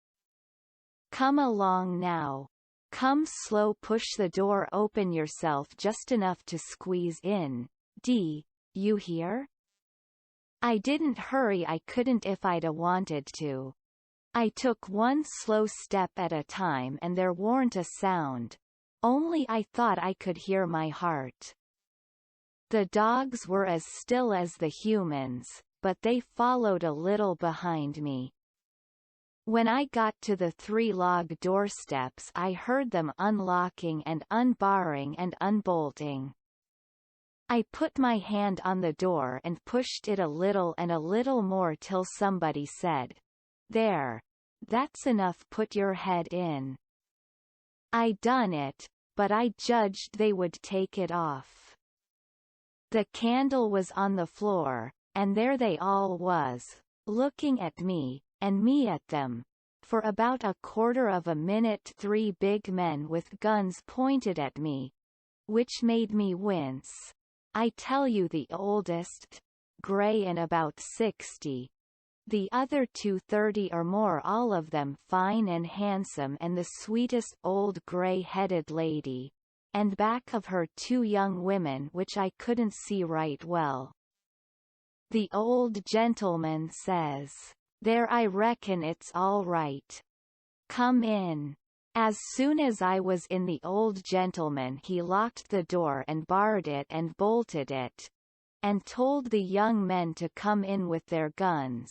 Come along now. Come slow, push the door open yourself just enough to squeeze in. You hear?" I didn't hurry, I couldn't if I'd a wanted to. I took one slow step at a time and there warn't a sound, only I thought I could hear my heart. The dogs were as still as the humans, but they followed a little behind me, When I got to the 3-log doorsteps I heard them unlocking and unbarring and unbolting. I put my hand on the door and pushed it a little and a little more till somebody said, "There. That's enough, put your head in." I done it, but I judged they would take it off. The candle was on the floor, and there they all was, looking at me, and me at them. For about a quarter of a minute 3 big men with guns pointed at me, which made me wince. I tell you, the oldest, gray and about 60. The other 2 30 or more, all of them fine and handsome, and the sweetest old gray-headed lady, and back of her 2 young women which I couldn't see right well. The old gentleman says, "There, I reckon it's all right. Come in." As soon as I was in, the old gentleman he locked the door and barred it and bolted it, and told the young men to come in with their guns,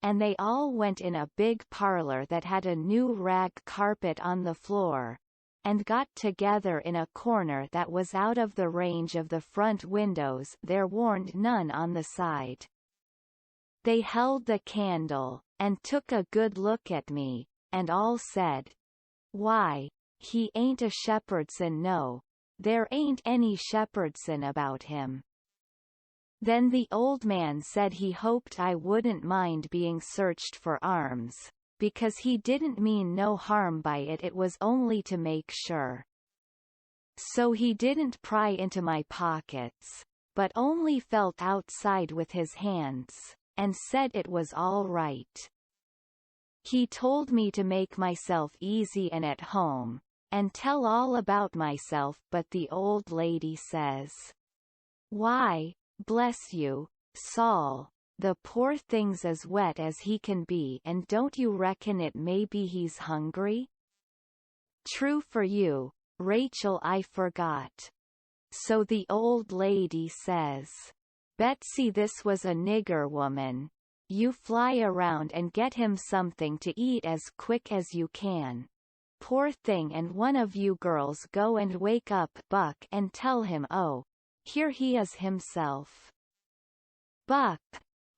and they all went in a big parlor that had a new rag carpet on the floor, and got together in a corner that was out of the range of the front windows. There warn't none on the side. They held the candle, and took a good look at me, and all said, "Why, he ain't a Shepherdson, no. There ain't any Shepherdson about him." Then the old man said he hoped I wouldn't mind being searched for arms, because he didn't mean no harm by it, it was only to make sure. So he didn't pry into my pockets, but only felt outside with his hands, and said it was all right. He told me to make myself easy and at home, and tell all about myself, but the old lady says, "Why, bless you, Saul, the poor thing's as wet as he can be, and don't you reckon it may be he's hungry?" True for you, Rachel, I forgot. So the old lady says, "Betsy, this was a nigger woman. You fly around and get him something to eat as quick as you can. Poor thing, and one of you girls go and wake up Buck and tell him, oh, here he is himself. Buck,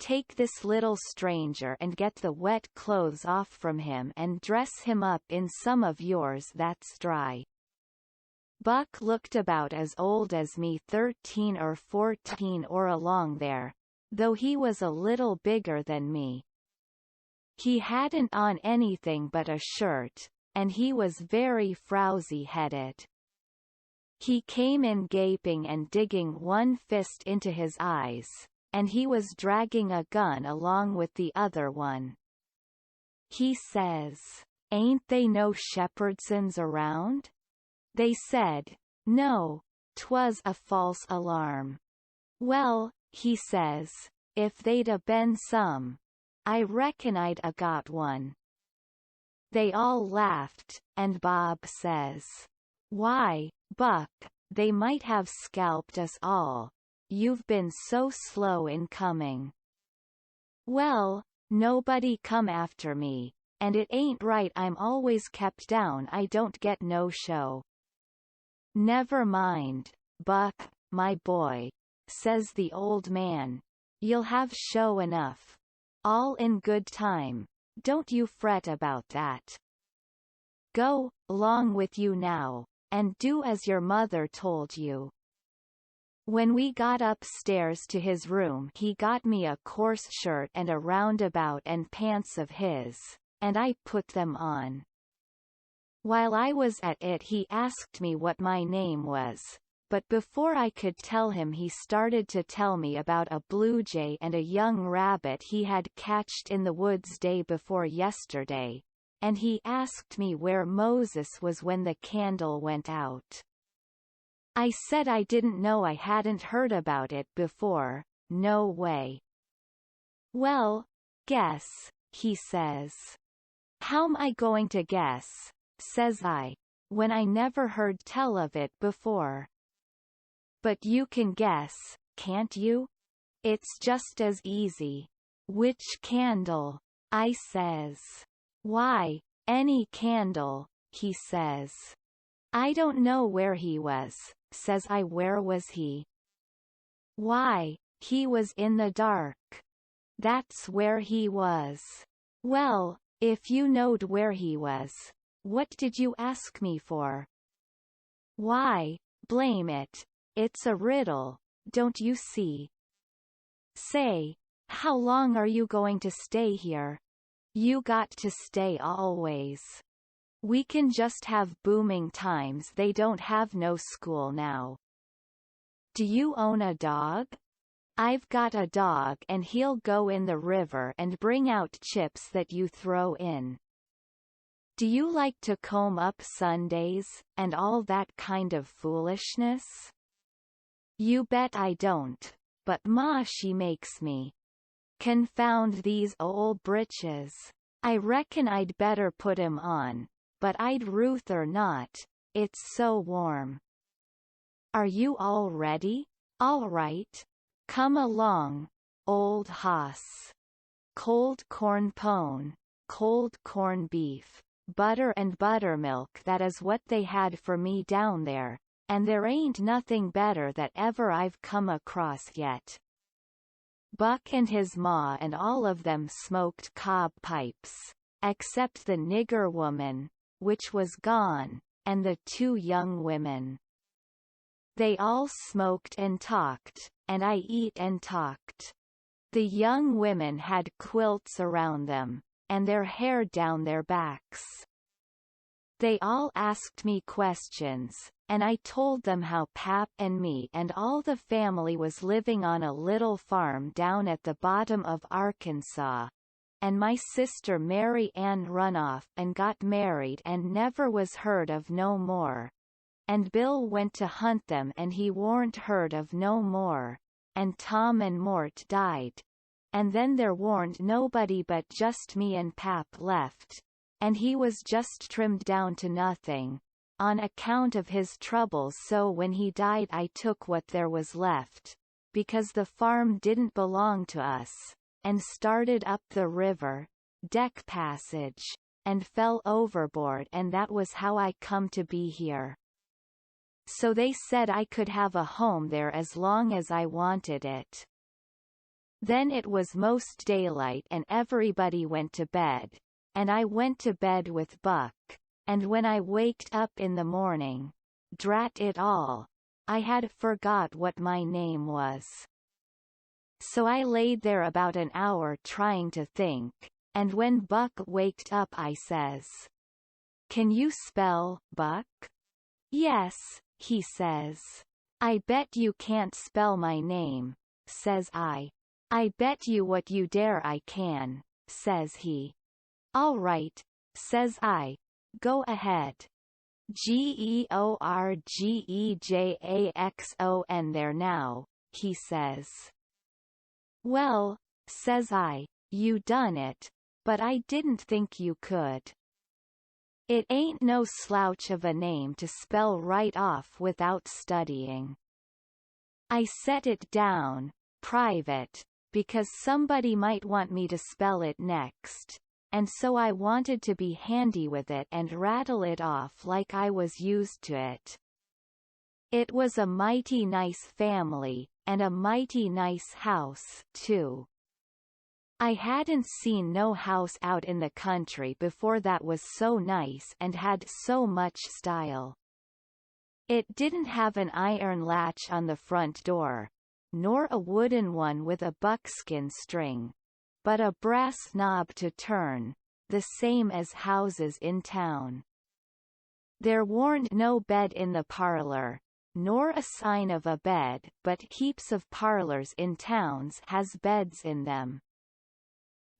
take this little stranger and get the wet clothes off from him and dress him up in some of yours that's dry." Buck looked about as old as me, 13 or 14 or along there, though he was a little bigger than me. He hadn't on anything but a shirt, and he was very frowsy-headed. He came in gaping and digging one fist into his eyes, and he was dragging a gun along with the other one. He says, "Ain't they no Shepherdsons around?" They said, "No, 'twas a false alarm." "Well," he says, "if they'd a been some, I reckon I'd a got one." They all laughed, and Bob says, "Why, Buck, they might have scalped us all. You've been so slow in coming." "Well, nobody come after me, and it ain't right, I'm always kept down, I don't get no show." "Never mind, Buck, my boy," says the old man. "You'll have show enough. All in good time. Don't you fret about that. Go, 'long with you now, and do as your mother told you." When we got upstairs to his room he got me a coarse shirt and a roundabout and pants of his, and I put them on. While I was at it he asked me what my name was, but before I could tell him he started to tell me about a blue jay and a young rabbit he had catched in the woods day before yesterday, and he asked me where Moses was when the candle went out. I said I didn't know, I hadn't heard about it before, no way. "Well, guess," he says. "How'm I going to guess?" says I, "when I never heard tell of it before." "But you can guess, can't you? It's just as easy." "Which candle?" I says. Why, any candle, he says. I don't know where he was, says I. Where was he? Why, he was in the dark. That's where he was. Well, if you knowed where he was, what did you ask me for? Why, blame it. It's a riddle, don't you see? Say, how long are you going to stay here? You got to stay always. We can just have booming times. They don't have no school now. Do you own a dog? I've got a dog and he'll go in the river and bring out chips that you throw in. Do you like to comb up Sundays, and all that kind of foolishness? You bet I don't, but Ma she makes me. Confound these old britches. I reckon I'd better put 'em on, but I'd ruther not, it's so warm. Are you all ready? All right. Come along, old hoss. Cold corn pone, cold corn beef, butter and buttermilk, that is what they had for me down there, and there ain't nothing better that ever I've come across yet. Buck and his ma and all of them smoked cob pipes, except the nigger woman, which was gone, and the 2 young women. They all smoked and talked, and I eat and talked. The young women had quilts around them, and their hair down their backs. They all asked me questions, and I told them how Pap and me and all the family was living on a little farm down at the bottom of Arkansas, and my sister Mary Ann run off and got married and never was heard of no more, and Bill went to hunt them and he warn't heard of no more, and Tom and Mort died, and then there warn't nobody but just me and Pap left, and he was just trimmed down to nothing, on account of his troubles. So when he died I took what there was left, because the farm didn't belong to us, and started up the river, deck passage, and fell overboard, and that was how I come to be here. So they said I could have a home there as long as I wanted it. Then it was most daylight and everybody went to bed, and I went to bed with Buck, and when I waked up in the morning, drat it all, I had forgot what my name was. So I laid there about an hour trying to think, and when Buck waked up I says, "Can you spell, Buck?" "Yes," he says. "I bet you can't spell my name," says I. "I bet you what you dare I can," says he. "All right," says I. "Go ahead." "Georgejackson there now," he says. "Well," says I, "you done it, but I didn't think you could. It ain't no slouch of a name to spell right off without studying." I set it down, private, because somebody might want me to spell it next, and so I wanted to be handy with it and rattle it off like I was used to it. It was a mighty nice family, and a mighty nice house, too. I hadn't seen no house out in the country before that was so nice and had so much style. It didn't have an iron latch on the front door, nor a wooden one with a buckskin string, but a brass knob to turn, the same as houses in town. There warn't no bed in the parlor, nor a sign of a bed, but heaps of parlors in towns has beds in them.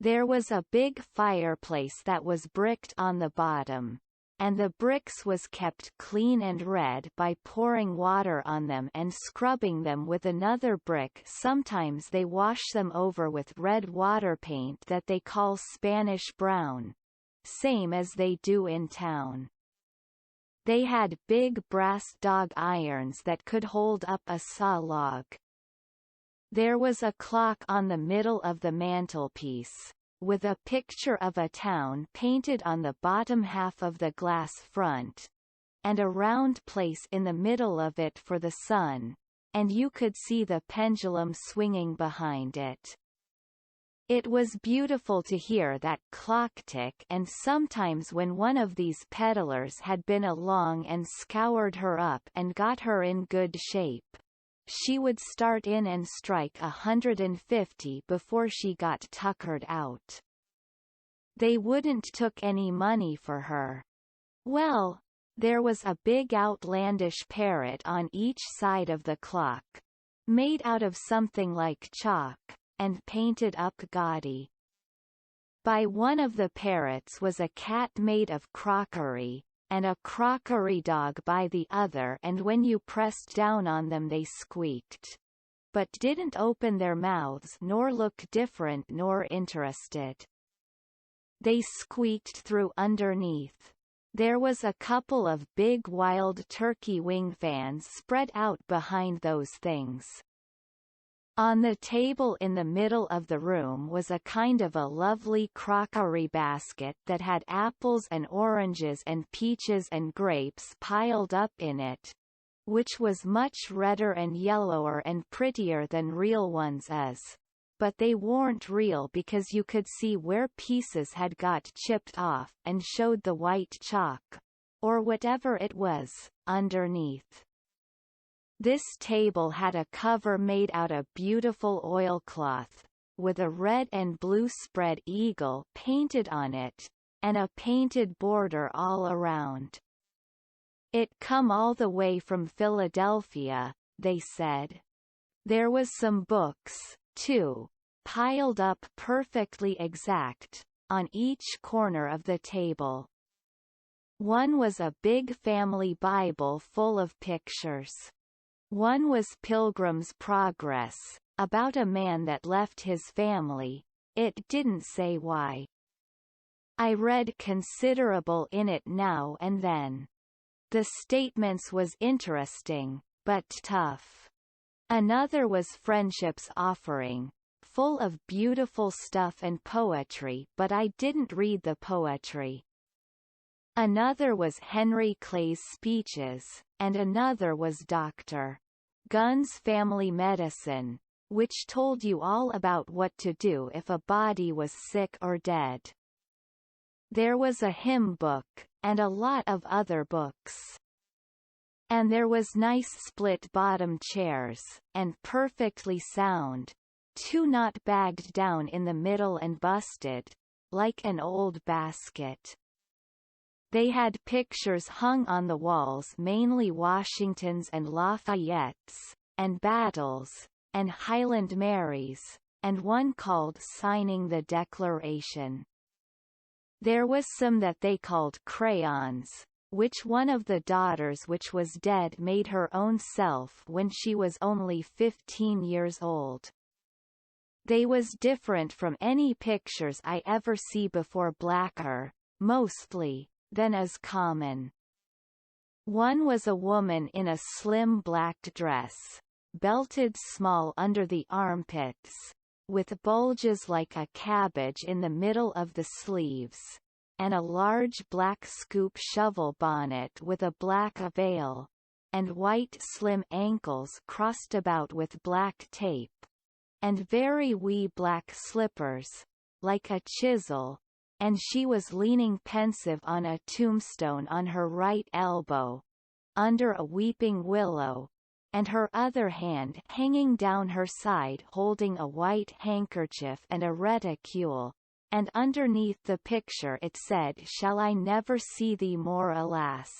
There was a big fireplace that was bricked on the bottom, and the bricks was kept clean and red by pouring water on them and scrubbing them with another brick. Sometimes they wash them over with red water paint that they call Spanish brown, same as they do in town. They had big brass dog irons that could hold up a saw log. There was a clock on the middle of the mantelpiece, with a picture of a town painted on the bottom half of the glass front, and a round place in the middle of it for the sun, and you could see the pendulum swinging behind it. It was beautiful to hear that clock tick, and sometimes when one of these peddlers had been along and scoured her up and got her in good shape, she would start in and strike 150 before she got tuckered out. They wouldn't took any money for her. Well, there was a big outlandish parrot on each side of the clock, made out of something like chalk, and painted up gaudy. By one of the parrots was a cat made of crockery, and a crockery dog by the other, and when you pressed down on them they squeaked, but didn't open their mouths nor look different nor interested. They squeaked through underneath. There was a couple of big wild turkey wing fans spread out behind those things. On the table in the middle of the room was a kind of a lovely crockery basket that had apples and oranges and peaches and grapes piled up in it, which was much redder and yellower and prettier than real ones is. But they weren't real because you could see where pieces had got chipped off and showed the white chalk, or whatever it was, underneath. This table had a cover made out of beautiful oilcloth, with a red and blue spread eagle painted on it, and a painted border all around. It come all the way from Philadelphia, they said. There was some books, too, piled up perfectly exact, on each corner of the table. One was a big family Bible full of pictures. One was Pilgrim's Progress, about a man that left his family. It didn't say why. I read considerable in it now and then. The statements was interesting, but tough. Another was Friendship's Offering, full of beautiful stuff and poetry, but I didn't read the poetry. Another was Henry Clay's Speeches, and another was Dr. Gunn's Family Medicine, which told you all about what to do if a body was sick or dead. There was a hymn book, and a lot of other books. And there was nice split-bottom chairs, and perfectly sound, two not bagged down in the middle and busted, like an old basket. They had pictures hung on the walls, mainly Washingtons and Lafayettes, and battles, and Highland Marys, and one called Signing the Declaration. There was some that they called crayons, which one of the daughters which was dead made her own self when she was only 15 years old. They was different from any pictures I ever see before, blacker, mostly, than is common. One was a woman in a slim black dress, belted small under the armpits, with bulges like a cabbage in the middle of the sleeves, and a large black scoop shovel bonnet with a black veil, and white slim ankles crossed about with black tape, and very wee black slippers, like a chisel, and she was leaning pensive on a tombstone on her right elbow, under a weeping willow, and her other hand hanging down her side holding a white handkerchief and a reticule, and underneath the picture it said, "Shall I never see thee more, alas."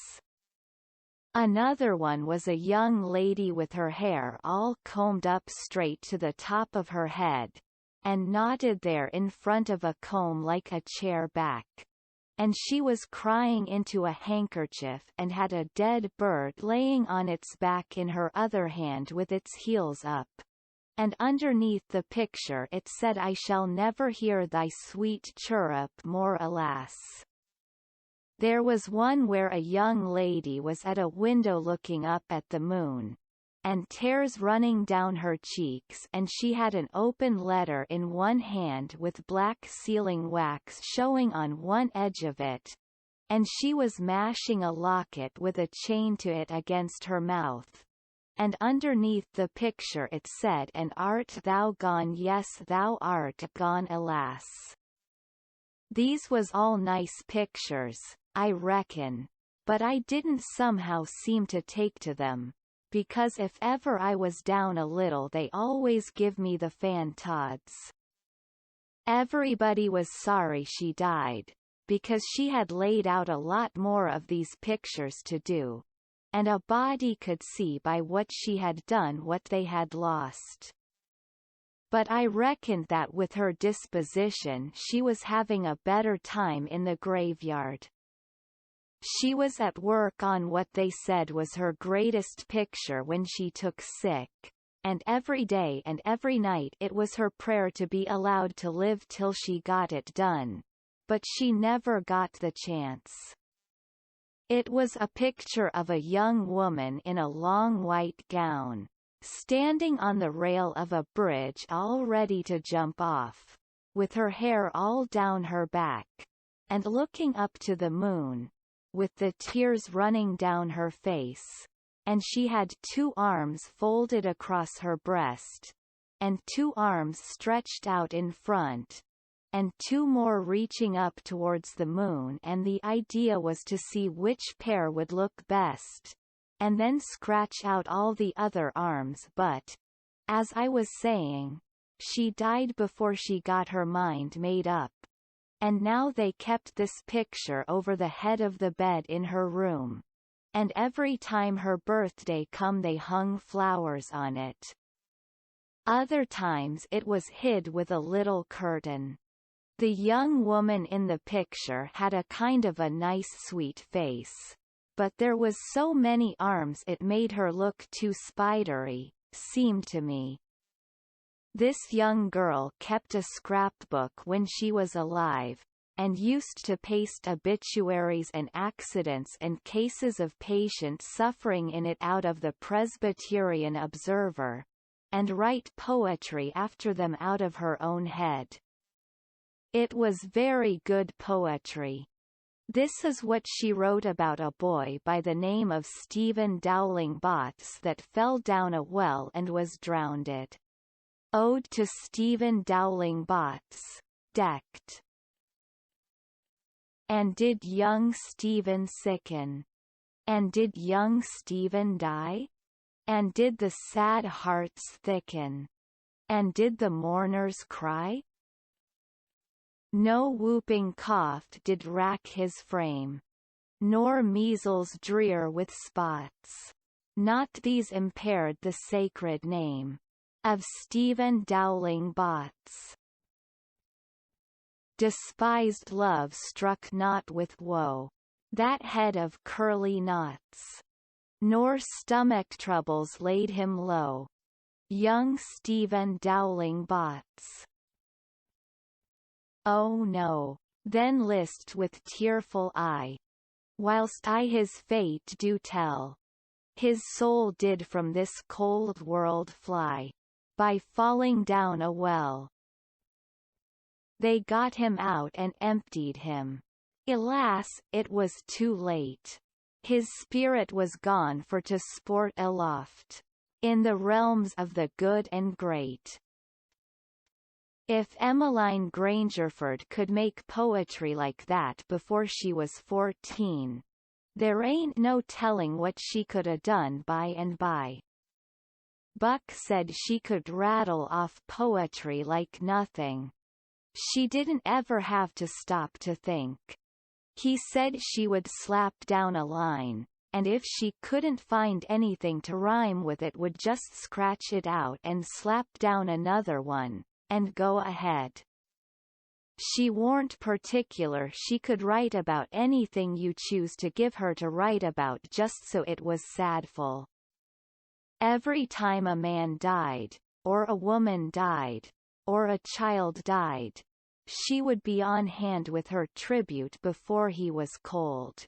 Another one was a young lady with her hair all combed up straight to the top of her head, and knotted there in front of a comb like a chair back, and she was crying into a handkerchief and had a dead bird laying on its back in her other hand with its heels up. And underneath the picture it said, "I shall never hear thy sweet chirrup more, alas." There was one where a young lady was at a window looking up at the moon, and tears running down her cheeks, and she had an open letter in one hand with black sealing wax showing on one edge of it, and she was mashing a locket with a chain to it against her mouth. And underneath the picture it said, "And art thou gone? Yes, thou art gone, alas." These was all nice pictures, I reckon, but I didn't somehow seem to take to them, because if ever I was down a little they always give me the fan-tods. Everybody was sorry she died, because she had laid out a lot more of these pictures to do, and a body could see by what she had done what they had lost. But I reckoned that with her disposition she was having a better time in the graveyard. She was at work on what they said was her greatest picture when she took sick, and every day and every night it was her prayer to be allowed to live till she got it done. But she never got the chance. It was a picture of a young woman in a long white gown, standing on the rail of a bridge all ready to jump off, with her hair all down her back, and looking up to the moon, with the tears running down her face, and she had 2 arms folded across her breast, and 2 arms stretched out in front, and 2 more reaching up towards the moon, and the idea was to see which pair would look best, and then scratch out all the other arms. But, as I was saying, she died before she got her mind made up, and now they kept this picture over the head of the bed in her room, and every time her birthday come they hung flowers on it. Other times it was hid with a little curtain. The young woman in the picture had a kind of a nice sweet face, but there was so many arms it made her look too spidery, seemed to me. This young girl kept a scrapbook when she was alive, and used to paste obituaries and accidents and cases of patients suffering in it out of the Presbyterian Observer, and write poetry after them out of her own head. It was very good poetry. This is what she wrote about a boy by the name of Stephen Dowling Botts that fell down a well and was drowned. Ode to Stephen Dowling Botts. Decked. And did young Stephen sicken? And did young Stephen die? And did the sad hearts thicken? And did the mourners cry? No whooping cough did rack his frame, nor measles drear with spots. Not these impaired the sacred name of Stephen Dowling Botts. Despised love struck not with woe that head of curly knots, nor stomach troubles laid him low. Young Stephen Dowling Botts. Oh no, then list with tearful eye, whilst I his fate do tell. His soul did from this cold world fly, by falling down a well. They got him out and emptied him. Alas, it was too late. His spirit was gone for to sport aloft, in the realms of the good and great. If Emmeline Grangerford could make poetry like that before she was 14, there ain't no telling what she could 'a' done by and by. Buck said she could rattle off poetry like nothing. She didn't ever have to stop to think. He said she would slap down a line, and if she couldn't find anything to rhyme with it would just scratch it out and slap down another one, and go ahead. She warn't particular, she could write about anything you choose to give her to write about just so it was sadful. Every time a man died, or a woman died, or a child died, she would be on hand with her tribute before he was cold.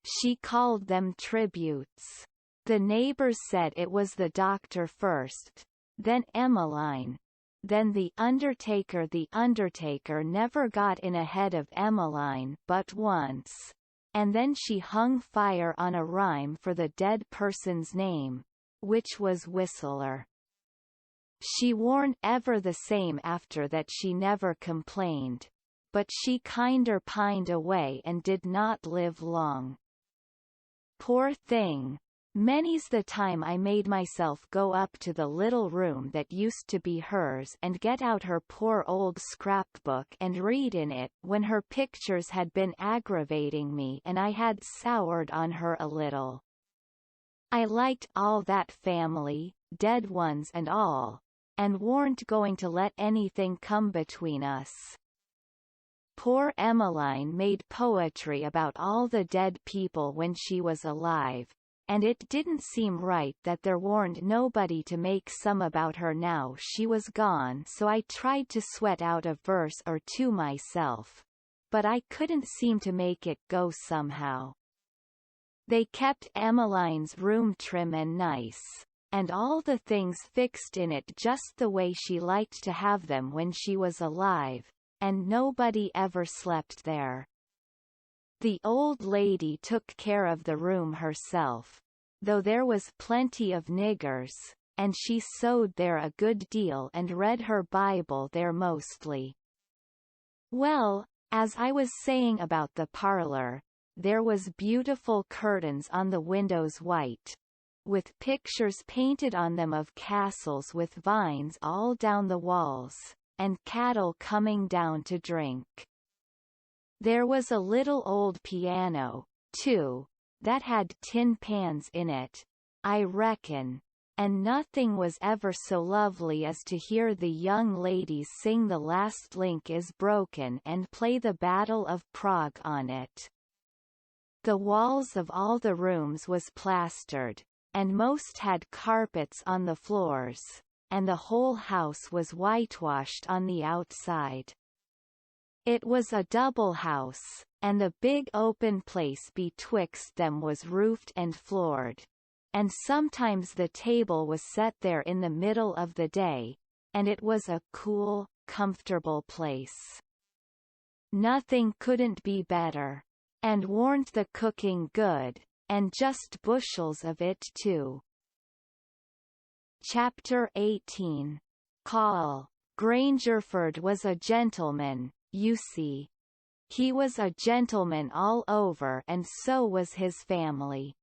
She called them tributes. The neighbors said it was the doctor first, then Emmeline, then the undertaker. The undertaker never got in ahead of Emmeline but once, and then she hung fire on a rhyme for the dead person's name, which was Whistler. She warn't ever the same after that. She never complained, but she kinder pined away and did not live long. Poor thing. Many's the time I made myself go up to the little room that used to be hers and get out her poor old scrapbook and read in it when her pictures had been aggravating me and I had soured on her a little. I liked all that family, dead ones and all, and warn't going to let anything come between us. Poor Emmeline made poetry about all the dead people when she was alive, and it didn't seem right that there warn't nobody to make some about her now she was gone, so I tried to sweat out a verse or two myself. But I couldn't seem to make it go somehow. They kept Emmeline's room trim and nice, and all the things fixed in it just the way she liked to have them when she was alive, and nobody ever slept there. The old lady took care of the room herself, though there was plenty of niggers, and she sewed there a good deal and read her Bible there mostly. Well, as I was saying about the parlor, there was beautiful curtains on the windows white, with pictures painted on them of castles with vines all down the walls, and cattle coming down to drink. There was a little old piano, too, that had tin pans in it, I reckon, and nothing was ever so lovely as to hear the young ladies sing The Last Link is Broken and play the Battle of Prague on it. The walls of all the rooms was plastered, and most had carpets on the floors, and the whole house was whitewashed on the outside. It was a double house, and the big open place betwixt them was roofed and floored, and sometimes the table was set there in the middle of the day, and it was a cool, comfortable place. Nothing couldn't be better. And warn't the cooking good, and just bushels of it too. Chapter 18. Call. Grangerford was a gentleman, you see. He was a gentleman all over, and so was his family.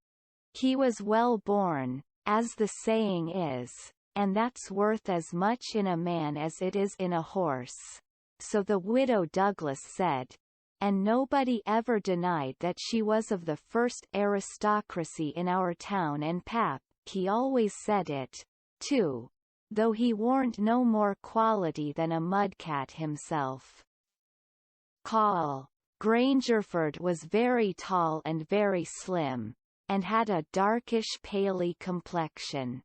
He was well born, as the saying is, and that's worth as much in a man as it is in a horse, so the widow Douglas said, and nobody ever denied that she was of the first aristocracy in our town, and pap, he always said it, too, though he warn't no more quality than a mudcat himself. Call. Grangerford was very tall and very slim, and had a darkish paley complexion.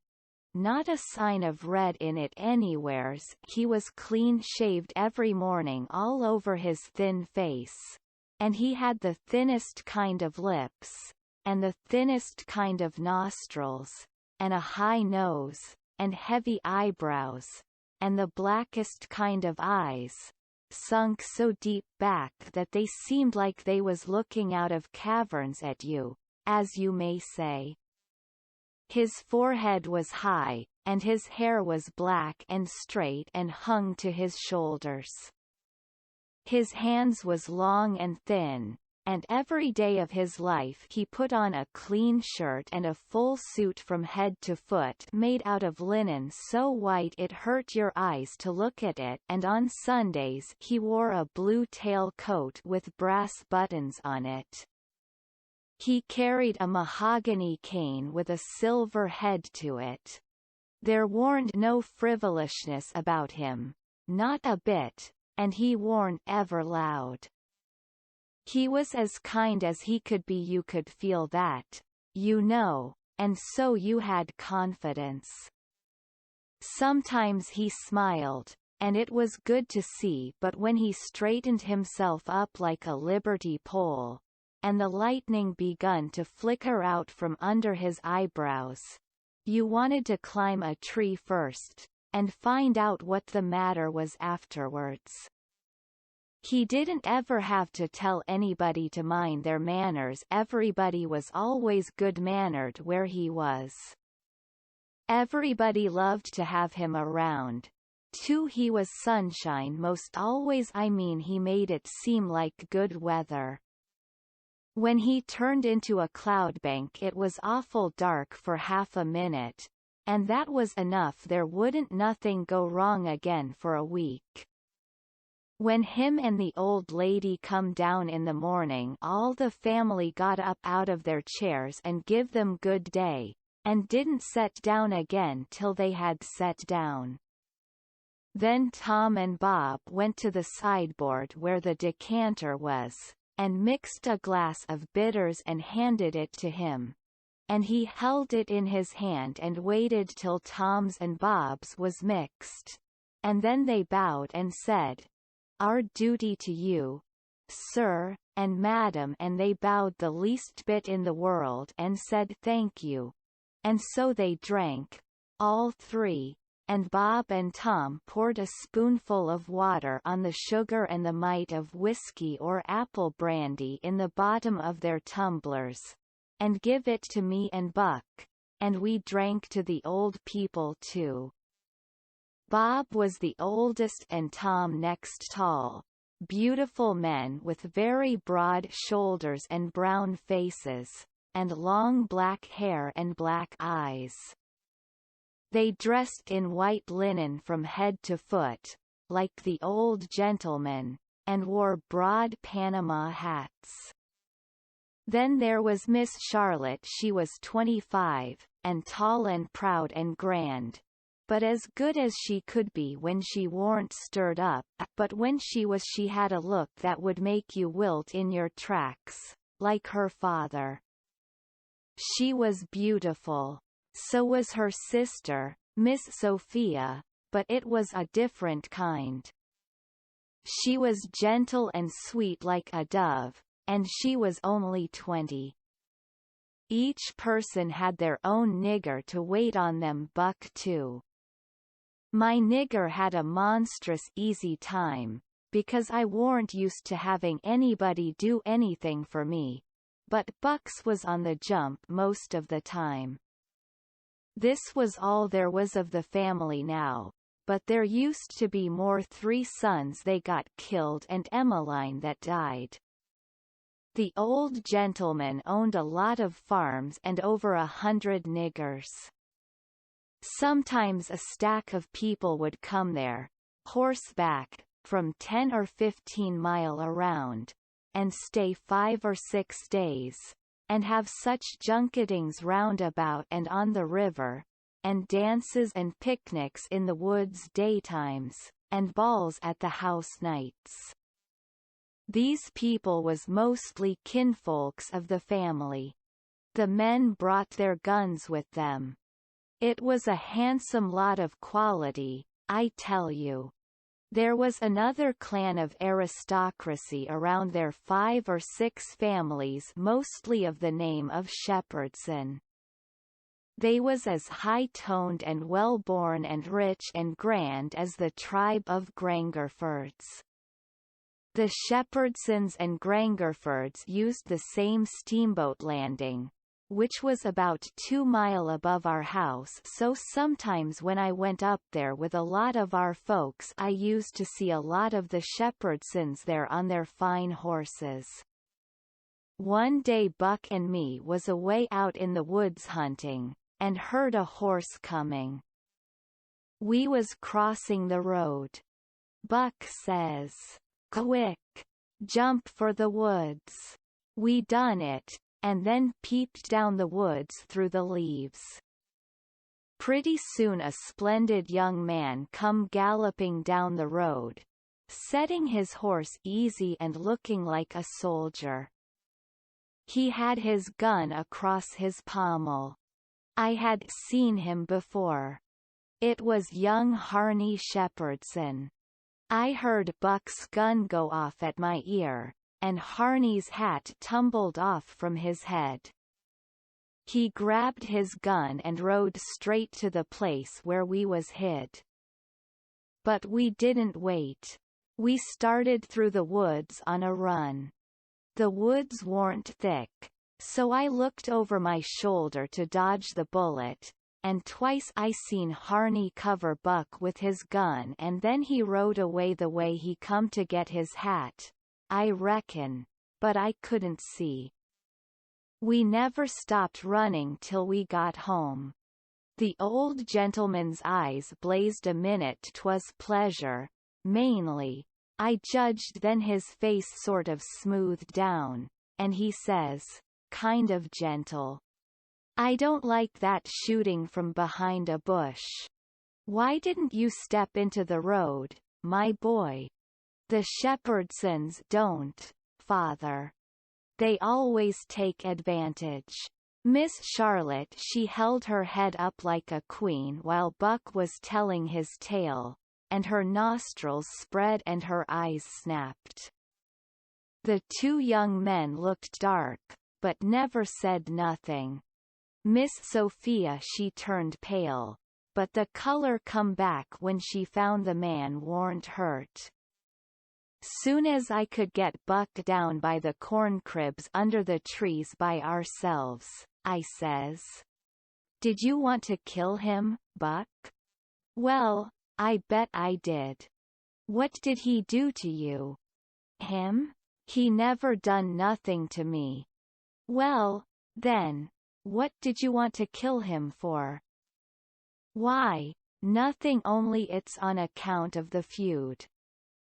Not a sign of red in it anywheres. He was clean-shaved every morning all over his thin face, and he had the thinnest kind of lips, and the thinnest kind of nostrils, and a high nose, and heavy eyebrows, and the blackest kind of eyes, sunk so deep back that they seemed like they was looking out of caverns at you, as you may say. His forehead was high, and his hair was black and straight and hung to his shoulders. His hands was long and thin, and every day of his life he put on a clean shirt and a full suit from head to foot made out of linen so white it hurt your eyes to look at it, and on Sundays he wore a blue tail coat with brass buttons on it. He carried a mahogany cane with a silver head to it. There warn't no frivolishness about him, not a bit, and he warn't ever loud. He was as kind as he could be, you could feel that, you know, and so you had confidence. Sometimes he smiled, and it was good to see, but when he straightened himself up like a liberty pole, and the lightning begun to flicker out from under his eyebrows. You wanted to climb a tree first, and find out what the matter was afterwards. He didn't ever have to tell anybody to mind their manners. Everybody was always good-mannered where he was. Everybody loved to have him around. Too, he was sunshine most always. I mean, he made it seem like good weather. When he turned into a cloudbank, it was awful dark for half a minute, and that was enough. There wouldn't nothing go wrong again for a week. When him and the old lady come down in the morning, all the family got up out of their chairs and give them good day, and didn't set down again till they had sat down. Then Tom and Bob went to the sideboard where the decanter was, and mixed a glass of bitters and handed it to him. And he held it in his hand and waited till Tom's and Bob's was mixed. And then they bowed and said, "Our duty to you, sir, and madam," and they bowed the least bit in the world and said thank you. And so they drank, all three, and Bob and Tom poured a spoonful of water on the sugar and the mite of whiskey or apple brandy in the bottom of their tumblers, and give it to me and Buck, and we drank to the old people too. Bob was the oldest and Tom next tall, beautiful men with very broad shoulders and brown faces, and long black hair and black eyes. They dressed in white linen from head to foot, like the old gentlemen, and wore broad Panama hats. Then there was Miss Charlotte. She was 25, and tall and proud and grand, but as good as she could be when she warn't stirred up, but when she was she had a look that would make you wilt in your tracks, like her father. She was beautiful. So was her sister, Miss Sophia, but it was a different kind. She was gentle and sweet like a dove, and she was only 20. Each person had their own nigger to wait on them. Buck too. My nigger had a monstrous easy time, because I warn't used to having anybody do anything for me, but Buck's was on the jump most of the time. This was all there was of the family now, but there used to be more. 3 sons they got killed and Emmeline that died. The old gentleman owned a lot of farms and over 100 niggers. Sometimes a stack of people would come there, horseback, from 10 or 15 mile around, and stay 5 or 6 days, and have such junketings round about and on the river, and dances and picnics in the woods daytimes, and balls at the house nights. These people was mostly kinfolks of the family. The men brought their guns with them. It was a handsome lot of quality, I tell you. There was another clan of aristocracy around there, 5 or 6 families, mostly of the name of Shepherdson. They was as high-toned and well-born and rich and grand as the tribe of Grangerfords. The Shepherdsons and Grangerfords used the same steamboat landing, which was about 2 mile above our house, so sometimes when I went up there with a lot of our folks I used to see a lot of the Shepherdsons there on their fine horses. One day Buck and me was away out in the woods hunting, and heard a horse coming. We was crossing the road. Buck says, "Quick! Jump for the woods." We done it, and then peeped down the woods through the leaves. Pretty soon a splendid young man come galloping down the road, setting his horse easy and looking like a soldier. He had his gun across his pommel. I had seen him before. It was young Harney Shepherdson. I heard Buck's gun go off at my ear, and Harney's hat tumbled off from his head. He grabbed his gun and rode straight to the place where we was hid. But we didn't wait. We started through the woods on a run. The woods weren't thick, so I looked over my shoulder to dodge the bullet, and twice I seen Harney cover Buck with his gun, and then he rode away the way he come to get his hat, I reckon, but I couldn't see. We never stopped running till we got home. The old gentleman's eyes blazed a minute. 'Twas pleasure, mainly, I judged, then his face sort of smoothed down, and he says, kind of gentle, I don't like that shooting from behind a bush. Why didn't you step into the road, my boy? The Shepherdsons don't, father. They always take advantage. Miss Charlotte, she held her head up like a queen while Buck was telling his tale, and her nostrils spread and her eyes snapped. The two young men looked dark, but never said nothing. Miss Sophia, she turned pale, but the color come back when she found the man warn't hurt. Soon as I could get Buck down by the corn cribs under the trees by ourselves, I says, Did you want to kill him, Buck? Well, I bet I did. What did he do to you? Him? He never done nothing to me. Well, then, what did you want to kill him for? Why, nothing, only it's on account of the feud.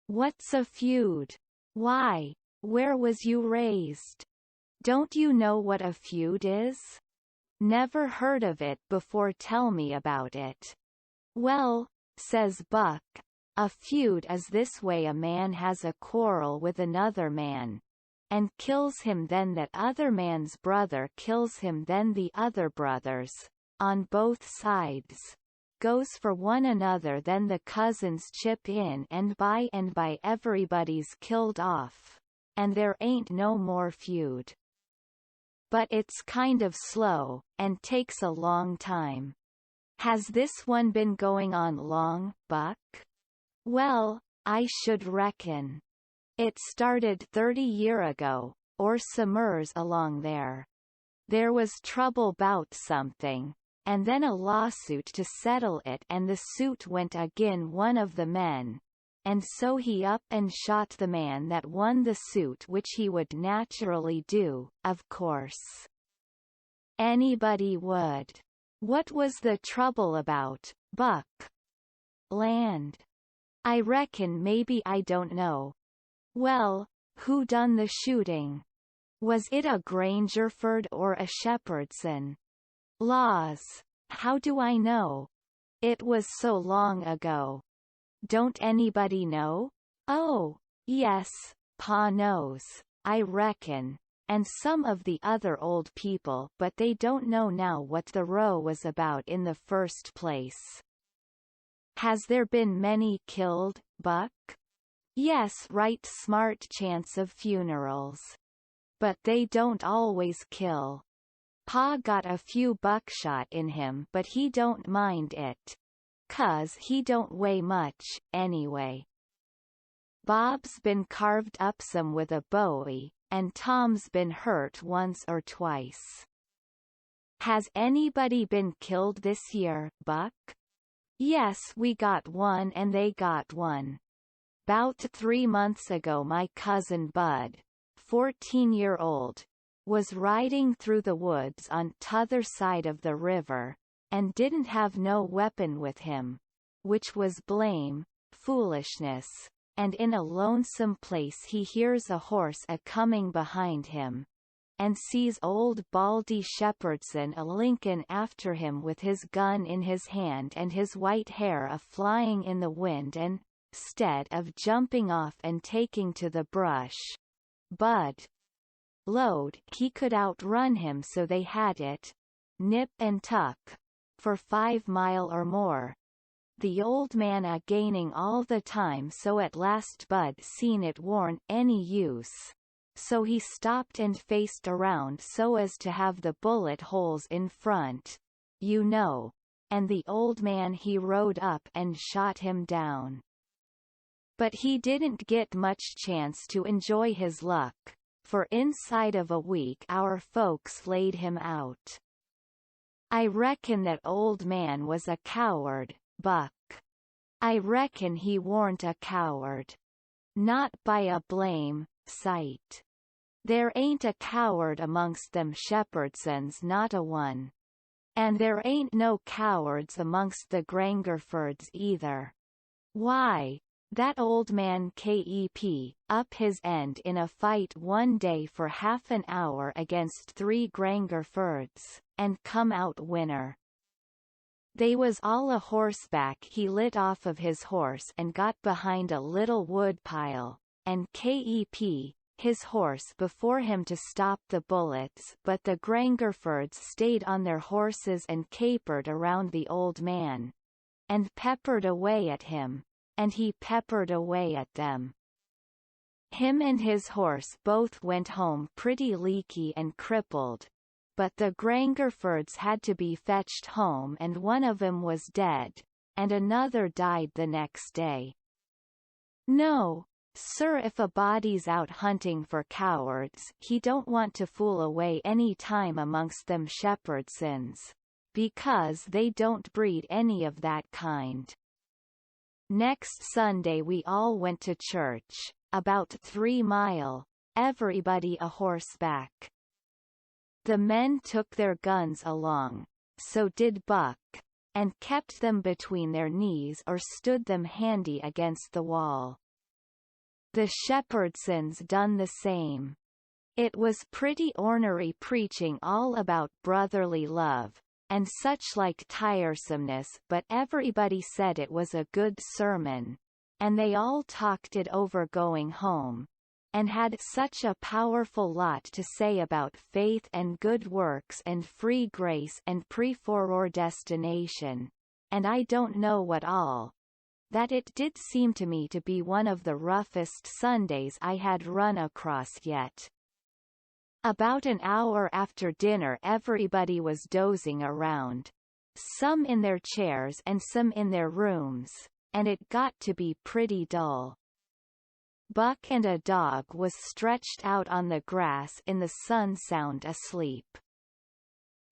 What's a feud? Why, where was you raised? Don't you know what a feud is? Never heard of it before, tell me about it. Well, says Buck, a feud is this way: a man has a quarrel with another man, and kills him, then that other man's brother kills him, then the other brothers, on both sides, goes for one another, then the cousins chip in, and by everybody's killed off, and there ain't no more feud. But it's kind of slow, and takes a long time. Has this one been going on long, Buck? Well, I should reckon. It started 30 year ago, or summers along there. There was trouble 'bout something, and then a lawsuit to settle it, and the suit went agin one of the men, and so he up and shot the man that won the suit, which he would naturally do, of course. Anybody would. What was the trouble about, Buck? Land. I reckon maybe, I don't know. Well, who done the shooting? Was it a Grangerford or a Shepherdson? Laws, how do I know? It was so long ago. Don't anybody know? Oh, yes, Pa knows, I reckon, and some of the other old people, but they don't know now what the row was about in the first place. Has there been many killed, Buck? Yes, right, smart chance of funerals. But they don't always kill. Pa got a few buckshot in him, but he don't mind it. 'Cause he don't weigh much, anyway. Bob's been carved up some with a bowie, and Tom's been hurt once or twice. Has anybody been killed this year, Buck? Yes, we got one and they got one. 'Bout 3 months ago my cousin Bud, 14-year-old, was riding through the woods on t'other side of the river, and didn't have no weapon with him, which was blame foolishness, and in a lonesome place he hears a horse a-coming behind him, and sees old Baldy Shepherdson a-linkin' after him with his gun in his hand and his white hair a-flying in the wind, and, 'stead of jumping off and taking to the brush, Bud load, he could outrun him, so they had it, nip and tuck, for 5 mile or more. The old man a-gaining all the time, so at last Bud seen it warn't any use, so he stopped and faced around so as to have the bullet holes in front, you know, and the old man he rode up and shot him down. But he didn't get much chance to enjoy his luck, for inside of a week our folks laid him out. I reckon that old man was a coward, Buck. I reckon he warn't a coward. Not by a blame sight. There ain't a coward amongst them Shepherdsons, not a one. And there ain't no cowards amongst the Grangerfords either. Why, that old man kept up his end in a fight one day for half an hour against 3 Grangerfords, and come out winner. They was all a horseback. He lit off of his horse and got behind a little wood pile, and kept his horse before him to stop the bullets, but the Grangerfords stayed on their horses and capered around the old man, and peppered away at him, and he peppered away at them. Him and his horse both went home pretty leaky and crippled, but the Grangerfords had to be fetched home and one of 'em was dead, and another died the next day. No, sir, if a body's out hunting for cowards, he don't want to fool away any time amongst them Shepherdsons, because they don't breed any of that kind. Next Sunday we all went to church, about 3 mile, everybody a horseback. The men took their guns along, so did Buck, and kept them between their knees or stood them handy against the wall. The Shepherdsons done the same. It was pretty ornery preaching all about brotherly love, and such like tiresomeness, but everybody said it was a good sermon, and they all talked it over going home, and had such a powerful lot to say about faith and good works and free grace and preforedestination, and I don't know what all, that it did seem to me to be one of the roughest Sundays I had run across yet. About an hour after dinner everybody was dozing around, some in their chairs and some in their rooms, and it got to be pretty dull. Buck and a dog was stretched out on the grass in the sun sound asleep.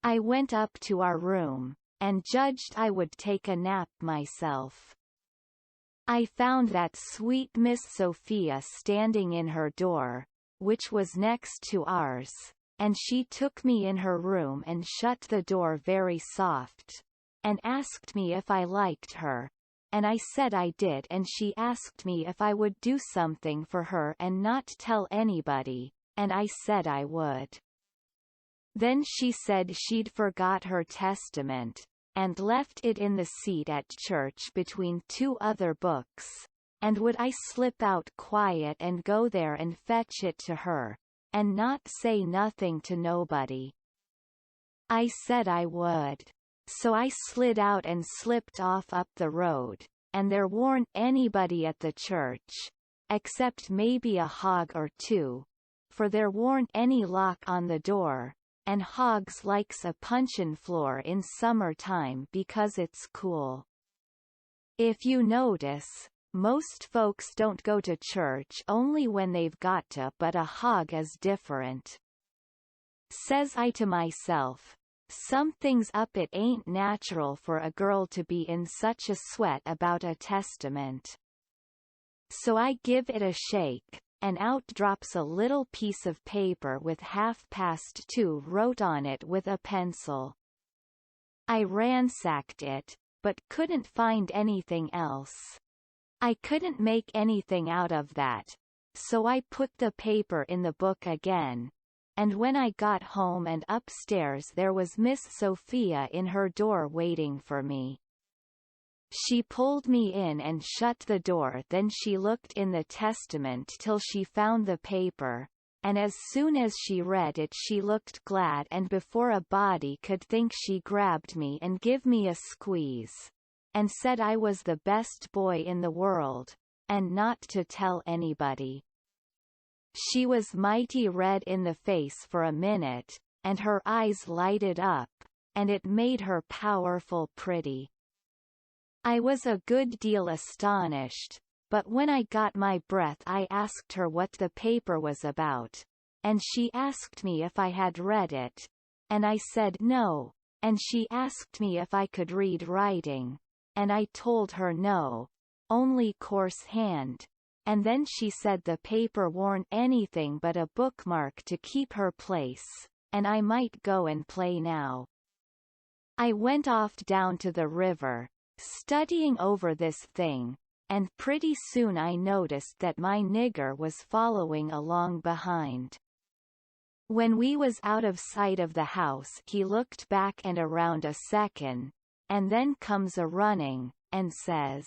I went up to our room, and judged I would take a nap myself. I found that sweet Miss Sophia standing in her door, which was next to ours, and she took me in her room and shut the door very soft, and asked me if I liked her, and I said I did, and she asked me if I would do something for her and not tell anybody, and I said I would. Then she said she'd forgot her testament, and left it in the seat at church between 2 other books, and would I slip out quiet and go there and fetch it to her, and not say nothing to nobody. I said I would. So I slid out and slipped off up the road, and there warn't anybody at the church, except maybe a hog or 2, for there warn't any lock on the door, and hogs likes a punchin' floor in summer time because it's cool. If you notice, most folks don't go to church only when they've got to, but a hog is different. Says I to myself, something's up, it ain't natural for a girl to be in such a sweat about a testament. So I give it a shake, and out drops a little piece of paper with 2:30 wrote on it with a pencil. I ransacked it, but couldn't find anything else. I couldn't make anything out of that, so I put the paper in the book again, and when I got home and upstairs there was Miss Sophia in her door waiting for me. She pulled me in and shut the door, then she looked in the Testament till she found the paper, and as soon as she read it she looked glad, and before a body could think she grabbed me and give me a squeeze, and said I was the best boy in the world, and not to tell anybody. She was mighty red in the face for a minute, and her eyes lighted up, and it made her powerful pretty. I was a good deal astonished, but when I got my breath I asked her what the paper was about, and she asked me if I had read it, and I said no, and she asked me if I could read writing, and I told her no, only coarse hand, and then she said the paper warn't anything but a bookmark to keep her place, and I might go and play now. I went off down to the river, studying over this thing, and pretty soon I noticed that my nigger was following along behind. When we was out of sight of the house he looked back and around a second, and then comes a-running, and says,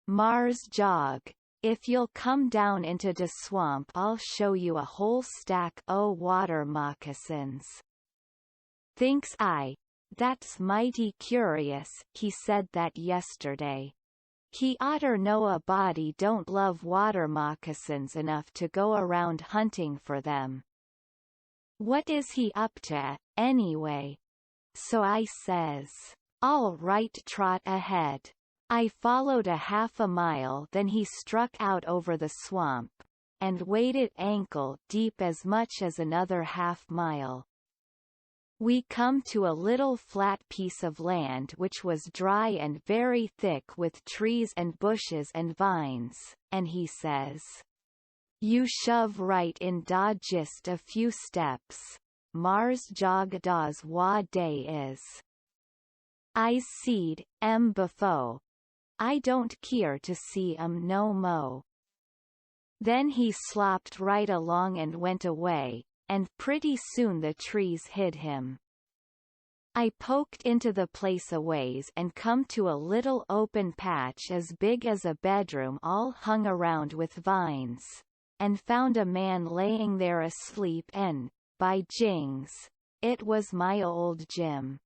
"Mars Jog, if you'll come down into de swamp I'll show you a whole stack o' water moccasins." Thinks I, that's mighty curious, he said that yesterday. He oughter know a body don't love water moccasins enough to go around hunting for them. What is he up to, anyway? So I says, "All right, trot ahead." I followed a half a mile, then he struck out over the swamp, and waded ankle deep as much as another half mile. We come to a little flat piece of land which was dry and very thick with trees and bushes and vines, and he says, "You shove right in da just a few steps. Mars Jog da's wa day is. I's seed, befo. I don't keer to see no mo." Then he slopped right along and went away, and pretty soon the trees hid him. I poked into the place a ways and come to a little open patch as big as a bedroom all hung around with vines, and found a man laying there asleep and, by jings, it was my old Jim.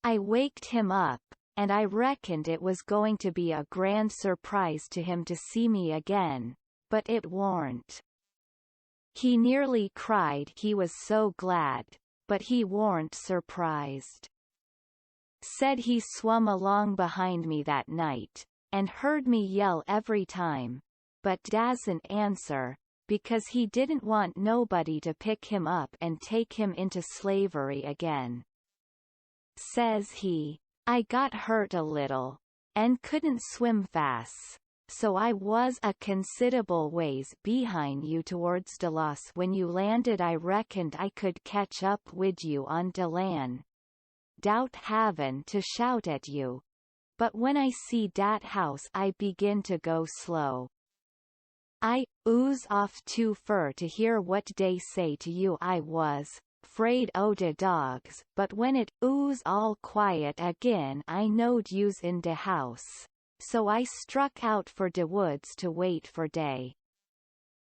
I waked him up, and I reckoned it was going to be a grand surprise to him to see me again, but it warn't. He nearly cried he was so glad, but he warn't surprised. Said he swum along behind me that night, and heard me yell every time, but dasn't answer, because he didn't want nobody to pick him up and take him into slavery again. Says he, "I got hurt a little, and couldn't swim fast, so I was a considerable ways behind you towards de loss when you landed. I reckoned I could catch up wid you on de land, doubt havin' to shout at you, but when I see dat house I begin to go slow. I ooze off too fur to hear what dey say to you. I was 'fraid o' de dogs, but when it ooze all quiet agin I knowed you's in de house, so I struck out for de woods to wait for day.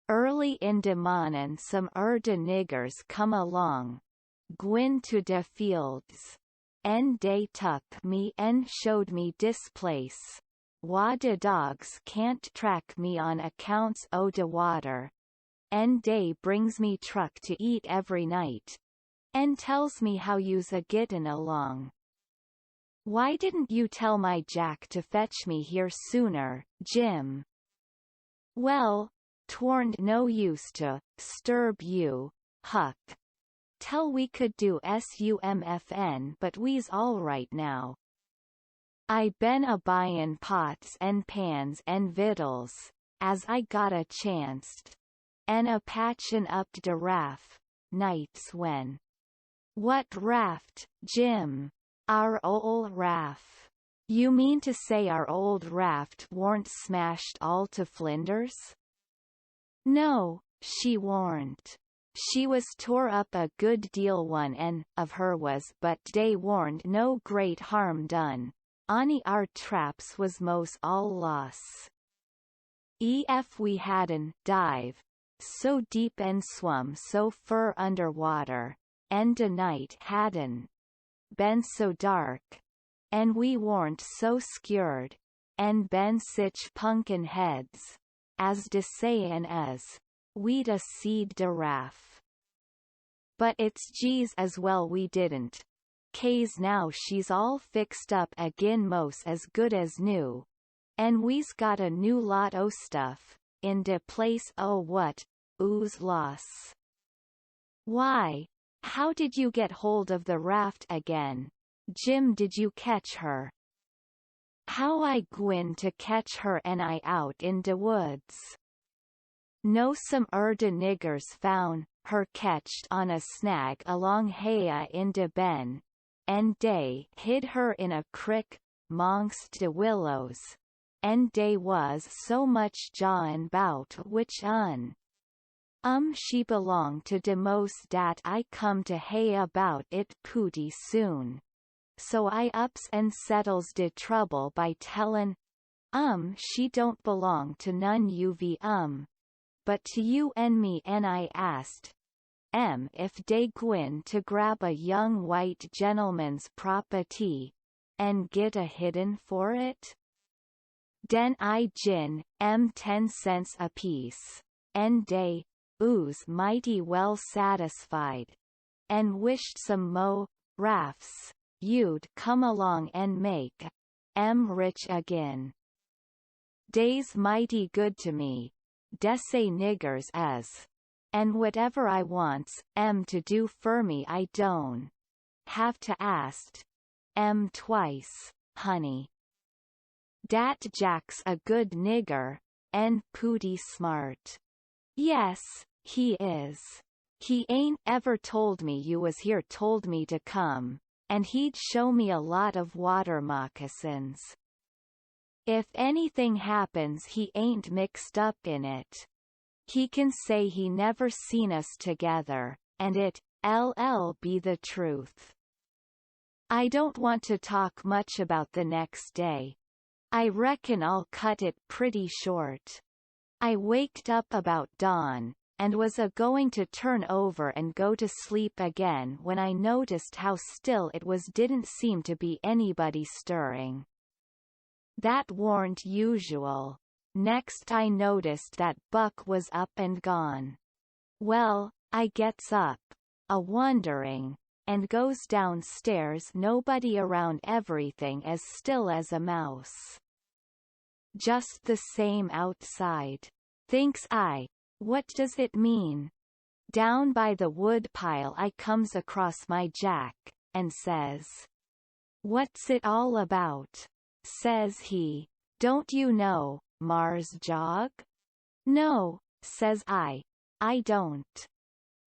Early in de mornin' some de niggers come along, gwine to de fields, en dey tuck me en showed me dis place, wa de dogs can't track me on accounts o' de water, en dey brings me truck to eat every night, en tells me how you's a gittin' along. Why didn't you tell my Jack to fetch me here sooner, Jim?" "Well, 'twarn't no use to 'sturb you, Huck. Tell we could do sumfn, but we's all right now. I been a buyin' pots and pans and vittles, as I got a chancet, en a patchin' up de raft, nights when." "What raft, Jim?" "Our ol' raft." "You mean to say our old raft warn't smashed all to flinders?" "No, she warn't. She was tore up a good deal one en, of her was, but dey warn't no great harm done. Ony our traps was mos' all loss. Ef we hadn't dive so deep en swum so fur under water, en de night hadn't been so dark, en we warn't so scured, en been sich punkin heads, as de sayin' is, we'd a seed de raff. But it's geez as well we didn't. 'Cause now she's all fixed up agin mos as good as new. And we's got a new lot o' stuff, in de place o' what, oo's loss. Why? How did you get hold of the raft again? Jim, did you catch her? How I gwine to catch her and I out in de woods? No, some de niggers found her catched on a snag along Haya in de ben, and dey hid her in a crick, mongst de willows, and dey was so much jawin' bout which she belonged to de mos dat I come to Haya about it pooty soon. So I ups and settles de trouble by tellin', she don't belong to none but to you and me, and I asked, if dey gwine to grab a young white gentleman's property, and get a hidden for it? Den I gin, 10 cents apiece, and dey, ooze mighty well satisfied, and wished some rafts, you'd come along and make, rich agin. Dey's mighty good to me, dessay niggers as. And whatever I wants, to do fur me I don't have to ast, twice, honey. Dat Jack's a good nigger, and pooty smart. Yes, he is. He ain't ever told me you was here, told me to come, and he'd show me a lot of water moccasins. If anything happens he ain't mixed up in it. He can say he never seen us together, and it'll be the truth. I don't want to talk much about the next day. I reckon I'll cut it pretty short. I waked up about dawn, and was going to turn over and go to sleep again when I noticed how still it was. Didn't seem to be anybody stirring. That warn't usual. Next I noticed that Buck was up and gone. Well, I gets up, a-wondering, and goes downstairs, nobody around, everything as still as a mouse. Just the same outside. Thinks I, what does it mean? Down by the wood pile I comes across my Jack, and says, "What's it all about?" Says he, "Don't you know, Mars Jog?" "No," says I don't.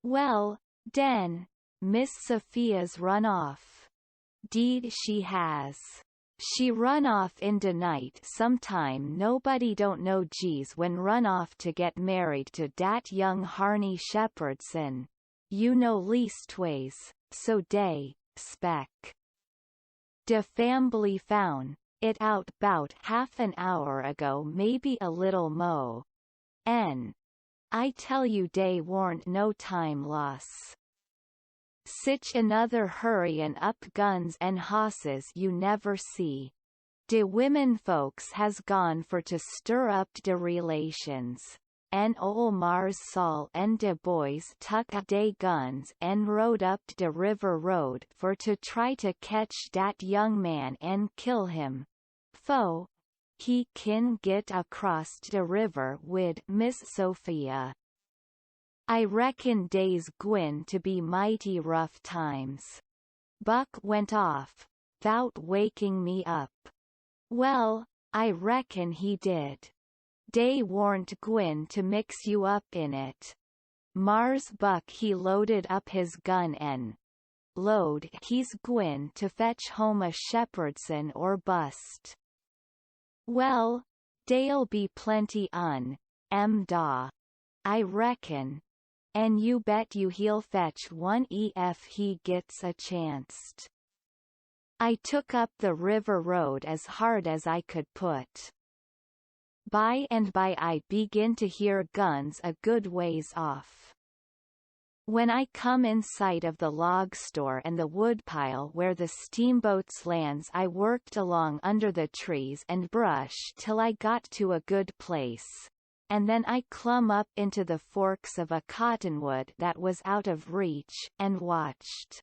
"Well, den, Miss Sophia's run off." "Deed she has. She run off in de night sometime, nobody don't know geez when, run off to get married to dat young Harney Shepherdson. You know, leastways, so dey, spec. De fambly found it out 'bout half an hour ago, maybe a little mo. I tell you dey warn't no time loss. Sich another hurryin' up guns and hosses you never see. De women folks has gone for to stir up de relations, and ol' Mars Saul and de boys tuck de guns and rode up de river road for to try to catch dat young man and kill him. Fo, he kin get across de river wid Miss Sophia. I reckon dey's gwine to be mighty rough times. Buck went off, 'thout waking me up. Well, I reckon he did. Dey warn't gwine to mix you up in it. Mars Buck he loaded up his gun and load he's gwine to fetch home a Shepherdson or bust. Well, dey'll be plenty da. I reckon. And you bet you he'll fetch one ef he gets a chancet. I took up the river road as hard as I could put. By and by I begin to hear guns a good ways off. When I come in sight of the log store and the woodpile where the steamboats lands, I worked along under the trees and brush till I got to a good place, and then I clumb up into the forks of a cottonwood that was out of reach, and watched.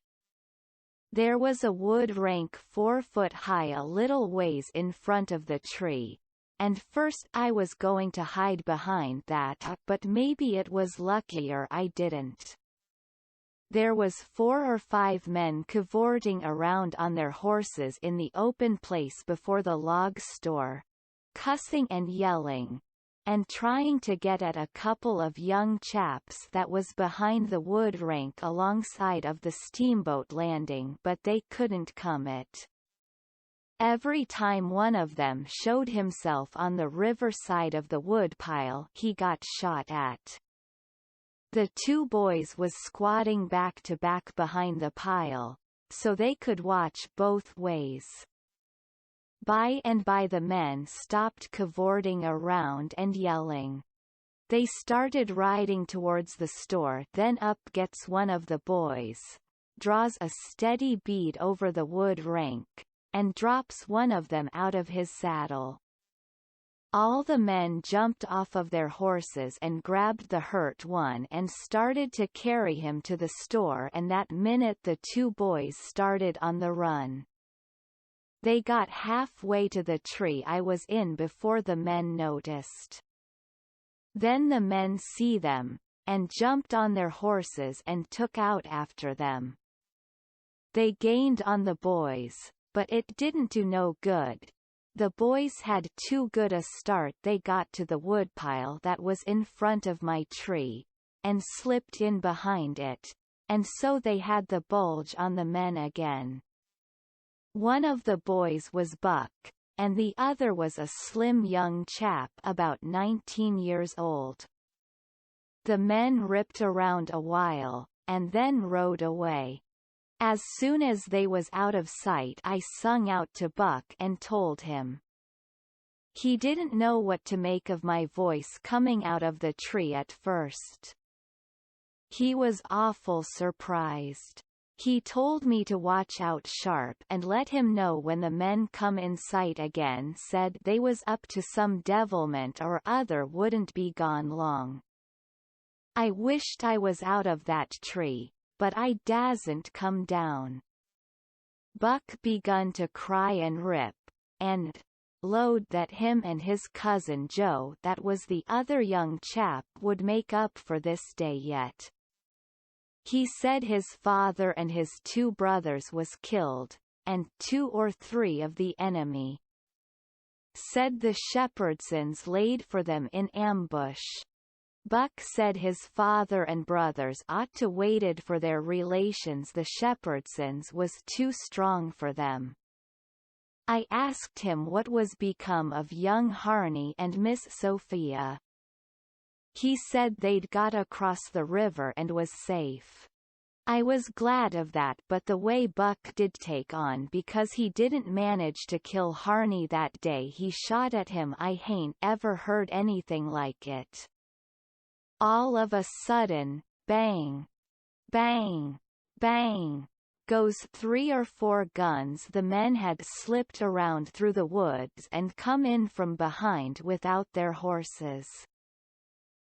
There was a wood rank 4 foot high a little ways in front of the tree, and first I was going to hide behind that, but maybe it was luckier I didn't. There was 4 or 5 men cavorting around on their horses in the open place before the log store, cussing and yelling, and trying to get at a couple of young chaps that was behind the wood rank alongside of the steamboat landing, but they couldn't come it. Every time one of them showed himself on the river side of the woodpile, he got shot at. The 2 boys was squatting back to back behind the pile, so they could watch both ways. By and by the men stopped cavorting around and yelling. They started riding towards the store, then up gets one of the boys, draws a steady bead over the wood rank, and drops one of them out of his saddle. All the men jumped off of their horses and grabbed the hurt one and started to carry him to the store, and that minute the 2 boys started on the run. They got halfway to the tree I was in before the men noticed. Then the men see them, and jumped on their horses and took out after them. They gained on the boys, but it didn't do no good. The boys had too good a start. They got to the woodpile that was in front of my tree, and slipped in behind it, and so they had the bulge on the men again. One of the boys was Buck, and the other was a slim young chap about 19 years old. The men ripped around a while, and then rode away. As soon as they was out of sight I sung out to Buck and told him. He didn't know what to make of my voice coming out of the tree at first. He was awful surprised. He told me to watch out sharp and let him know when the men come in sight again, said they was up to some devilment or other, wouldn't be gone long. I wished I was out of that tree, but I dasn't come down. Buck begun to cry and rip, and load that him and his cousin Joe, that was the other young chap, would make up for this day yet. He said his father and his 2 brothers was killed, and 2 or 3 of the enemy. Said the Shepherdsons laid for them in ambush. Buck said his father and brothers ought to waited for their relations. The Shepherdsons was too strong for them. I asked him what was become of young Harney and Miss Sophia. He said they'd got across the river and was safe. I was glad of that, but the way Buck did take on because he didn't manage to kill Harney that day he shot at him, I hain't ever heard anything like it. All of a sudden, bang, bang, bang, goes 3 or 4 guns. The men had slipped around through the woods and come in from behind without their horses.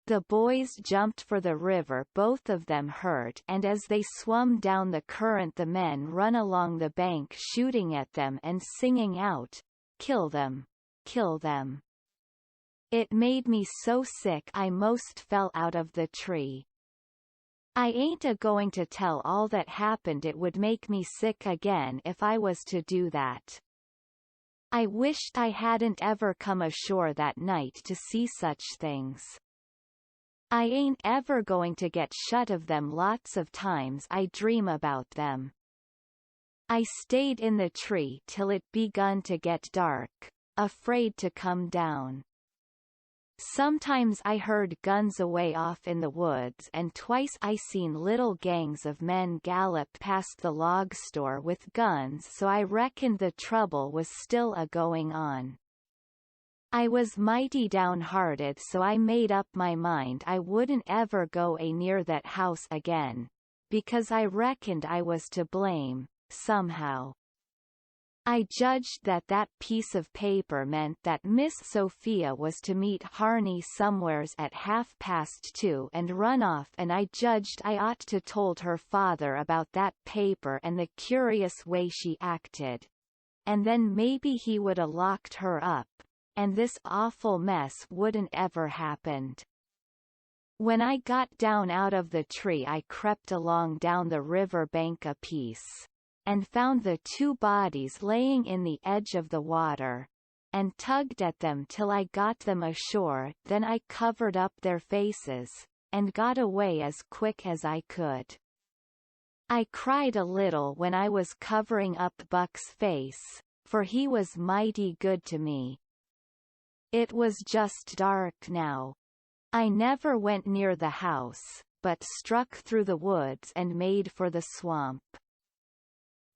The boys jumped for the river, both of them hurt, and as they swum down the current the men run along the bank shooting at them and singing out, "Kill them! Kill them!" It made me so sick I most fell out of the tree. I ain't a-going to tell all that happened, it would make me sick again if I was to do that. I wished I hadn't ever come ashore that night to see such things. I ain't ever going to get shut of them. Lots of times I dream about them. I stayed in the tree till it begun to get dark, afraid to come down. Sometimes I heard guns away off in the woods, and twice I seen little gangs of men gallop past the log store with guns, so I reckoned the trouble was still a-going on. I was mighty downhearted, so I made up my mind I wouldn't ever go near that house again, because I reckoned I was to blame, somehow. I judged that that piece of paper meant that Miss Sophia was to meet Harney somewheres at 2:30 and run off, and I judged I ought to told her father about that paper and the curious way she acted. And then maybe he would a locked her up, and this awful mess wouldn't ever happened. When I got down out of the tree I crept along down the river bank a piece, and found the two bodies laying in the edge of the water, and tugged at them till I got them ashore. Then I covered up their faces, and got away as quick as I could. I cried a little when I was covering up Buck's face, for he was mighty good to me. It was just dark now. I never went near the house, but struck through the woods and made for the swamp.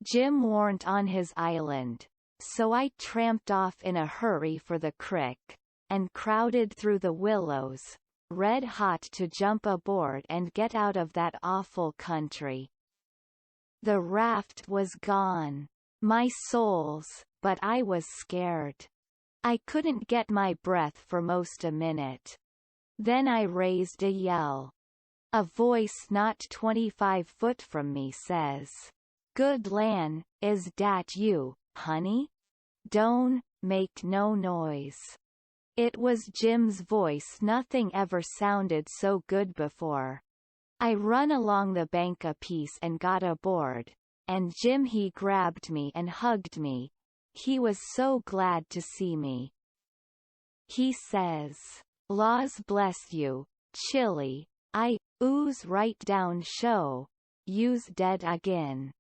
Jim warn't on his island, so I tramped off in a hurry for the crick, and crowded through the willows, red hot to jump aboard and get out of that awful country. The raft was gone. My souls, but I was scared. I couldn't get my breath for most a minute. Then I raised a yell. A voice not 25 foot from me says, "Good lan, is dat you, honey? Don't make no noise." It was Jim's voice. Nothing ever sounded so good before. I run along the bank a piece and got aboard, and Jim he grabbed me and hugged me. He was so glad to see me. He says, "Laws bless you, Chilly, I ooze right down show, you's dead agin.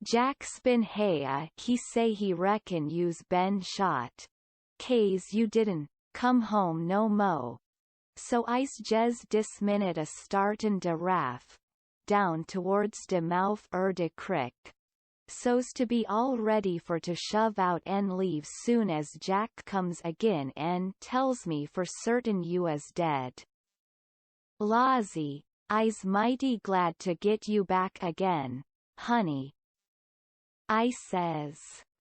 Jack's been haya," he say, "he reckon you's been shot. Kase you didn't come home no mo." So I's jes dis minute a startin' de raft, down towards de mouth de crick, so's to be all ready for to shove out en leave soon as Jack comes agin en tells me for certain you is dead. "Lawsy, I's mighty glad to get you back again, honey." I says,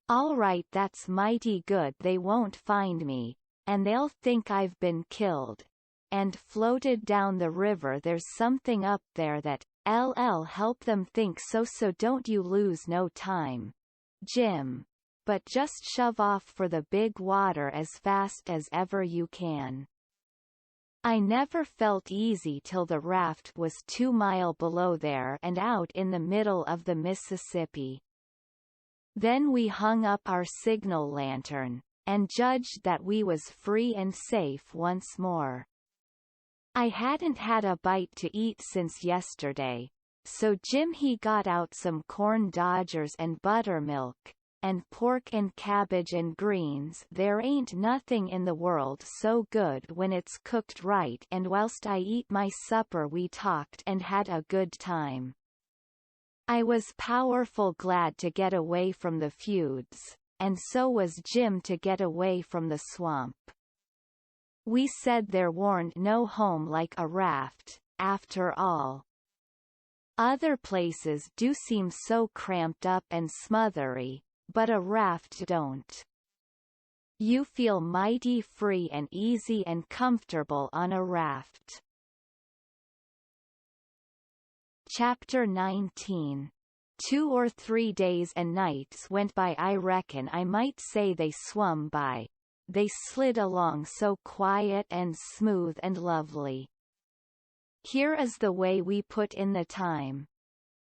"All right, that's mighty good. They won't find me, and they'll think I've been killed," and floated down the river. "There's something up there that LL help them think so, so don't you lose no time, Jim. But just shove off for the big water as fast as ever you can." I never felt easy till the raft was 2 miles below there and out in the middle of the Mississippi. Then we hung up our signal lantern, and judged that we was free and safe once more. I hadn't had a bite to eat since yesterday, so Jim he got out some corn dodgers and buttermilk, and pork and cabbage and greens. There ain't nothing in the world so good when it's cooked right, and whilst I eat my supper we talked and had a good time. I was powerful glad to get away from the feuds, and so was Jim to get away from the swamp. We said there warn't no home like a raft, after all. Other places do seem so cramped up and smothery, but a raft don't. You feel mighty free and easy and comfortable on a raft. Chapter 19. 2 or 3 days and nights went by. I reckon I might say they swum by. They slid along so quiet and smooth and lovely. Here is the way we put in the time.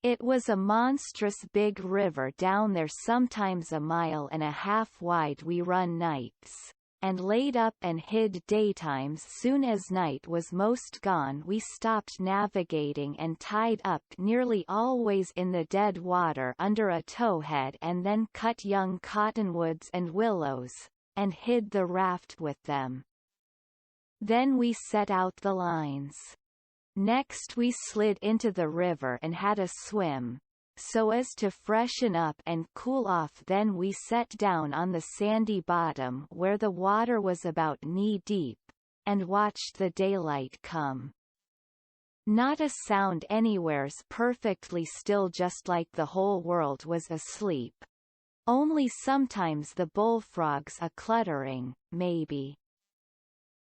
It was a monstrous big river down there, sometimes 1.5 miles wide. We run nights, and laid up and hid daytimes. Soon as night was most gone we stopped navigating and tied up, nearly always in the dead water, under a towhead, and then cut young cottonwoods and willows, and hid the raft with them. Then we set out the lines. Next we slid into the river and had a swim, so as to freshen up and cool off. Then we sat down on the sandy bottom where the water was about knee-deep, and watched the daylight come. Not a sound anywheres, perfectly still, just like the whole world was asleep. Only sometimes the bullfrogs a cluttering, maybe.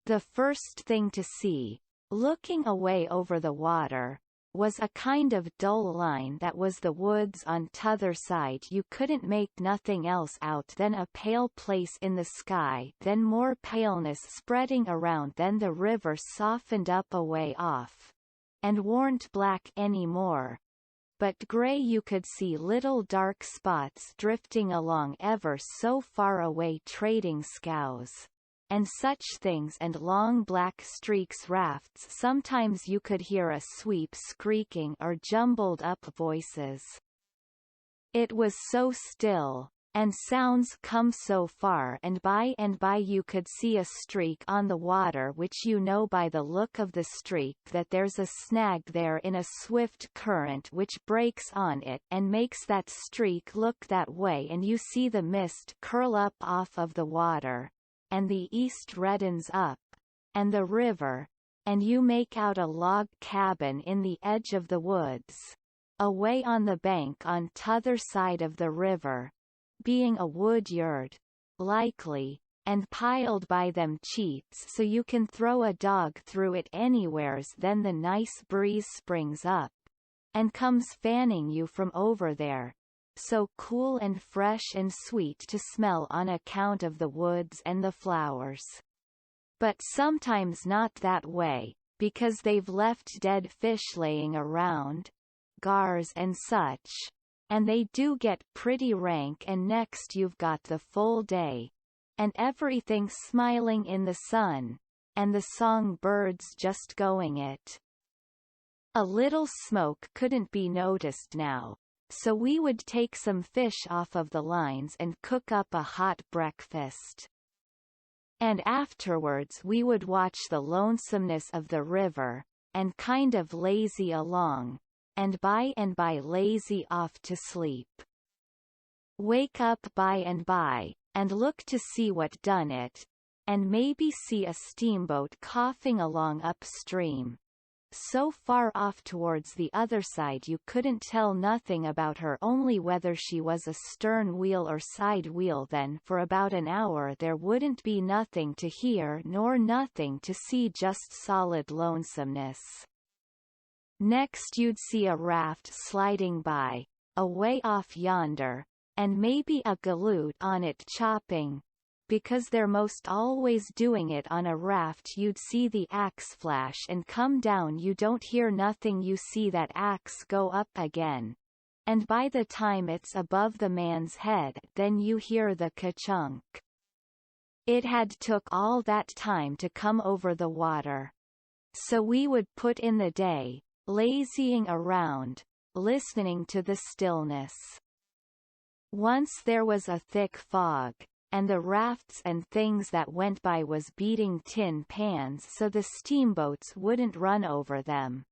The first thing to see, looking away over the water, was a kind of dull line that was the woods on t'other side. You couldn't make nothing else out than a pale place in the sky, then more paleness spreading around, then the river softened up a way off, and warn't black any more, but grey. You could see little dark spots drifting along ever so far away, trading scows and such things, and long black streaks, rafts. Sometimes you could hear a sweep squeaking or jumbled up voices. It was so still, and sounds come so far, and by you could see a streak on the water, which you know by the look of the streak that there's a snag there in a swift current which breaks on it and makes that streak look that way, and you see the mist curl up off of the water, and the east reddens up, and the river, and you make out a log cabin in the edge of the woods, away on the bank on t'other side of the river, being a wood yard, likely, and piled by them cheats so you can throw a dog through it anywheres. Then the nice breeze springs up, and comes fanning you from over there, so cool and fresh and sweet to smell on account of the woods and the flowers. But sometimes not that way, because they've left dead fish laying around, gars and such, and they do get pretty rank, and next you've got the full day, and everything smiling in the sun, and the song birds just going it. A little smoke couldn't be noticed now, so we would take some fish off of the lines and cook up a hot breakfast. And afterwards we would watch the lonesomeness of the river, and kind of lazy along, and by lazy off to sleep. Wake up by and look to see what done it, and maybe see a steamboat coughing along upstream. So far off towards the other side you couldn't tell nothing about her, only whether she was a stern wheel or side wheel. Then for about an hour there wouldn't be nothing to hear nor nothing to see, just solid lonesomeness. Next you'd see a raft sliding by, away off yonder, and maybe a galoot on it chopping, because they're most always doing it on a raft. You'd see the axe flash and come down, you don't hear nothing, you see that axe go up again, and by the time it's above the man's head then you hear the ka-chunk. It had took all that time to come over the water. So we would put in the day, lazying around, listening to the stillness. Once there was a thick fog, and the rafts and things that went by was beating tin pans so the steamboats wouldn't run over them.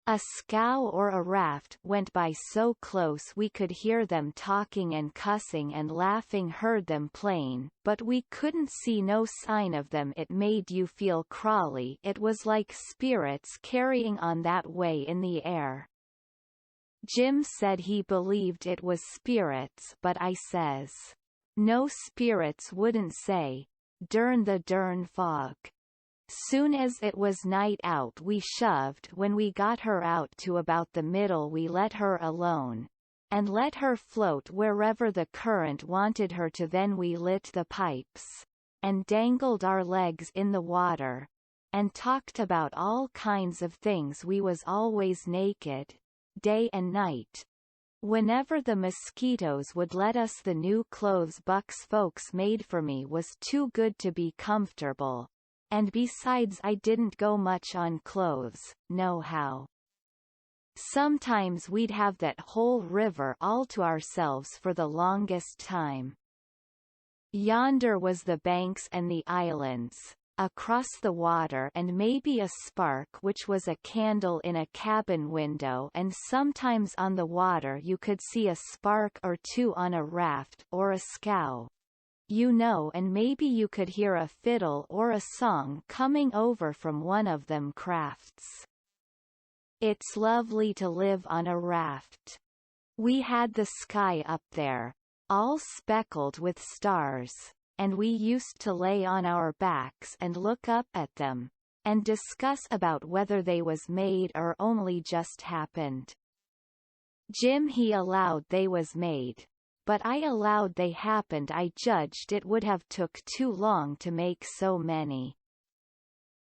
A scow or a raft went by so close we could hear them talking and cussing and laughing, heard them plain, but we couldn't see no sign of them. It made you feel crawly. It was like spirits carrying on that way in the air. Jim said he believed it was spirits, but I says, no, spirits wouldn't say, "Durn the durn fog." Soon as it was night out we shoved. When we got her out to about the middle we let her alone, and let her float wherever the current wanted her to. Then we lit the pipes, and dangled our legs in the water, and talked about all kinds of things. We was always naked, day and night. Whenever the mosquitoes would let us, the new clothes Buck's folks made for me was too good to be comfortable, and besides I didn't go much on clothes, nohow. Sometimes we'd have that whole river all to ourselves for the longest time. Yonder was the banks and the islands, across the water, and maybe a spark which was a candle in a cabin window, and sometimes on the water you could see a spark or two on a raft or a scow, you know, and maybe you could hear a fiddle or a song coming over from one of them crafts. It's lovely to live on a raft. We had the sky up there, all speckled with stars, and we used to lay on our backs and look up at them, and discuss about whether they was made or only just happened. Jim he allowed they was made, but I allowed they happened. I judged it would have took too long to make so many.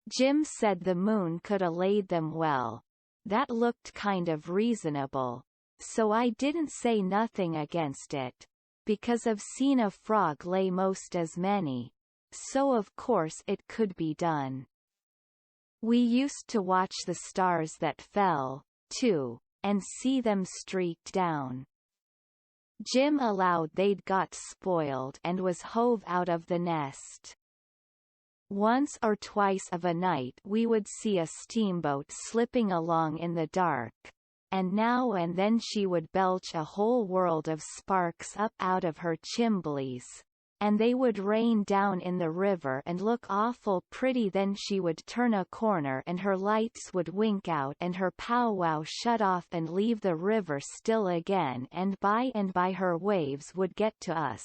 Jim said the moon coulda laid them well. That looked kind of reasonable, so I didn't say nothing against it, because I've seen a frog lay most as many, so of course it could be done. We used to watch the stars that fell, too, and see them streaked down. Jim allowed they'd got spoiled and was hove out of the nest. Once or twice of a night we would see a steamboat slipping along in the dark, and now and then she would belch a whole world of sparks up out of her chimblies, and they would rain down in the river and look awful pretty. Then she would turn a corner and her lights would wink out and her powwow shut off and leave the river still again, and by her waves would get to us,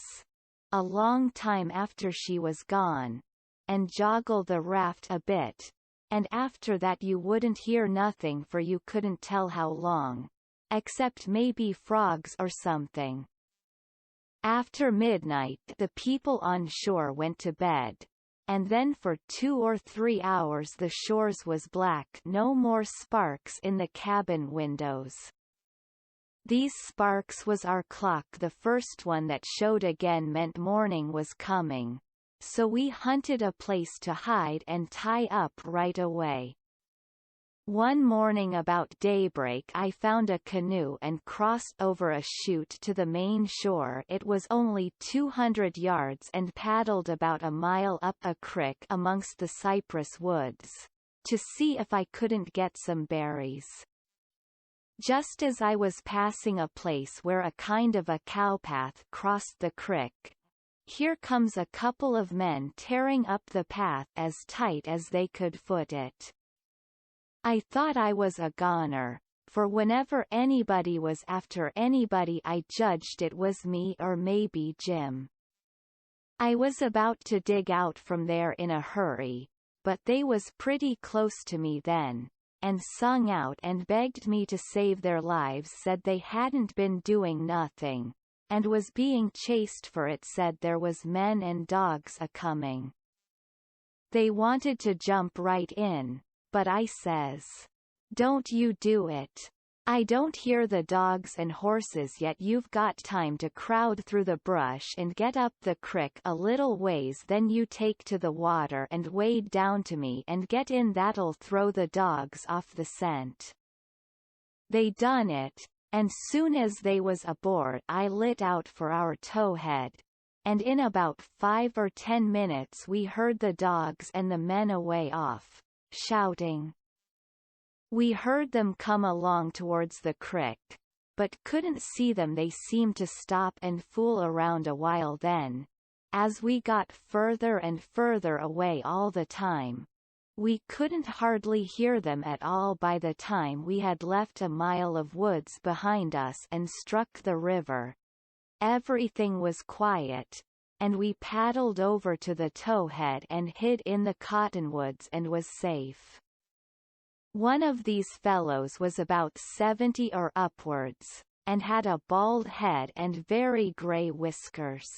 a long time after she was gone, and joggle the raft a bit, and after that you wouldn't hear nothing for you couldn't tell how long, except maybe frogs or something. After midnight the people on shore went to bed, and then for 2 or 3 hours the shores was black, no more sparks in the cabin windows. These sparks was our clock. The first one that showed again meant morning was coming, so we hunted a place to hide and tie up right away. One morning about daybreak I found a canoe and crossed over a chute to the main shore. It was only 200 yards and paddled about a mile up a creek amongst the cypress woods, to see if I couldn't get some berries. Just as I was passing a place where a kind of a cowpath crossed the creek, here comes a couple of men tearing up the path as tight as they could foot it. I thought I was a goner, for whenever anybody was after anybody I judged it was me or maybe Jim. I was about to dig out from there in a hurry, but they was pretty close to me then, and sung out and begged me to save their lives. Said they hadn't been doing nothing, and was being chased for it. Said there was men and dogs a-coming. They wanted to jump right in, but I says, "Don't you do it. I don't hear the dogs and horses yet. You've got time to crowd through the brush and get up the crick a little ways, then you take to the water and wade down to me and get in. That'll throw the dogs off the scent." They done it, and soon as they was aboard I lit out for our towhead, and in about 5 or 10 minutes we heard the dogs and the men away off, shouting. We heard them come along towards the creek, but couldn't see them. They seemed to stop and fool around a while. Then, as we got further and further away all the time, we couldn't hardly hear them at all. By the time we had left a mile of woods behind us and struck the river, everything was quiet, and we paddled over to the towhead and hid in the cottonwoods and was safe. One of these fellows was about 70 or upwards, and had a bald head and very grey whiskers.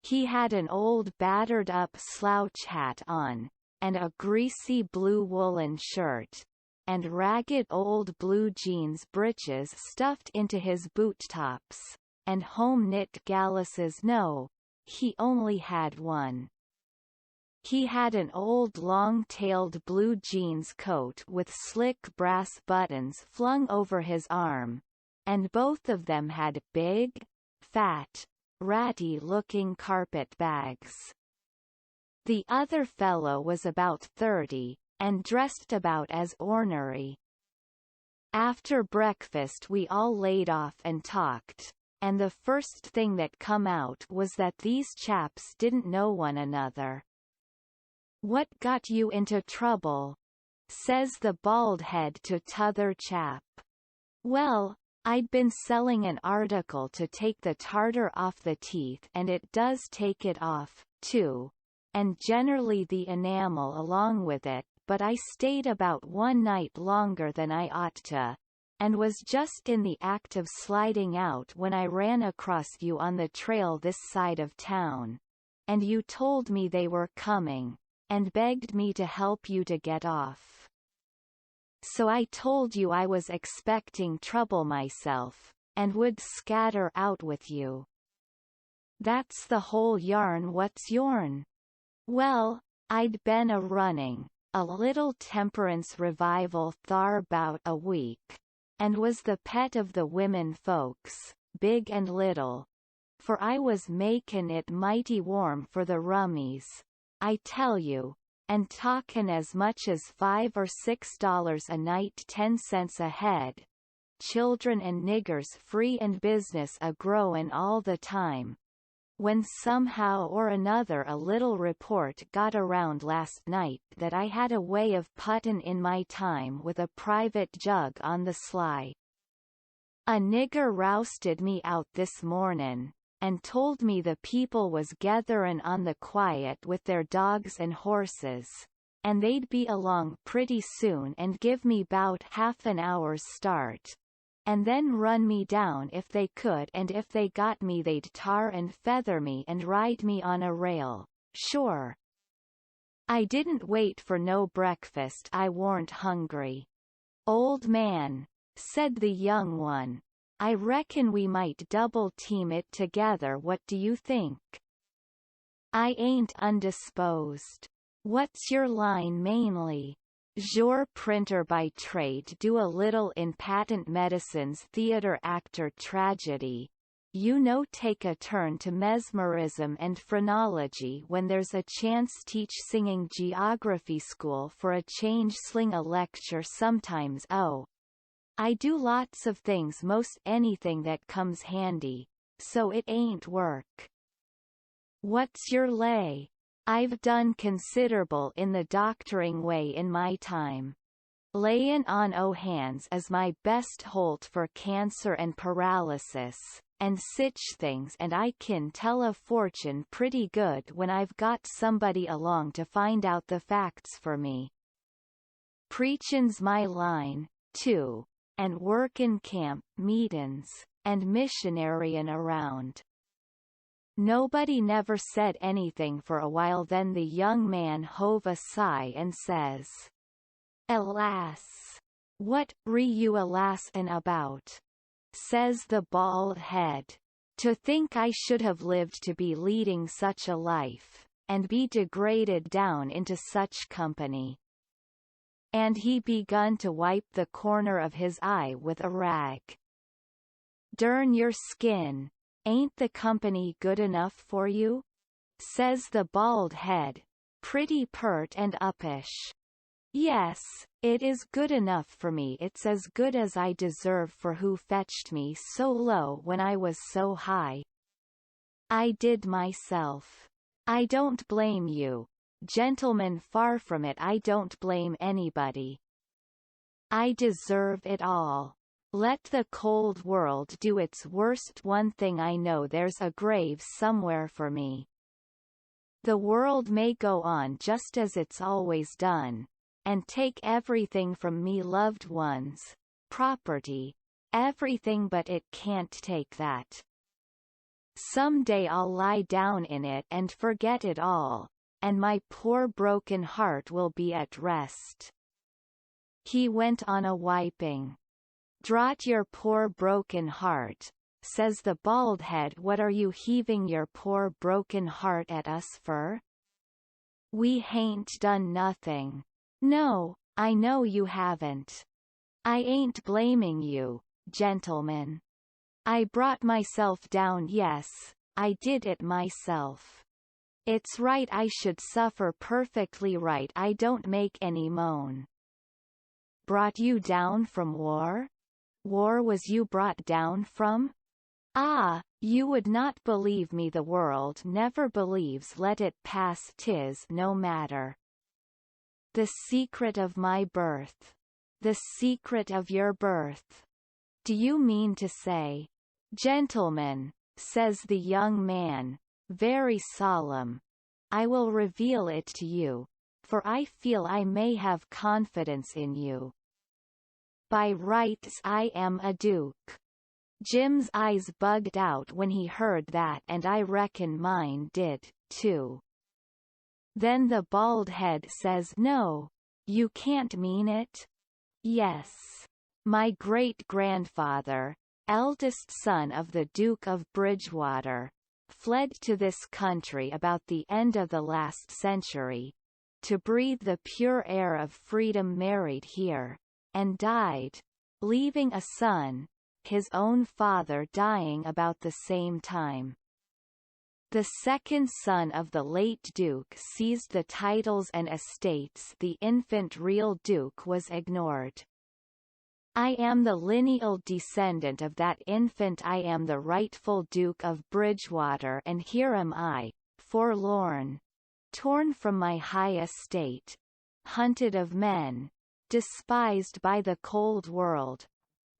He had an old battered-up slouch hat on, and a greasy blue woolen shirt, and ragged old blue jeans breeches stuffed into his boot-tops, and home-knit galluses. No, he only had one. He had an old long-tailed blue jeans coat with slick brass buttons flung over his arm, and both of them had big, fat, ratty-looking carpet bags. The other fellow was about 30, and dressed about as ornery. After breakfast we all laid off and talked, and the first thing that come out was that these chaps didn't know one another. "What got you into trouble?" says the bald head to t'other chap. "Well, I'd been selling an article to take the tartar off the teeth, and it does take it off, too, and generally the enamel along with it, but I stayed about one night longer than I ought to, and was just in the act of sliding out when I ran across you on the trail this side of town, and you told me they were coming, and begged me to help you to get off. So I told you I was expecting trouble myself, and would scatter out with you. That's the whole yarn. What's yourn? Well, I'd been running a little temperance revival thar 'bout a week, and was the pet of the women folks, big and little, for I was makin' it mighty warm for the rummies, I tell you, and talkin' as much as $5 or $6 a night, 10 cents a head, children and niggers free and business a-growin' all the time, when somehow or another a little report got around last night that I had a way of puttin' in my time with a private jug on the sly. A nigger rousted me out this mornin', and told me the people was getherin' on the quiet with their dogs and horses, and they'd be along pretty soon and give me 'bout half an hour's start, and then run me down if they could, and if they got me they'd tar and feather me and ride me on a rail, sure. I didn't wait for no breakfast, I warn't hungry. Old man, said the young one, I reckon we might double-team it together. What do you think? I ain't undisposed. What's your line mainly? Jour printer by trade, do a little in patent medicines, theater actor, tragedy. You know, take a turn to mesmerism and phrenology when there's a chance, teach singing, geography school for a change, sling a lecture sometimes. Oh, I do lots of things, most anything that comes handy, so it ain't work. What's your lay? I've done considerable in the doctoring way in my time. Layin' on o' hands is my best holt for cancer and paralysis, and sich things, and I kin tell a fortune pretty good when I've got somebody along to find out the facts for me. Preachin's my line, too, and workin' camp meetin's, and missionaryin' around. Nobody never said anything for a while, then the young man hove a sigh and says, Alas! What re you alassin' about? Says the bald head. To think I should have lived to be leading such a life, and be degraded down into such company. And he begun to wipe the corner of his eye with a rag. Durn your skin, ain't the company good enough for you? Says the bald head, pretty pert and uppish. Yes, it is good enough for me. It's as good as I deserve for who fetched me so low when I was so high. I did myself. I don't blame you. Gentlemen, far from it, I don't blame anybody. I deserve it all. Let the cold world do its worst. One thing I know, there's a grave somewhere for me. The world may go on just as it's always done, and take everything from me, loved ones, property, everything, but it can't take that. Some day I'll lie down in it and forget it all, and my poor broken heart will be at rest. He went on a wiping. Draught your poor broken heart, says the bald head. What are you heaving your poor broken heart at us for? We hain't done nothing. No, I know you haven't. I ain't blaming you, gentlemen. I brought myself down. Yes, I did it myself. It's right I should suffer, perfectly right. I don't make any moan. Brought you down from war? War was you brought down from? Ah, you would not believe me. The world never believes. Let it pass. 'Tis no matter. The secret of my birth. The secret of your birth. do you mean to say? Gentlemen, says the young man, very solemn. I will reveal it to you, for I feel I may have confidence in you. By rights I am a duke. Jim's eyes bugged out when he heard that, and I reckon mine did, too. Then the bald head says, no, you can't mean it? Yes. My great-grandfather, eldest son of the Duke of Bridgewater, fled to this country about the end of the last century, to breathe the pure air of freedom, married here, and died, leaving a son, his own father dying about the same time. The second son of the late Duke seized the titles and estates. The infant real Duke was ignored. I am the lineal descendant of that infant. I am the rightful Duke of Bridgewater, and here am I, forlorn, torn from my high estate, hunted of men, despised by the cold world,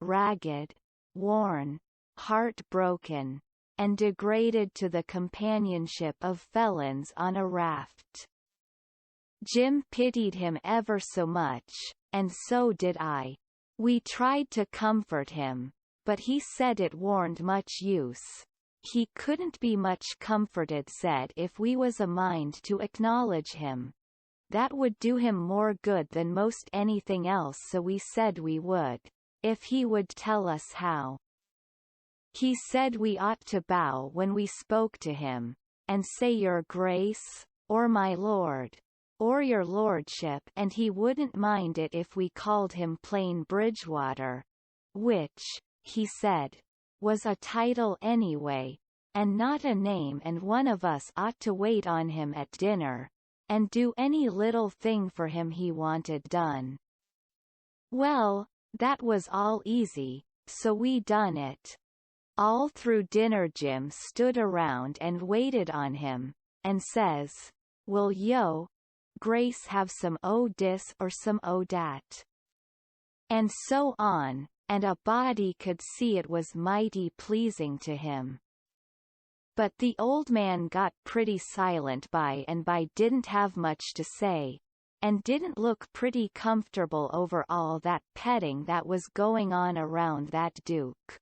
ragged, worn, heart-broken, and degraded to the companionship of felons on a raft. Jim pitied him ever so much, and so did I. We tried to comfort him, but he said it warn't much use. He couldn't be much comforted, said, if we was a mind to acknowledge him. That would do him more good than most anything else, so we said we would, if he would tell us how. He said we ought to bow when we spoke to him, and say your grace, or my lord, or your lordship, and he wouldn't mind it if we called him plain Bridgewater, which, he said, was a title anyway, and not a name, and one of us ought to wait on him at dinner, and do any little thing for him he wanted done. Well, that was all easy, so we done it. All through dinner Jim stood around and waited on him, and says, will yo, Grace, have some o' dis or some o' dat? And so on, and a body could see it was mighty pleasing to him. But the old man got pretty silent by and by, didn't have much to say, and didn't look pretty comfortable over all that petting that was going on around that Duke.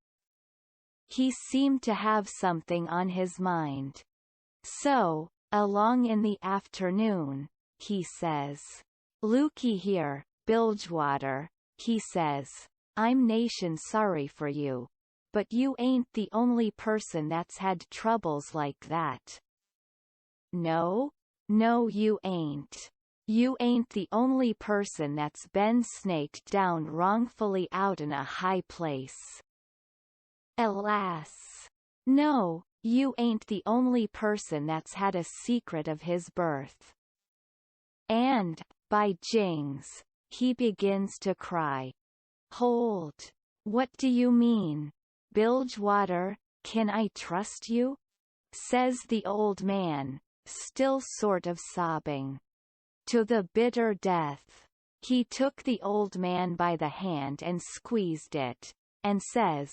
He seemed to have something on his mind. So, along in the afternoon, he says, looky here, Bilgewater, he says, I'm nation sorry for you, but you ain't the only person that's had troubles like that. No? No, you ain't. You ain't the only person that's been snaked down wrongfully out in a high place. Alas. No, you ain't the only person that's had a secret of his birth. And, by jings, he begins to cry. Hold. What do you mean? Bilgewater, can I trust you? Says the old man, still sort of sobbing. To the bitter death. He took the old man by the hand and squeezed it, and says,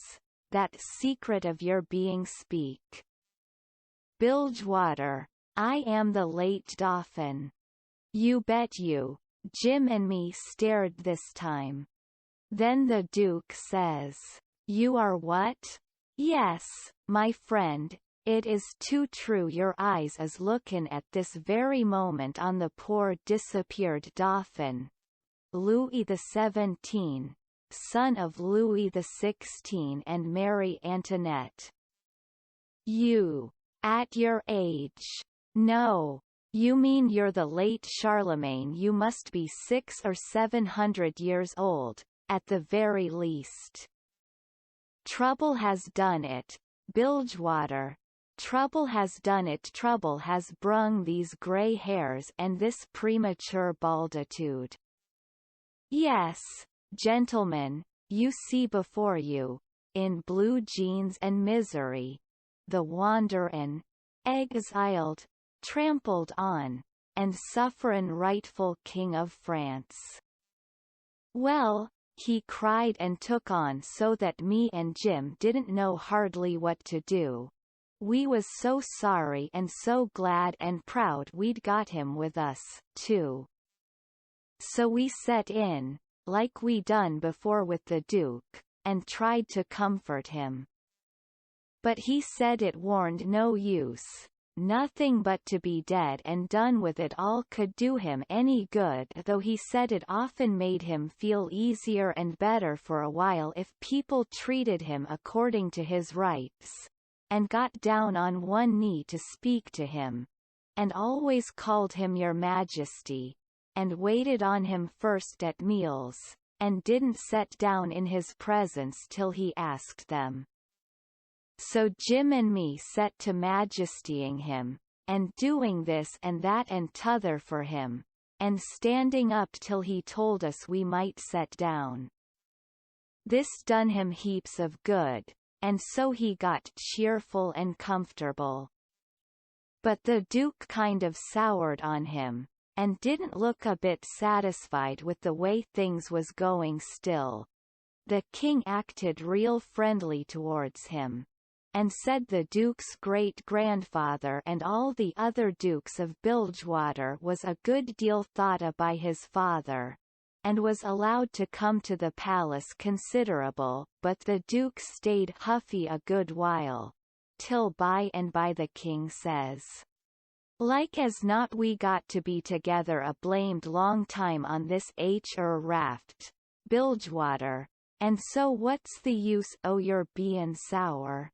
that secret of your being speak. Bilgewater, I am the late Dauphin. You bet you. Jim and me stared this time. Then the Duke says, you are what? Yes, my friend, it is too true, your eyes is lookin' at this very moment on the poor disappeared Dauphin. Louis XVII, son of Louis XVI and Mary Antoinette. You. At your age. No. You mean you're the late Charlemagne. You must be 600 or 700 years old, at the very least. Trouble has done it, Bilgewater. Trouble has done it. Trouble has brung these grey hairs and this premature balditude. Yes, gentlemen, you see before you, in blue jeans and misery, the wanderin', exiled, trampled on, and sufferin' rightful King of France. Well, he cried and took on so that me and Jim didn't know hardly what to do. We was so sorry and so glad and proud we'd got him with us, too. So we set in, like we done before with the Duke, and tried to comfort him. But he said it warn't no use. Nothing but to be dead and done with it all could do him any good, though he said it often made him feel easier and better for a while if people treated him according to his rights, and got down on one knee to speak to him, and always called him Your Majesty, and waited on him first at meals, and didn't set down in his presence till he asked them. So Jim and me set to majestying him, and doing this and that and t'other for him, and standing up till he told us we might set down. This done him heaps of good, and so he got cheerful and comfortable. But the Duke kind of soured on him, and didn't look a bit satisfied with the way things was going still. The king acted real friendly towards him, and said the Duke's great-grandfather and all the other Dukes of Bilgewater was a good deal thought a by his father, and was allowed to come to the palace considerable, but the Duke stayed huffy a good while, till by and by the king says, "Like as not we got to be together a blamed long time on this raft, Bilgewater, and so what's the use o' your bein' sour?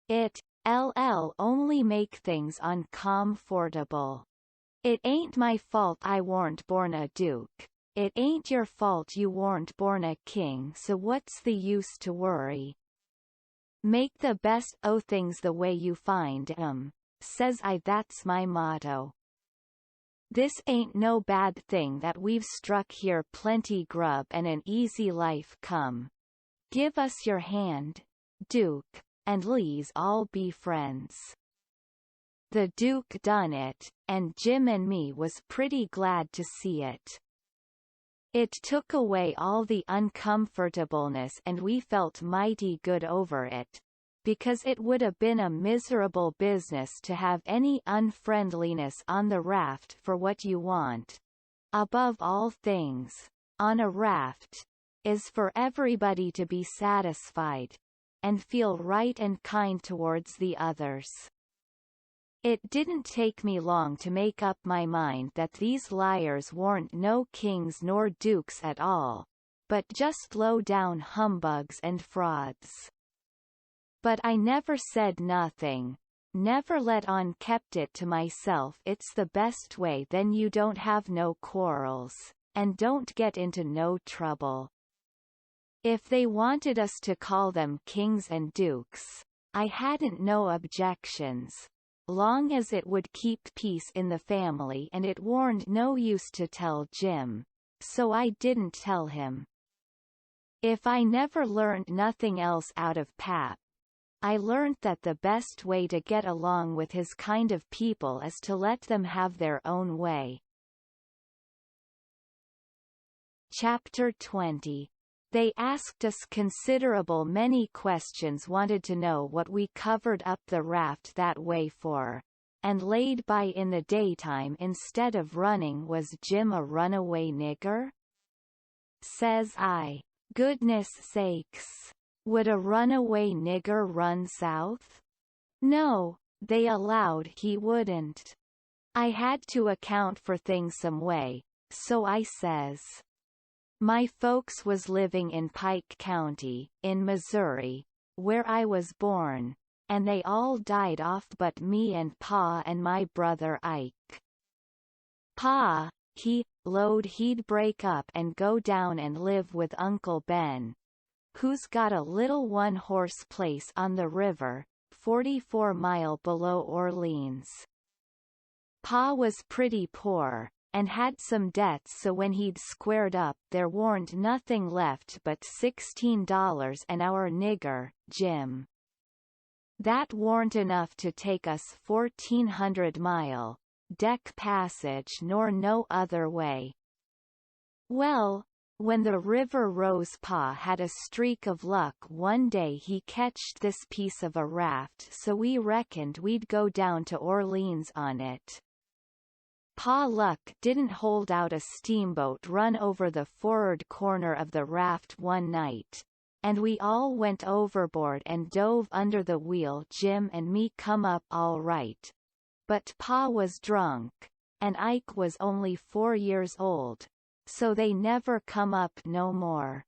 It'll only make things uncomfortable. It ain't my fault I warn't born a duke. It ain't your fault you warn't born a king, so what's the use to worry? Make the best o' things the way you find 'em, says I. That's my motto. This ain't no bad thing that we've struck here plenty grub and an easy life come. Give us your hand, Duke, and le's all be friends." The Duke done it, and Jim and me was pretty glad to see it. It took away all the uncomfortableness and we felt mighty good over it, because it would have been a miserable business to have any unfriendliness on the raft. For what you want, above all things, on a raft, is for everybody to be satisfied, and feel right and kind towards the others. It didn't take me long to make up my mind that these liars warn't no kings nor dukes at all, but just low-down humbugs and frauds. But I never said nothing, never let on, kept it to myself. It's the best way, then you don't have no quarrels, and don't get into no trouble. If they wanted us to call them kings and dukes, I hadn't no objections, long as it would keep peace in the family, and it warn't no use to tell Jim, so I didn't tell him. If I never learnt nothing else out of Pap, I learnt that the best way to get along with his kind of people is to let them have their own way. Chapter 20. They asked us considerable many questions, wanted to know what we covered up the raft that way for, and laid by in the daytime instead of running. Was Jim a runaway nigger? Says I. Goodness sakes. Would a runaway nigger run south? No, they allowed he wouldn't. I had to account for things some way, so I says, my folks was living in Pike County, in Missouri, where I was born, and they all died off but me and Pa and my brother Ike. Pa, he'd break up and go down and live with Uncle Ben, who's got a little one-horse place on the river, 44 mile below Orleans. Pa was pretty poor, and had some debts, so when he'd squared up there warn't nothing left but $16 an hour. Nigger, Jim. That warn't enough to take us 1,400 mile, deck passage nor no other way. Well, When the river rose, Pa had a streak of luck. One day he catched this piece of a raft, so we reckoned we'd go down to Orleans on it. Pa luck didn't hold out. A steamboat run over the for'ard corner of the raft one night, and we all went overboard and dove under the wheel. Jim and me come up all right, but Pa was drunk, and Ike was only 4 years old, so they never come up no more.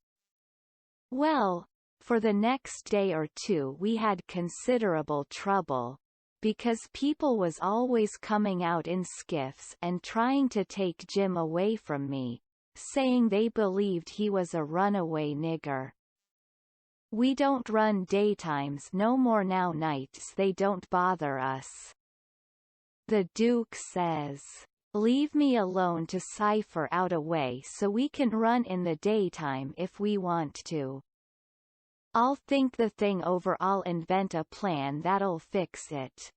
Well, for the next day or two we had considerable trouble, because people was always coming out in skiffs and trying to take Jim away from me, saying they believed he was a runaway nigger. We don't run daytimes no more now. Nights they don't bother us. The Duke says, "Leave me alone to cipher out a way so we can run in the daytime if we want to. I'll think the thing over. I'll invent a plan that'll fix it.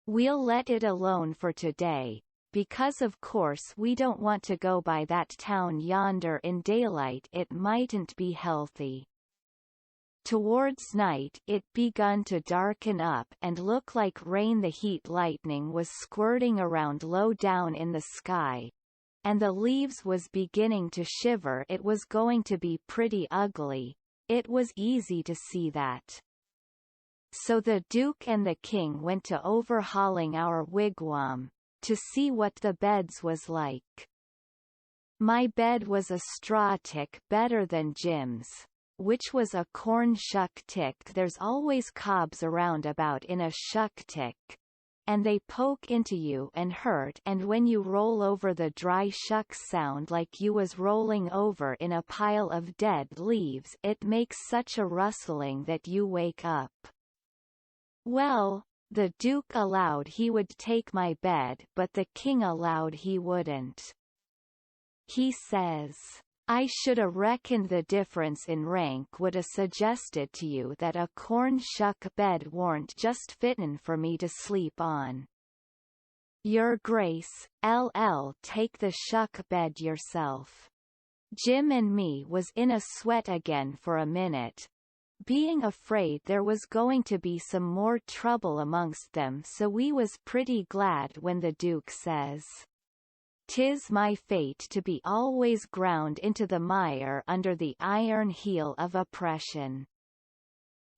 We'll let it alone for today, because of course we don't want to go by that town yonder in daylight. It mightn't be healthy." Towards night it begun to darken up and look like rain. The heat lightning was squirting around low down in the sky, and the leaves was beginning to shiver. It was going to be pretty ugly. It was easy to see that. So the Duke and the King went to overhauling our wigwam, to see what the beds was like. My bed was a straw tick better than Jim's, which was a corn shuck tick. There's always cobs around about in a shuck tick, and they poke into you and hurt, and when you roll over the dry shucks sound like you was rolling over in a pile of dead leaves. It makes such a rustling that you wake up. Well, the Duke allowed he would take my bed, but the King allowed he wouldn't. He says, "I shoulda reckoned the difference in rank woulda suggested to you that a corn shuck bed warn't just fittin' for me to sleep on. Your Grace, take the shuck bed yourself." Jim and me was in a sweat again for a minute, being afraid there was going to be some more trouble amongst them, so we was pretty glad when the Duke says, "'Tis my fate to be always ground into the mire under the iron heel of oppression.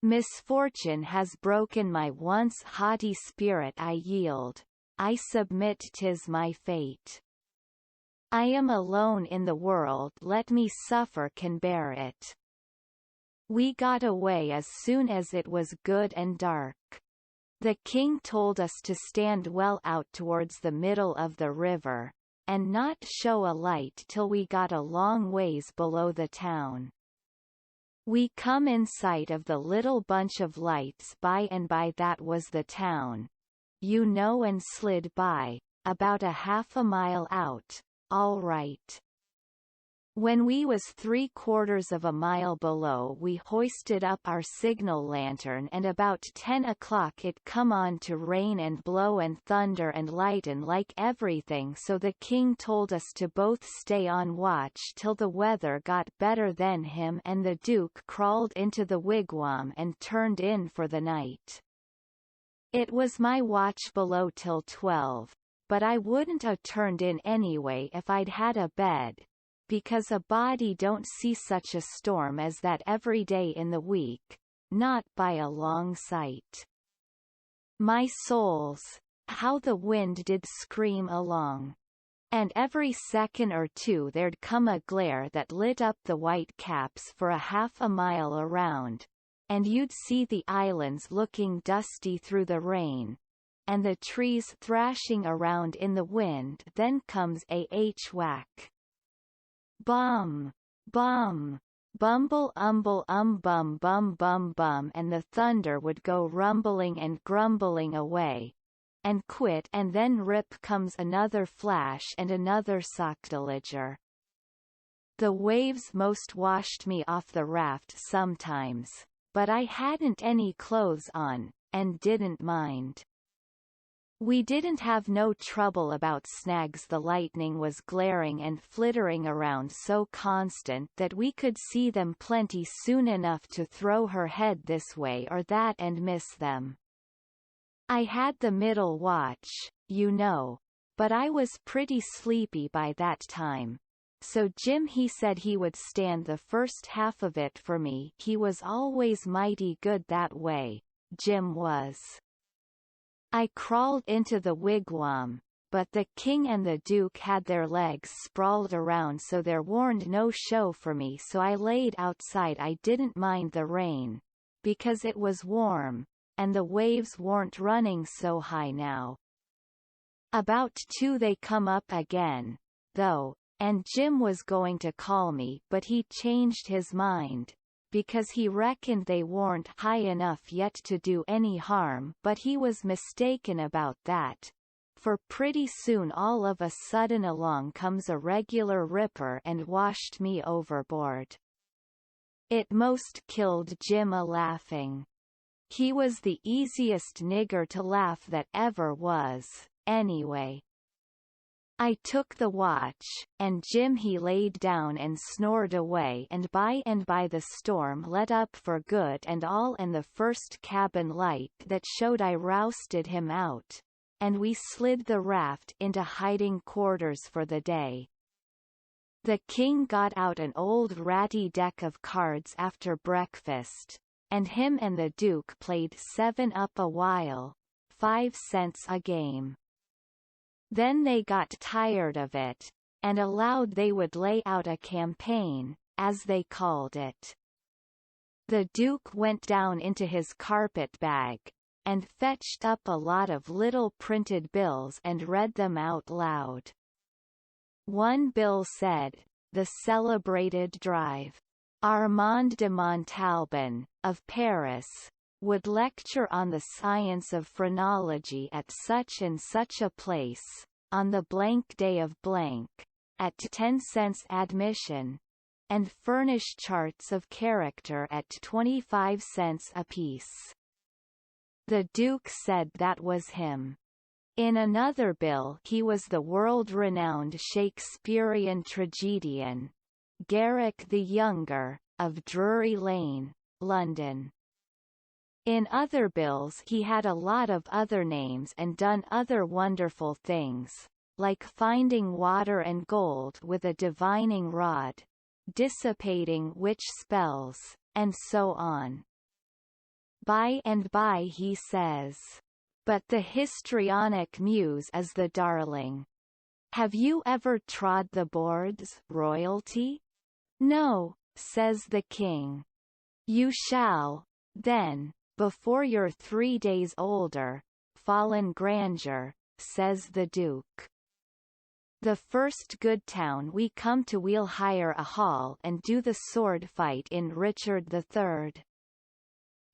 Misfortune has broken my once haughty spirit. I yield. I submit. 'Tis my fate. I am alone in the world. Let me suffer. Can bear it." We got away as soon as it was good and dark. The King told us to stand well out towards the middle of the river, and not show a light till we got a long ways below the town. We come in sight of the little bunch of lights by and by. That was the town, you know, and slid by, about a half a mile out, all right. When we was 3/4 of a mile below, we hoisted up our signal lantern, and about 10 o'clock it come on to rain and blow and thunder and lighten like everything. So the King told us to both stay on watch till the weather got better. Then him and the Duke crawled into the wigwam and turned in for the night. It was my watch below till 12, but I wouldn't a turned in anyway if I'd had a bed, because a body don't see such a storm as that every day in the week, not by a long sight. My souls, how the wind did scream along! And every second or two there'd come a glare that lit up the white caps for a half a mile around, and you'd see the islands looking dusty through the rain, and the trees thrashing around in the wind. Then comes a whack. Bum, bum, bumble umble bum bum bum bum, and the thunder would go rumbling and grumbling away, and quit, and then rip comes another flash and another sacrilege. The waves most washed me off the raft sometimes, but I hadn't any clothes on, and didn't mind. We didn't have no trouble about snags. The lightning was glaring and flittering around so constant that we could see them plenty soon enough to throw her head this way or that and miss them. I had the middle watch, you know, but I was pretty sleepy by that time. So Jim he said he would stand the first half of it for me. He was always mighty good that way, Jim was. I crawled into the wigwam, but the king and the duke had their legs sprawled around so there warn't no show for me, so I laid outside. I didn't mind the rain, because it was warm, and the waves weren't running so high now. About 2 they come up again, though, and Jim was going to call me but he changed his mind, because he reckoned they weren't high enough yet to do any harm, but he was mistaken about that, for pretty soon all of a sudden along comes a regular ripper and washed me overboard. It most killed Jim a laughing. He was the easiest nigger to laugh that ever was, anyway. I took the watch, and Jim he laid down and snored away, and by the storm let up for good and all, and the first cabin light that showed I rousted him out, and we slid the raft into hiding quarters for the day. The king got out an old ratty deck of cards after breakfast, and him and the duke played 7-up a while, 5 cents a game. Then they got tired of it, and allowed they would lay out a campaign, as they called it. The Duke went down into his carpet bag, and fetched up a lot of little printed bills and read them out loud. One bill said, "The celebrated drive. Armand de Montalban, of Paris, would lecture on the science of phrenology at such and such a place, on the blank day of blank, at 10 cents admission, and furnish charts of character at 25 cents apiece." The Duke said that was him. In another bill he was the world-renowned Shakespearean tragedian, Garrick the Younger, of Drury Lane, London. In other bills he had a lot of other names and done other wonderful things, like finding water and gold with a divining rod, dissipating witch spells, and so on. By and by he says, "But the histrionic muse is the darling. Have you ever trod the boards, royalty?" "No," says the king. "You shall, then, before you're 3 days older, fallen grandeur," says the Duke. The first good town we come to we'll hire a hall and do the sword fight in Richard III.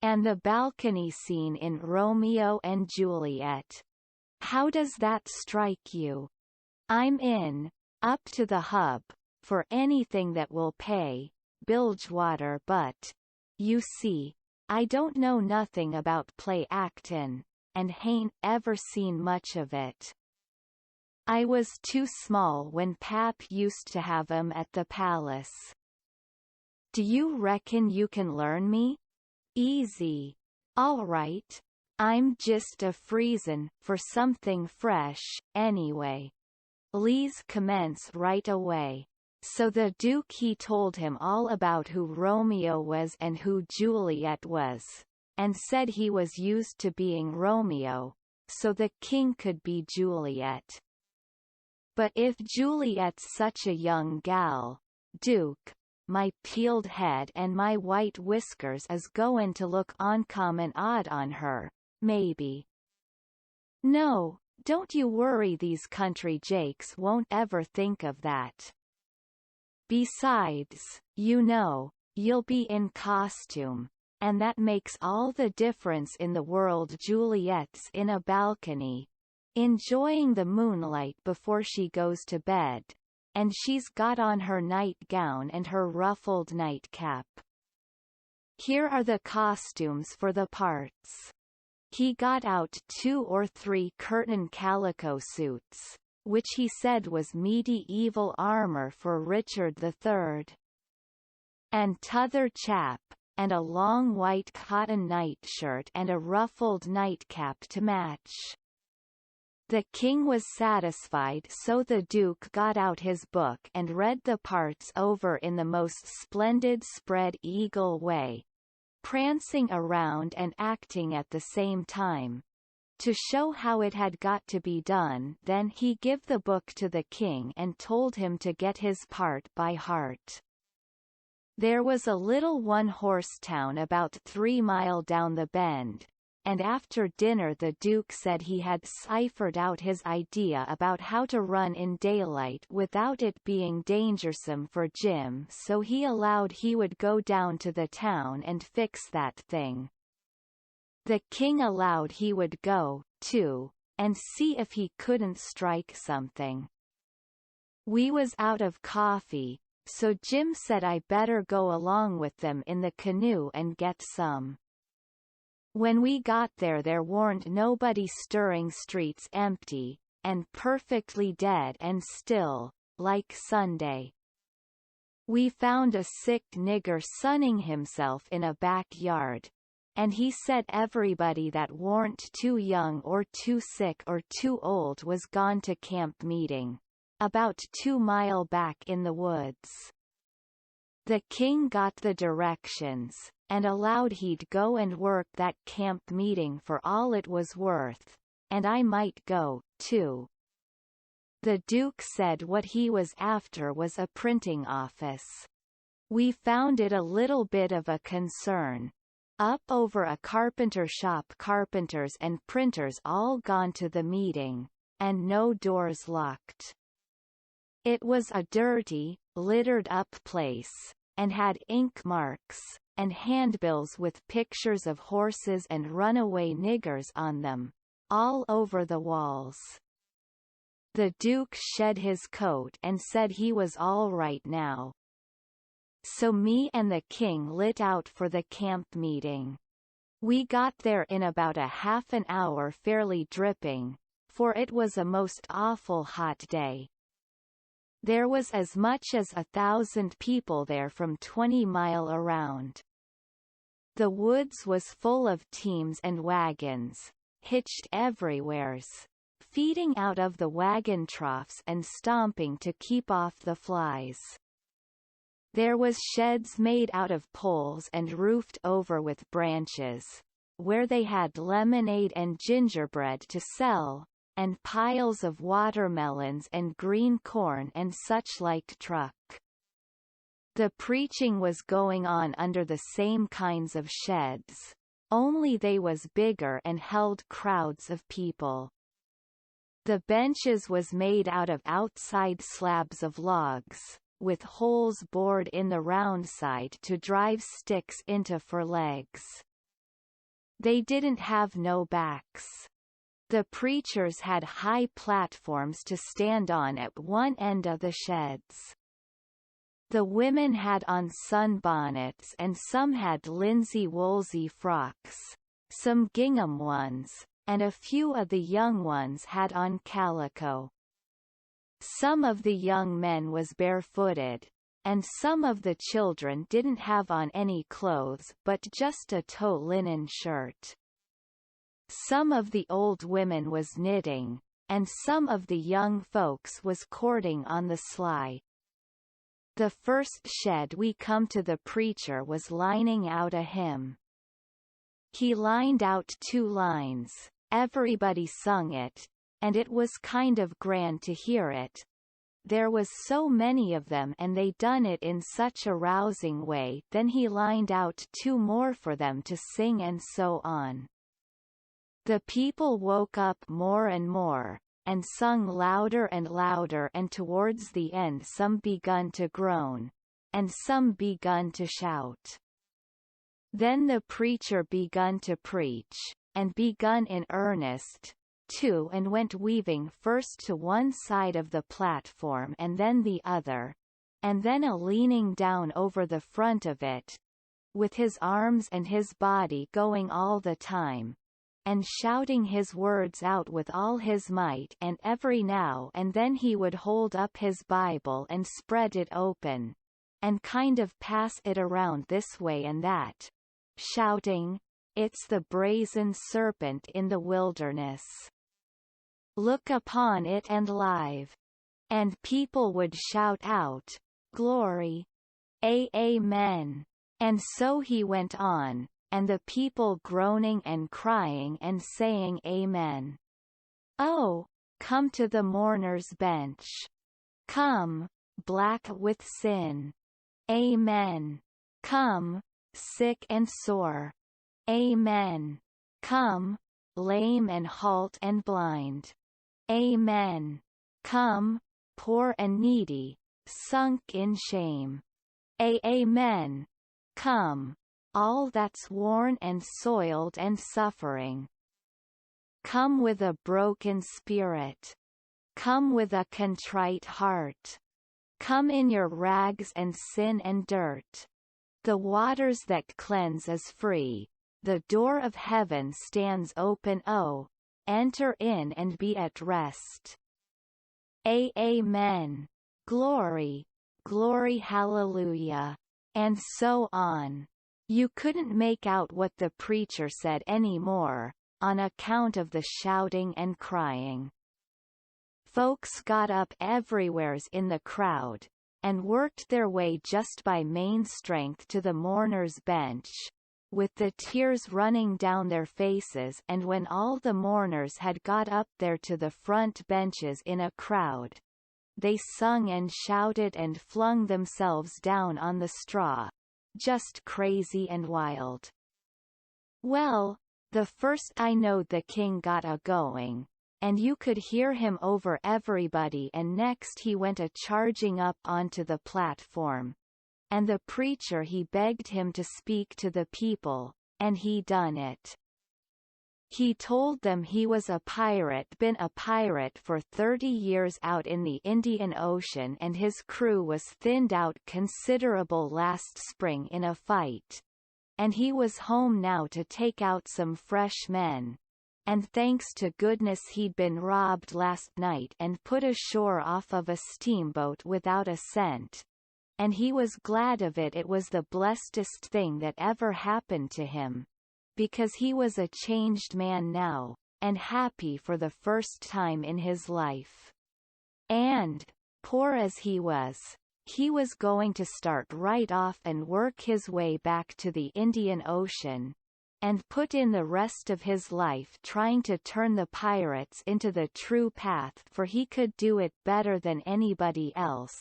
And the balcony scene in Romeo and Juliet. How does that strike you? I'm in, up to the hub, for anything that will pay, Bilgewater, but, you see, I don't know nothing about play actin', and hain't ever seen much of it. I was too small when Pap used to have 'em at the palace. Do you reckon you can learn me? Easy. All right. I'm just a freezin' for something fresh, anyway. Lee's commence right away. So the Duke he told him all about who Romeo was and who Juliet was, and said he was used to being Romeo, so the king could be Juliet. "But if Juliet's such a young gal, Duke, my peeled head and my white whiskers is goin' to look uncommon odd on her, maybe." "No, don't you worry, these country jakes won't ever think of that. Besides, you know, you'll be in costume, and that makes all the difference in the world. Juliet's in a balcony, enjoying the moonlight before she goes to bed, and she's got on her nightgown and her ruffled nightcap. Here are the costumes for the parts. He got out 2 or 3 curtain calico suits, which he said was medieval armour for Richard III. And t'other chap, and a long white cotton nightshirt and a ruffled nightcap to match. The king was satisfied, so the duke got out his book and read the parts over in the most splendid spread-eagle way, prancing around and acting at the same time. To show how it had got to be done, then he give the book to the king and told him to get his part by heart. There was a little one-horse town about 3 mile down the bend, and after dinner the Duke said he had ciphered out his idea about how to run in daylight without it being dangersome for Jim, so he allowed he would go down to the town and fix that thing. The king allowed he would go, too, and see if he couldn't strike something. We was out of coffee, so Jim said I better go along with them in the canoe and get some. When we got there warn't nobody stirring, streets empty, and perfectly dead and still, like Sunday. We found a sick nigger sunning himself in a backyard, and he said everybody that warn't too young or too sick or too old was gone to camp meeting, about 2 mile back in the woods. The king got the directions, and allowed he'd go and work that camp meeting for all it was worth, and I might go, too. The Duke said what he was after was a printing office. We found it a little bit of a concern. Up over a carpenter shop, carpenters and printers all gone to the meeting, and no doors locked. It was a dirty, littered-up place, and had ink marks, and handbills with pictures of horses and runaway niggers on them, all over the walls. The Duke shed his coat and said he was all right now. So me and the king lit out for the camp meeting. We got there in about a half an hour, fairly dripping, for it was a most awful hot day. There was as much as 1,000 people there from 20 mile around. The woods was full of teams and wagons, hitched everywheres, feeding out of the wagon troughs and stomping to keep off the flies. There was sheds made out of poles and roofed over with branches, where they had lemonade and gingerbread to sell, and piles of watermelons and green corn and such like truck. The preaching was going on under the same kinds of sheds, only they was bigger and held crowds of people. The benches was made out of outside slabs of logs, with holes bored in the round side to drive sticks into for legs. They didn't have no backs. The preachers had high platforms to stand on at one end of the sheds. The women had on sunbonnets and some had linsey-woolsey frocks, some gingham ones, and a few of the young ones had on calico. Some of the young men was barefooted, and some of the children didn't have on any clothes but just a tow linen shirt. Some of the old women was knitting, and some of the young folks was courting on the sly. The first shed we come to, the preacher was lining out a hymn. He lined out 2 lines, everybody sung it, and it was kind of grand to hear it. There was so many of them and they done it in such a rousing way. Then he lined out 2 more for them to sing, and so on. The people woke up more and more, and sung louder and louder, and towards the end some begun to groan, and some begun to shout. Then the preacher begun to preach, and begun in earnest, too, and went weaving first to one side of the platform and then the other, and then a leaning down over the front of it, with his arms and his body going all the time, and shouting his words out with all his might, and every now and then he would hold up his Bible and spread it open, and kind of pass it around this way and that, shouting, "It's the brazen serpent in the wilderness. Look upon it and live." And people would shout out, "Glory! Amen." And so he went on, and the people groaning and crying and saying Amen. "Oh, come to the mourner's bench. Come, black with sin. Amen. Come, sick and sore. Amen. Come, lame and halt and blind. Amen. Come, poor and needy, sunk in shame. Amen. Come, all that's worn and soiled and suffering. Come with a broken spirit. Come with a contrite heart. Come in your rags and sin and dirt. The waters that cleanse is free. The door of heaven stands open. Oh, enter in and be at rest. Amen. Glory, glory, hallelujah." And so on. You couldn't make out what the preacher said anymore, on account of the shouting and crying. Folks got up everywheres in the crowd, and worked their way just by main strength to the mourner's bench, with the tears running down their faces, and when all the mourners had got up there to the front benches in a crowd, they sung and shouted and flung themselves down on the straw, just crazy and wild. Well, the first I knowed the king got a-going, and you could hear him over everybody, and next he went a-charging up onto the platform. And the preacher he begged him to speak to the people, and he done it. He told them he was a pirate, been a pirate for 30 years out in the Indian Ocean, and his crew was thinned out considerable last spring in a fight. And he was home now to take out some fresh men. And thanks to goodness he'd been robbed last night and put ashore off of a steamboat without a cent. And he was glad of it. It was the blessedest thing that ever happened to him. Because he was a changed man now, and happy for the first time in his life. And, poor as he was going to start right off and work his way back to the Indian Ocean, and put in the rest of his life trying to turn the pirates into the true path, for he could do it better than anybody else.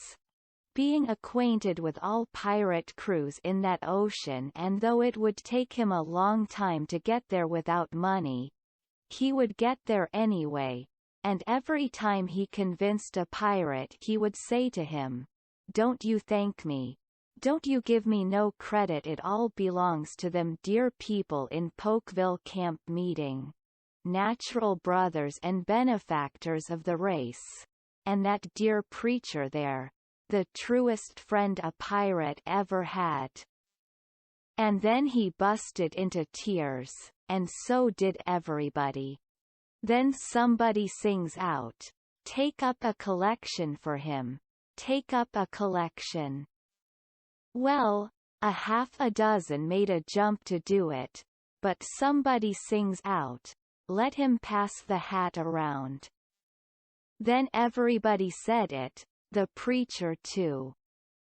Being acquainted with all pirate crews in that ocean, and though it would take him a long time to get there without money, he would get there anyway, and every time he convinced a pirate he would say to him, "Don't you thank me. Don't you give me no credit, it all belongs to them dear people in Pokeville camp meeting. Natural brothers and benefactors of the race. And that dear preacher there. The truest friend a pirate ever had." And then he busted into tears, and so did everybody. Then somebody sings out, "Take up a collection for him. Take up a collection." Well, a half a dozen made a jump to do it, but somebody sings out, "Let him pass the hat around." Then everybody said it, the preacher too.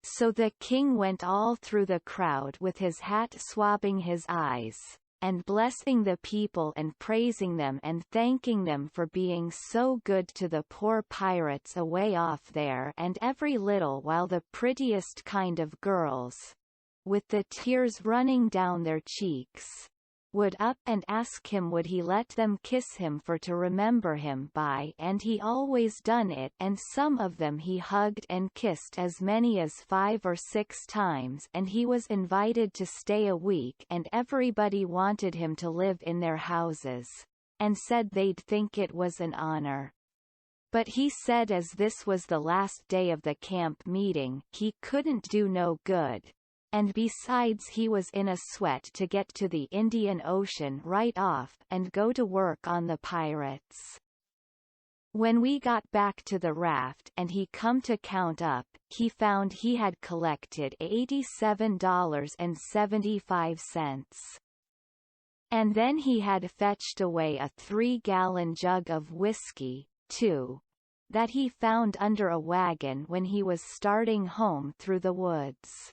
So the king went all through the crowd with his hat swabbing his eyes, and blessing the people and praising them and thanking them for being so good to the poor pirates away off there, and every little while the prettiest kind of girls, with the tears running down their cheeks, would up and ask him would he let them kiss him for to remember him by, and he always done it, and some of them he hugged and kissed as many as 5 or 6 times, and he was invited to stay a week, and everybody wanted him to live in their houses, and said they'd think it was an honor. But he said as this was the last day of the camp meeting, he couldn't do no good. and besides he was in a sweat to get to the Indian Ocean right off and go to work on the pirates. When we got back to the raft and he come to count up, he found he had collected $87.75. And then he had fetched away a 3-gallon jug of whiskey, too, that he found under a wagon when he was starting home through the woods.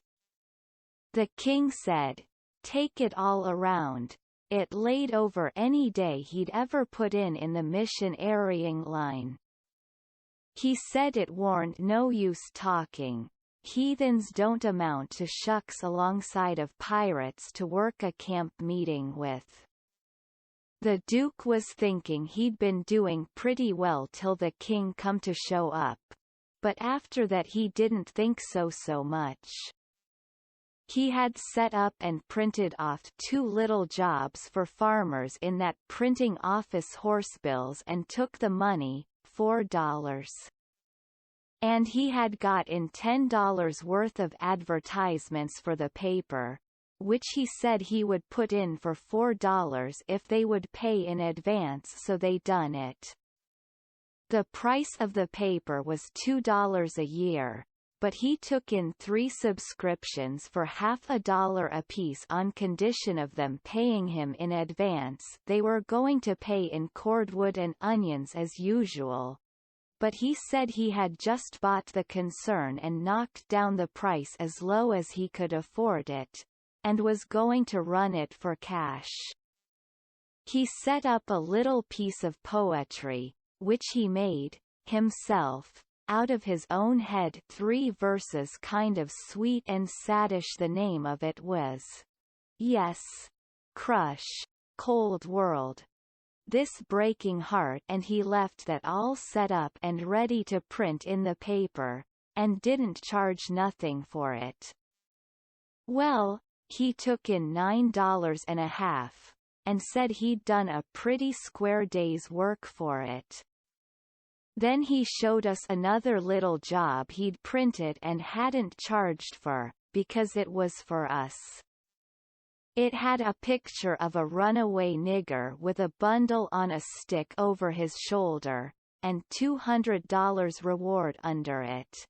The king said, "Take it all around. It laid over any day he'd ever put in the missionarying line." He said it warn't no use talking. Heathens don't amount to shucks alongside of pirates to work a camp meeting with. The Duke was thinking he'd been doing pretty well till the king come to show up. But after that he didn't think so much. He had set up and printed off 2 little jobs for farmers in that printing office horsebills and took the money, $4. And he had got in $10 worth of advertisements for the paper, which he said he would put in for $4 if they would pay in advance, so they done it. The price of the paper was $2 a year, but he took in 3 subscriptions for $50 apiece on condition of them paying him in advance. They were going to pay in cordwood and onions as usual, but he said he had just bought the concern and knocked down the price as low as he could afford it, and was going to run it for cash. He set up a little piece of poetry, which he made, himself, out of his own head, 3 verses, kind of sweet and saddish. The name of it was, "Yes, Crush, Cold World." This breaking heart, and he left that all set up and ready to print in the paper, and didn't charge nothing for it. Well, he took in $9.50, and said he'd done a pretty square day's work for it. Then he showed us another little job he'd printed and hadn't charged for, because it was for us. It had a picture of a runaway nigger with a bundle on a stick over his shoulder, and $200 reward under it.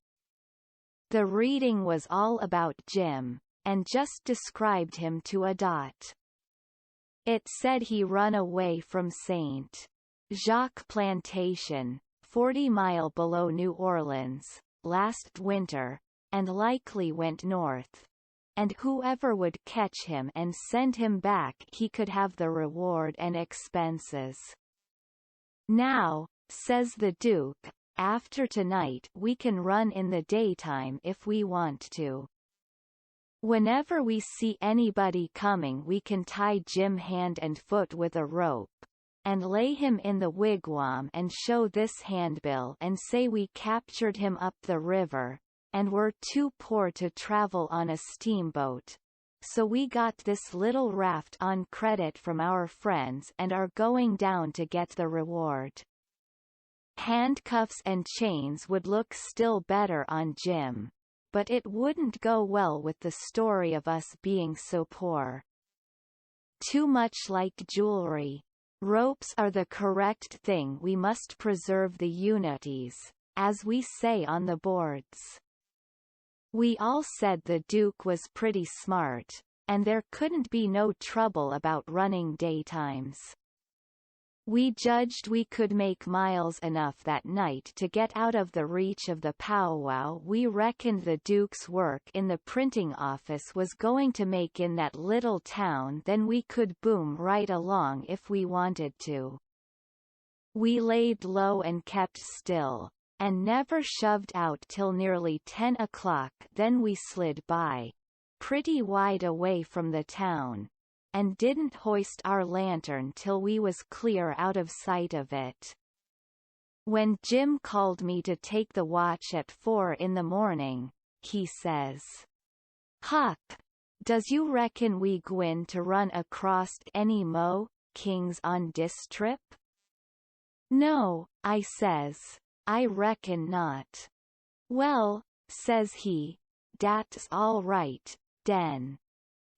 The reading was all about Jim, and just described him to a dot. It said he run away from St. Jacques Plantation, 40 miles below New Orleans, last winter, and likely went north. And whoever would catch him and send him back, he could have the reward and expenses. "Now," says the Duke, "after tonight we can run in the daytime if we want to. Whenever we see anybody coming we can tie Jim hand and foot with a rope, and lay him in the wigwam and show this handbill and say we captured him up the river, and were too poor to travel on a steamboat. So we got this little raft on credit from our friends and are going down to get the reward." Handcuffs and chains would look still better on Jim, but it wouldn't go well with the story of us being so poor. Too much like jewelry. Ropes are the correct thing. We must preserve the unities, as we say on the boards. We all said the Duke was pretty smart, and there couldn't be no trouble about running daytimes. We judged we could make miles enough that night to get out of the reach of the powwow. We reckoned the Duke's work in the printing office was going to make in that little town, then we could boom right along if we wanted to. We laid low and kept still, and never shoved out till nearly 10 o'clock. Then we slid by, pretty wide away from the town, and didn't hoist our lantern till we was clear out of sight of it. When Jim called me to take the watch at 4 in the morning, he says, "Huck, does you reckon we gwine to run across any mo' kings on dis trip?" "No," I says, "I reckon not." "Well," says he, "dat's all right. den.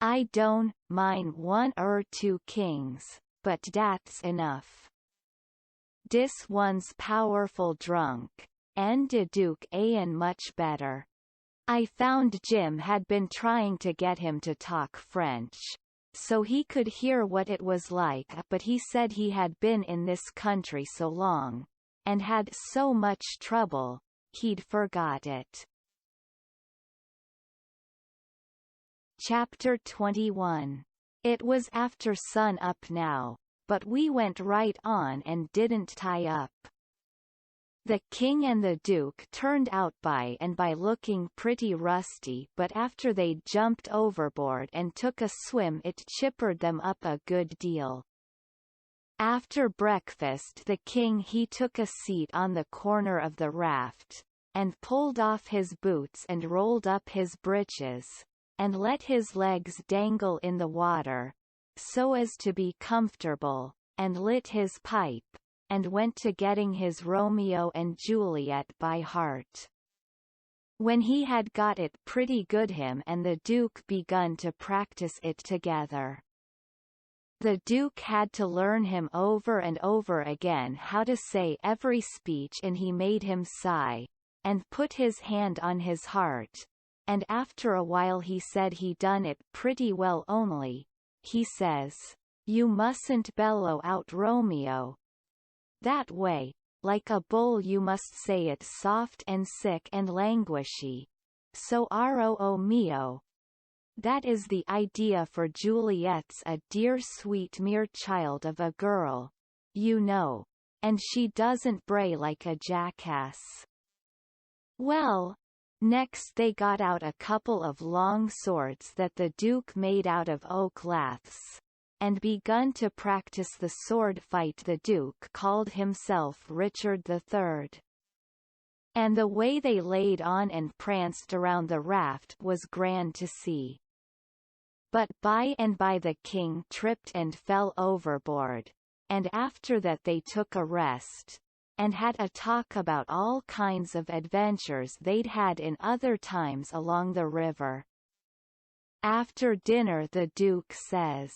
I don't mind 1 or 2 kings, but that's enough. Dis one's powerful drunk, and de Duke ain't much better. I found Jim had been trying to get him to talk French, so he could hear what it was like, but he said he had been in this country so long, and had so much trouble, he'd forgot it. Chapter 21. It was after sun up now, but we went right on and didn't tie up. The king and the duke turned out by and by looking pretty rusty, but after they'd jumped overboard and took a swim it chippered them up a good deal. After breakfast the king he took a seat on the corner of the raft, and pulled off his boots and rolled up his breeches, and let his legs dangle in the water, so as to be comfortable, and lit his pipe, and went to getting his Romeo and Juliet by heart. When he had got it pretty good him and the Duke begun to practice it together. The Duke had to learn him over and over again how to say every speech, and he made him sigh, and put his hand on his heart, and after a while he said he done it pretty well, only, he says, "You mustn't bellow out Romeo. That way, like a bull you must say it soft and sick and languishy. So Roo mio. That is the idea for Juliet's a dear sweet mere child of a girl, you know, and she doesn't bray like a jackass." Well, next they got out a couple of long swords that the Duke made out of oak laths, and begun to practice the sword fight. The Duke called himself Richard III. And the way they laid on and pranced around the raft was grand to see. But by and by the king tripped and fell overboard, and after that they took a rest, and had a talk about all kinds of adventures they'd had in other times along the river. After dinner the Duke says,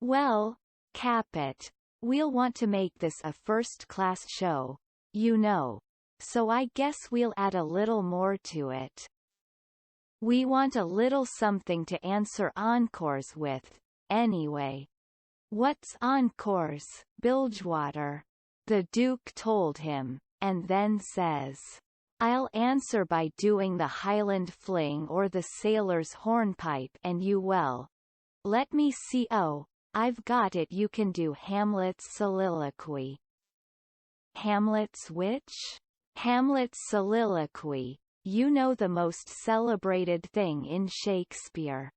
"Well, Capet, we'll want to make this a first-class show, you know, so I guess we'll add a little more to it. We want a little something to answer encores with, anyway." "What's encores, Bilgewater?" the Duke told him, and then says, "I'll answer by doing the Highland fling or the sailor's hornpipe, and you well. Let me see. Oh, I've got it. You can do Hamlet's soliloquy." "Hamlet's which?" "Hamlet's soliloquy. You know, the most celebrated thing in Shakespeare."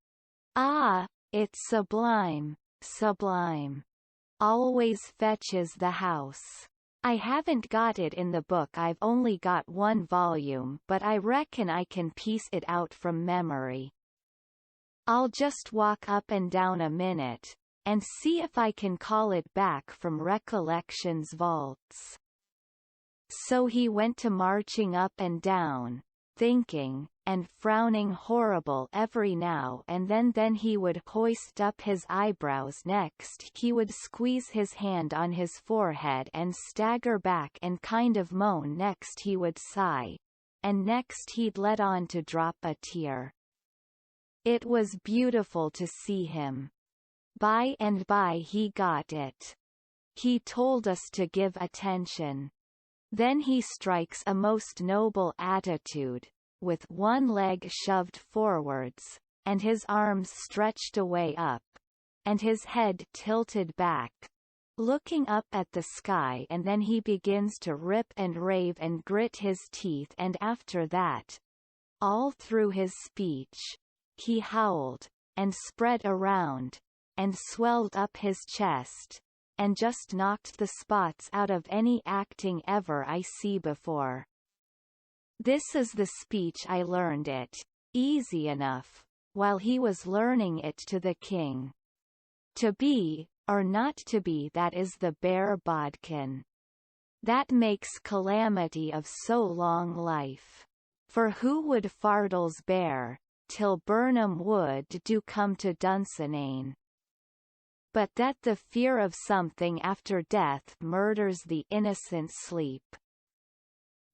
"Ah, it's sublime, sublime. Always fetches the house. I haven't got it in the book. I've only got 1 volume, but I reckon I can piece it out from memory. I'll just walk up and down a minute, and see if I can call it back from recollection's vaults." So he went to marching up and down, thinking, and frowning horrible every now and then he would hoist up his eyebrows, next he would squeeze his hand on his forehead and stagger back and kind of moan, next he would sigh, and next he'd let on to drop a tear. It was beautiful to see him. By and by he got it. He told us to give attention. Then he strikes a most noble attitude, with 1 leg shoved forwards, and his arms stretched away up, and his head tilted back, looking up at the sky, and then he begins to rip and rave and grit his teeth, and after that, all through his speech, he howled, and spread around, and swelled up his chest, and just knocked the spots out of any acting ever I see before. This is the speech I learned it, easy enough, while he was learning it to the king. To be, or not to be, that is the bare bodkin. That makes calamity of so long life. For who would fardels bear, till Burnham Wood do come to Dunsinane. But that the fear of something after death murders the innocent sleep.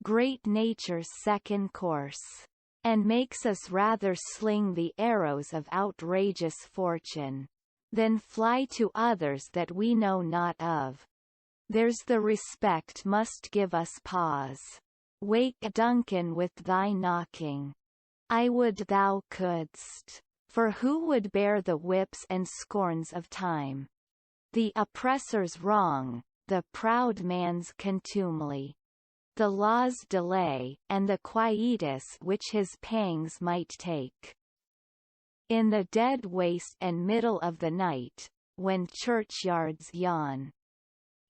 Great nature's second course. And makes us rather sling the arrows of outrageous fortune, than fly to others that we know not of. There's the respect must give us pause. Wake Duncan with thy knocking. I would thou couldst. For who would bear the whips and scorns of time? The oppressor's wrong, the proud man's contumely, the law's delay, and the quietus which his pangs might take. In the dead waste and middle of the night, when churchyards yawn,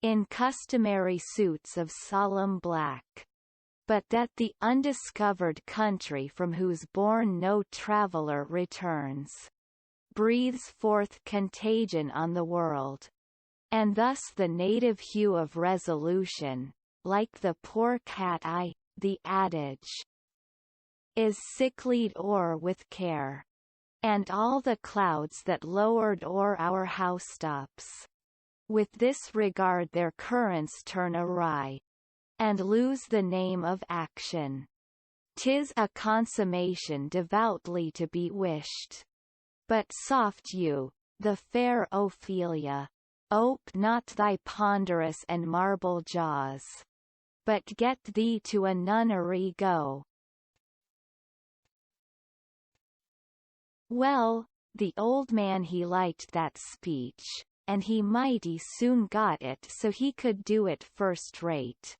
in customary suits of solemn black, but that the undiscovered country from whose bourne no traveller returns, breathes forth contagion on the world. And thus the native hue of resolution, like the poor cat eye, the adage, is sicklied o'er with care. And all the clouds that lowered o'er our housetops, with this regard their currents turn awry, and lose the name of action. 'Tis a consummation devoutly to be wished. But soft you, the fair Ophelia, ope not thy ponderous and marble jaws, but get thee to a nunnery go. Well, the old man he liked that speech, and he mighty soon got it so he could do it first rate.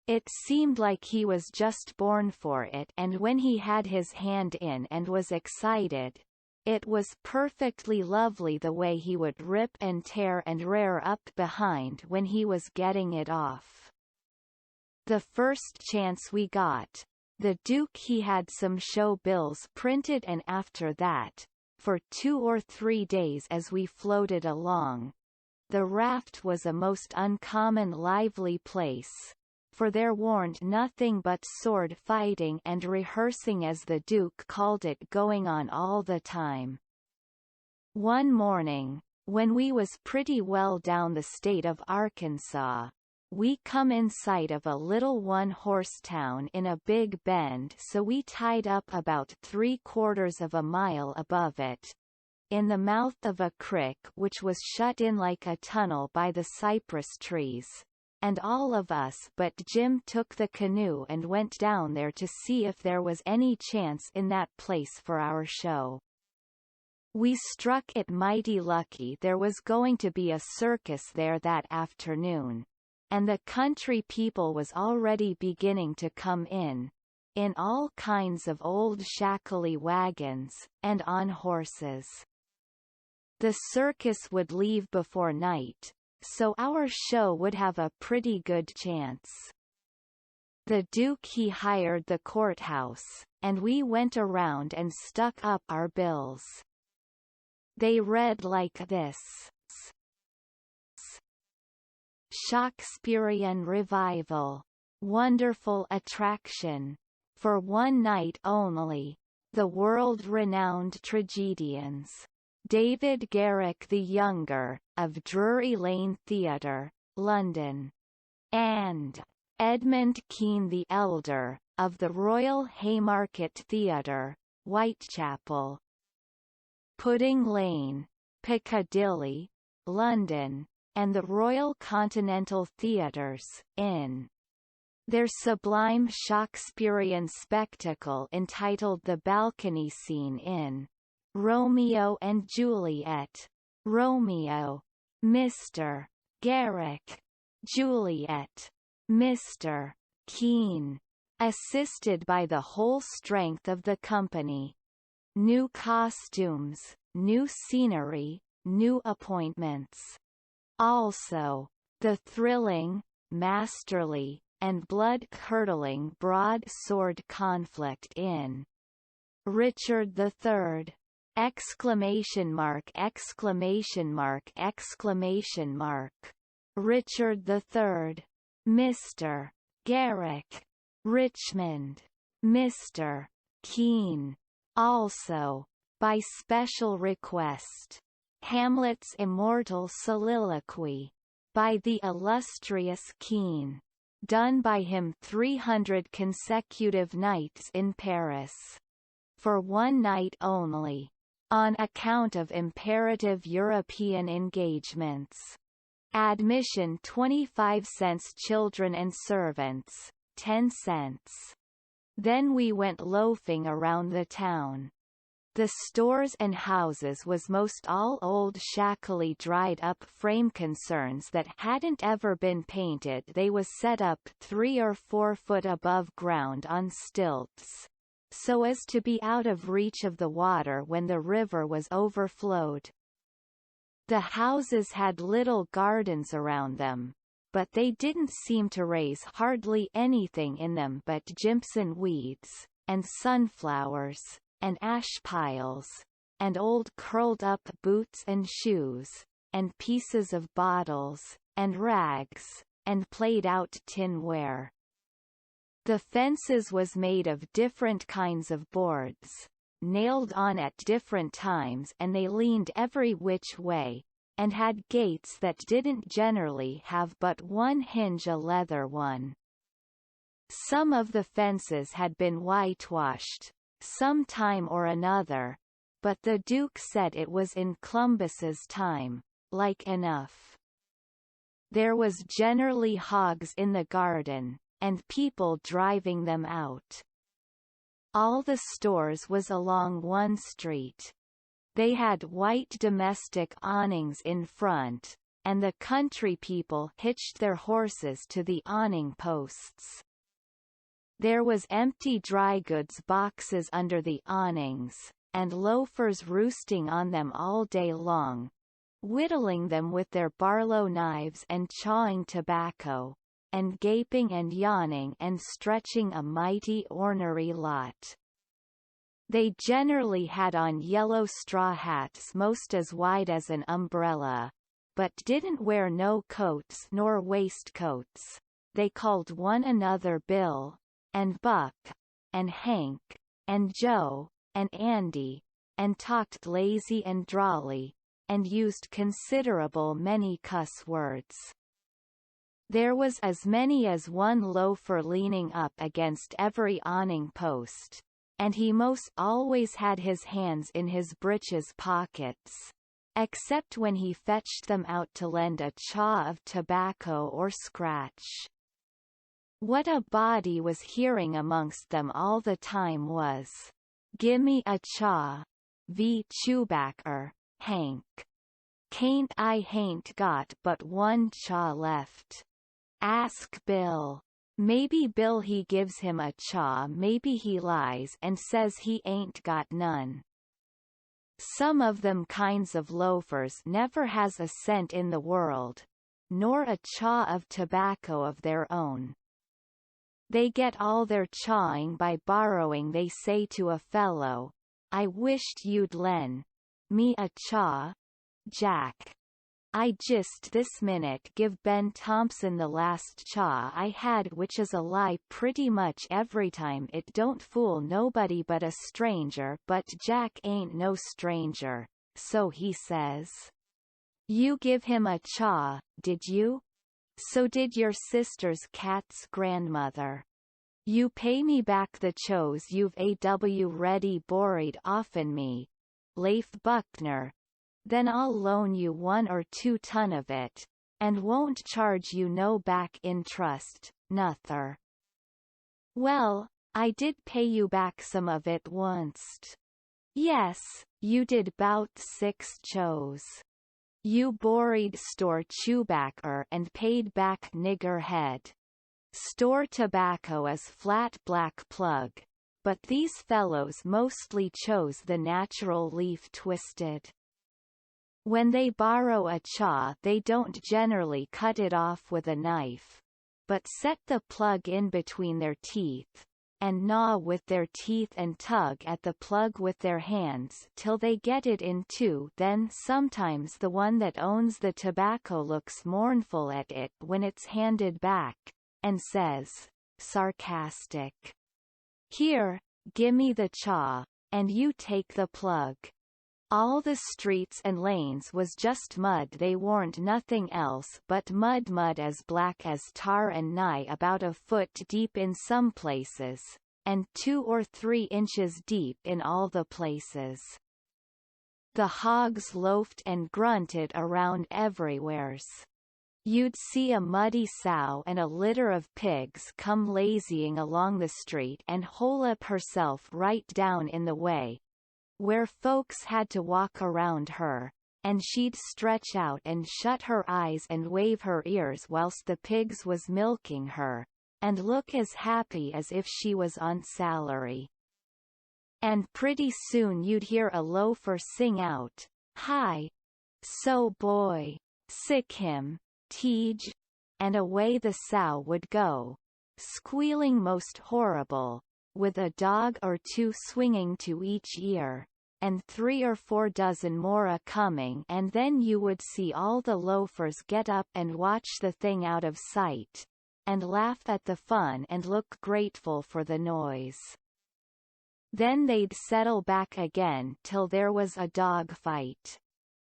It seemed like he was just born for it, and when he had his hand in and was excited, it was perfectly lovely the way he would rip and tear and rear up behind when he was getting it off. The first chance we got, the Duke he had some show bills printed, and after that, for 2 or 3 days as we floated along, the raft was a most uncommon lively place, for there warn't nothing but sword fighting and rehearsing, as the Duke called it, going on all the time. One morning, when we was pretty well down the state of Arkansas, we come in sight of a little one-horse town in a big bend, so we tied up about 3/4 of a mile above it, in the mouth of a creek which was shut in like a tunnel by the cypress trees, and all of us but Jim took the canoe and went down there to see if there was any chance in that place for our show. We struck it mighty lucky. There was going to be a circus there that afternoon, and the country people was already beginning to come in all kinds of old shackly wagons, and on horses. The circus would leave before night, so our show would have a pretty good chance. The Duke he hired the courthouse, and we went around and stuck up our bills. They read like this: Shakespearean revival. Wonderful attraction. For one night only. The world-renowned tragedians. David Garrick the Younger, of Drury Lane Theatre, London. And Edmund Kean the Elder, of the Royal Haymarket Theatre, Whitechapel. Pudding Lane, Piccadilly, London, and the Royal Continental Theatres, in their sublime Shakespearean spectacle entitled The Balcony Scene in Romeo and Juliet. Romeo, Mr. Garrick. Juliet, Mr. Kean. Assisted by the whole strength of the company. New costumes, new scenery, new appointments. Also, the thrilling, masterly, and blood-curdling broadsword conflict in Richard III! Exclamation mark, exclamation mark, exclamation mark. Richard III. Mr. Garrick. Richmond. Mr. Kean. Also, by special request, Hamlet's immortal soliloquy, by the illustrious Kean, done by him 300 consecutive nights in Paris, for one night only, on account of imperative European engagements. Admission 25 cents. Children and servants, 10 cents. Then we went loafing around the town. The stores and houses was most all old shackly dried up frame concerns that hadn't ever been painted. They was set up 3 or 4 foot above ground on stilts, so as to be out of reach of the water when the river was overflowed. The houses had little gardens around them, but they didn't seem to raise hardly anything in them but Jimson weeds, and sunflowers, and ash piles, and old curled-up boots and shoes, and pieces of bottles, and rags, and played-out tinware. The fences was made of different kinds of boards, nailed on at different times, and they leaned every which way, and had gates that didn't generally have but one hinge, a leather one. Some of the fences had been whitewashed, some time or another, but the Duke said it was in Columbus's time, like enough. There was generally hogs in the garden, and people driving them out. All the stores was along one street. They had white domestic awnings in front, and the country people hitched their horses to the awning posts. There was empty dry goods boxes under the awnings, and loafers roosting on them all day long, whittling them with their Barlow knives and chawing tobacco, and gaping and yawning and stretching a mighty ornery lot. They generally had on yellow straw hats most as wide as an umbrella, but didn't wear no coats nor waistcoats. They called one another Bill, and Buck, and Hank, and Joe, and Andy, and talked lazy and drawly, and used considerable many cuss words. There was as many as one loafer leaning up against every awning post, and he most always had his hands in his breeches pockets, except when he fetched them out to lend a chaw of tobacco or scratch. What a body was hearing amongst them all the time was, "Gimme a chaw, v. Chewbacker, Hank. Cain't I hain't got but one chaw left. Ask Bill. Maybe Bill he gives him a chaw, maybe he lies and says he ain't got none." Some of them kinds of loafers never has a cent in the world, nor a chaw of tobacco of their own. They get all their chawing by borrowing. They say to a fellow, "I wished you'd len me a chaw, Jack. I just this minute give Ben Thompson the last chaw I had," which is a lie pretty much every time. It don't fool nobody but a stranger, but Jack ain't no stranger, so he says, "You give him a chaw, did you? So did your sister's cat's grandmother. You pay me back the chows you've ready borried offen me, Leif Buckner. Then I'll loan you 1 or 2 ton of it, and won't charge you no back interest, nuther." "Well, I did pay you back some of it onct." "Yes, you did 'bout 6 chows. You borried store Chewbacker and paid back nigger head. Store tobacco is flat black plug, but these fellows mostly chose the natural leaf twisted. When they borrow a chaw they don't generally cut it off with a knife, but set the plug in between their teeth, and gnaw with their teeth and tug at the plug with their hands till they get it in two. Then sometimes the one that owns the tobacco looks mournful at it when it's handed back, and says, sarcastic, "Here, gimme the chaw, and you take the plug. All the streets and lanes was just mud, they warn't nothing else but mud as black as tar and nigh about a foot deep in some places, and 2 or 3 inches deep in all the places. The hogs loafed and grunted around everywheres. You'd see a muddy sow and a litter of pigs come lazying along the street and hole up herself right down in the way, where folks had to walk around her, and she'd stretch out and shut her eyes and wave her ears whilst the pigs was milking her, and look as happy as if she was on salary. And pretty soon you'd hear a loafer sing out, "Hi! So boy! Sick him, Tej!" and away the sow would go, squealing most horrible, with a dog or 2 swinging to each ear, and 3 or 4 dozen more a-coming, and then you would see all the loafers get up and watch the thing out of sight, and laugh at the fun and look grateful for the noise. Then they'd settle back again till there was a dog fight.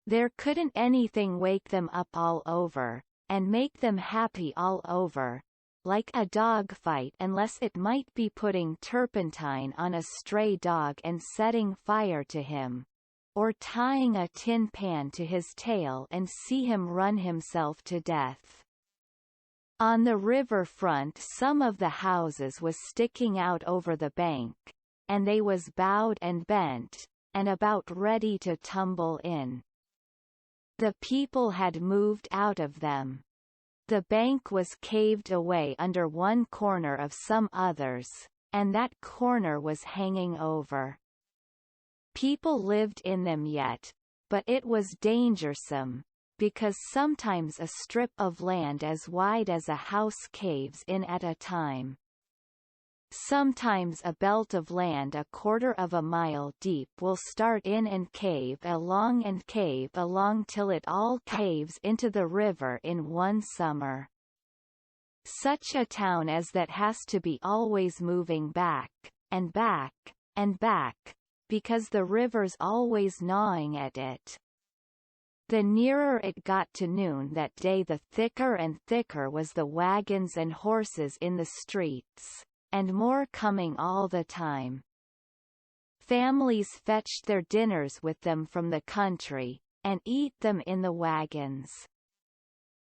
There couldn't anything wake them up all over, and make them happy all over, like a dog fight, unless it might be putting turpentine on a stray dog and setting fire to him, or tying a tin pan to his tail and see him run himself to death. On the river front some of the houses was sticking out over the bank, and they was bowed and bent, and about ready to tumble in. The people had moved out of them. The bank was caved away under one corner of some others, and that corner was hanging over. People lived in them yet, but it was dangersome, because sometimes a strip of land as wide as a house caves in at a time. Sometimes a belt of land a quarter of a mile deep will start in and cave along till it all caves into the river in one summer. Such a town as that has to be always moving back, and back, and back, because the river's always gnawing at it. The nearer it got to noon that day, the thicker and thicker was the wagons and horses in the streets, and more coming all the time. Families fetched their dinners with them from the country, and eat them in the wagons.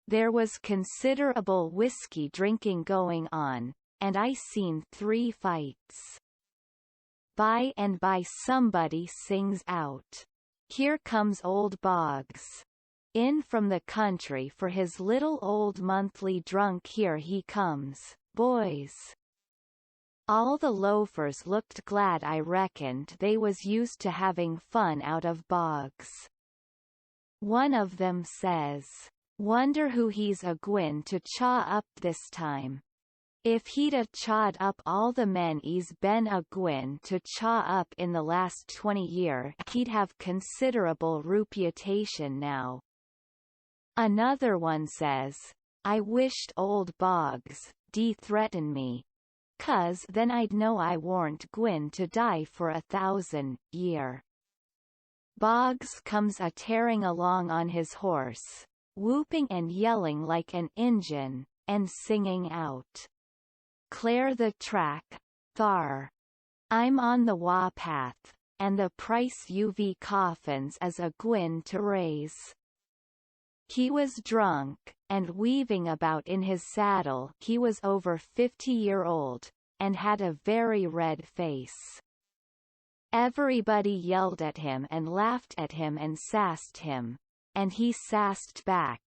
There was considerable whiskey drinking going on, and I seen 3 fights. By and by somebody sings out, "Here comes old Boggs in from the country for his little old monthly drunk. Here he comes, boys." All the loafers looked glad. I reckoned they was used to having fun out of Boggs. One of them says, "Wonder who he's a-gwin to chaw up this time. If he'd a-chawed up all the men 'e's been a-gwin to chaw up in the last 20 year, he'd have considerable reputation now." Another one says, "I wished old Boggs threaten me, 'cause then I'd know I warn't gwin to die for 1,000 year." Boggs comes a-tearing along on his horse, whooping and yelling like an Injun, and singing out, "Clear the track, thar! I'm on the wa-path, and the price UV coffins as a-gwin to raise." He was drunk, and weaving about in his saddle. He was over 50-year-old, and had a very red face. Everybody yelled at him and laughed at him and sassed him, and he sassed back,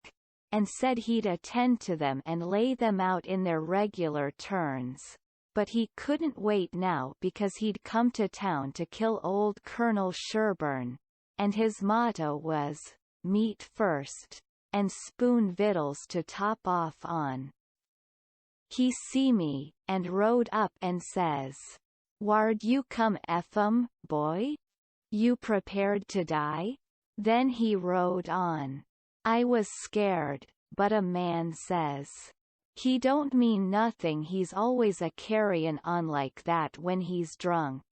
and said he'd attend to them and lay them out in their regular turns. But he couldn't wait now because he'd come to town to kill old Colonel Sherburne, and his motto was, "Meat first, and spoon vittles to top off on." He see me, and rode up and says, "Ward you come Ephraim, boy? You prepared to die?" Then he rode on. I was scared, but a man says, "He don't mean nothing, he's always a carryin' on like that when he's drunk."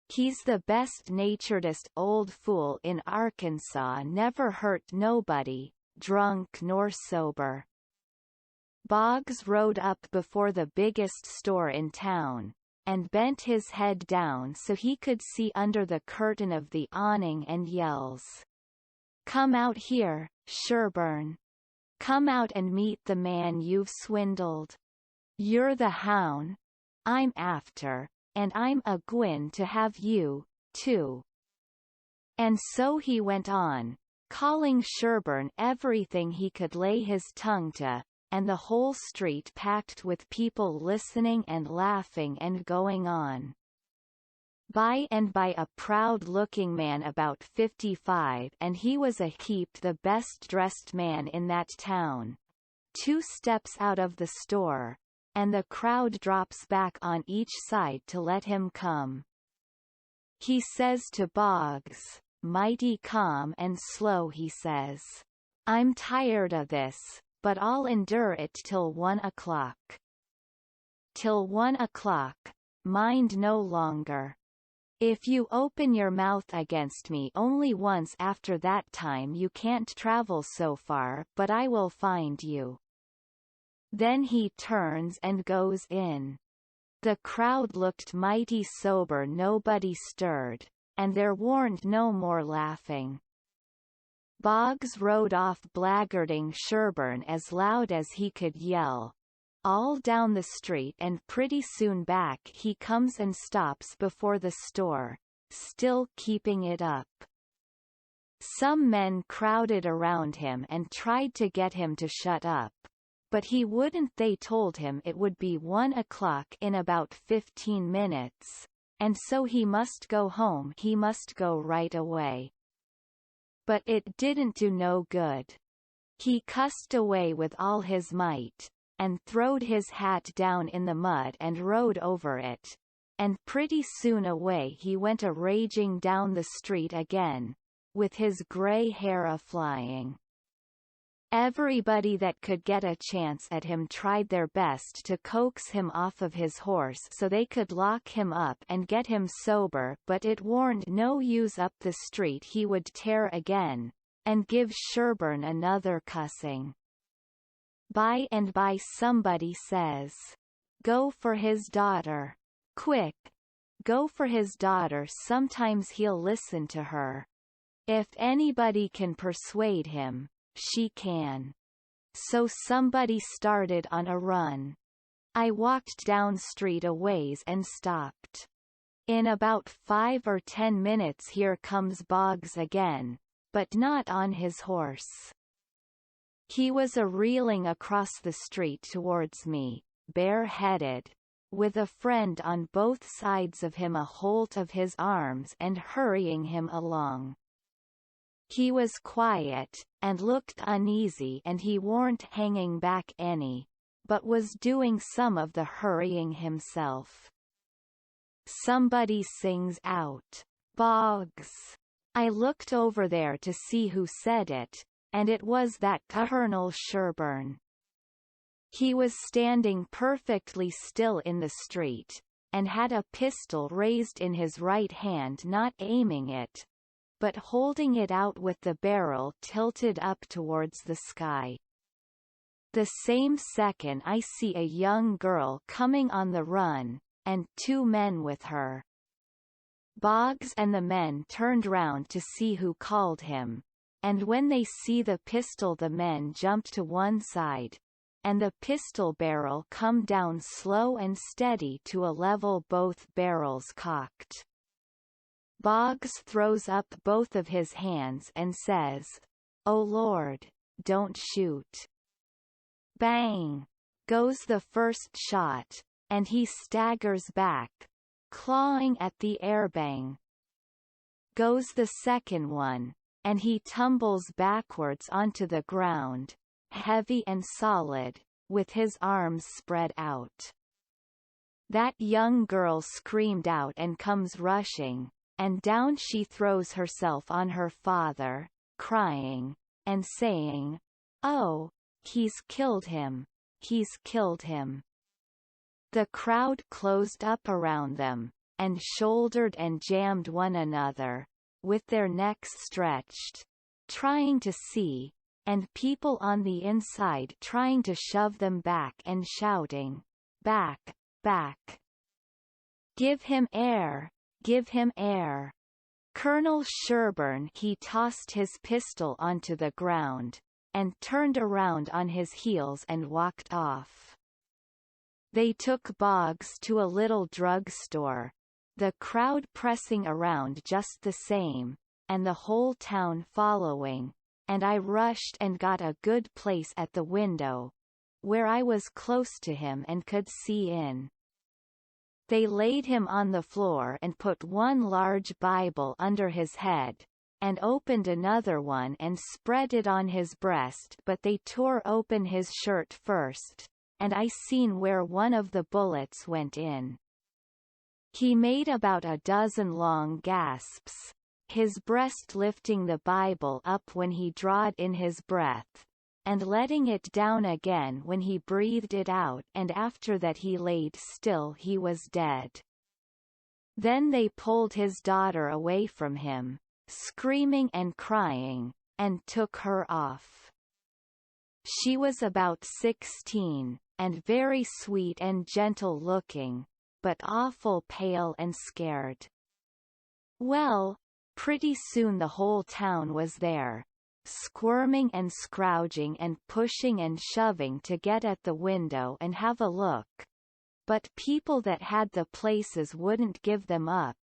He's the best-naturedest old fool in Arkansas, never hurt nobody, drunk nor sober. Boggs rode up before the biggest store in town, and bent his head down so he could see under the curtain of the awning and yells, "Come out here, Sherburne. Come out and meet the man you've swindled. You're the hound I'm after, and I'm a-gwin to have you, too." And so he went on, calling Sherburne everything he could lay his tongue to, and the whole street packed with people listening and laughing and going on. By and by a proud-looking man about 55, and he was a heap the best-dressed man in that town, 2 steps out of the store, and the crowd drops back on each side to let him come. He says to Boggs, mighty calm and slow, he says, "I'm tired of this, but I'll endure it till 1 o'clock. Till 1 o'clock, mind, no longer. If you open your mouth against me only once after that time you can't travel so far, but I will find you." Then he turns and goes in. The crowd looked mighty sober, nobody stirred, and there warn't no more laughing. Boggs rode off blackguarding Sherburne as loud as he could yell, all down the street, and pretty soon back he comes and stops before the store, still keeping it up. Some men crowded around him and tried to get him to shut up, but he wouldn't. They told him it would be 1 o'clock in about 15 minutes, and so he must go home, he must go right away. But it didn't do no good. He cussed away with all his might, and throwed his hat down in the mud and rode over it, and pretty soon away he went a-raging down the street again, with his grey hair a-flying. Everybody that could get a chance at him tried their best to coax him off of his horse so they could lock him up and get him sober, but it warn't no use. Up the street he would tear again, and give Sherburne another cussing. By and by somebody says, "Go for his daughter. Quick! Go for his daughter, sometimes he'll listen to her. If anybody can persuade him, she can." So somebody started on a run. I walked down street a ways and stopped. In about 5 or 10 minutes here comes Boggs again, but not on his horse. He was a-reeling across the street towards me, bare-headed, with a friend on both sides of him a-holt of his arms and hurrying him along. He was quiet, and looked uneasy, and he warn't hanging back any, but was doing some of the hurrying himself. Somebody sings out, "Boggs!" I looked over there to see who said it, and it was that Colonel Sherburne. He was standing perfectly still in the street, and had a pistol raised in his right hand, not aiming it, but holding it out with the barrel tilted up towards the sky. The same second I see a young girl coming on the run, and 2 men with her. Boggs and the men turned round to see who called him, and when they see the pistol the men jumped to one side, and the pistol barrel come down slow and steady to a level, both barrels cocked. Boggs throws up both of his hands and says, "Oh Lord, don't shoot." Bang! Goes the first shot, and he staggers back, clawing at the airbang. Goes the second one, and he tumbles backwards onto the ground, heavy and solid, with his arms spread out. That young girl screamed out and comes rushing, and down she throws herself on her father, crying, and saying, "Oh, he's killed him! He's killed him!" The crowd closed up around them, and shouldered and jammed one another, with their necks stretched, trying to see, and people on the inside trying to shove them back and shouting, "Back, back! Give him air! Give him air!" Colonel Sherburne he tossed his pistol onto the ground, and turned around on his heels and walked off. They took Boggs to a little drugstore, the crowd pressing around just the same, and the whole town following, and I rushed and got a good place at the window, where I was close to him and could see in. They laid him on the floor and put one large Bible under his head, and opened another one and spread it on his breast, but they tore open his shirt first, and I seen where one of the bullets went in. He made about a dozen long gasps, his breast lifting the Bible up when he drawed in his breath, and letting it down again when he breathed it out, and after that he laid still. He was dead. Then they pulled his daughter away from him, screaming and crying, and took her off. She was about 16, and very sweet and gentle looking, but awful pale and scared. Well, pretty soon the whole town was there, squirming and scrounging and pushing and shoving to get at the window and have a look. But people that had the places wouldn't give them up,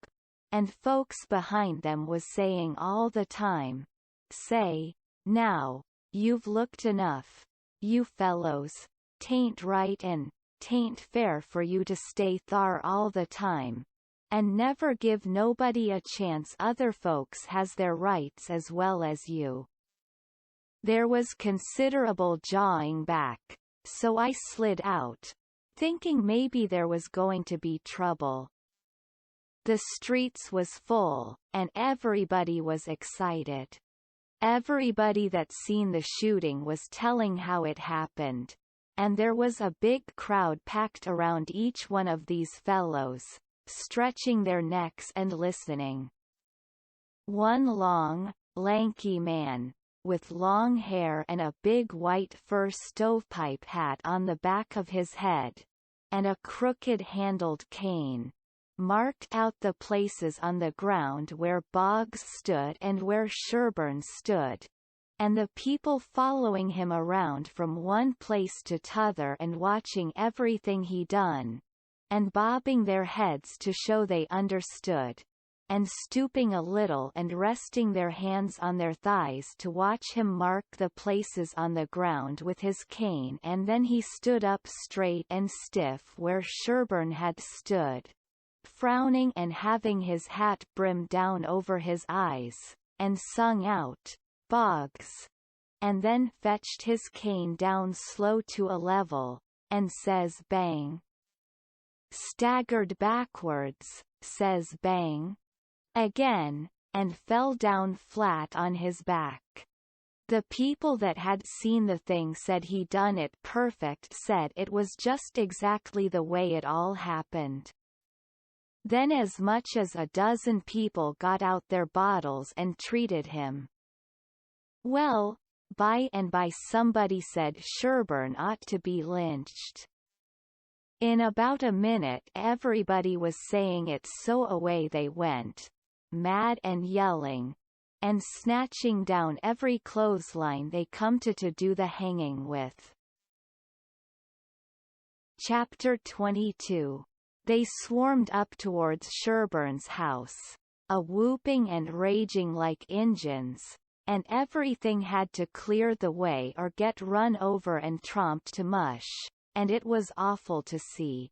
and folks behind them was saying all the time, "Say, now, you've looked enough, you fellows, 'tain't right and 'tain't fair for you to stay thar all the time, and never give nobody a chance. Other folks has their rights as well as you." There was considerable jawing back, so I slid out, thinking maybe there was going to be trouble. The streets was full, and everybody was excited. Everybody that seen the shooting was telling how it happened, and there was a big crowd packed around each one of these fellows, stretching their necks and listening. One long, lanky man, with long hair and a big white fur stovepipe hat on the back of his head, and a crooked-handled cane, marked out the places on the ground where Boggs stood and where Sherburne stood, and the people following him around from one place to t'other and watching everything he done, and bobbing their heads to show they understood, and stooping a little and resting their hands on their thighs to watch him mark the places on the ground with his cane. And then he stood up straight and stiff where Sherburne had stood, frowning and having his hat brimmed down over his eyes, and sung out, "Boggs," and then fetched his cane down slow to a level, and says bang. Staggered backwards, says bang. Again, and fell down flat on his back. The people that had seen the thing said he done it perfect, said it was just exactly the way it all happened. Then as much as a dozen people got out their bottles and treated him. Well, by and by somebody said Sherburne ought to be lynched. In about a minute everybody was saying it, so away they went, mad and yelling, and snatching down every clothesline they come to do the hanging with. Chapter 22. They swarmed up towards Sherburne's house, a whooping and raging like Injuns, and everything had to clear the way or get run over and tromped to mush, and it was awful to see.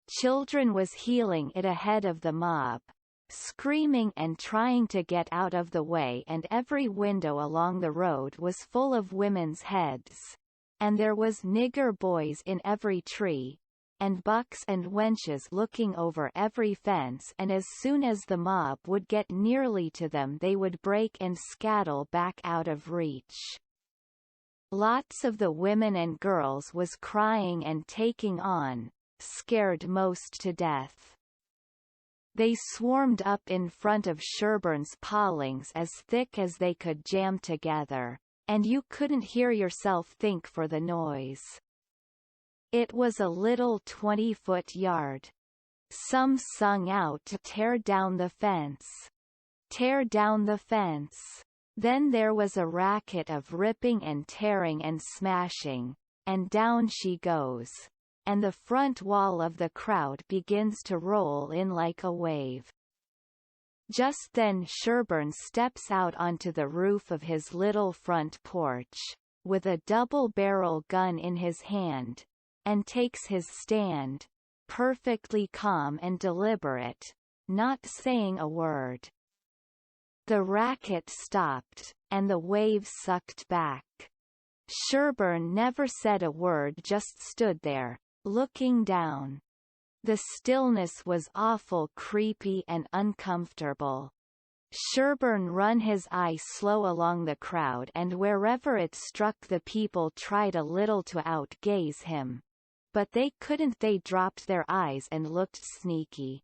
Children was heeling it ahead of the mob, screaming and trying to get out of the way, and every window along the road was full of women's heads, and there was nigger boys in every tree, and bucks and wenches looking over every fence, and as soon as the mob would get nearly to them they would break and scattle back out of reach. Lots of the women and girls was crying and taking on, scared most to death. They swarmed up in front of Sherburne's palings as thick as they could jam together, and you couldn't hear yourself think for the noise. It was a little 20-foot yard. Some sung out to tear down the fence. Tear down the fence. Then there was a racket of ripping and tearing and smashing, and down she goes, and the front wall of the crowd begins to roll in like a wave. Just then Sherburne steps out onto the roof of his little front porch, with a double-barrel gun in his hand, and takes his stand, perfectly calm and deliberate, not saying a word. The racket stopped, and the waves sucked back. Sherburne never said a word, just stood there, looking down. The stillness was awful creepy and uncomfortable. Sherburne run his eye slow along the crowd, and wherever it struck the people tried a little to outgaze him. But they couldn't. They dropped their eyes and looked sneaky.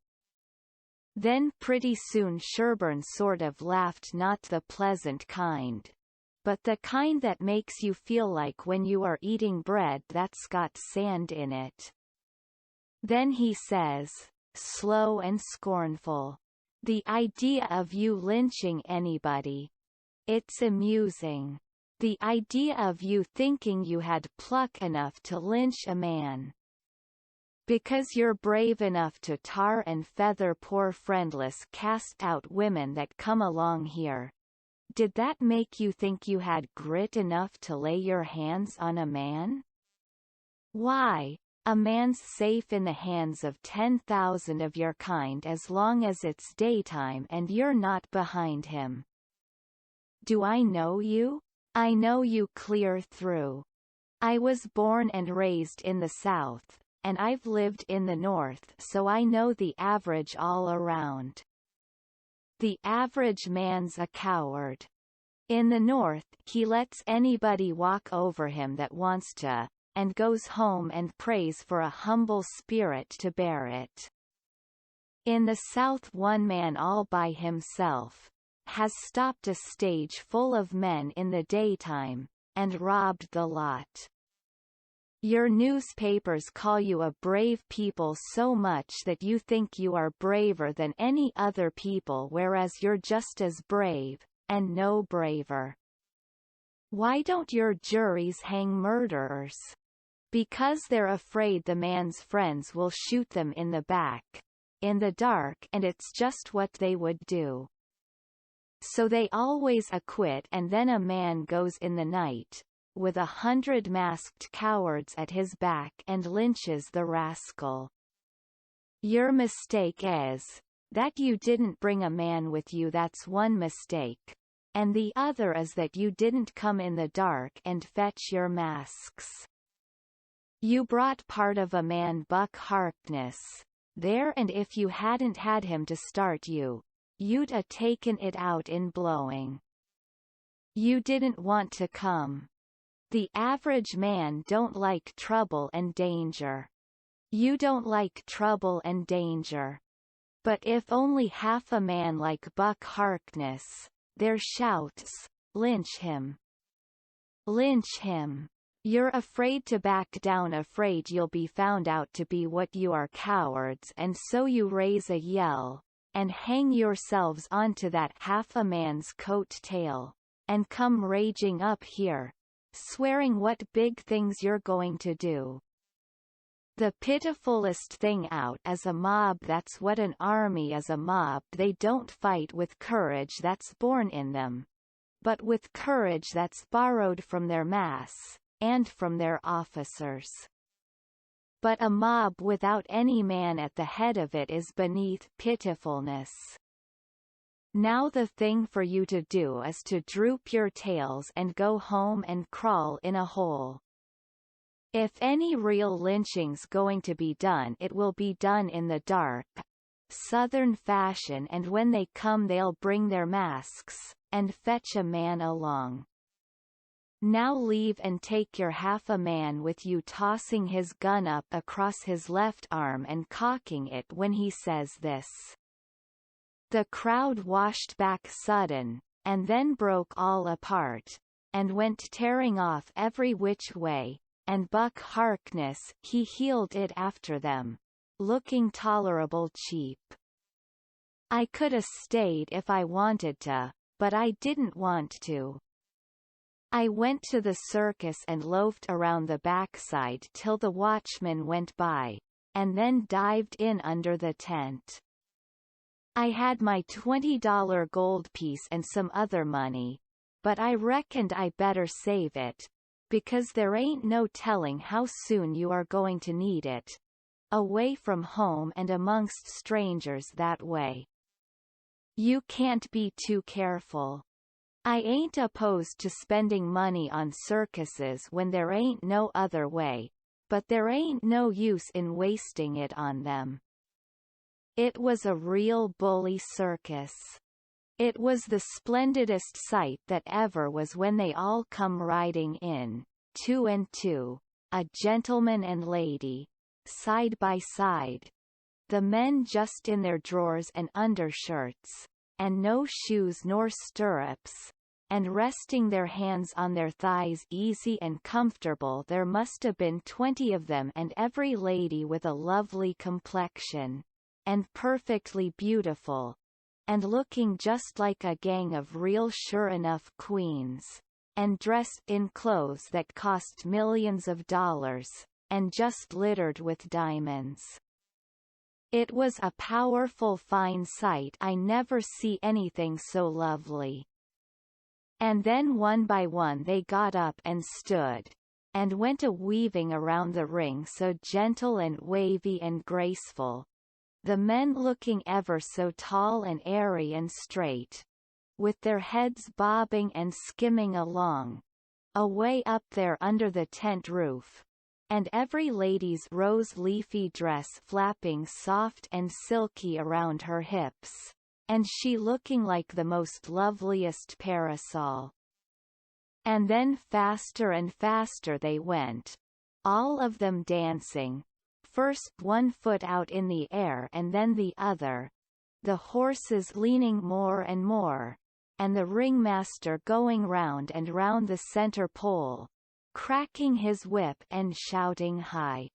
Then pretty soon Sherburne sort of laughed, not the pleasant kind, but the kind that makes you feel like when you are eating bread that's got sand in it. Then he says, slow and scornful, "The idea of you lynching anybody. It's amusing. The idea of you thinking you had pluck enough to lynch a man. Because you're brave enough to tar and feather poor friendless cast-out women that come along here. Did that make you think you had grit enough to lay your hands on a man? Why, a man's safe in the hands of 10,000 of your kind as long as it's daytime and you're not behind him. Do I know you? I know you clear through. I was born and raised in the South, and I've lived in the North, so I know the average all around. The average man's a coward. In the North, he lets anybody walk over him that wants to, and goes home and prays for a humble spirit to bear it. In the South, one man all by himself has stopped a stage full of men in the daytime, and robbed the lot. Your newspapers call you a brave people so much that you think you are braver than any other people, whereas you're just as brave, and no braver. Why don't your juries hang murderers? Because they're afraid the man's friends will shoot them in the back, in the dark, and it's just what they would do. So they always acquit, and then a man goes in the night, with 100 masked cowards at his back, and lynches the rascal. Your mistake is that you didn't bring a man with you. That's one mistake. And the other is that you didn't come in the dark and fetch your masks. You brought part of a man, Buck Harkness, there, and if you hadn't had him to start you, you'd a taken it out in blowing. You didn't want to come. The average man don't like trouble and danger. You don't like trouble and danger. But if only half a man like Buck Harkness, their shouts, lynch him. Lynch him. You're afraid to back down, afraid you'll be found out to be what you are, cowards, and so you raise a yell, and hang yourselves onto that half a man's coat tail, and come raging up here, swearing what big things you're going to do. The pitifulest thing out is a mob. That's what an army is, a mob. They don't fight with courage that's born in them, but with courage that's borrowed from their mass, and from their officers. But a mob without any man at the head of it is beneath pitifulness. Now the thing for you to do is to droop your tails and go home and crawl in a hole. If any real lynching's going to be done, it will be done in the dark, Southern fashion, and when they come they'll bring their masks, and fetch a man along. Now leave and take your half a man with you, tossing his gun up across his left arm and cocking it when he says this. The crowd washed back sudden, and then broke all apart, and went tearing off every which way, and Buck Harkness, he heeled it after them, looking tolerable cheap. I coulda stayed if I wanted to, but I didn't want to. I went to the circus and loafed around the backside till the watchman went by, and then dived in under the tent. I had my $20 gold piece and some other money, but I reckoned I better save it, because there ain't no telling how soon you are going to need it. Away from home and amongst strangers that way. You can't be too careful. I ain't opposed to spending money on circuses when there ain't no other way, but there ain't no use in wasting it on them. It was a real bully circus. It was the splendidest sight that ever was when they all come riding in, 2 and 2, a gentleman and lady, side by side. The men just in their drawers and undershirts, and no shoes nor stirrups, and resting their hands on their thighs easy and comfortable. There must have been 20 of them, and every lady with a lovely complexion, and perfectly beautiful, and looking just like a gang of real sure enough queens, and dressed in clothes that cost millions of dollars, and just littered with diamonds. It was a powerful fine sight. I never see anything so lovely. And then one by one they got up and stood, and went a-weaving around the ring so gentle and wavy and graceful, the men looking ever so tall and airy and straight, with their heads bobbing and skimming along, away up there under the tent roof, and every lady's rose-leafy dress flapping soft and silky around her hips, and she looking like the most loveliest parasol. And then faster and faster they went, all of them dancing, first one foot out in the air and then the other, the horses leaning more and more, and the ringmaster going round and round the center pole, cracking his whip and shouting "Hi!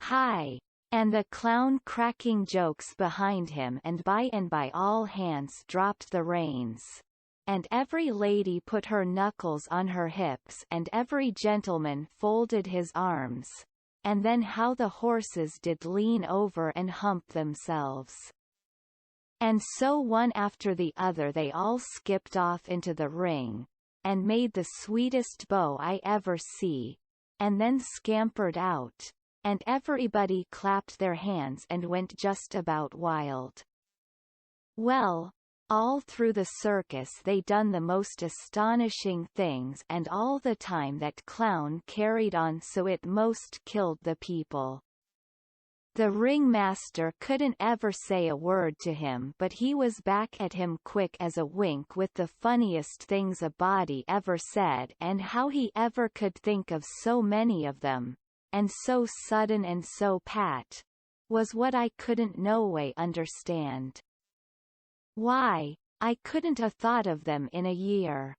Hi!" and the clown cracking jokes behind him, and by all hands dropped the reins, and every lady put her knuckles on her hips, and every gentleman folded his arms, and then how the horses did lean over and hump themselves. And so one after the other they all skipped off into the ring, and made the sweetest bow I ever see, and then scampered out, and everybody clapped their hands and went just about wild. Well, all through the circus they done the most astonishing things, and all the time that clown carried on so it most killed the people. The ringmaster couldn't ever say a word to him, but he was back at him quick as a wink with the funniest things a body ever said, and how he ever could think of so many of them, and so sudden and so pat, was what I couldn't no way understand. Why, I couldn't 'a' thought of them in a year.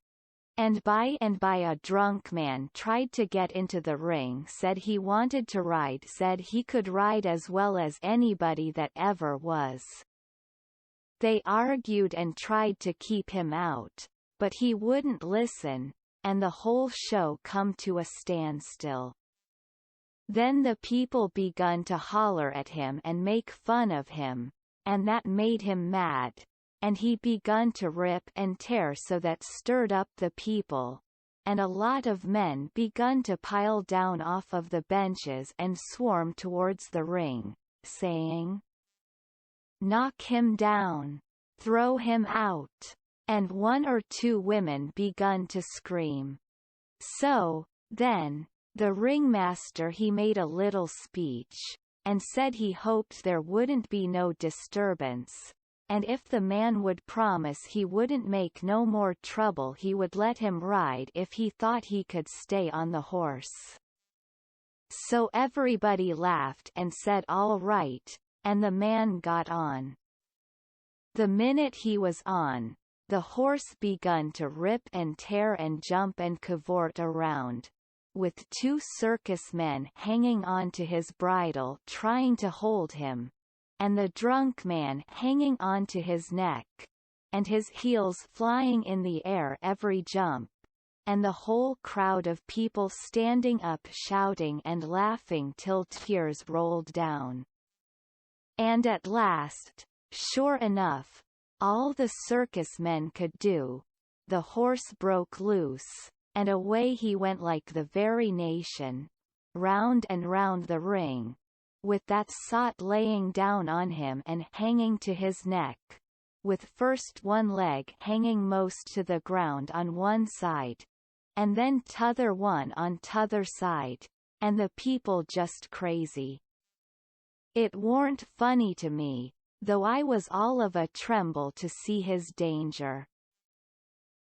And by a drunk man tried to get into the ring, said he wanted to ride, said he could ride as well as anybody that ever was. They argued and tried to keep him out, but he wouldn't listen, and the whole show come to a standstill. Then the people begun to holler at him and make fun of him, and that made him mad, and he begun to rip and tear so that stirred up the people, and a lot of men begun to pile down off of the benches and swarm towards the ring, saying, "Knock him down! Throw him out!" And 1 or 2 women begun to scream. So, then, the ringmaster he made a little speech, and said he hoped there wouldn't be no disturbance, and if the man would promise he wouldn't make no more trouble he would let him ride if he thought he could stay on the horse. So everybody laughed and said all right, and the man got on. The minute he was on, the horse begun to rip and tear and jump and cavort around, with two circus men hanging on to his bridle trying to hold him, and the drunk man hanging on to his neck, and his heels flying in the air every jump, and the whole crowd of people standing up shouting and laughing till tears rolled down. And at last, sure enough, all the circus men could do, the horse broke loose, and away he went like the very nation, round and round the ring, with that sot laying down on him and hanging to his neck, with first one leg hanging most to the ground on one side, and then t'other one on t'other side, and the people just crazy. It warn't funny to me, though I was all of a tremble to see his danger.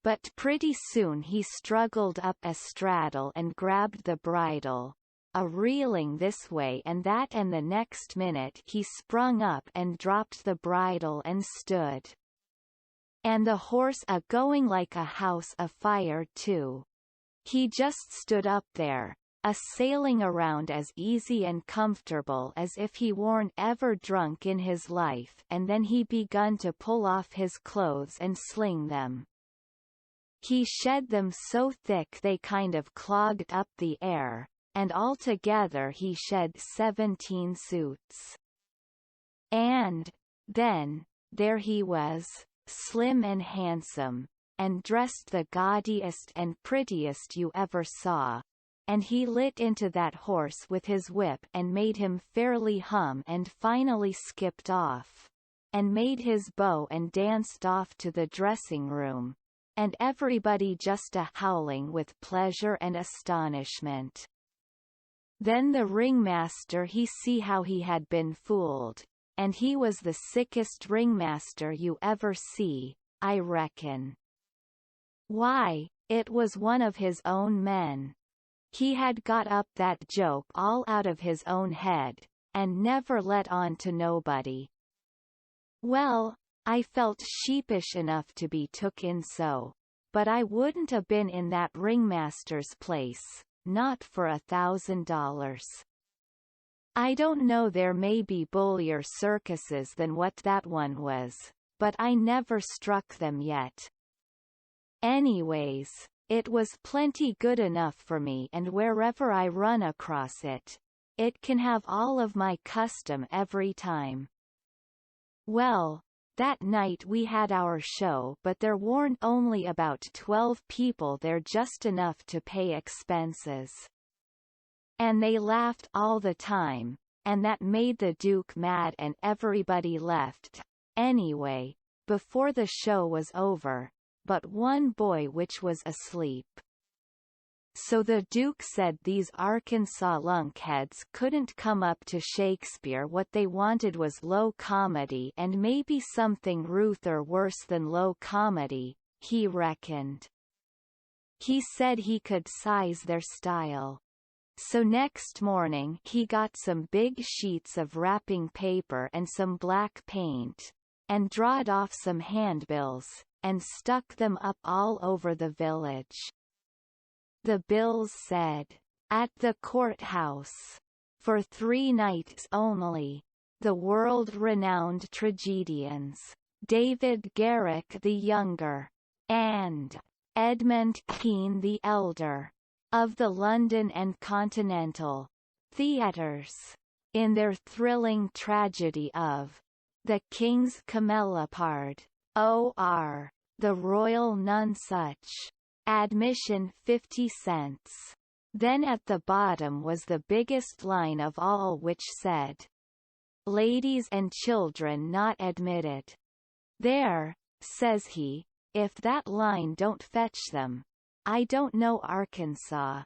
But pretty soon he struggled up a straddle and grabbed the bridle, a-reeling this way and that, and the next minute he sprung up and dropped the bridle and stood. And the horse a-going like a house afire too. He just stood up there, a-sailing around as easy and comfortable as if he warn't ever drunk in his life, and then he begun to pull off his clothes and sling them. He shed them so thick they kind of clogged up the air, and altogether he shed 17 suits. And, then, there he was, slim and handsome, and dressed the gaudiest and prettiest you ever saw, and he lit into that horse with his whip and made him fairly hum and finally skipped off, and made his bow and danced off to the dressing room, and everybody just a-howling with pleasure and astonishment. Then the ringmaster he see how he had been fooled, and he was the sickest ringmaster you ever see, I reckon. Why, it was one of his own men. He had got up that joke all out of his own head, and never let on to nobody. Well, I felt sheepish enough to be took in so, but I wouldn't a been in that ringmaster's place, not for $1,000. I don't know, there may be bullier circuses than what that one was, but I never struck them yet. Anyways, it was plenty good enough for me, and wherever I run across it, it can have all of my custom every time. Well, that night we had our show, but there warn't only about 12 people there, just enough to pay expenses. And they laughed all the time, and that made the Duke mad, and everybody left, anyway, before the show was over, but one boy which was asleep. So the Duke said these Arkansas lunkheads couldn't come up to Shakespeare. What they wanted was low comedy, and maybe something ruther worse than low comedy, he reckoned. He said he could size their style. So next morning he got some big sheets of wrapping paper and some black paint, and drawed off some handbills, and stuck them up all over the village. The bills said, "At the courthouse. For 3 nights only. The world-renowned tragedians, David Garrick the Younger, and Edmund Kean the Elder, of the London and Continental theatres, in their thrilling tragedy of The King's Camelopard, or The Royal Nonsuch. Admission 50 cents. Then at the bottom was the biggest line of all, which said, "Ladies and children not admitted." There, says he, if that line don't fetch them, I don't know Arkansas.